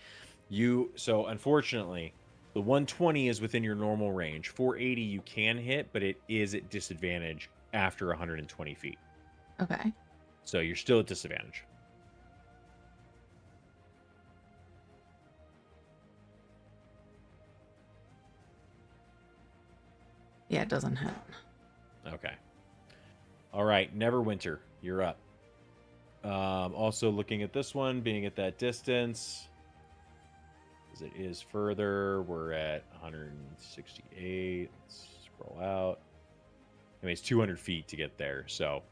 S11: So unfortunately, the 120 is within your normal range. 480 you can hit, but it is at disadvantage after 120 feet.
S5: Okay.
S11: So you're still at disadvantage.
S5: Yeah, it doesn't hit.
S11: Okay. All right, Neverwinter, you're up. Also looking at this one, being at that distance, as it is further, we're at 168. Let's scroll out. I mean, it's 200 feet to get there. So,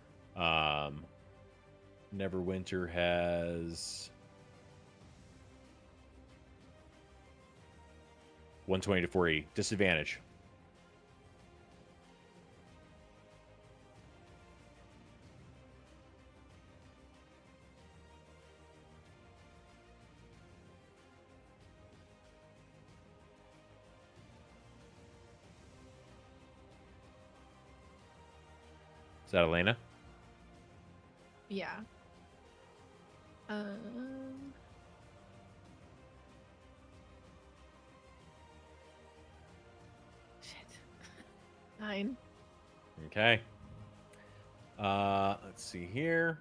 S11: Neverwinter has 120 to 480. Disadvantage. Is that Elena?
S8: Yeah. Shit. 9.
S11: Okay. Let's see here.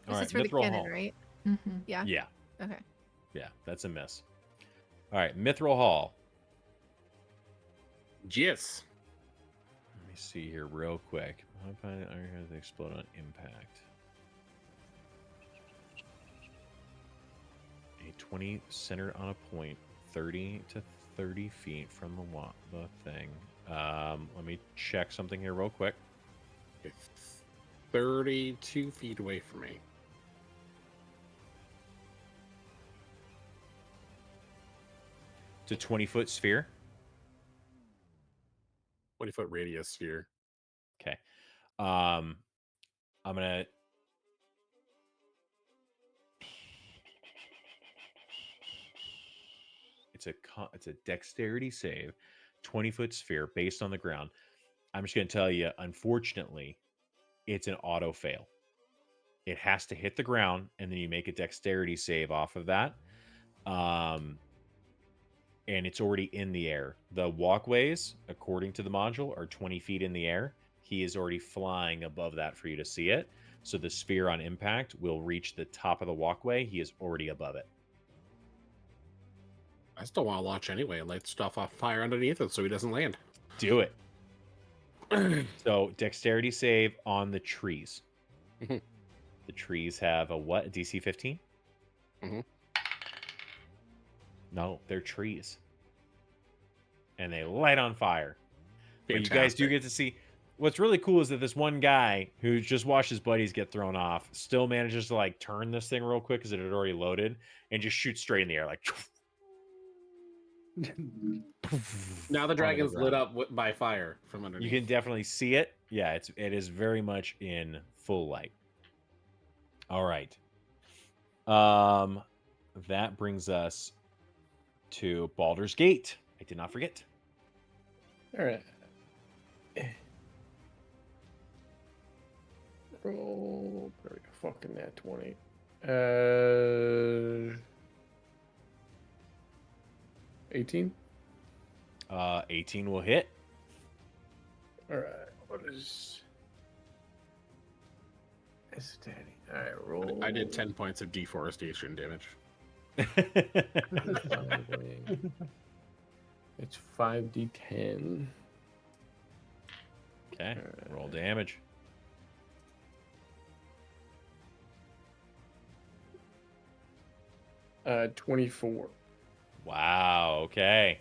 S8: This is for the
S11: Mithril
S8: cannon,
S11: Hall.
S8: right?
S5: Mm-hmm.
S8: Yeah.
S11: Yeah.
S8: Okay.
S11: Yeah, that's a miss. All right, Mithril Hall.
S9: Yes.
S11: Let me see here real quick. Iron has explode on impact. A 20 centered on a point, 30 to 30 feet from the thing. Let me check something here real quick.
S9: It's 32 feet away from me.
S11: It's a 20-foot sphere.
S9: 20-foot radius sphere.
S11: Okay. I'm gonna. It's a dexterity save, 20-foot sphere based on the ground. I'm just gonna tell you, unfortunately, it's an auto fail. It has to hit the ground, and then you make a dexterity save off of that. And it's already in the air. The walkways, according to the module, are 20 feet in the air. he is already flying above that for you to see it. So the sphere on impact will reach the top of the walkway. He is already above it.
S9: I still want to launch anyway and light stuff off fire underneath it so he doesn't land.
S11: Do it. So dexterity save on the trees.
S9: Mhm.
S11: The trees have a what? A DC 15?
S9: Mhm.
S11: No, they're trees. And they light on fire. But you guys do
S9: Fantastic.
S11: get to see. What's really cool is that this one guy who just watched his buddies get thrown off still manages to like turn this thing real quick because it had already loaded and just shoot straight in the air like.
S9: Now the
S11: onto
S9: dragon's lit
S11: ground.
S9: up by fire from
S11: You
S9: underneath.
S11: can definitely see it. Yeah, it is very much in full light. All right. That brings us to Baldur's Gate. I did not forget.
S13: All right. Roll. There we go. Fucking that 20. 18.
S11: 18 will hit.
S13: All right. What is? It's daddy. All right. Roll.
S9: I did 10 points of deforestation damage.
S13: It's 5d10.
S11: Okay. Roll damage.
S13: Uh, 24.
S11: Wow. Okay.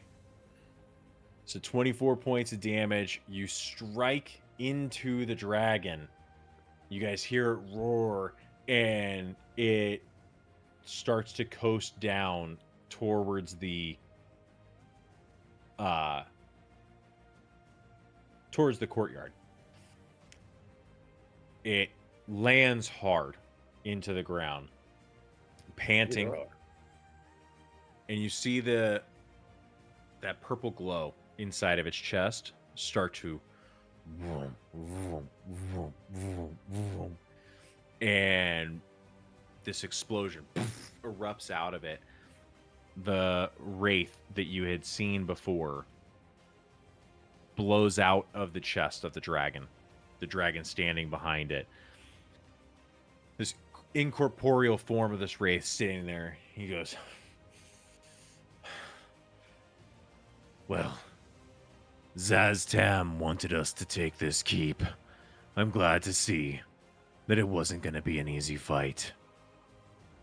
S11: So 24 points of damage. You strike into the dragon. You guys hear it roar, and it starts to coast down towards the courtyard. It lands hard into the ground, panting.
S13: Yeah.
S11: And you see that purple glow inside of its chest start to vroom, vroom, vroom, vroom, vroom. And this explosion erupts out of it. The wraith that you had seen before blows out of the chest of the dragon standing behind it. This incorporeal form of this wraith sitting there. He goes, well, Zaztam wanted us to take this keep. I'm glad to see that it wasn't going to be an easy fight.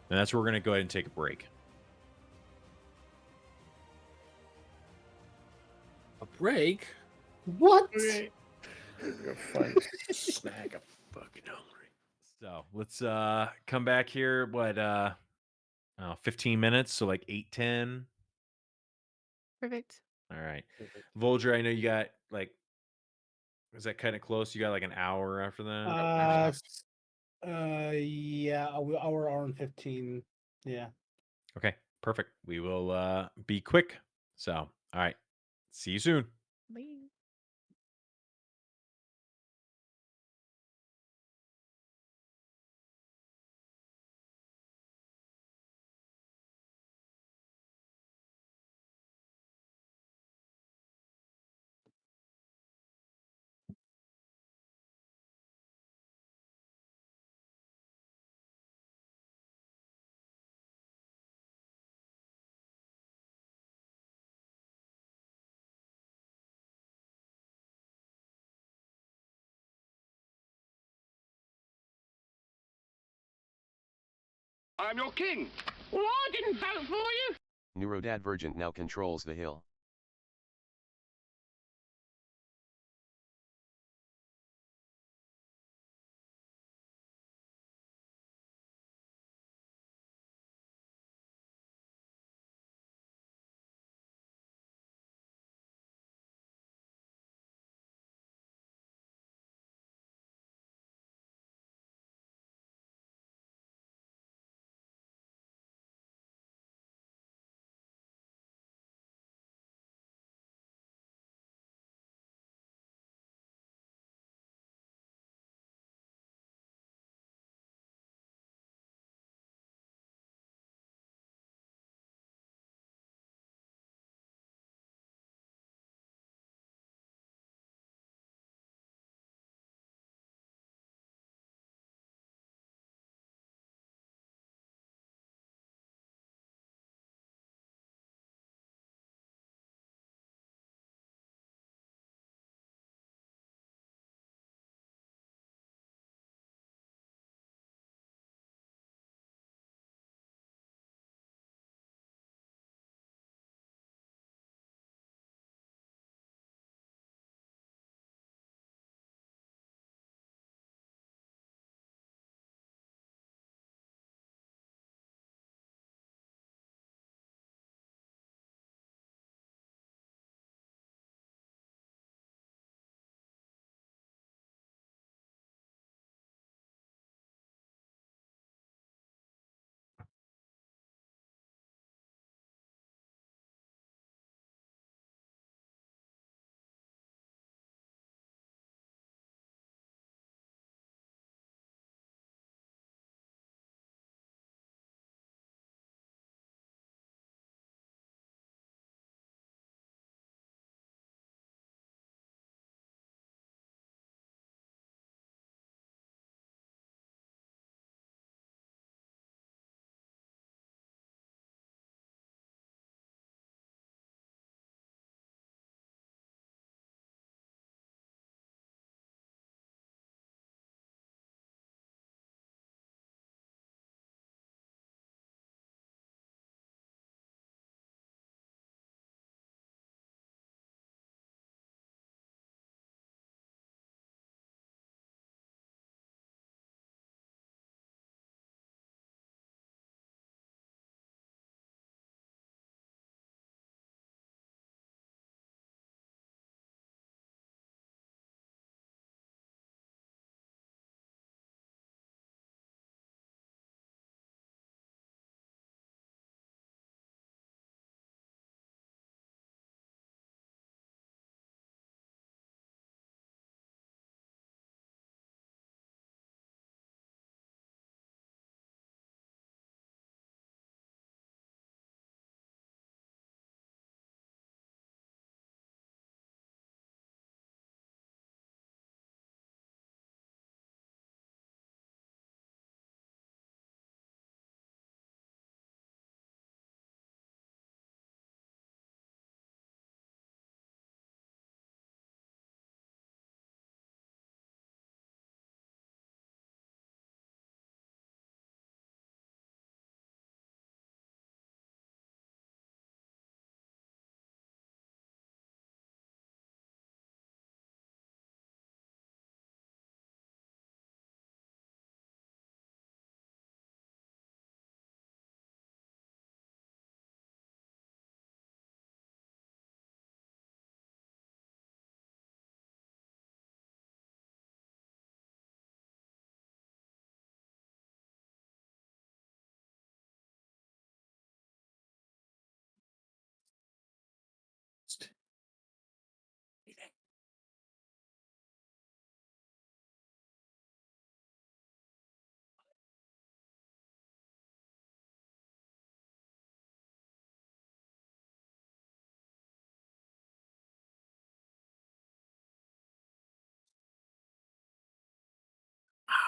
S11: And that's where we're going to go ahead and take a break.
S9: A break?
S10: What?
S13: Okay. Fun snack. I'm fucking hungry.
S11: So let's come back here. 15 minutes? So like 8:10.
S8: Perfect.
S11: All right. Volger, I know you got like, is that kind of close? You got like an hour after that?
S12: Yeah, hour and 15. Yeah.
S11: Okay, perfect. We will be quick. So, all right. See you soon.
S8: Bye.
S2: I'm your king. Well, I didn't vote for you.
S3: Neurodadvergent now controls the hill.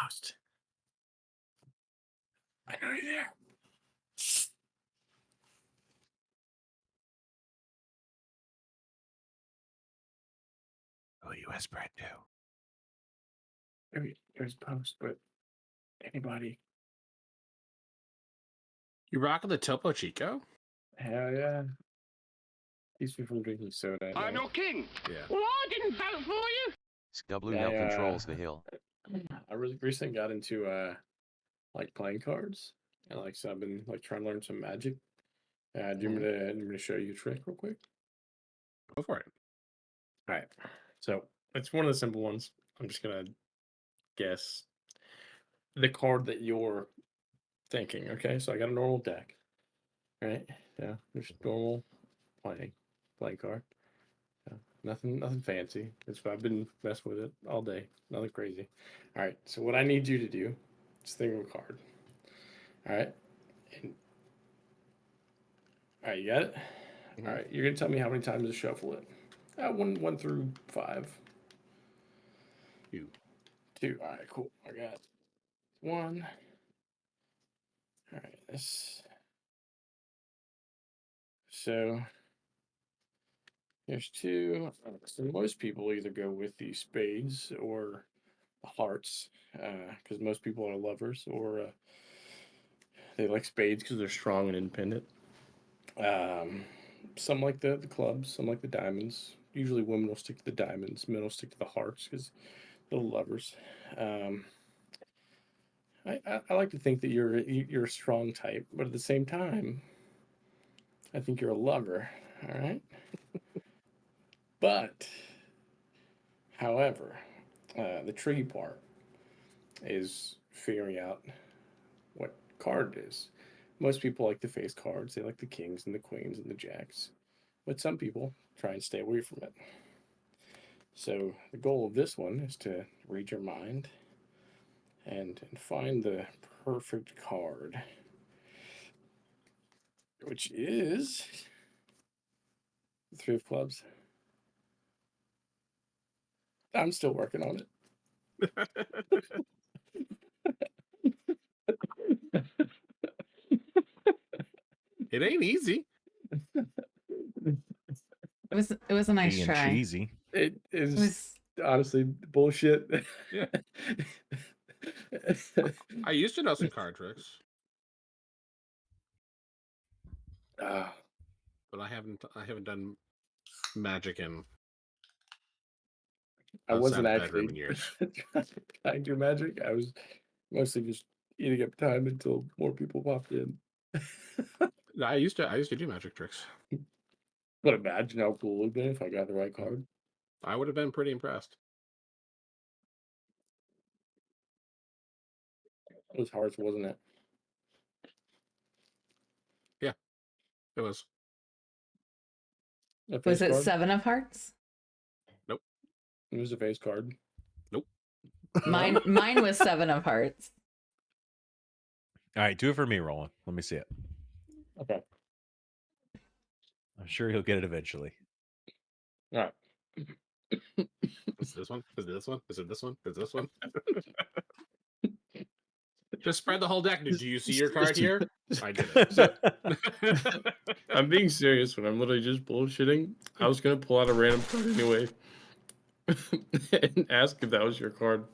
S13: Ghost. I know you're there.
S11: Oh, you whisper it too.
S13: Maybe there's post, but anybody.
S9: You rocking the Topo Chico?
S13: Hell yeah. Keeps me from drinking soda.
S2: I'm your king.
S9: Yeah.
S2: Well, I didn't vote for you.
S3: Skublu now controls the hill.
S13: I really recently got into like playing cards, and like so I've been like trying to learn some magic. Do you want me to show you a trick real quick?
S9: Go for it.
S13: All right. So it's one of the simple ones. I'm just gonna guess the card that you're thinking. Okay, so I got a normal deck. Right? Yeah, just normal playing card. Yeah, nothing fancy. It's I've been messing with it all day. Nothing crazy. All right. So what I need you to do is think of a card. All right. And, all right, you got it. All right, you're gonna tell me how many times to shuffle it. 1 through 5.
S9: 2.
S13: 2. All right, cool. I got 1. All right, this. So there's 2. So most people either go with the spades or the hearts, because most people are lovers, or they like spades because they're strong and independent. Some like the clubs, some like the diamonds. Usually women will stick to the diamonds, men will stick to the hearts because they're lovers. I like to think that you're a strong type, but at the same time, I think you're a lover. All right. But, however, the tricky part is figuring out what card it is. Most people like the face cards. They like the kings and the queens and the jacks. But some people try and stay away from it. So the goal of this one is to read your mind and find the perfect card, which is the 3 of clubs. I'm still working on it.
S9: It ain't easy.
S5: It was a nice
S11: Being
S5: try.
S11: cheesy.
S13: It is
S5: It was
S13: honestly bullshit.
S9: Yeah. I used to know some card tricks, but I haven't done magic in
S13: I wasn't
S9: outside of bedroom
S13: actually
S9: in years.
S13: trying to do magic. I was mostly just eating up time until more people popped in.
S9: I used to do magic tricks.
S13: But imagine how cool it would have been if I got the right card.
S9: I would have been pretty impressed.
S13: It was hearts, wasn't it?
S9: Yeah, it was.
S13: A
S5: Was
S13: face
S5: it
S13: card?
S5: 7 of hearts?
S9: Nope.
S13: It was a face card.
S9: Nope.
S5: Mine was 7 of hearts.
S11: All right, do it for me, Roland. Let me see it.
S13: Okay.
S11: I'm sure he'll get it eventually.
S13: All right.
S9: Is this one? Is it this one? Is it this one? Is this one? Just spread the whole deck. Do you see your card here? I did it.
S13: I'm being serious when I'm literally just bullshitting. I was gonna pull out a random card anyway and ask if that was your card.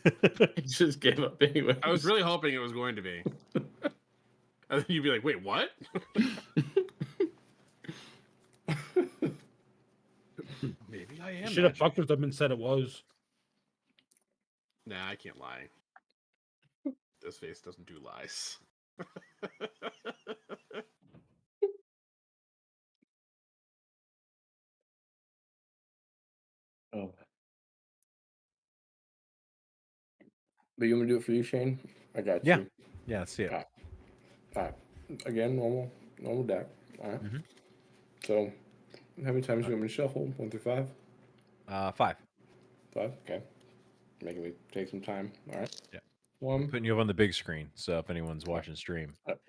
S13: I just gave up anyway.
S9: I was really hoping it was going to be. And then you'd be like, wait, what? Maybe I am.
S12: Should have
S9: magic.
S12: fucked with them and said it was.
S9: Nah, I can't lie. This face doesn't do lies.
S13: Oh. But you want me to do it for you, Shane? I got
S11: Yeah.
S13: you.
S11: Yeah, let's see it.
S13: All right. Again, normal deck. All right.
S11: Mhm.
S13: So, how many times do you want me to shuffle? 1 through 5?
S11: 5.
S13: 5. Okay. Making me take some time. All right.
S11: Yeah.
S13: 1.
S11: Putting you up on the big screen, so if anyone's watching stream,
S13: Yep.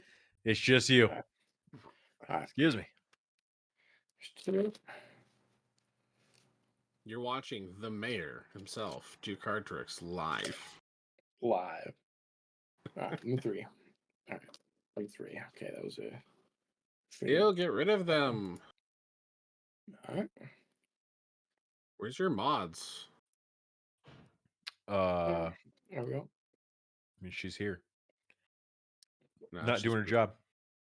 S11: it's just you.
S13: All right.
S11: Excuse me.
S13: 2.
S9: You're watching the mayor himself do card tricks live.
S13: live. All right, number 3. All right, number 3. Okay, that was a.
S9: Still get rid of them.
S13: All right.
S9: Where's your mods?
S11: I
S13: There we go.
S11: mean, she's here.
S9: No,
S11: Not
S9: she's
S11: doing her
S9: pooping.
S11: job.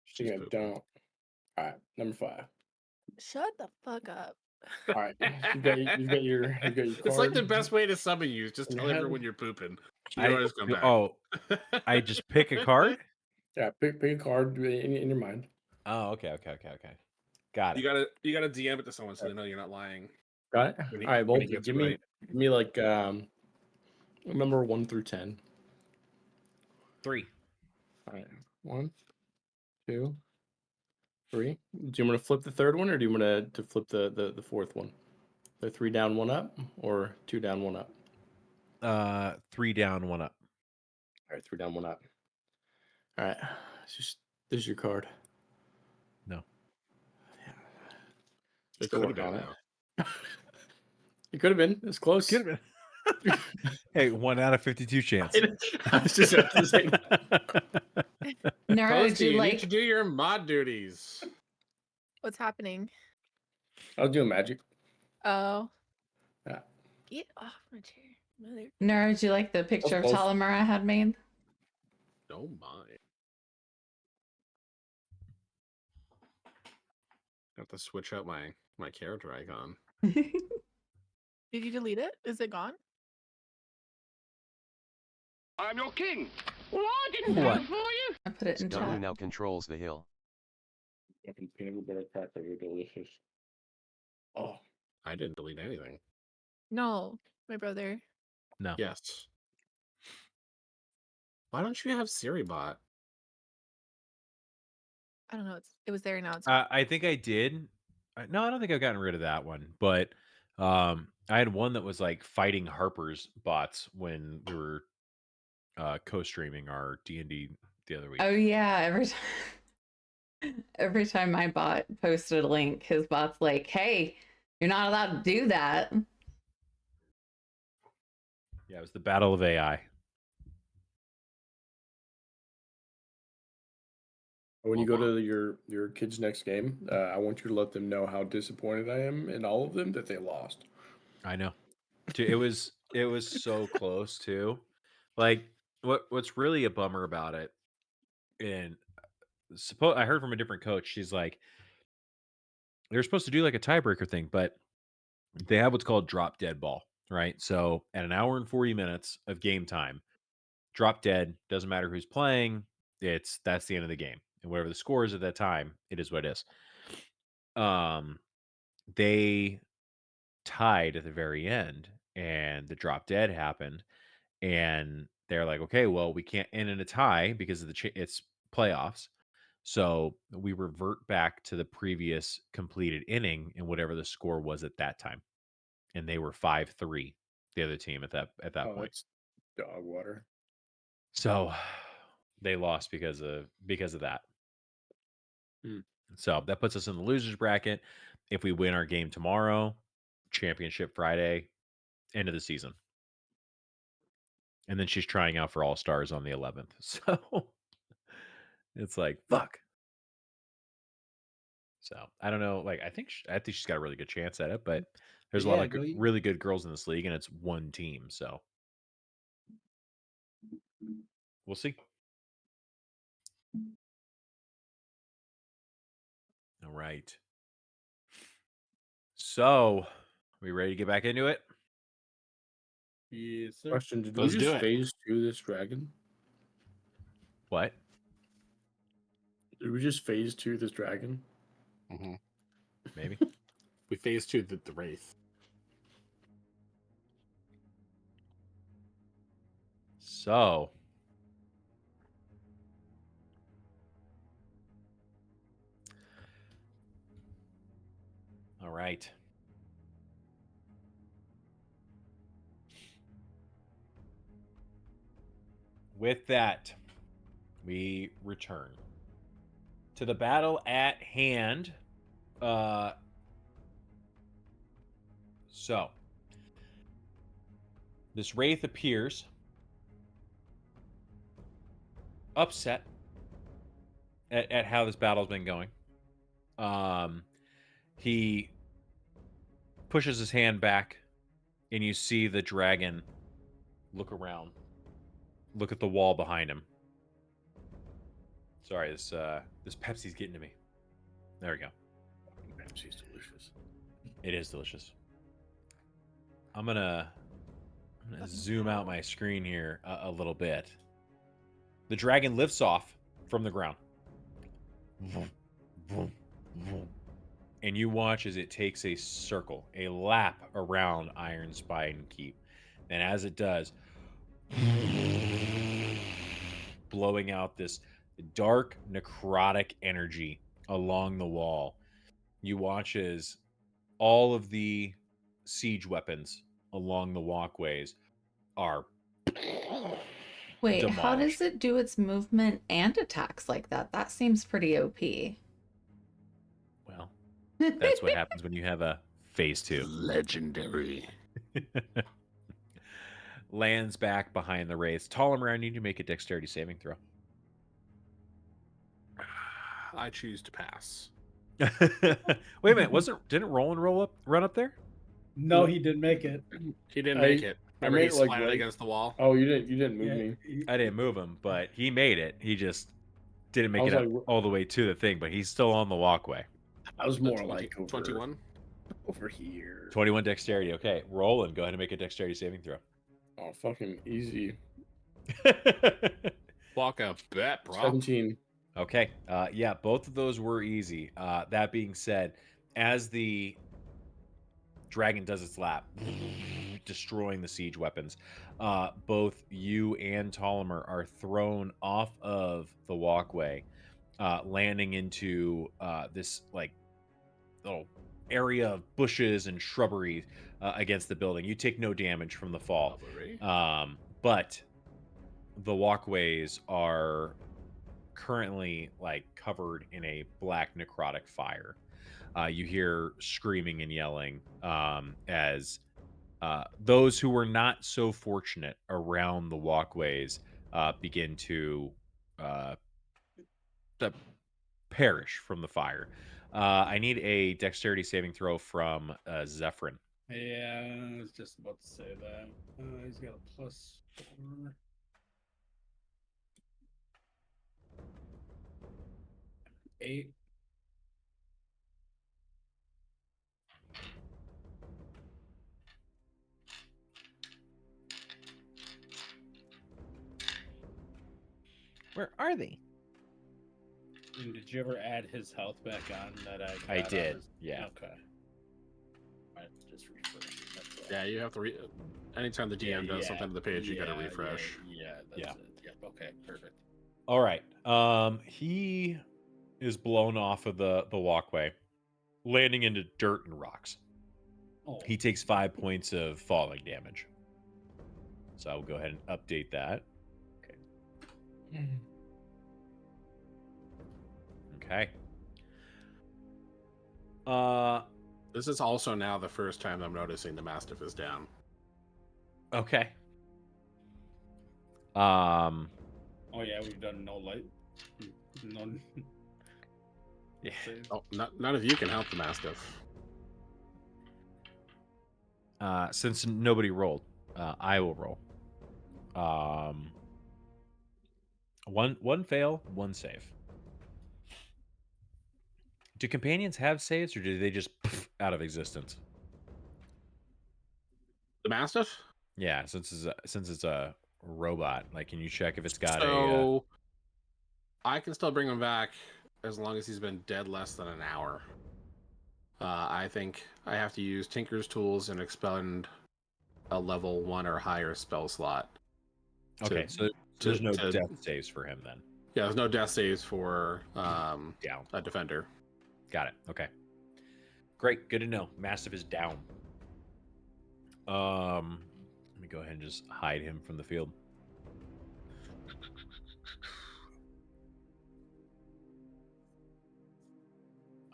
S13: She
S9: She's
S13: got
S9: pooping.
S13: don't. All right, number 5.
S8: Shut the fuck up.
S13: All right, you've got your
S9: It's like the
S13: card.
S9: best way to summon you. is Just
S13: in
S9: tell
S13: your hand.
S9: everyone you're pooping. You always come back.
S11: Oh, I just pick a card?
S13: Yeah, pick a card in your mind.
S11: Oh, okay. Got it.
S9: You gotta DM it to someone so they know you're not lying.
S13: Got it.
S9: When he-
S13: All right,
S9: when
S13: well,
S9: he gets
S13: give
S9: it
S13: me
S9: right.
S13: like number 1 through 10.
S11: 3.
S13: All right, 1, 2, 3. Do you want to flip the third one, or do you want to flip the fourth one? The 3 down, 1 up, or 2 down, 1 up?
S11: 3 down, 1 up.
S13: All right, 3 down, 1 up. All right, this is your card.
S11: No.
S9: It
S13: Still
S9: could have
S13: working
S9: been
S13: on
S9: now.
S13: It could have been. It's close.
S11: Could have been. Hey, 1 out of 52 chance.
S13: I was just about to say
S5: Nara, would
S9: Toasty,
S5: you
S9: you
S5: like?
S9: need to do your mod duties.
S8: What's happening?
S13: I was doing magic.
S8: Oh.
S13: Yeah.
S8: Get off my chair, mother.
S5: Nara, would you like the picture of
S13: both.
S5: Talamer I had made?
S9: Don't mind. Have to switch out my character icon.
S8: Did you delete it? Is it gone?
S2: I'm your king. Oh, I didn't
S11: What?
S2: vote for you.
S5: I put it in
S3: W
S5: chat.
S3: now controls the hill.
S13: Fucking peanut butter crackers are delicious. Oh,
S9: I didn't delete anything.
S8: No, my brother.
S11: No.
S9: Yes. Why don't you have SiriBot?
S8: I don't know. It was there now. It's
S11: I think I did. No, I don't think I've gotten rid of that one. But I had one that was like fighting Harper's bots when we were co-streaming our D&D the other week.
S5: Oh yeah, every time my bot posted a link, his bot's like, "Hey, you're not allowed to do that."
S11: Yeah, it was the battle of AI.
S13: when you go to your kid's next game, I want you to let them know how disappointed I am in all of them that they lost.
S11: I know. Dude, it was so close too. Like what's really a bummer about it, and I heard from a different coach. She's like, they're supposed to do like a tiebreaker thing, but they have what's called drop dead ball, right? So at an hour and 40 minutes of game time, drop dead, doesn't matter who's playing, that's the end of the game. And whatever the score is at that time, it is what it is. They tied at the very end, and the drop dead happened, and they're like, okay, well, we can't end in a tie because of it's playoffs. So we revert back to the previous completed inning and whatever the score was at that time. And they were 5-3, the other team at that point.
S13: It's dog water.
S11: So they lost because of that.
S13: Hmm.
S11: So that puts us in the losers bracket. If we win our game tomorrow, championship Friday, end of the season. And then she's trying out for All-Stars on the 11th. So it's like, fuck. So I don't know. Like, I think she's got a really good chance at it, but there's a lot of really good girls in this league, and it's one team. So we'll see. All right. So, are we ready to get back into it?
S12: Yes, sir.
S13: Question: Did
S9: Let's
S13: we
S9: do
S13: just
S9: it.
S13: phase 2 this dragon?
S11: What?
S13: Did we just phase 2 this dragon?
S9: Mm-hmm.
S11: Maybe.
S9: We phase 2 the Wraith.
S11: So, all right. With that, we return to the battle at hand. So, this Wraith appears upset at how this battle's been going. He pushes his hand back, and you see the dragon look around, look at the wall behind him. Sorry, this Pepsi's getting to me. There we go.
S9: Pepsi's delicious.
S11: It is delicious. I'm gonna zoom out my screen here a little bit. The dragon lifts off from the ground. And you watch as it takes a circle, a lap around Iron Spine Keep. And as it does, blowing out this dark, necrotic energy along the wall, you watch as all of the siege weapons along the walkways are
S5: Wait, how
S11: demolished.
S5: does it do its movement and attacks like that? That seems pretty OP.
S11: Well, that's what happens when you have a phase 2.
S9: Legendary.
S11: Lands back behind the race. Tolimer, I need you to make a dexterity saving throw.
S9: I choose to pass.
S11: Wait a minute, didn't Roland run up there?
S10: No, he didn't make it.
S9: He didn't make it. Remember,
S13: made
S9: he
S13: it, like,
S9: slammed
S13: right-
S9: against the wall.
S13: Oh, you didn't move
S10: Yeah,
S13: me.
S11: I didn't move him, but he made it. He just didn't make
S13: I
S11: it
S13: was
S11: up
S13: like,
S11: all the way to the thing, but he's still on the walkway.
S13: I was more like over
S9: 21.
S13: over here.
S11: 21 dexterity. Okay, Roland, go ahead and make a dexterity saving throw.
S13: Oh, fucking easy.
S9: Walk a bet, bro.
S13: 17.
S11: Okay. Yeah, both of those were easy. That being said, as the dragon does its lap, destroying the siege weapons, both you and Tolimer are thrown off of the walkway, landing into this like little area of bushes and shrubbery against the building. You take no damage from the fall, but the walkways are currently like covered in a black necrotic fire. You hear screaming and yelling as those who were not so fortunate around the walkways begin to perish from the fire. I need a dexterity saving throw from Zephyrin.
S10: Yeah, I was just about to say that. He's got a +4. Eight.
S11: Where are they?
S10: And did you ever add his health back on that I
S11: I
S10: got on
S11: did,
S10: his-
S11: yeah.
S10: Okay. I just refreshed. That's all.
S9: Yeah, you have to anytime the DM does something to the page, you gotta
S10: yeah,
S9: refresh.
S10: Yeah, that's
S11: Yeah.
S10: it. Yep. Okay, perfect.
S11: All right. He is blown off of the walkway, landing into dirt and rocks.
S10: Oh,
S11: He takes 5 points of falling damage. So I will go ahead and update that. Okay.
S9: This is also now the first time I'm noticing the Mastiff is down.
S11: Okay.
S10: oh yeah, we've done no light. None.
S11: Yeah.
S9: Oh, none of you can help the Mastiff.
S11: Since nobody rolled, I will roll. One fail, one save. Do companions have saves, or do they just out of existence?
S9: The Mastiff?
S11: Yeah, since it's a robot, like, can you check if it's got
S9: So I can still bring him back as long as he's been dead less than an hour. I think I have to use Tinker's tools and expend a level 1 or higher spell slot.
S11: Okay, so there's no death saves for him then.
S9: Yeah, there's no death saves for
S11: Down.
S9: a defender.
S11: Got it. Okay. Great. Good to know. Mastiff is down. Let me go ahead and just hide him from the field.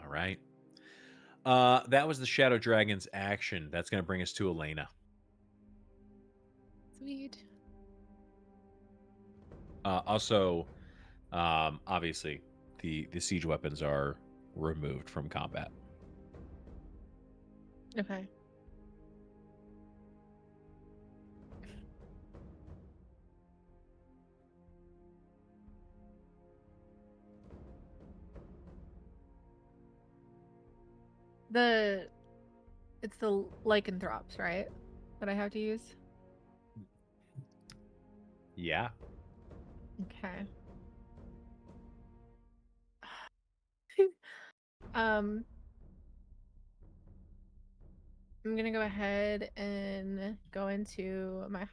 S11: All right. That was the Shadow Dragon's action. That's going to bring us to Elena.
S8: Sweet.
S11: Also, Obviously, the siege weapons are removed from combat.
S8: Okay. It's the lycanthropes, right? That I have to use?
S11: Yeah.
S8: Okay. I'm gonna go ahead and go into my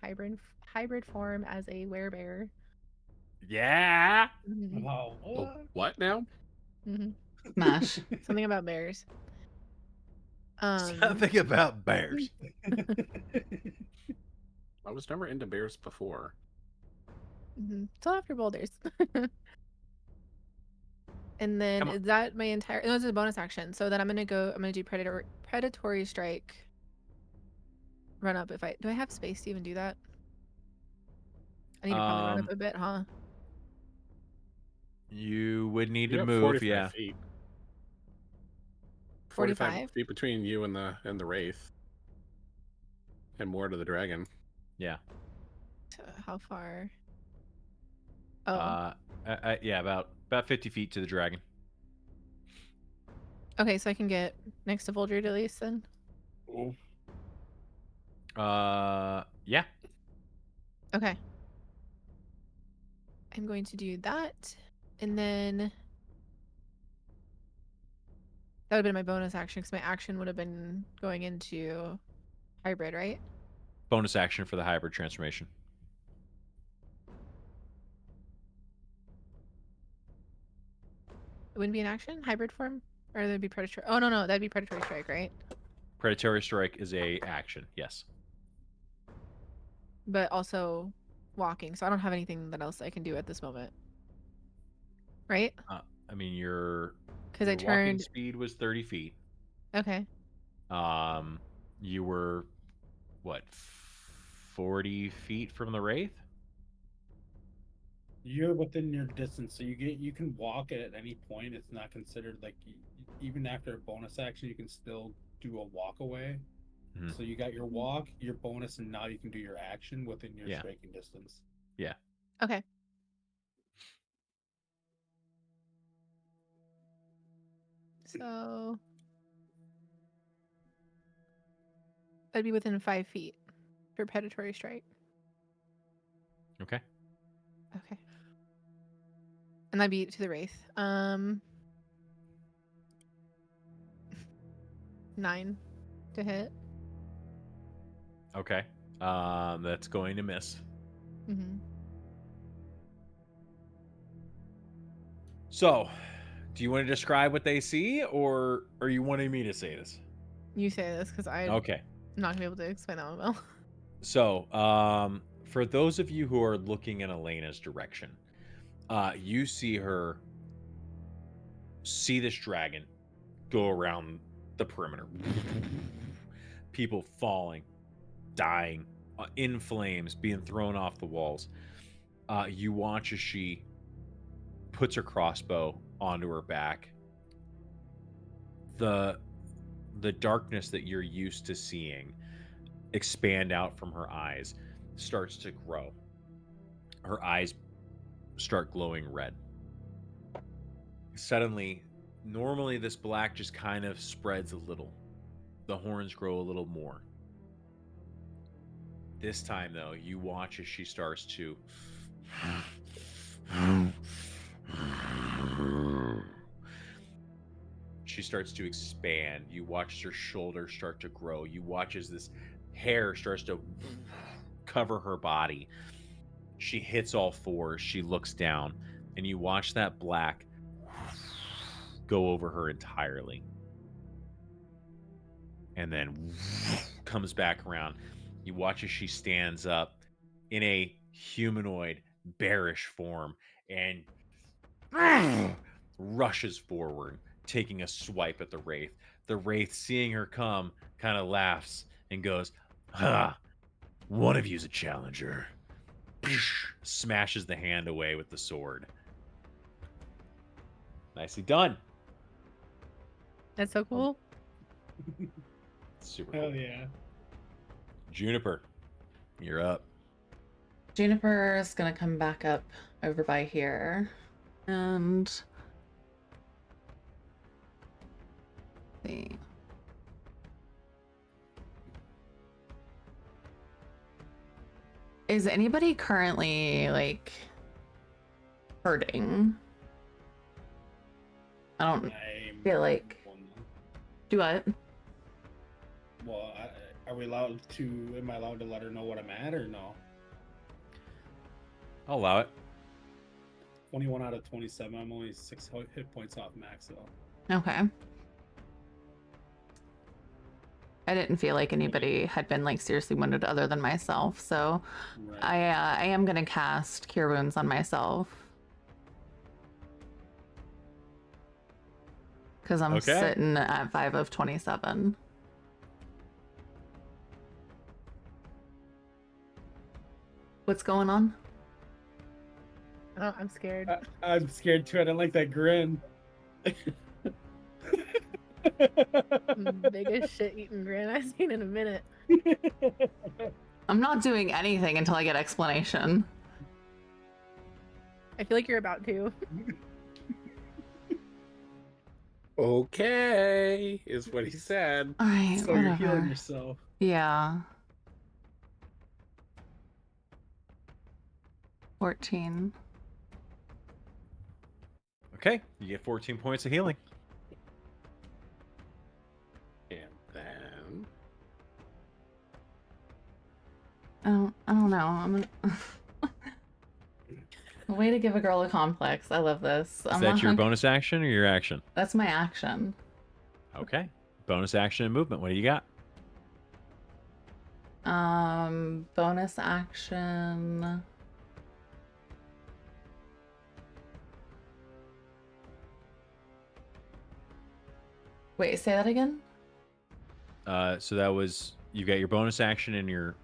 S8: hybrid form as a werebear.
S11: Yeah.
S8: Mhm.
S9: Oh, what now?
S8: Mhm.
S5: Smash.
S8: Something about bears.
S11: Something about bears.
S9: I was never into bears before.
S8: Till after boulders. And then
S11: Come on.
S8: is that my entire? No, it's a bonus action. So then I'm gonna do predatory strike. Run up if do I have space to even do that? I need to probably run up a bit, huh?
S11: You would need
S9: You
S11: to
S9: got
S11: move,
S9: 45
S11: yeah.
S9: feet.
S8: 45
S9: feet between you and the wraith, and more to the dragon.
S11: Yeah.
S8: How far? Oh.
S11: Yeah, about 50 feet to the dragon.
S8: Okay, so I can get next to Voldred at least then.
S11: Yeah.
S8: Okay. I'm going to do that, and then that would have been my bonus action because my action would have been going into hybrid, right?
S11: Bonus action for the hybrid transformation.
S8: It wouldn't be an action, hybrid form, or that'd be predatory. Oh no, that'd be predatory strike, right?
S11: Predatory strike is a action. Yes.
S8: But also walking, so I don't have anything that else I can do at this moment, right?
S11: I mean, your
S8: Because
S11: walking speed was 30 feet.
S8: Okay.
S11: You were what, 40 feet from the wraith?
S10: You're within your distance, so you can walk it at any point. It's not considered like even after a bonus action, you can still do a walk away.
S11: Mhm.
S10: So you got your walk, your bonus, and now you can do your action within your striking distance.
S11: Yeah.
S8: Okay. So that'd be within 5 feet for predatory strike.
S11: Okay.
S8: Okay. And that'd be to the wraith. 9 to hit.
S11: Okay. That's going to miss.
S8: Mm-hmm.
S11: So, do you want to describe what they see, or are you wanting me to say this?
S8: You say this because I'm
S11: Okay.
S8: not gonna be able to explain that one well.
S11: So, for those of you who are looking in Elena's direction, you see her see this dragon go around the perimeter. People falling, dying, in flames, being thrown off the walls. You watch as she puts her crossbow onto her back. The darkness that you're used to seeing expand out from her eyes starts to grow. Her eyes start glowing red. Suddenly, normally this black just kind of spreads a little. The horns grow a little more. This time, though, you watch as she starts to expand. You watch as her shoulders start to grow. You watch as this hair starts to cover her body. She hits all fours. She looks down, and you watch that black go over her entirely. And then comes back around. You watch as she stands up in a humanoid, bearish form and rushes forward, taking a swipe at the wraith. The wraith, seeing her come, kind of laughs and goes, "Ha! One of you's a challenger." Smashes the hand away with the sword. Nicely done.
S8: That's so cool.
S11: Super
S10: Hell
S11: cool.
S10: yeah.
S11: Juniper, you're up.
S5: Juniper is gonna come back up over by here, and see. Is anybody currently like hurting? I don't feel like. Do what?
S10: Well, are we allowed to? Am I allowed to let her know what I'm at or no?
S11: I'll allow it.
S10: 21 out of 27. I'm only 6 hit points off max though.
S5: Okay. I didn't feel like anybody had been like seriously wounded other than myself, so
S10: Right.
S5: I am gonna cast Cure Wounds on myself because I'm
S11: Okay.
S5: sitting at 5 of 27. What's going on?
S8: Oh, I'm scared.
S10: I'm scared too. I don't like that grin.
S8: Biggest shit eating grin I've seen in a minute.
S5: I'm not doing anything until I get explanation.
S8: I feel like you're about to.
S9: Okay, is what he said.
S5: All right,
S10: So you're
S5: whatever.
S10: healing yourself.
S5: Yeah. 14.
S11: Okay, you get 14 points of healing.
S9: And then
S5: I don't know. I'm a way to give a girl a complex. I love this.
S11: Is that your bonus action or your action?
S5: That's my action.
S11: Okay. Bonus action and movement. What do you got?
S5: Bonus action. Wait, say that again?
S11: So that was you got your bonus action and your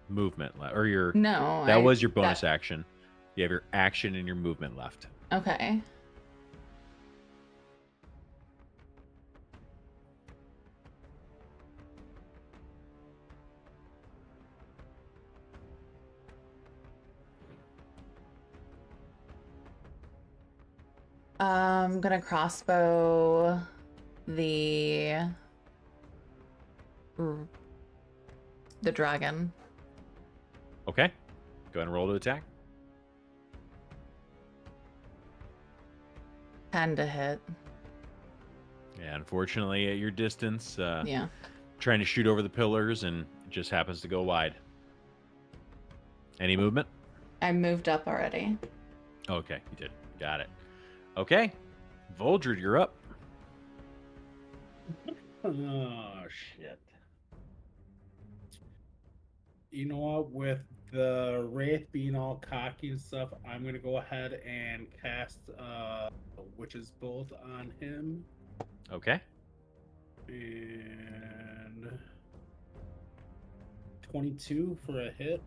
S11: movement or your
S5: No,
S11: that was your bonus action. You have your action and your movement left.
S5: Okay. I'm gonna crossbow the dragon.
S11: Okay. Go ahead and roll to attack.
S5: 10 to hit.
S11: Yeah, unfortunately, at your distance,
S5: Yeah.
S11: trying to shoot over the pillars and it just happens to go wide. Any movement?
S5: I moved up already.
S11: Okay, you did. Got it. Okay. Voldred, you're up.
S10: Oh shit. You know what? With the Wraith being all cocky and stuff, I'm gonna go ahead and cast Witch's Bolt on him.
S11: Okay.
S10: And 22 for a hit.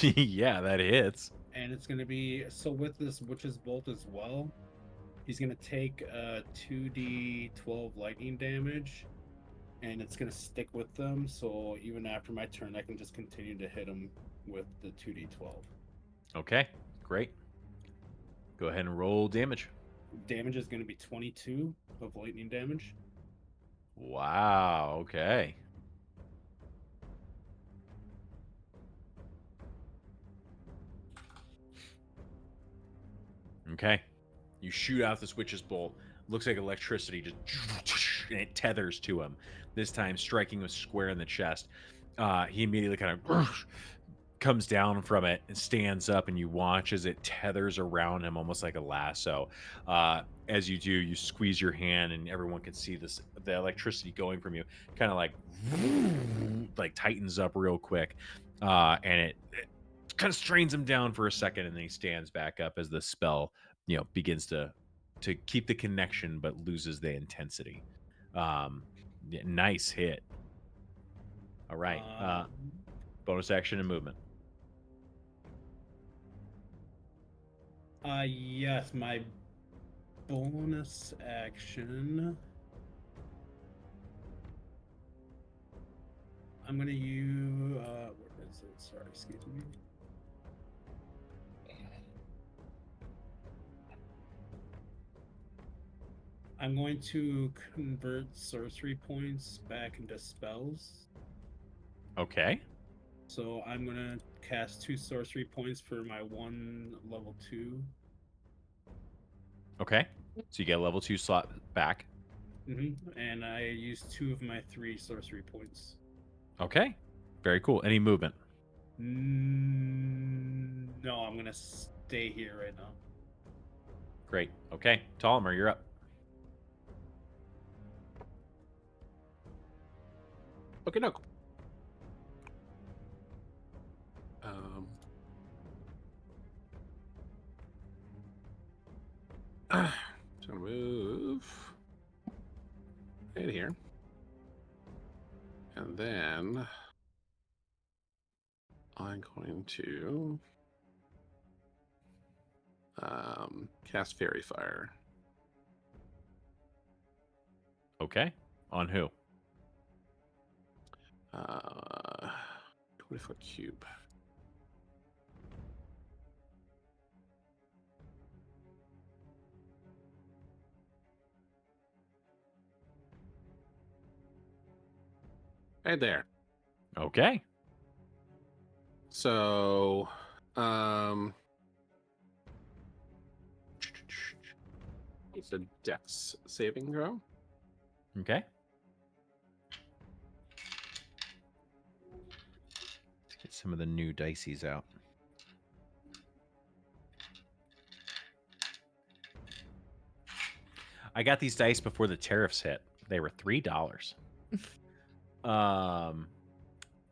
S11: Yeah, that hits.
S10: And it's gonna be so with this Witch's Bolt as well. He's gonna take 2d12 lightning damage, and it's gonna stick with them. So even after my turn, I can just continue to hit him with the 2d12.
S11: Okay, great. Go ahead and roll damage.
S10: Damage is gonna be 22 of lightning damage.
S11: Wow, okay. Okay. You shoot out this witch's bolt. Looks like electricity just and it tethers to him. This time striking him square in the chest. He immediately kind of comes down from it and stands up, and you watch as it tethers around him almost like a lasso. As you do, you squeeze your hand and everyone can see this, the electricity going from you kind of like tightens up real quick. And it kind of strains him down for a second, and then he stands back up as the spell, begins to keep the connection but loses the intensity. Nice hit. All right. Bonus action and movement.
S10: Yes, my bonus action, I'm gonna use. Where is it? Sorry, excuse me. I'm going to convert sorcery points back into spells.
S11: Okay.
S10: So I'm gonna cast 2 sorcery points for my 1 level 2.
S11: Okay. So you get a level 2 slot back.
S10: And I use 2 of my 3 sorcery points.
S11: Okay. Very cool. Any movement?
S10: No, I'm gonna stay here right now.
S11: Great. Okay. Tollimer, you're up.
S9: Okay, no. Just gonna move right here, and then I'm going to cast Fairy Fire.
S11: Okay. On who?
S9: 20-foot cube. Right there.
S11: Okay.
S9: So, it's a Dex saving throw.
S11: Okay. Let's get some of the new dices out. I got these dice before the tariffs hit. They were $3.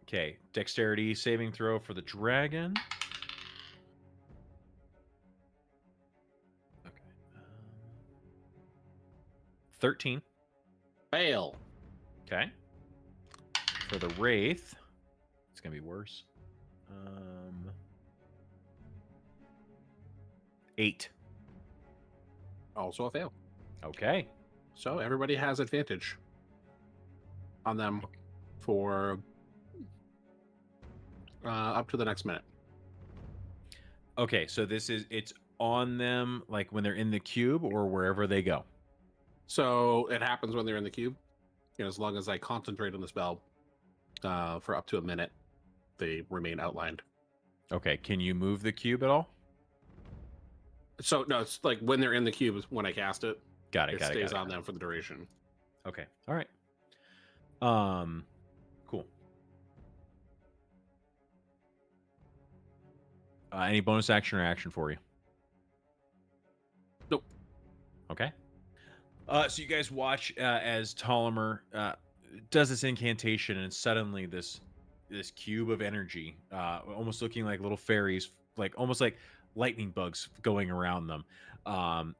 S11: Okay, dexterity saving throw for the dragon. Okay. 13.
S9: Fail.
S11: Okay. For the wraith, it's gonna be worse. 8.
S9: Also a fail.
S11: Okay.
S9: So everybody has advantage on them for up to the next minute.
S11: Okay, so it's on them like when they're in the cube or wherever they go.
S9: So it happens when they're in the cube. You know, as long as I concentrate on the spell for up to a minute, they remain outlined.
S11: Okay, can you move the cube at all?
S9: So no, it's like when they're in the cube is when I cast it.
S11: Got it.
S9: It stays on them for the duration.
S11: Okay. All right. Cool. Any bonus action or action for you?
S9: Nope.
S11: Okay. So you guys watch as Tollimer does this incantation, and suddenly this cube of energy, almost looking like little fairies, like almost like lightning bugs going around them,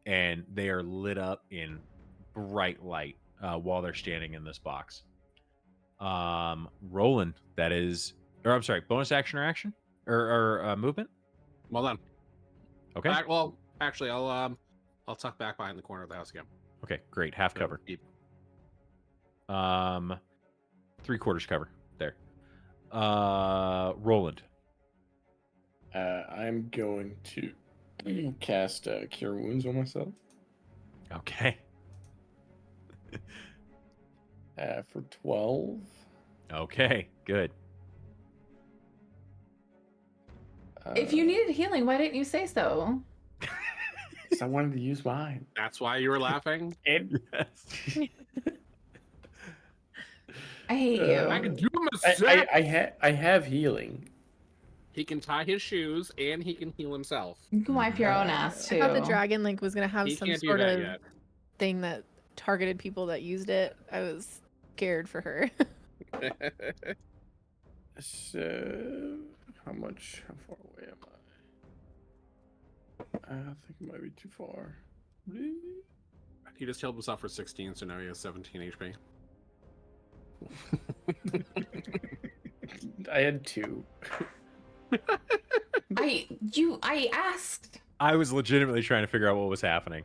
S11: and they are lit up in bright light while they're standing in this box. Roland, that is, or I'm sorry, bonus action or action or movement.
S9: Well done.
S11: Okay.
S9: Well, actually, I'll tuck back behind the corner of the house again.
S11: Okay, great. Half cover.
S9: Deep.
S11: 3/4 cover. There. Roland.
S13: I'm going to cast Cure Wounds on myself.
S11: Okay.
S13: For 12.
S11: Okay, good.
S5: If you needed healing, why didn't you say so?
S13: Because I wanted to use mine.
S9: That's why you were laughing?
S11: Yes.
S5: I hate you.
S9: I can do him a set.
S13: I have healing.
S9: He can tie his shoes and he can heal himself.
S5: You can wipe your own ass too.
S8: I thought the Dragon Link was gonna have
S9: He
S8: some
S9: can't do
S8: sort
S9: that
S8: of
S9: yet.
S8: thing that targeted people that used it. I was scared for her.
S13: So, how far away am I? I think it might be too far.
S9: He just healed himself for 16, so now he has 17 HP.
S13: I had 2.
S5: I asked.
S11: I was legitimately trying to figure out what was happening.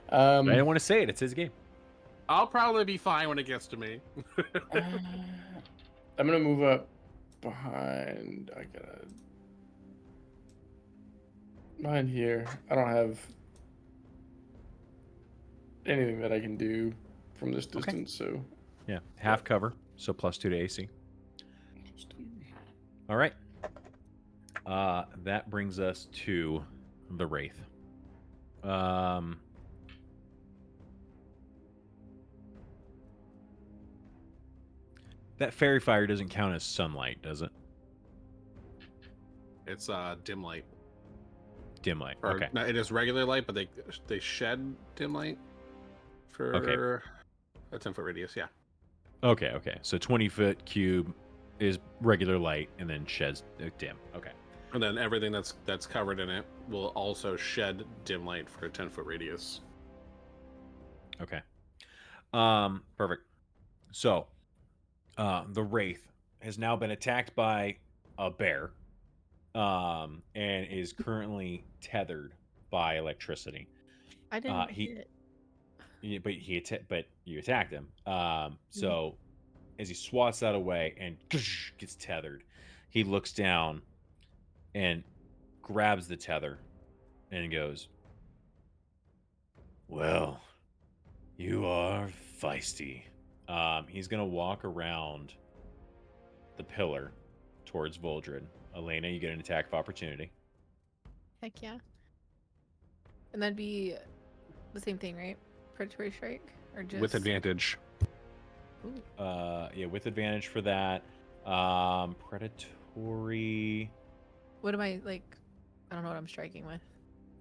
S11: I didn't want to say it. It's his game.
S9: I'll probably be fine when it gets to me.
S13: I'm gonna move up behind. I gotta behind here. I don't have anything that I can do from this distance, so
S11: Yeah, half cover, so +2 to AC. All right. That brings us to the Wraith. That fairy fire doesn't count as sunlight, does it?
S9: It's dim light.
S11: Dim light.
S9: Or,
S11: Okay.
S9: no, it is regular light, but they shed dim light for a 10-foot radius. Yeah.
S11: Okay. Okay. So 20-foot cube is regular light and then sheds dim. Okay.
S9: And then everything that's covered in it will also shed dim light for a 10-foot radius.
S11: Okay. Perfect. So, the Wraith has now been attacked by a bear, and is currently tethered by electricity.
S8: I didn't
S11: He,
S8: hit.
S11: but you attacked him. So as he swats that away and gets tethered, he looks down and grabs the tether and goes, "Well, you are feisty." He's gonna walk around the pillar towards Voldred. Elena, you get an attack of opportunity.
S8: Heck yeah. And that'd be the same thing, right? Predatory strike, or just
S9: With advantage.
S8: Ooh.
S11: Yeah, with advantage for that. Predatory.
S8: What am I like? I don't know what I'm striking with.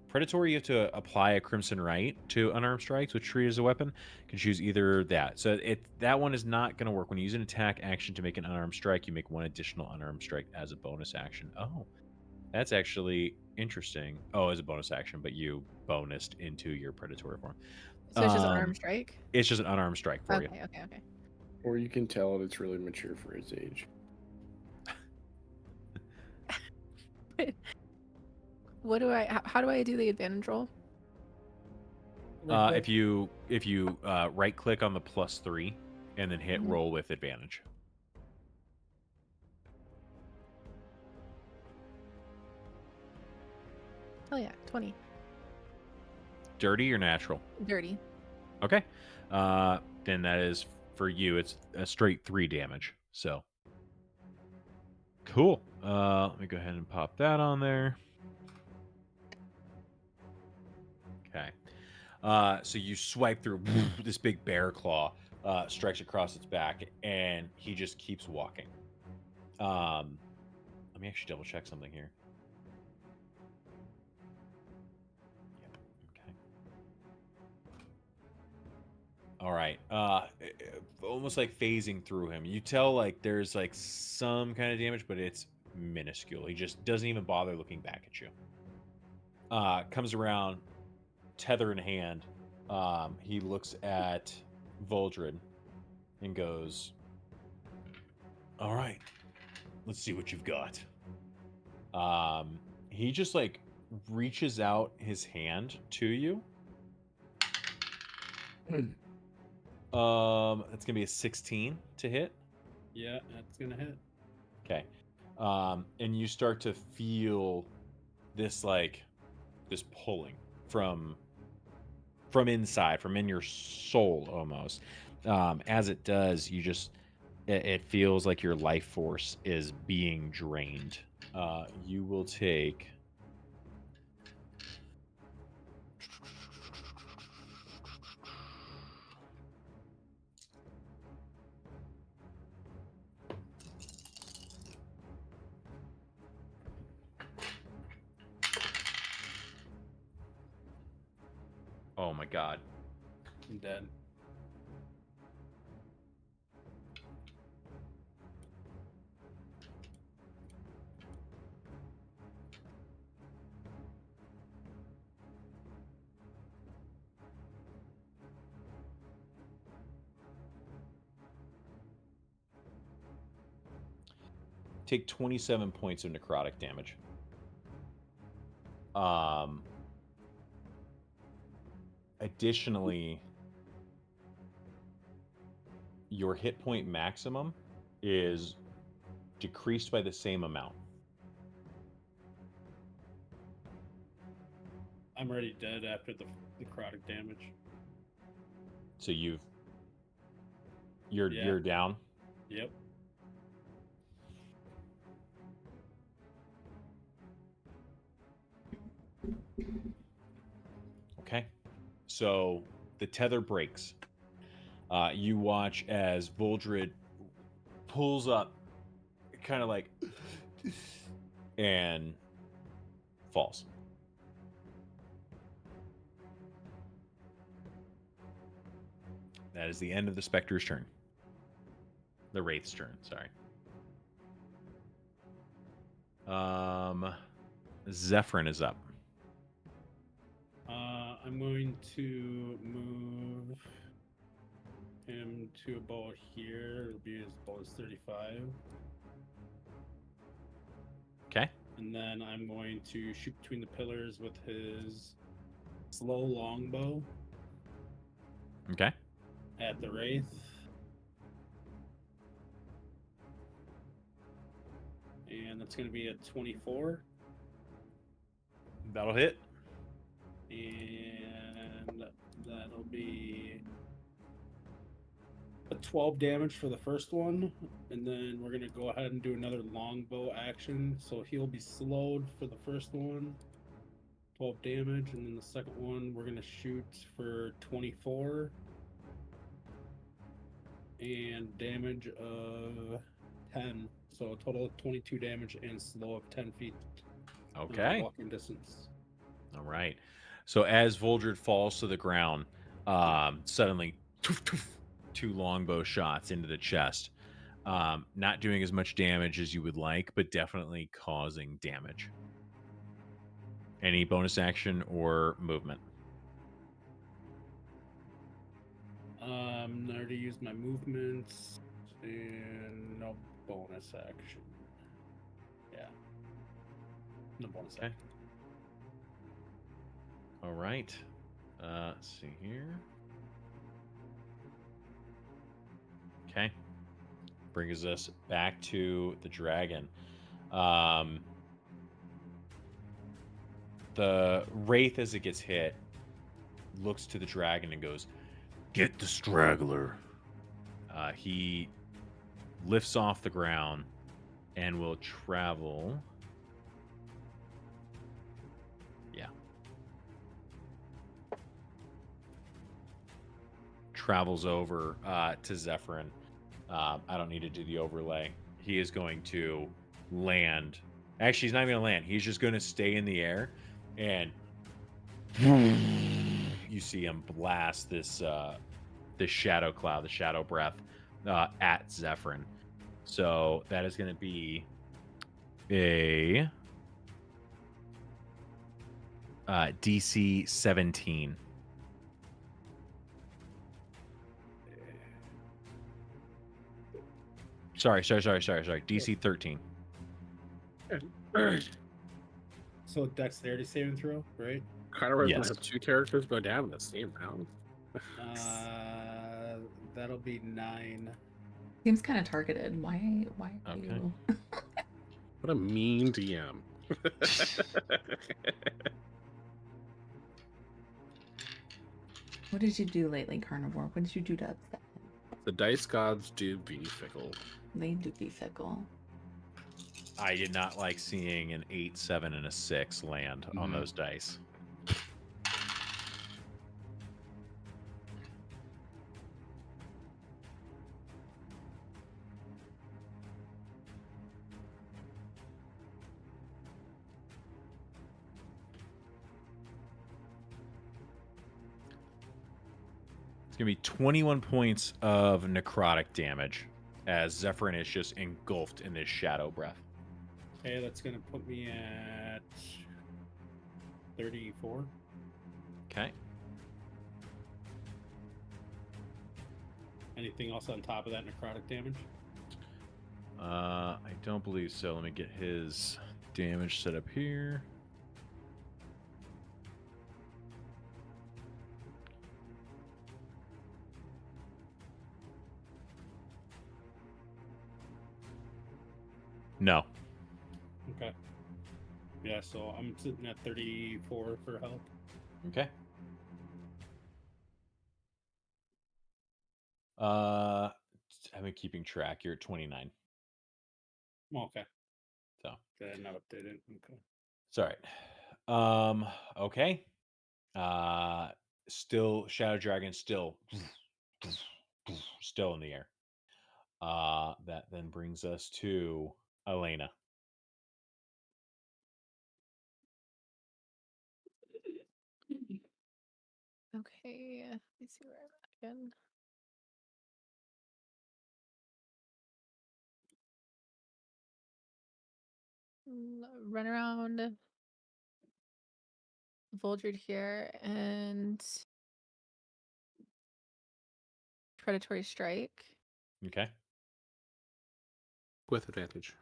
S11: Predatory, you have to apply a Crimson Right to unarmed strikes, which treat as a weapon. You can choose either that. So that one is not going to work. When you use an attack action to make an unarmed strike, you make one additional unarmed strike as a bonus action. Oh, that's actually interesting. Oh, as a bonus action, but you bonused into your predatory form.
S8: So it's just unarmed strike?
S11: It's just an unarmed strike for you.
S8: Okay.
S13: or you can tell it's really mature for its age.
S8: What do I? How do I do the advantage roll?
S11: If you right click on the +3 and then hit roll with advantage.
S8: Oh yeah, 20.
S11: Dirty or natural?
S8: Dirty.
S11: Okay. Then that is for you. It's a straight 3 damage. So cool. Let me go ahead and pop that on there. Okay. So you swipe through this big bear claw, strikes across its back, and he just keeps walking. Let me actually double check something here. Yep. Okay. All right. Almost like phasing through him. You tell like there's like some kind of damage, but it's minuscule. He just doesn't even bother looking back at you. Comes around, tether in hand. He looks at Voldred and goes, "All right, let's see what you've got." He just like reaches out his hand to you. It's gonna be a 16 to hit.
S10: Yeah, that's gonna hit.
S11: Okay. And you start to feel this this pulling from inside, from in your soul almost. As it does, it feels like your life force is being drained. You will take Oh my god.
S10: I'm dead.
S11: Take 27 points of necrotic damage. Additionally, your hit point maximum is decreased by the same amount.
S10: I'm already dead after the necrotic damage.
S11: So you're
S10: Yeah.
S11: down.
S10: Yep.
S11: Okay. So the tether breaks. You watch as Voldred pulls up, kind of like, and falls. That is the end of the Spectre's turn. The Wraith's turn, sorry. Zephyrin is up.
S10: I'm going to move him to about here. It'll be about 35.
S11: Okay.
S10: And then I'm going to shoot between the pillars with his slow longbow
S11: Okay.
S10: at the Wraith. And that's going to be a 24.
S11: That'll hit.
S10: And that'll be a 12 damage for the first one. And then we're going to go ahead and do another longbow action. So he'll be slowed for the first one. 12 damage. And then the second one, we're going to shoot for 24. And damage of 10. So a total of 22 damage and slow of 10 feet.
S11: Okay.
S10: Walking distance.
S11: All right. So as Voldred falls to the ground, suddenly two longbow shots into the chest. Not doing as much damage as you would like, but definitely causing damage. Any bonus action or movement?
S10: I already used my movements and no bonus action. Yeah. No bonus action.
S11: All right. Let's see here. Okay. Brings us back to the dragon. The Wraith, as it gets hit, looks to the dragon and goes, "Get the straggler." He lifts off the ground and will travel. Yeah. Travels over to Zephyrin. I don't need to do the overlay. He is going to land. Actually, he's not even going to land. He's just going to stay in the air, and you see him blast this shadow cloud, the shadow breath, at Zephyrin. So that is going to be a DC 17. Sorry. DC 13.
S10: So dexterity saving throw, right?
S9: Kind of
S11: Yes.
S9: have two characters go down in the same round.
S10: That'll be 9.
S5: Seems kind of targeted. Why are
S11: Okay.
S5: you?
S9: What a mean DM.
S5: What did you do lately, Carnivore? What did you do to upset him?
S9: The dice gods do be fickle.
S5: They do be fickle.
S11: I did not like seeing an 8, 7, and a 6 land on those dice. It's going to be 21 points of necrotic damage as Zephyrin is just engulfed in this shadow breath.
S10: Okay, that's gonna put me at 34.
S11: Okay.
S10: Anything else on top of that necrotic damage?
S11: I don't believe so. Let me get his damage set up here. No.
S10: Okay. Yeah, so I'm sitting at 34 for health.
S11: Okay. I've been keeping track. You're at 29.
S10: Okay.
S11: So
S10: Okay, not updated. Okay.
S11: it's all right. Okay. Still Shadow Dragon still in the air. That then brings us to Elena.
S8: Okay, let me see where I'm at again. Run around Voldred here and Predatory Strike.
S11: Okay.
S9: With advantage.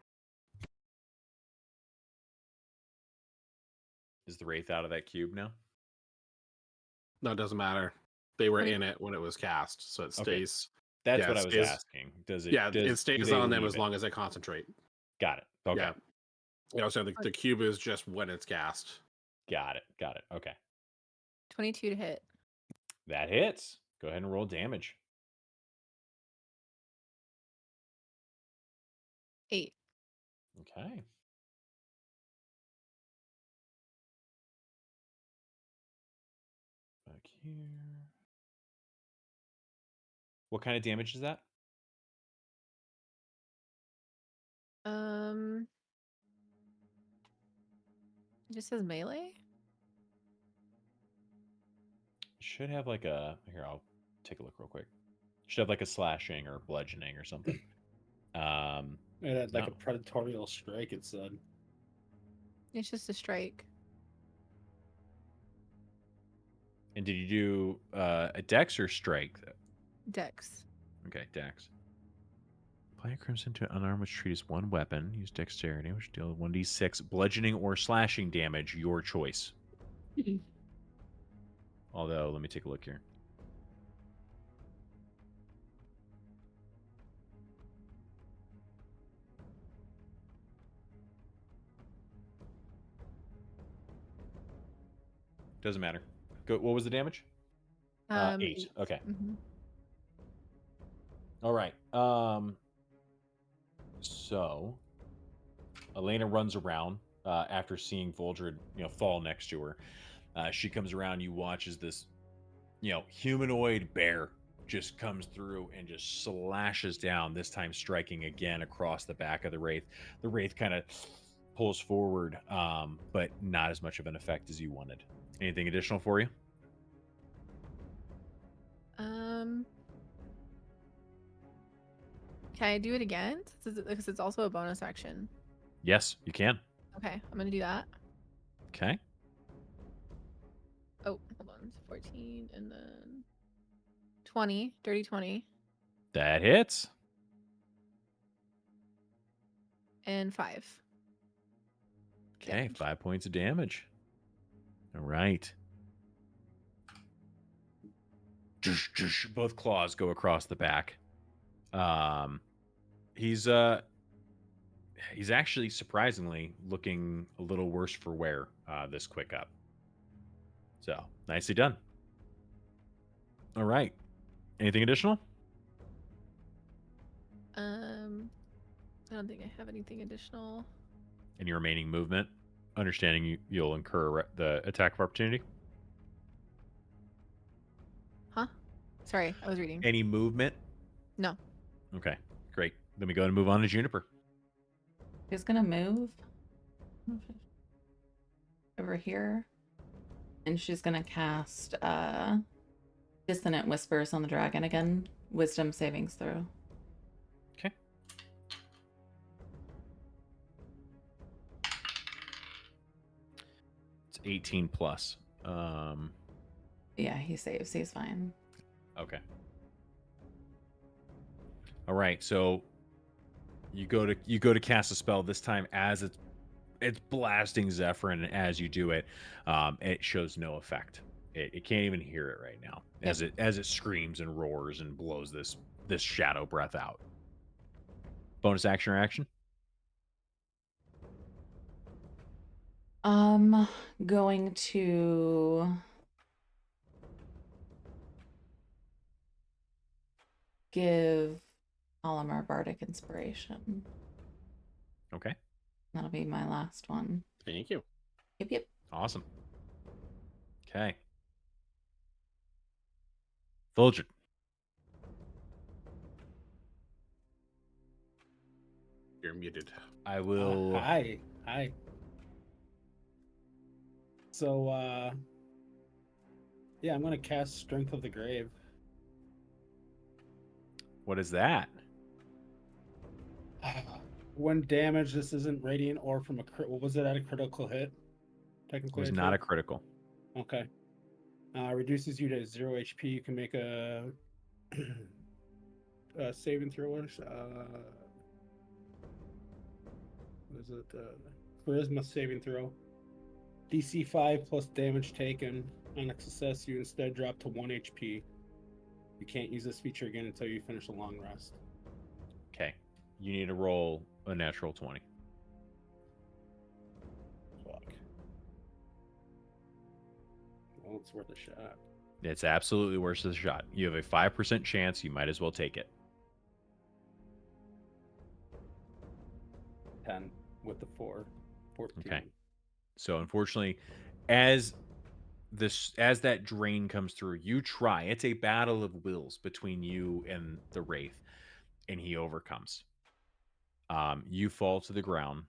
S11: Is the Wraith out of that cube now?
S9: No, it doesn't matter. They were
S8: 20
S9: in it when it was cast, so it
S11: Okay.
S9: stays.
S11: That's
S9: Yeah,
S11: what
S9: it
S11: I was
S9: stays-
S11: asking. Does it?
S9: Yeah,
S11: do
S9: it stays
S11: they
S9: on them
S11: leave
S9: as
S11: it?
S9: long as they concentrate.
S11: Got it. Okay.
S9: Yeah. You know, so the cube is just when it's cast.
S11: Got it. Okay.
S8: 22 to hit.
S11: That hits. Go ahead and roll damage.
S8: 8.
S11: Okay. Back here. What kind of damage is that?
S8: It just says melee.
S11: Should have like a here. I'll take a look real quick. Should have like a slashing or bludgeoning or something.
S10: It had like
S11: No.
S10: a predatorial strike, it said.
S8: It's just a strike.
S11: And did you do a dex or strike?
S8: Dex.
S11: Okay, dex. Apply a crimson to an unarmed which treat as one weapon. Use dexterity, which deal 1d6 bludgeoning or slashing damage. Your choice. Although, let me take a look here. Doesn't matter. Go. What was the damage? 8. Okay.
S8: Mhm.
S11: All right. So Elena runs around after seeing Voldred, fall next to her. She comes around. You watch as this, humanoid bear just comes through and just slashes down. This time, striking again across the back of the Wraith. The Wraith kind of pulls forward, but not as much of an effect as you wanted. Anything additional for you?
S8: Can I do it again? Because it's also a bonus action.
S11: Yes, you can.
S8: Okay, I'm gonna do that.
S11: Okay.
S8: Oh, hold on. 14 and then 20. Dirty 20.
S11: That hits.
S8: And 5.
S11: Okay,
S8: Damage.
S11: 5 points of damage. All right. Both claws go across the back. He's actually surprisingly looking a little worse for wear this quick up. So nicely done. All right. Anything additional?
S8: I don't think I have anything additional.
S11: Any remaining movement? Understanding you'll incur the attack of opportunity.
S8: Huh? Sorry, I was reading.
S11: Any movement?
S8: No.
S11: Okay, great. Then we go and move on to Juniper.
S5: She's gonna move over here, and she's gonna cast Dissonant Whispers on the dragon again. Wisdom savings throw.
S11: Okay. It's 18 plus.
S5: Yeah, he saves. He's fine.
S11: Okay. All right. So you go to cast a spell this time as it's blasting Zephyrin. And as you do it, it shows no effect. It can't even hear it right now as it screams and roars and blows this shadow breath out. Bonus action or action?
S5: Going to give Olimar Bardic Inspiration.
S11: Okay.
S5: That'll be my last one.
S9: Thank you.
S5: Yep.
S11: Awesome. Okay. Fulgid.
S9: You're muted.
S11: I will.
S10: Hi. So, yeah, I'm gonna cast Strength of the Grave.
S11: What is that?
S10: When damaged, this isn't radiant or from a crit. What was it at a critical hit?
S11: It
S10: Technically,
S11: was
S10: I
S11: not a
S10: think.
S11: critical.
S10: Okay. Reduces you to 0 HP. You can make a, saving throw. What is it? Charisma saving throw. DC 5 plus damage taken. On a success, you instead drop to 1 HP. You can't use this feature again until you finish a long rest.
S11: Okay. You need to roll a natural 20.
S10: Fuck. Well, it's worth a shot.
S11: It's absolutely worth the shot. You have a 5% chance. You might as well take it.
S10: 10 with the 4. 14.
S11: Okay. So unfortunately, as that drain comes through, you try. It's a battle of wills between you and the wraith, and he overcomes. You fall to the ground,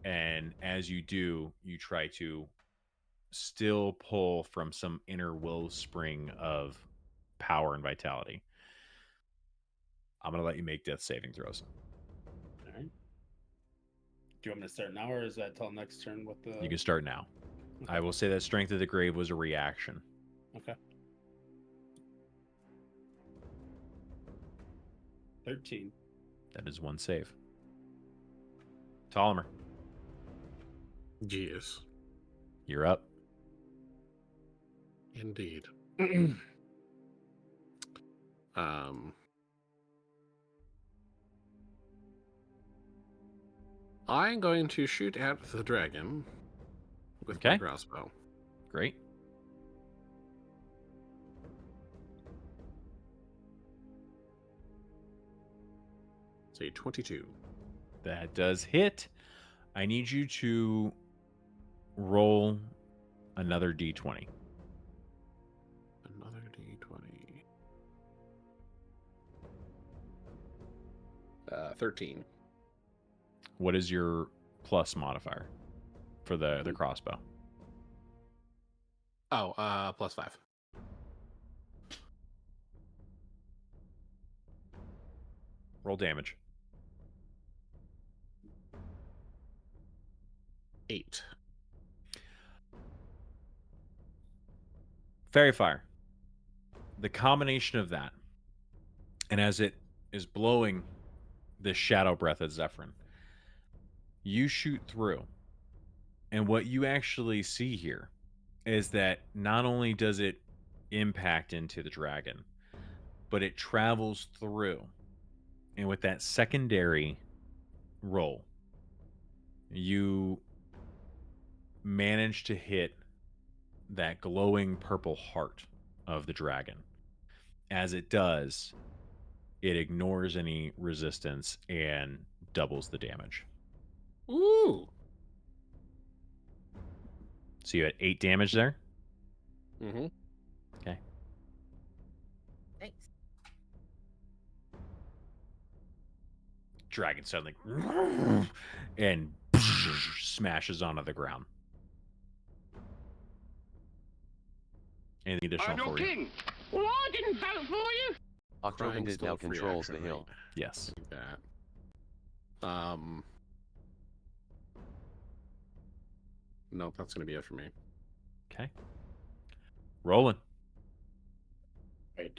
S11: and as you do, you try to still pull from some inner wellspring of power and vitality. I'm gonna let you make death saving throws.
S10: All right. Do you want me to start now, or is that till next turn with the?
S11: You can start now.
S10: Okay.
S11: I will say that Strength of the Grave was a reaction.
S10: Okay. 13.
S11: That is one save. Ptolemy,
S9: Yes.
S11: you're up.
S9: Indeed. I'm going to shoot at the dragon with my
S11: Okay.
S9: crossbow.
S11: Great.
S9: Say 22.
S11: That does hit. I need you to roll another d20.
S9: Another d20. 13.
S11: What is your plus modifier for the crossbow?
S9: Oh, plus 5.
S11: Roll damage.
S9: 8.
S11: Fairy Fire. The combination of that, and as it is blowing this shadow breath at Zephyrin, you shoot through. And what you actually see here is that not only does it impact into the dragon, but it travels through. And with that secondary roll, you manage to hit that glowing purple heart of the dragon. As it does, it ignores any resistance and doubles the damage.
S9: Ooh.
S11: So you had 8 damage there?
S9: Mm-hmm.
S11: Okay.
S8: Nice.
S11: Dragon suddenly and smashes onto the ground. Anything additional
S2: I'm your
S11: for you?
S2: king. Well, I didn't vote for you.
S3: Octobandit
S9: still
S3: now
S9: a free
S3: controls
S9: action,
S3: the hill.
S9: right?
S11: Yes.
S9: Like that. Nope, that's gonna be it for me.
S11: Okay. Rolling.
S13: Right.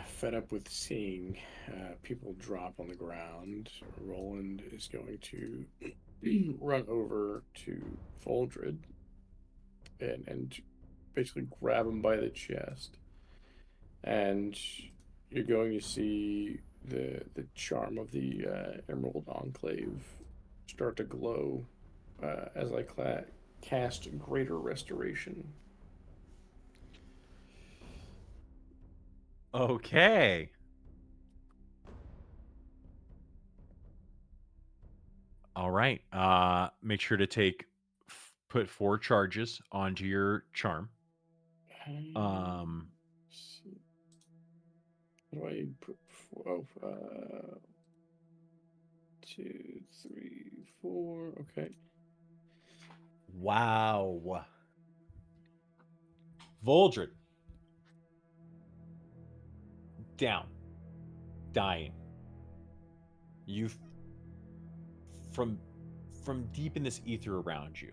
S13: Fed up with seeing people drop on the ground, Roland is going to run over to Foldred and basically grab him by the chest. And you're going to see the charm of the Emerald Enclave start to glow as I cast Greater Restoration.
S11: Okay. All right. Make sure to put 4 charges onto your charm.
S13: Let's see. What do I put? 2, 3, 4. Okay.
S11: Wow. Voldred. Down. Dying. You from deep in this ether around you,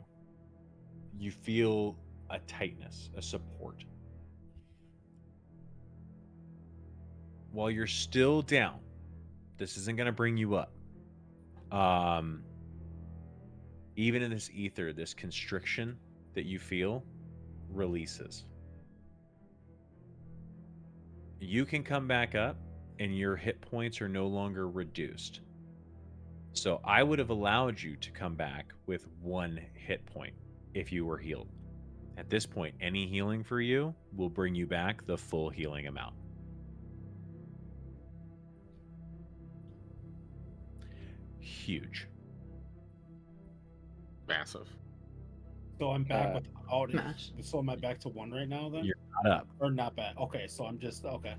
S11: you feel a tightness, a support. While you're still down, this isn't going to bring you up. Even in this ether, this constriction that you feel releases. You can come back up and your hit points are no longer reduced. So I would have allowed you to come back with 1 hit point if you were healed. At this point, any healing for you will bring you back the full healing amount. Huge.
S9: Massive.
S10: So I'm back with out.
S5: Smash.
S10: So am I back to 1 right now then?
S11: You're not up.
S10: Or not back? Okay, so I'm just okay.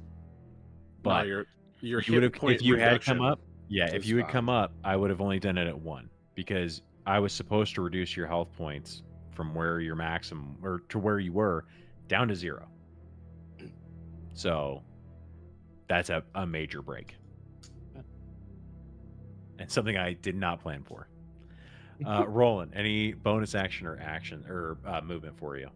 S11: But
S9: your
S11: you
S9: hit
S11: would have,
S9: point
S11: if you had come
S9: reduction
S11: up, if
S9: is
S11: you had
S9: 5.
S11: come up, I would have only done it at 1 because I was supposed to reduce your health points from where your maximum or to where you were down to 0. So that's a major break. And something I did not plan for. Roland, any bonus action or movement for you?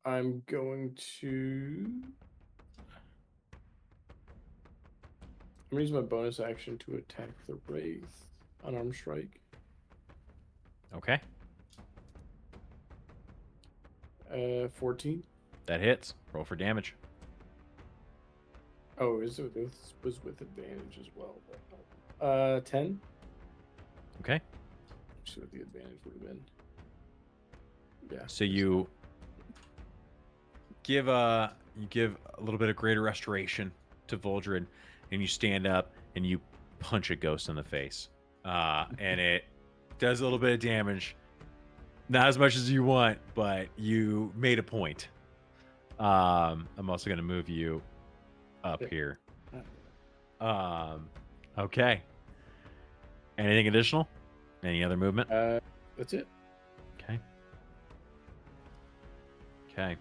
S13: I'm going to. I'm gonna use my bonus action to attack the Wraith. Unarmed strike.
S11: Okay.
S13: 14.
S11: That hits. Roll for damage.
S13: Oh, this was with advantage as well. 10.
S11: Okay.
S13: See what the advantage would have been. Yeah.
S11: So you give a little bit of greater restoration to Voldred, and you stand up and you punch a ghost in the face, and it does a little bit of damage. Not as much as you want, but you made a point. I'm also going to move you up here. Okay. Anything additional? Any other movement?
S13: That's it.
S11: Okay. Okay.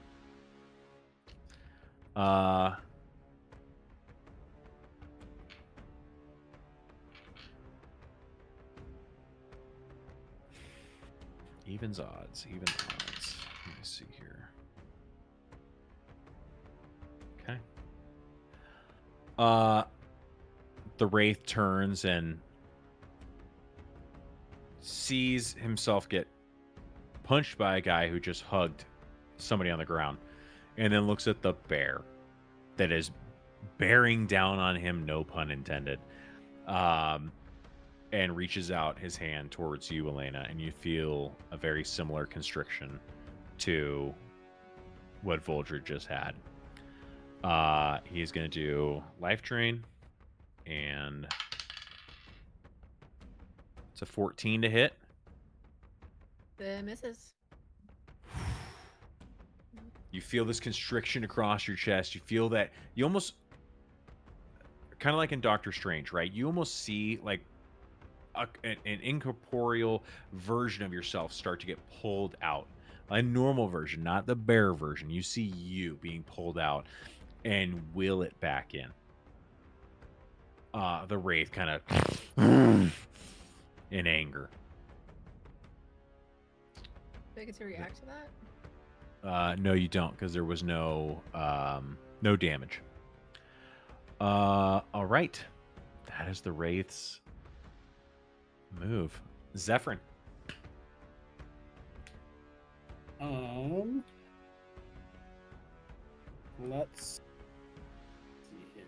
S11: Even odds. Let me see here. Okay. The Wraith turns and sees himself get punched by a guy who just hugged somebody on the ground, and then looks at the bear that is bearing down on him, no pun intended, and reaches out his hand towards you, Elena, and you feel a very similar constriction to what Voldred just had. He's going to do Life Drain, and it's a 14 to hit.
S8: The misses.
S11: You feel this constriction across your chest. You feel that you almost, kind of like in Doctor Strange, right? You almost see like an incorporeal version of yourself start to get pulled out. A normal version, not the bear version. You see you being pulled out and will it back in. The Wraith kind of in anger.
S8: Do I get to react to that?
S11: No, you don't, because there was no damage. All right, that is the Wraith's move. Zephyrin.
S10: Let's see here.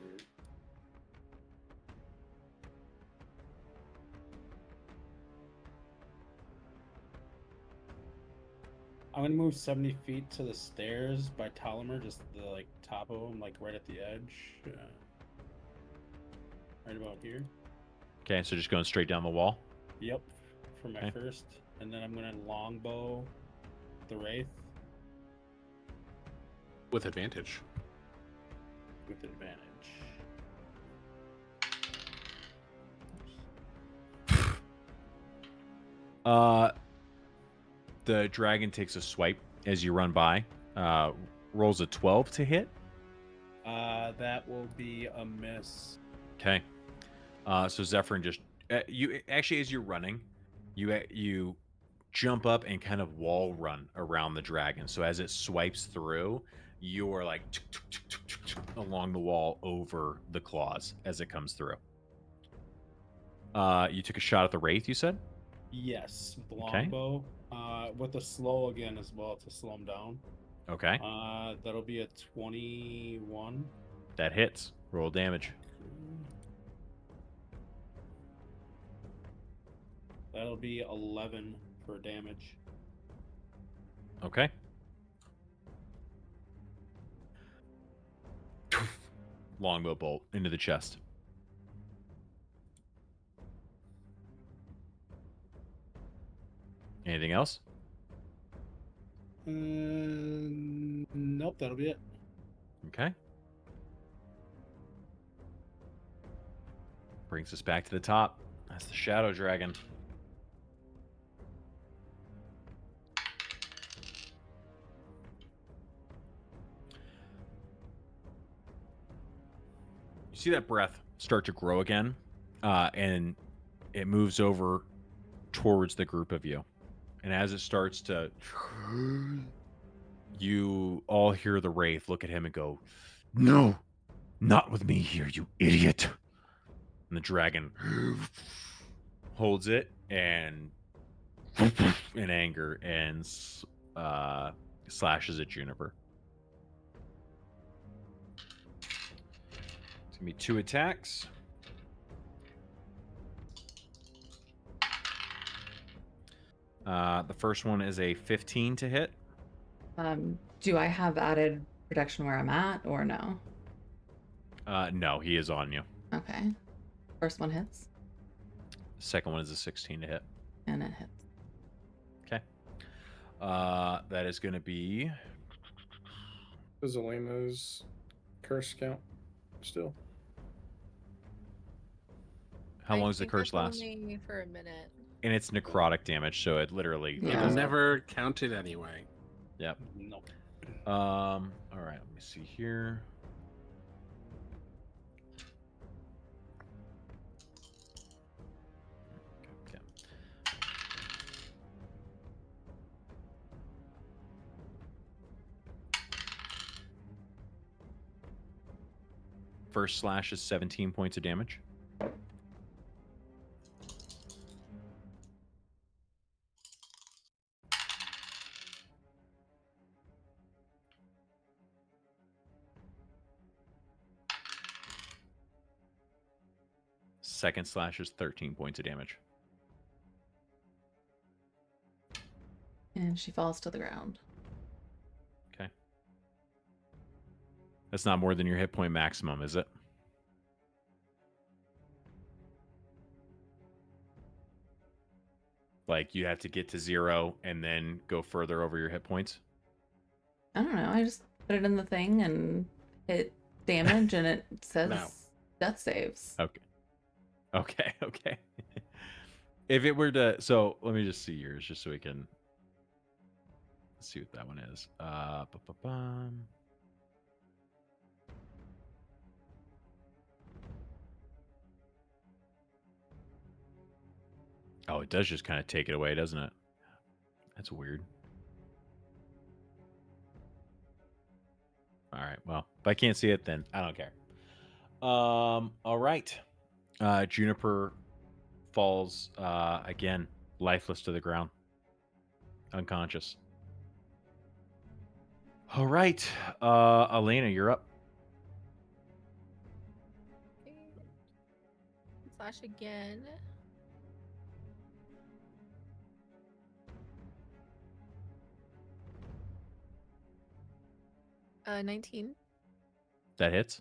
S10: I'm gonna move 70 feet to the stairs by Talamer, just the like top of them, like right at the edge, right about here.
S11: Okay, so just going straight down the wall.
S10: Yep, for my
S11: Okay.
S10: first, and then I'm gonna longbow the wraith
S9: With advantage.
S10: with advantage.
S11: The dragon takes a swipe as you run by. Rolls a 12 to hit.
S10: That will be a miss.
S11: Okay. So Zephyrin just you actually as you're running, you jump up and kind of wall run around the dragon. So as it swipes through, you are like along the wall over the claws as it comes through. You took a shot at the wraith, you said?
S10: Yes, with the
S11: Okay.
S10: longbow. With the slow again as well to slow him down.
S11: Okay.
S10: That'll be a 21.
S11: That hits. Roll damage.
S10: That'll be 11 for damage.
S11: Okay. Longbow bolt into the chest. Anything else?
S10: Nope, that'll be it.
S11: Okay. Brings us back to the top. That's the Shadow Dragon. You see that breath start to grow again, and it moves over towards the group of you. And as it starts to, you all hear the wraith look at him and go, "No, not with me here, you idiot." And the dragon holds it and in anger and slashes at Juniper. It's gonna be 2 attacks. The first one is a 15 to hit.
S5: Do I have added protection where I'm at or no?
S11: No, he is on you.
S5: Okay. First one hits
S11: The second one is a 16 to hit.
S5: and it hits.
S11: Okay. That is going to be
S13: Does Elena's curse count still?
S11: how long does the curse last?
S8: Only for a minute.
S11: And it's necrotic damage, so it literally.
S5: Yeah.
S9: It never counted anyway.
S11: Yep.
S10: Nope.
S11: All right. Let me see here. Okay. First slash is 17 points of damage. Second slash is 13 points of damage.
S5: And she falls to the ground.
S11: Okay. That's not more than your hit point maximum, is it? Like you have to get to 0 and then go further over your hit points?
S5: I don't know. I just put it in the thing and hit damage, and it says
S9: No.
S5: death saves.
S11: Okay. Okay. If it were to, so let me just see yours, just so we can see what that one is. Oh, it does just kind of take it away, doesn't it? That's weird. All right. Well, if I can't see it, then I don't care. All right. Juniper falls again, lifeless to the ground, unconscious. All right, Elena, you're up.
S8: Slash again. Uh, 19.
S11: That hits.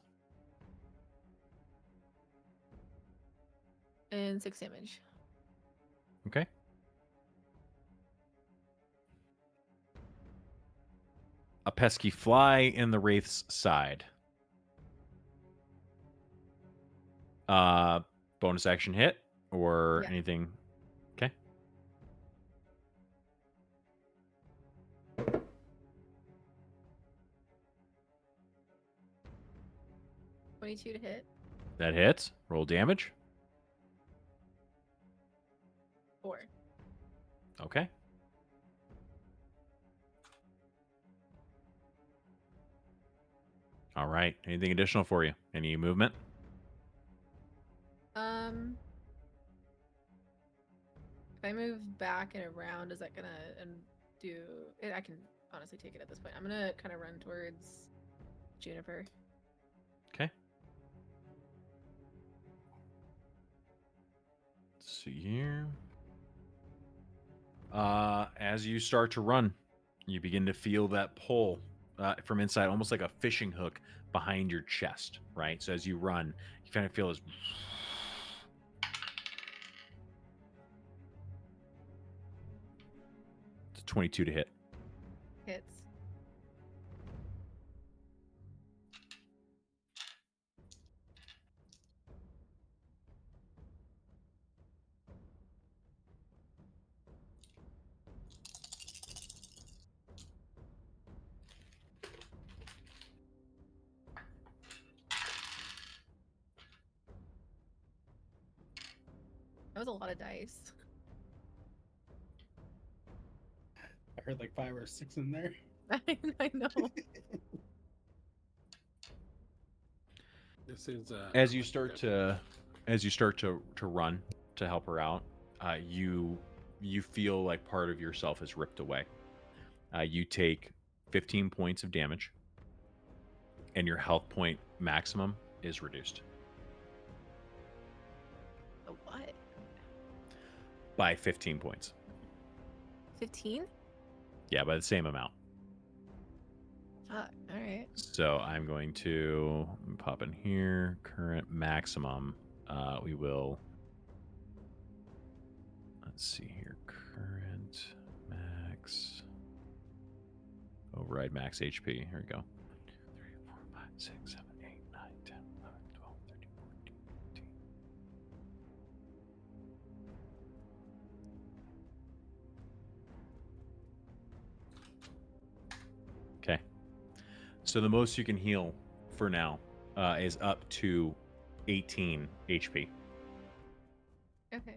S8: And 6 damage.
S11: Okay. A pesky fly in the wraith's side. Bonus action hit or
S8: Yeah.
S11: anything. Okay.
S8: $22 to hit.
S11: That hits. Roll damage.
S8: 4.
S11: Okay. All right. Anything additional for you? Any movement?
S8: If I move back and around, is that gonna do? I can honestly take it at this point. I'm gonna kind of run towards Juniper.
S11: Okay. Let's see here. As you start to run, you begin to feel that pull from inside, almost like a fishing hook behind your chest, right? So as you run, you kind of feel this. It's 22 to hit.
S8: Hits. That was a lot of dice.
S10: I heard like 5 or 6 in there.
S8: I know.
S9: This is
S11: As you start to run to help her out, you feel like part of yourself is ripped away. You take 15 points of damage, and your health point maximum is reduced
S8: A what?
S11: by 15 points.
S8: 15?
S11: Yeah, by the same amount.
S8: Fuck. All right.
S11: So I'm going to pop in here. Current maximum. We will. Let's see here. Current max. Override max HP. Here we go. 1, 2, 3, 4, 5, 6, 7, 8, 9, 10, 11, 12, 13, 14, 15. Okay. So the most you can heal for now is up to 18 HP.
S8: Okay.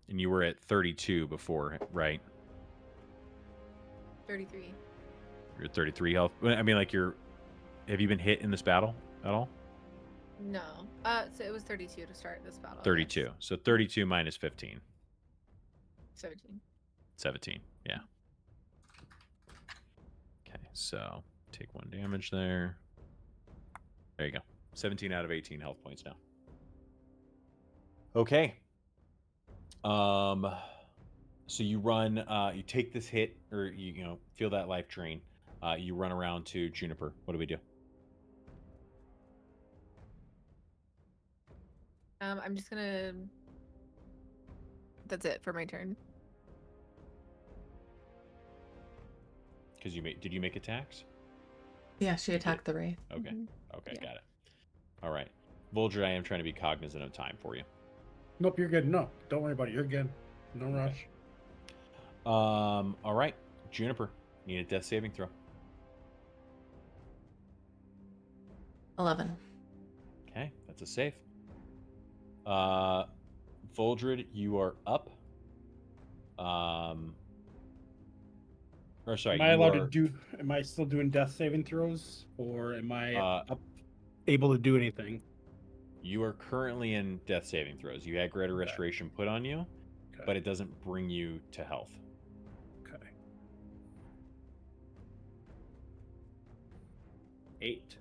S11: And you were at 32 before, right?
S8: 33.
S11: You're at 33 health. I mean, like have you been hit in this battle at all?
S8: No. So it was 32 to start this battle.
S11: 32.
S8: yes.
S11: So 32 minus 15.
S8: 17.
S11: 17. Yeah. Okay. So take 1 damage there. There you go. 17 out of 18 health points now. Okay. So you run, you take this hit, or you feel that life drain. You run around to Juniper. What do we do?
S8: I'm just gonna. That's it for my turn.
S11: Because did you make attacks?
S5: Yeah, she attacked the wraith.
S11: Okay.
S8: Mhm.
S11: Okay,
S8: Yeah.
S11: got it. All right. Volger, I am trying to be cognizant of time for you.
S10: Nope, you're good. No, don't worry about it. You're good. No rush.
S11: All right. Juniper, need a death saving throw.
S5: 11.
S11: Okay, that's a save. Voldred, you are up. Or sorry,
S10: Am I
S11: you
S10: allowed
S11: are,
S10: to do? Am I still doing death saving throws, or am I
S11: Uh,
S10: able to do anything?
S11: you are currently in death saving throws. You had greater restoration put on you,
S10: Okay.
S11: but it doesn't bring you to health.
S10: Okay.
S12: 8.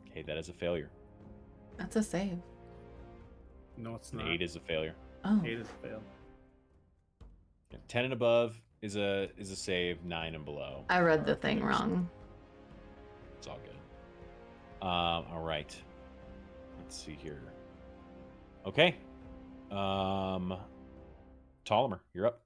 S11: Okay, that is a failure.
S5: That's a save.
S12: No, it's
S11: An
S12: not.
S11: 8 is a failure.
S5: Oh.
S12: 8 is a fail.
S11: 10 and above is a save. 9 and below.
S5: I read
S11: are
S5: the thing
S11: failures.
S5: wrong.
S11: It's all good. All right. Let's see here. Okay. Ptolemy, you're up.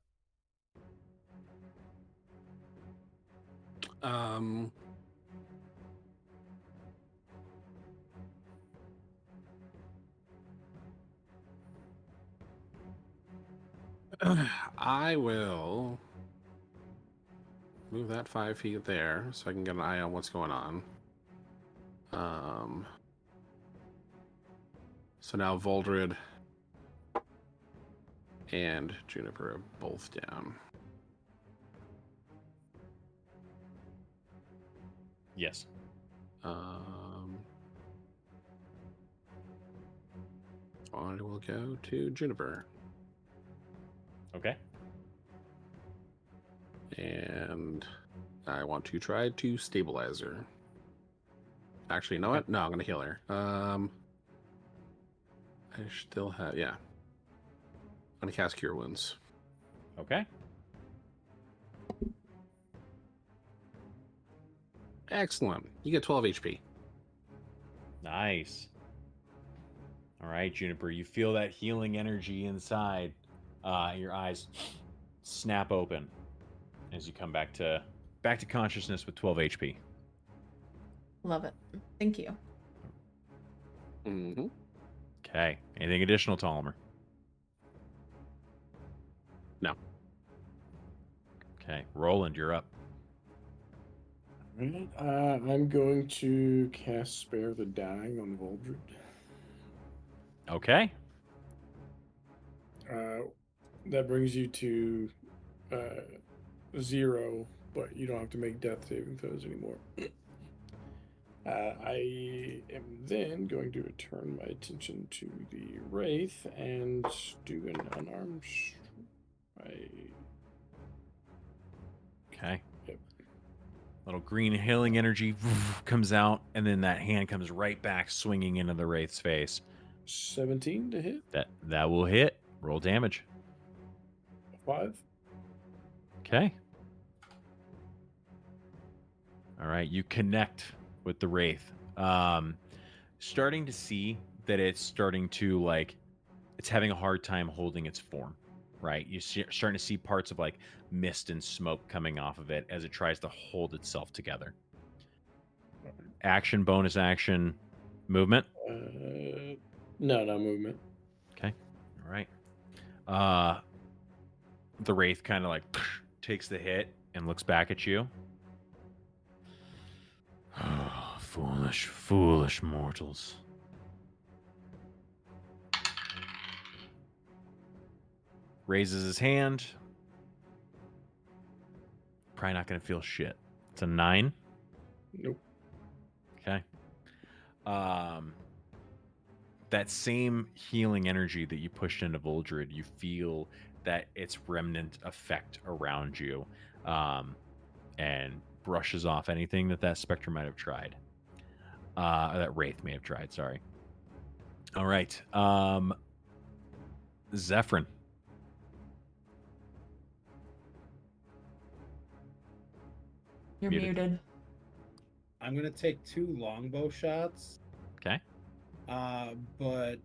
S9: I will move that 5 feet there so I can get an eye on what's going on. So now Voldred and Juniper are both down.
S11: Yes.
S9: I will go to Juniper.
S11: Okay.
S9: And I want to try to stabilize her. Actually, you know what? No, I'm going to heal her. I still have, yeah. I'm going to cast Cure Wounds.
S11: Okay.
S9: Excellent. You get 12 HP.
S11: Nice. All right, Juniper, you feel that healing energy inside. Your eyes snap open as you come back to consciousness with 12 HP.
S5: Love it. Thank you.
S9: Mm-hmm.
S11: Okay. Anything additional, Ptolemy?
S9: No.
S11: Okay. Roland, you're up.
S13: Alright, I'm going to cast Spare the Dying on Voldred.
S11: Okay.
S13: That brings you to 0, but you don't have to make death saving throws anymore. I am then going to turn my attention to the Wraith and do an unarmed strike.
S11: Okay.
S13: Yep.
S11: Little green healing energy comes out, and then that hand comes right back, swinging into the Wraith's face.
S13: 17 to hit.
S11: That will hit. Roll damage.
S13: 5.
S11: Okay. All right, you connect with the Wraith. Starting to see that it's starting to it's having a hard time holding its form, right? You're starting to see parts of mist and smoke coming off of it as it tries to hold itself together. Action, bonus action, movement.
S13: No movement.
S11: Okay. All right. The Wraith kind of takes the hit and looks back at you. Oh, foolish mortals. Raises his hand. Probably not going to feel shit. It's a 9.
S13: Nope.
S11: Okay. That same healing energy that you pushed into Voldred, you feel that its remnant effect around you, and brushes off anything that Spectre might have tried. Or that Wraith may have tried, sorry. All right. Zephyrin.
S5: You're muted.
S10: I'm gonna take 2 longbow shots.
S11: Okay.
S10: But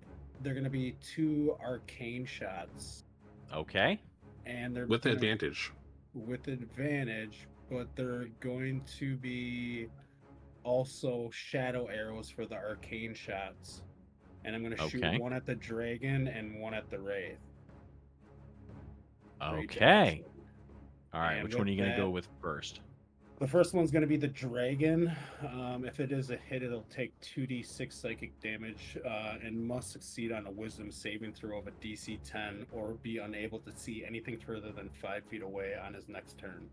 S10: they're gonna be 2 arcane shots.
S11: Okay.
S10: And they're
S9: with advantage.
S10: With advantage, but they're going to be also shadow arrows for the arcane shots. And I'm gonna shoot one at the dragon and one at the wraith.
S11: Okay. All right. Which one are you gonna go with first?
S10: The first one's going to be the dragon. If it is a hit, it'll take 2d6 psychic damage and must succeed on a wisdom saving throw of a DC 10 or be unable to see anything further than 5 feet away on his next turn.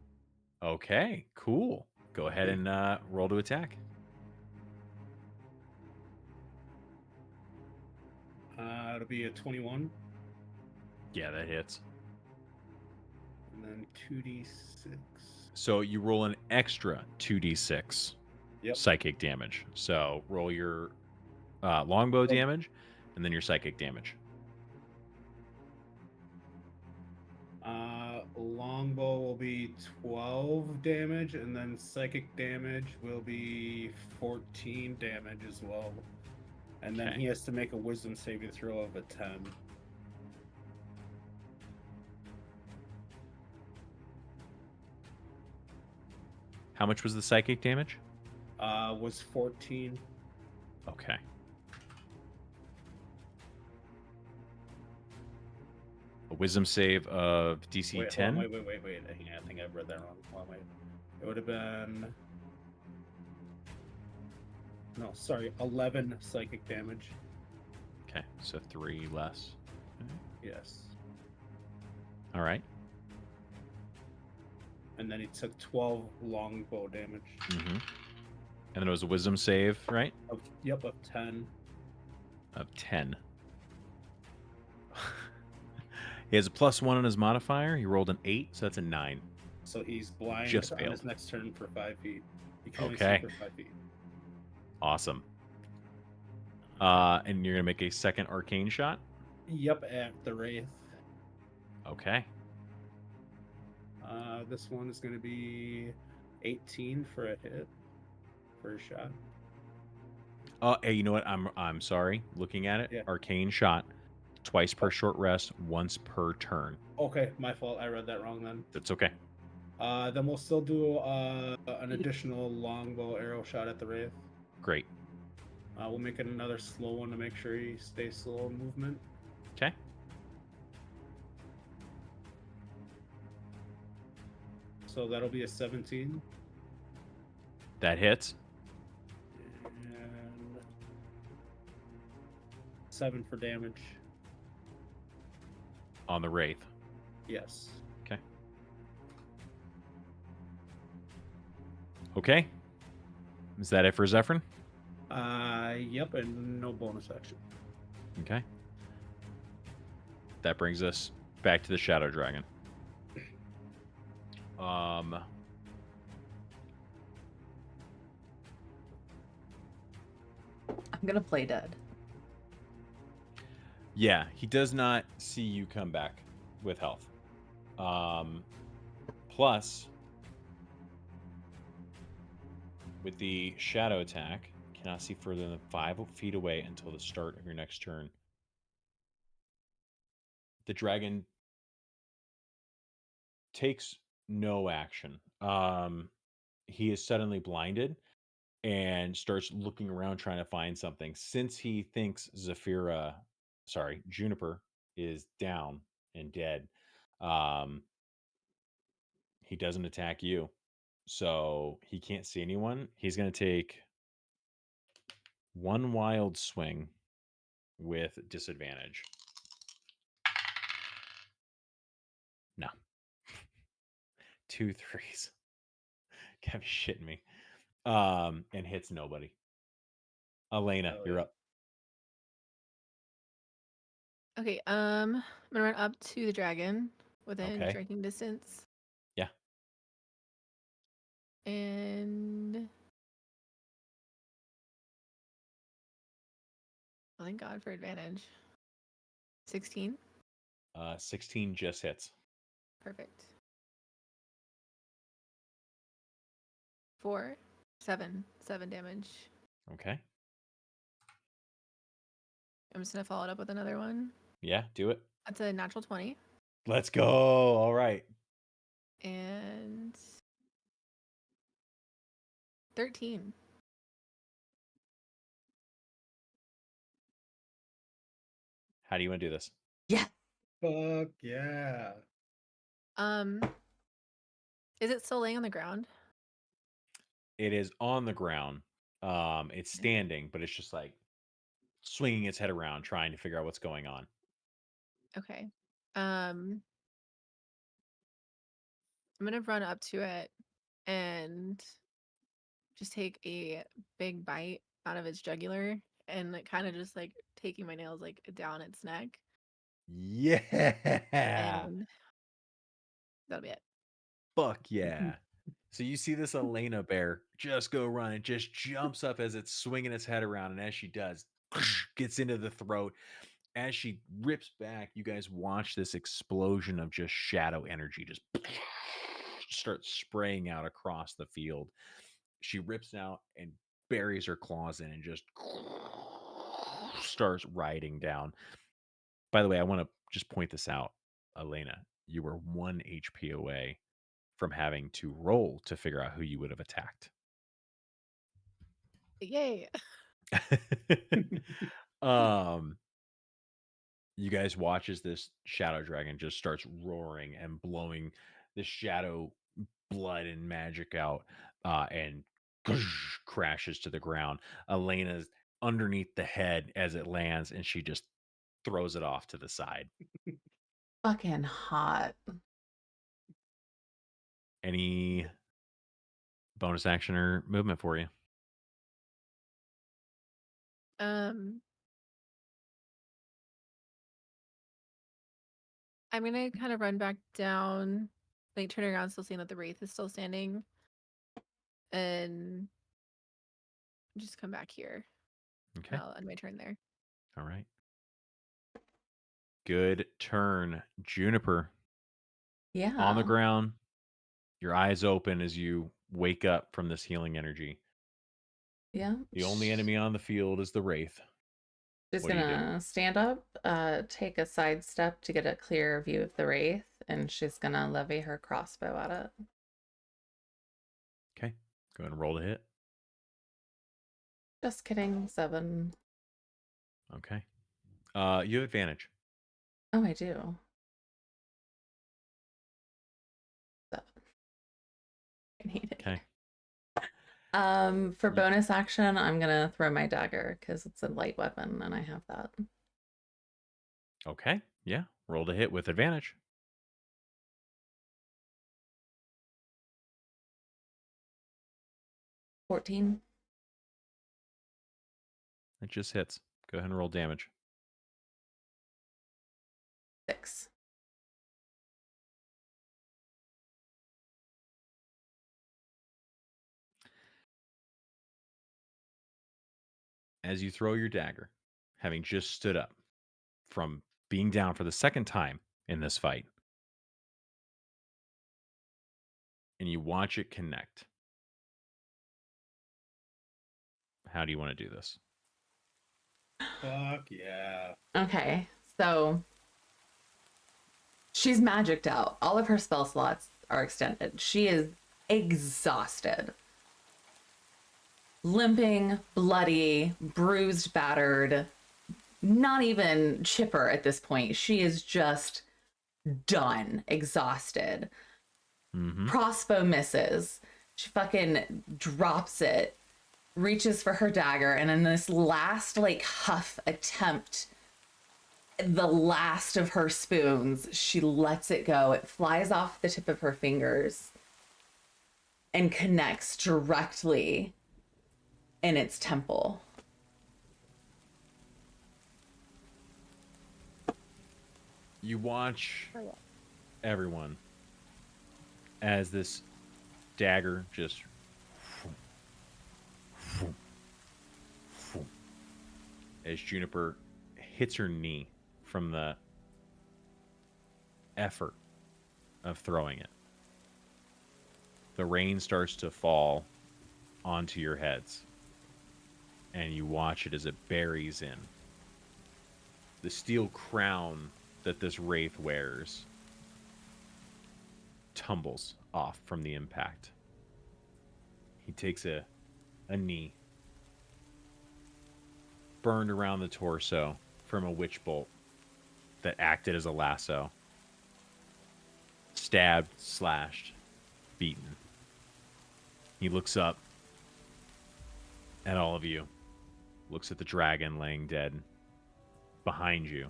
S11: Okay, cool. Go ahead and roll to attack.
S10: It'll be a 21.
S11: Yeah, that hits.
S10: And then 2d6.
S11: So you roll an extra 2d6
S10: Yep.
S11: psychic damage. So roll your longbow
S10: Well-
S11: damage, and then your psychic damage.
S10: Longbow will be 12 damage, and then psychic damage will be 14 damage as well. And then
S11: Okay.
S10: he has to make a wisdom saving throw of a 10.
S11: How much was the psychic damage?
S10: Was 14.
S11: Okay. A wisdom save of DC
S10: Wait,
S11: 10.
S10: hold on, wait. I think I've read that wrong. Hold on, wait. It would have been. No, sorry, 11 psychic damage.
S11: Okay, so 3 less.
S10: Yes.
S11: All right.
S10: And then he took 12 longbow damage.
S11: Mm-hmm. And then it was a wisdom save, right?
S10: Of 10.
S11: Of 10. He has a +1 on his modifier. He rolled an 8, so that's a 9.
S10: So he's blind
S11: Just
S10: on
S11: failed.
S10: his next turn for 5 feet. He can only
S11: Okay.
S10: see for 5 feet.
S11: Awesome. And you're gonna make a second arcane shot.
S10: Yep, at the Wraith.
S11: Okay.
S10: This one is going to be 18 for a hit. For a shot.
S11: Oh, hey, you know what? I'm sorry. Looking at it,
S10: Yeah.
S11: arcane shot, twice per short rest, once per turn.
S10: Okay, my fault. I read that wrong then.
S11: That's okay.
S10: Then we'll still do an additional longbow arrow shot at the Wraith.
S11: Great.
S10: We'll make it another slow one to make sure he stays slow in movement.
S11: Okay.
S10: So that'll be a 17.
S11: That hits.
S10: And 7 for damage.
S11: On the wraith.
S10: Yes.
S11: Okay. Okay. Is that it for Zephyrin?
S10: Yep, and no bonus action.
S11: Okay. That brings us back to the Shadow Dragon.
S5: I'm gonna play dead.
S11: Yeah, he does not see you come back with health. Plus, with the shadow attack, cannot see further than 5 feet away until the start of your next turn. The dragon takes no action. He is suddenly blinded and starts looking around trying to find something. Since he thinks Juniper is down and dead, he doesn't attack you. So he can't see anyone. He's going to take one wild swing with disadvantage. No. 2 threes. Gotta be shitting me. And hits nobody. Elena, you're up.
S8: Okay, I'm gonna run up to the dragon within
S11: Okay.
S8: striking distance.
S11: Yeah.
S8: And oh, thank God for advantage. 16.
S11: 16 just hits.
S8: Perfect. 4, 7 damage.
S11: Okay.
S8: I'm just gonna follow it up with another one.
S11: Yeah, do it.
S8: That's a natural 20.
S11: Let's go. All right.
S8: And 13.
S11: How do you want to do this?
S10: Fuck yeah.
S8: Is it still laying on the ground?
S11: It is on the ground. It's standing, but it's just like swinging its head around, trying to figure out what's going on.
S8: Okay. I'm gonna run up to it and just take a big bite out of its jugular and like kind of just like taking my nails like down its neck.
S11: Yeah.
S8: And that'll be it.
S11: Fuck yeah. So you see this Elena bear just go run. It just jumps up as it's swinging its head around, and as she does, gets into the throat. As she rips back, you guys watch this explosion of just shadow energy just start spraying out across the field. She rips out and buries her claws in and just starts riding down. By the way, I want to just point this out, Elena. You were 1 HP away from having to roll to figure out who you would have attacked.
S8: Yay.
S11: You guys watch as this shadow dragon just starts roaring and blowing the shadow blood and magic out, and crashes to the ground. Elena's underneath the head as it lands, and she just throws it off to the side.
S5: Fucking hot.
S11: Any bonus action or movement for you?
S8: I'm gonna kind of run back down, like turning around, still seeing that the wraith is still standing, and just come back here.
S11: Okay.
S8: I'll end my turn there.
S11: All right. Good turn, Juniper.
S5: Yeah.
S11: On the ground, your eyes open as you wake up from this healing energy.
S5: Yeah.
S11: The only enemy on the field is the wraith.
S5: She's
S11: What do you do?
S5: gonna stand up, take a side step to get a clear view of the wraith, and she's gonna levy her crossbow at it.
S11: Okay. Go ahead and roll to hit.
S5: Just kidding. 7.
S11: Okay. You have advantage.
S5: Oh, I do. 7. I hate it.
S11: Okay.
S5: For bonus action, I'm gonna throw my dagger because it's a light weapon and I have that.
S11: Okay. Yeah. Roll to hit with advantage.
S5: $14.
S11: It just hits. Go ahead and roll damage.
S5: 6.
S11: As you throw your dagger, having just stood up from being down for the second time in this fight, and you watch it connect. How do you want to do this?
S10: Fuck yeah.
S5: Okay, so she's magicked out. All of her spell slots are extended. She is exhausted. Limping, bloody, bruised, battered, not even chipper at this point. She is just done, exhausted. Crossbow misses. She fucking drops it, reaches for her dagger, and in this last like huff attempt, the last of her spoons, she lets it go. It flies off the tip of her fingers and connects directly in its temple.
S11: You watch everyone as this dagger just as Juniper hits her knee from the effort of throwing it. The rain starts to fall onto your heads, and you watch it as it buries in. The steel crown that this wraith wears tumbles off from the impact. He takes a knee, burned around the torso from a witch bolt that acted as a lasso. Stabbed, slashed, beaten. He looks up at all of you, looks at the dragon laying dead behind you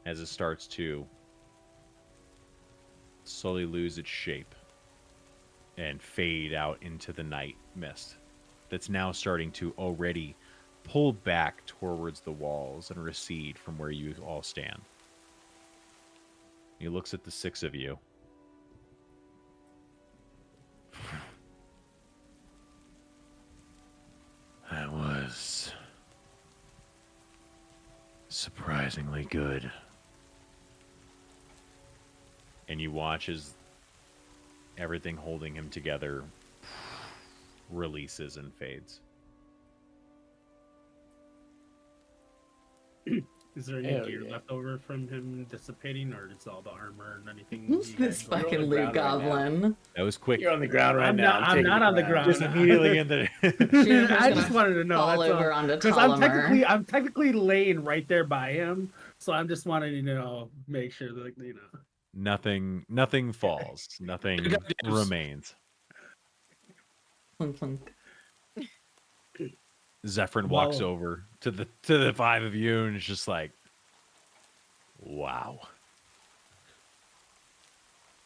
S11: as it starts to slowly lose its shape and fade out into the night mist that's now starting to already pull back towards the walls and recede from where you all stand. He looks at the 6 of you. surprisingly good. And you watch as everything holding him together releases and fades.
S10: Is there any
S13: Hell
S10: gear
S13: yeah.
S10: left over from him dissipating, or is all the armor and anything? you
S5: This
S10: guys got?
S5: fucking
S13: the
S5: loot
S13: ground right now.
S5: goblin.
S11: That was quick.
S13: You're on the ground right
S10: I'm
S13: now.
S10: not. I'm not on the ground.
S11: Just immediately in the.
S5: Juniper's
S10: I
S5: gonna
S10: just wanted to know.
S5: fall
S10: That's
S5: over onto
S10: because
S5: Tolomer.
S10: I'm technically laying right there by him, so I'm just wanting to make sure that
S11: Nothing falls. Nothing remains.
S5: Clunk, clunk.
S11: Zephyrin walks
S10: Well-
S11: over to the five of you and is just like, wow.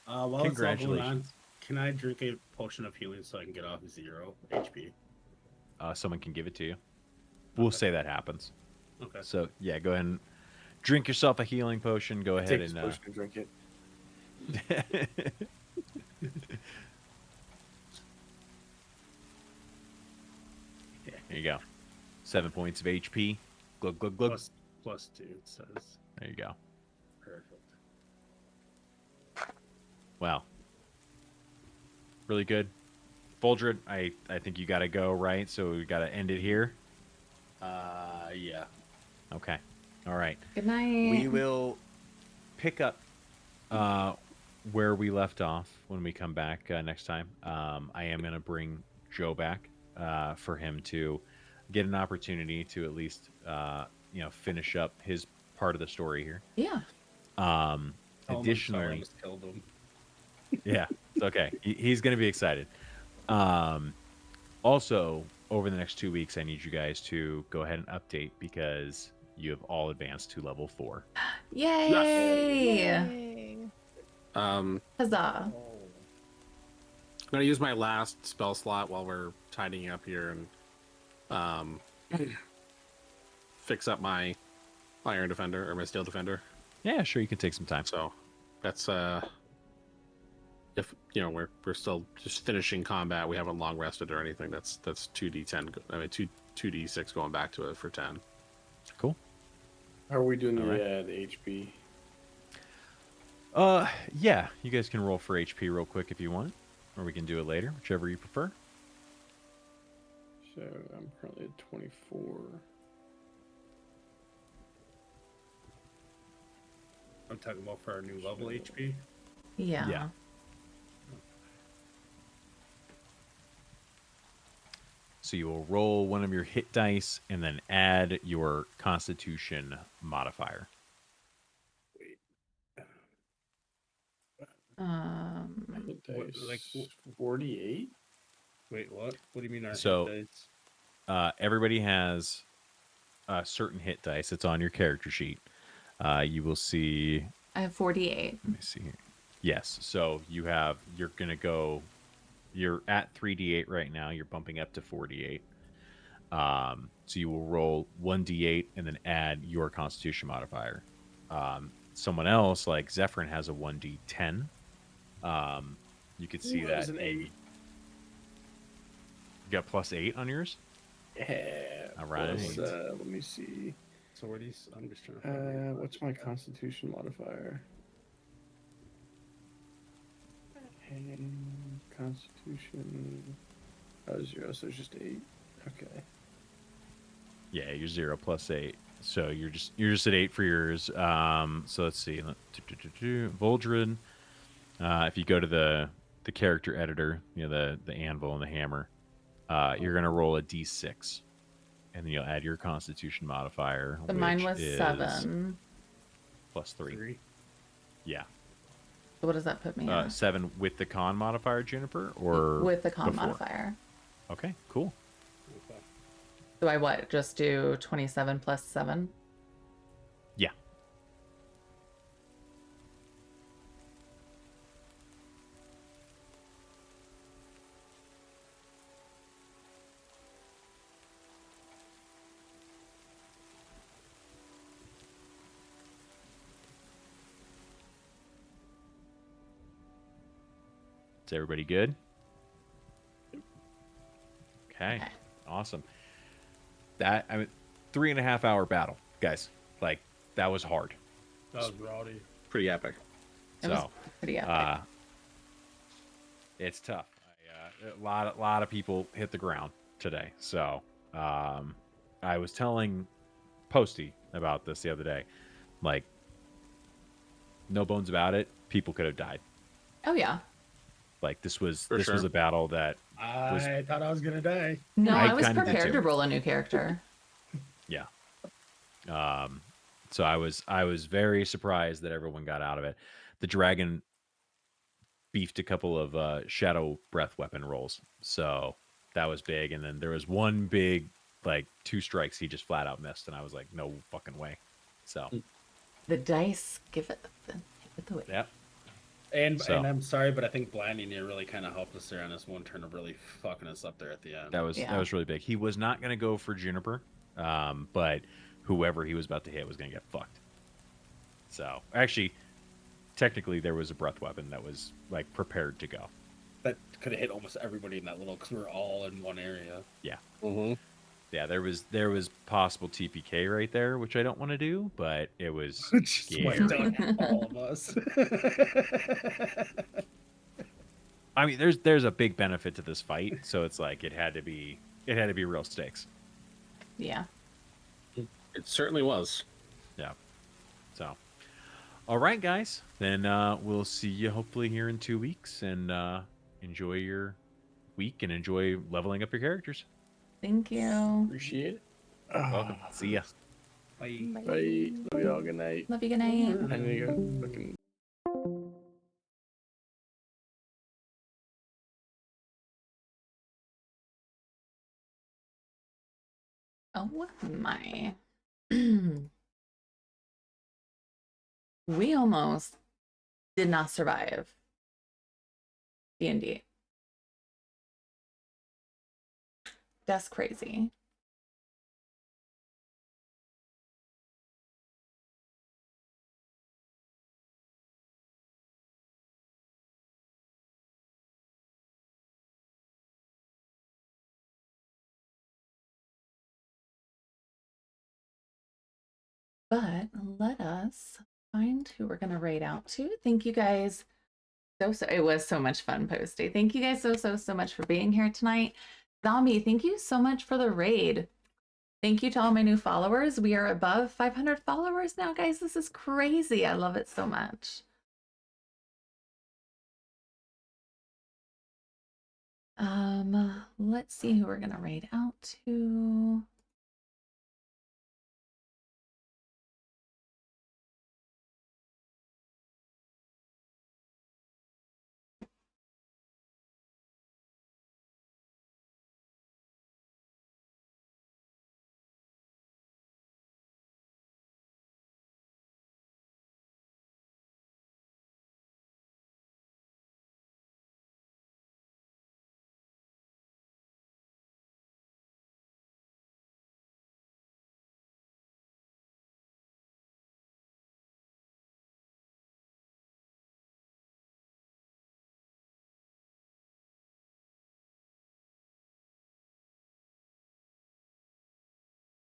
S10: While it's all going on,
S11: Congratulations.
S10: can I drink a potion of healing so I can get off 0 HP?
S11: Someone can give it to you. We'll say that happens.
S10: Okay.
S11: So yeah, go ahead and drink yourself a healing potion. Go ahead
S13: Take this
S11: and
S13: potion and drink it.
S11: There you go. 7 points of HP. Glug glug glug.
S10: Plus 2, it says.
S11: There you go.
S10: Perfect.
S11: Wow. Really good. Voldred, I think you got to go, right? So we got to end it here.
S12: Yeah.
S11: Okay. All right.
S5: Good night.
S11: We will pick up where we left off when we come back next time. I am going to bring Joe back for him to get an opportunity to at least finish up his part of the story here.
S5: Yeah.
S10: Oh, I'm sorry, I
S11: Additionally,
S10: almost killed him.
S11: yeah, it's okay. He's going to be excited. Also, over the next 2 weeks, I need you guys to go ahead and update because you have all advanced to level 4.
S5: Yay!
S8: Yay.
S5: Huzzah!
S9: I'm gonna use my last spell slot while we're tidying up here and fix up my Iron Defender or my Steel Defender.
S11: Yeah, sure, you can take some time.
S9: So that's if we're still just finishing combat, we haven't long rested or anything. That's 2d10. I mean 2d6 going back to it for 10.
S11: Cool.
S13: How are we doing
S11: All right.
S13: the HP?
S11: Yeah, you guys can roll for HP real quick if you want, or we can do it later, whichever you prefer.
S13: So I'm currently at 24.
S10: I'm talking about for our new level HP.
S5: Yeah.
S11: Yeah. So you will roll one of your hit dice and then add your Constitution modifier.
S10: What, like
S13: 48?
S10: Wait, what? What do you mean our
S11: So-
S10: hit dice?
S11: Everybody has a certain hit dice. It's on your character sheet. You will see.
S5: I have 48.
S11: Let me see here. Yes. So you're at 3d8 right now. You're bumping up to 48. So you will roll 1d8 and then add your Constitution modifier. Someone else, like Zephyrin, has a 1d10. You could see
S13: Ooh,
S11: that.
S13: was an 8.
S11: You got +8 on yours?
S13: Yeah.
S11: All right.
S13: Plus, let me see.
S10: So what do you? I'm just trying to. Find
S13: What's my Constitution modifier? And Constitution. 0, so it's just 8. Okay.
S11: Yeah, you're 0 + 8. So you're just at 8 for yours. So let's see. Voldred. If you go to the character editor, the anvil and the hammer, you're gonna roll a d6, and then you'll add your Constitution modifier.
S5: But mine
S11: which
S5: was
S11: is
S5: 7.
S11: +3. Yeah.
S5: So what does that put me at?
S11: 7 with the con modifier, Juniper, or
S5: With the con
S11: before?
S5: modifier.
S11: Okay, cool.
S5: Do I what? Just do 27 plus 7?
S11: Yeah. Is everybody good? Okay. Awesome. 3.5 hour battle, guys. Like, that was hard.
S12: That was rowdy.
S9: Pretty epic.
S5: It was
S11: So,
S5: pretty epic.
S11: it's tough. A lot of people hit the ground today. So, I was telling Posty about this the other day. Like, no bones about it. People could have died.
S5: Oh yeah.
S11: Like this was
S9: For
S11: was
S9: sure.
S11: a battle that was
S12: I thought I was gonna die.
S5: No,
S11: I
S5: I was
S11: kinda did
S5: prepared
S11: too.
S5: to roll a new character.
S11: yeah. So I was very surprised that everyone got out of it. The dragon beefed a couple of shadow breath weapon rolls, so that was big. And then there was one big like 2 strikes he just flat out missed, and I was like, no fucking way. So
S5: The dice give it the way.
S11: yeah.
S10: And
S11: So-
S10: and I'm sorry, but I think blinding you really kind of helped us there on this one turn of really fucking us up there at the end.
S11: That was really big. He was not going to go for Juniper, but whoever he was about to hit was going to get fucked. So actually, technically, there was a breath weapon that was like prepared to go.
S10: That could have hit almost everybody in that little because we were all in one area.
S11: Yeah,
S9: Mm-hmm.
S11: yeah. There was possible TPK right there, which I don't want to do, but it was
S10: Just
S11: scary.
S10: wiped out all of us.
S11: I mean, there's a big benefit to this fight, so it's like it had to be real stakes.
S5: Yeah.
S9: It certainly was.
S11: Yeah. So, all right, guys. Then we'll see you hopefully here in 2 weeks, and enjoy your week and enjoy leveling up your characters.
S5: Thank you.
S13: Appreciate it.
S11: Welcome. See ya.
S10: Bye.
S13: Bye. Love y'all. Good night.
S5: Love you. Good night.
S13: I need to go fucking.
S5: Oh my. We almost did not survive D&D. That's crazy. But let us find who we're gonna raid out to. Thank you guys so it was so much fun, Posty. Thank you guys so much for being here tonight. Zombie, thank you so much for the raid. Thank you to all my new followers. We are above 500 followers now, guys. This is crazy. I love it so much. Let's see who we're gonna raid out to.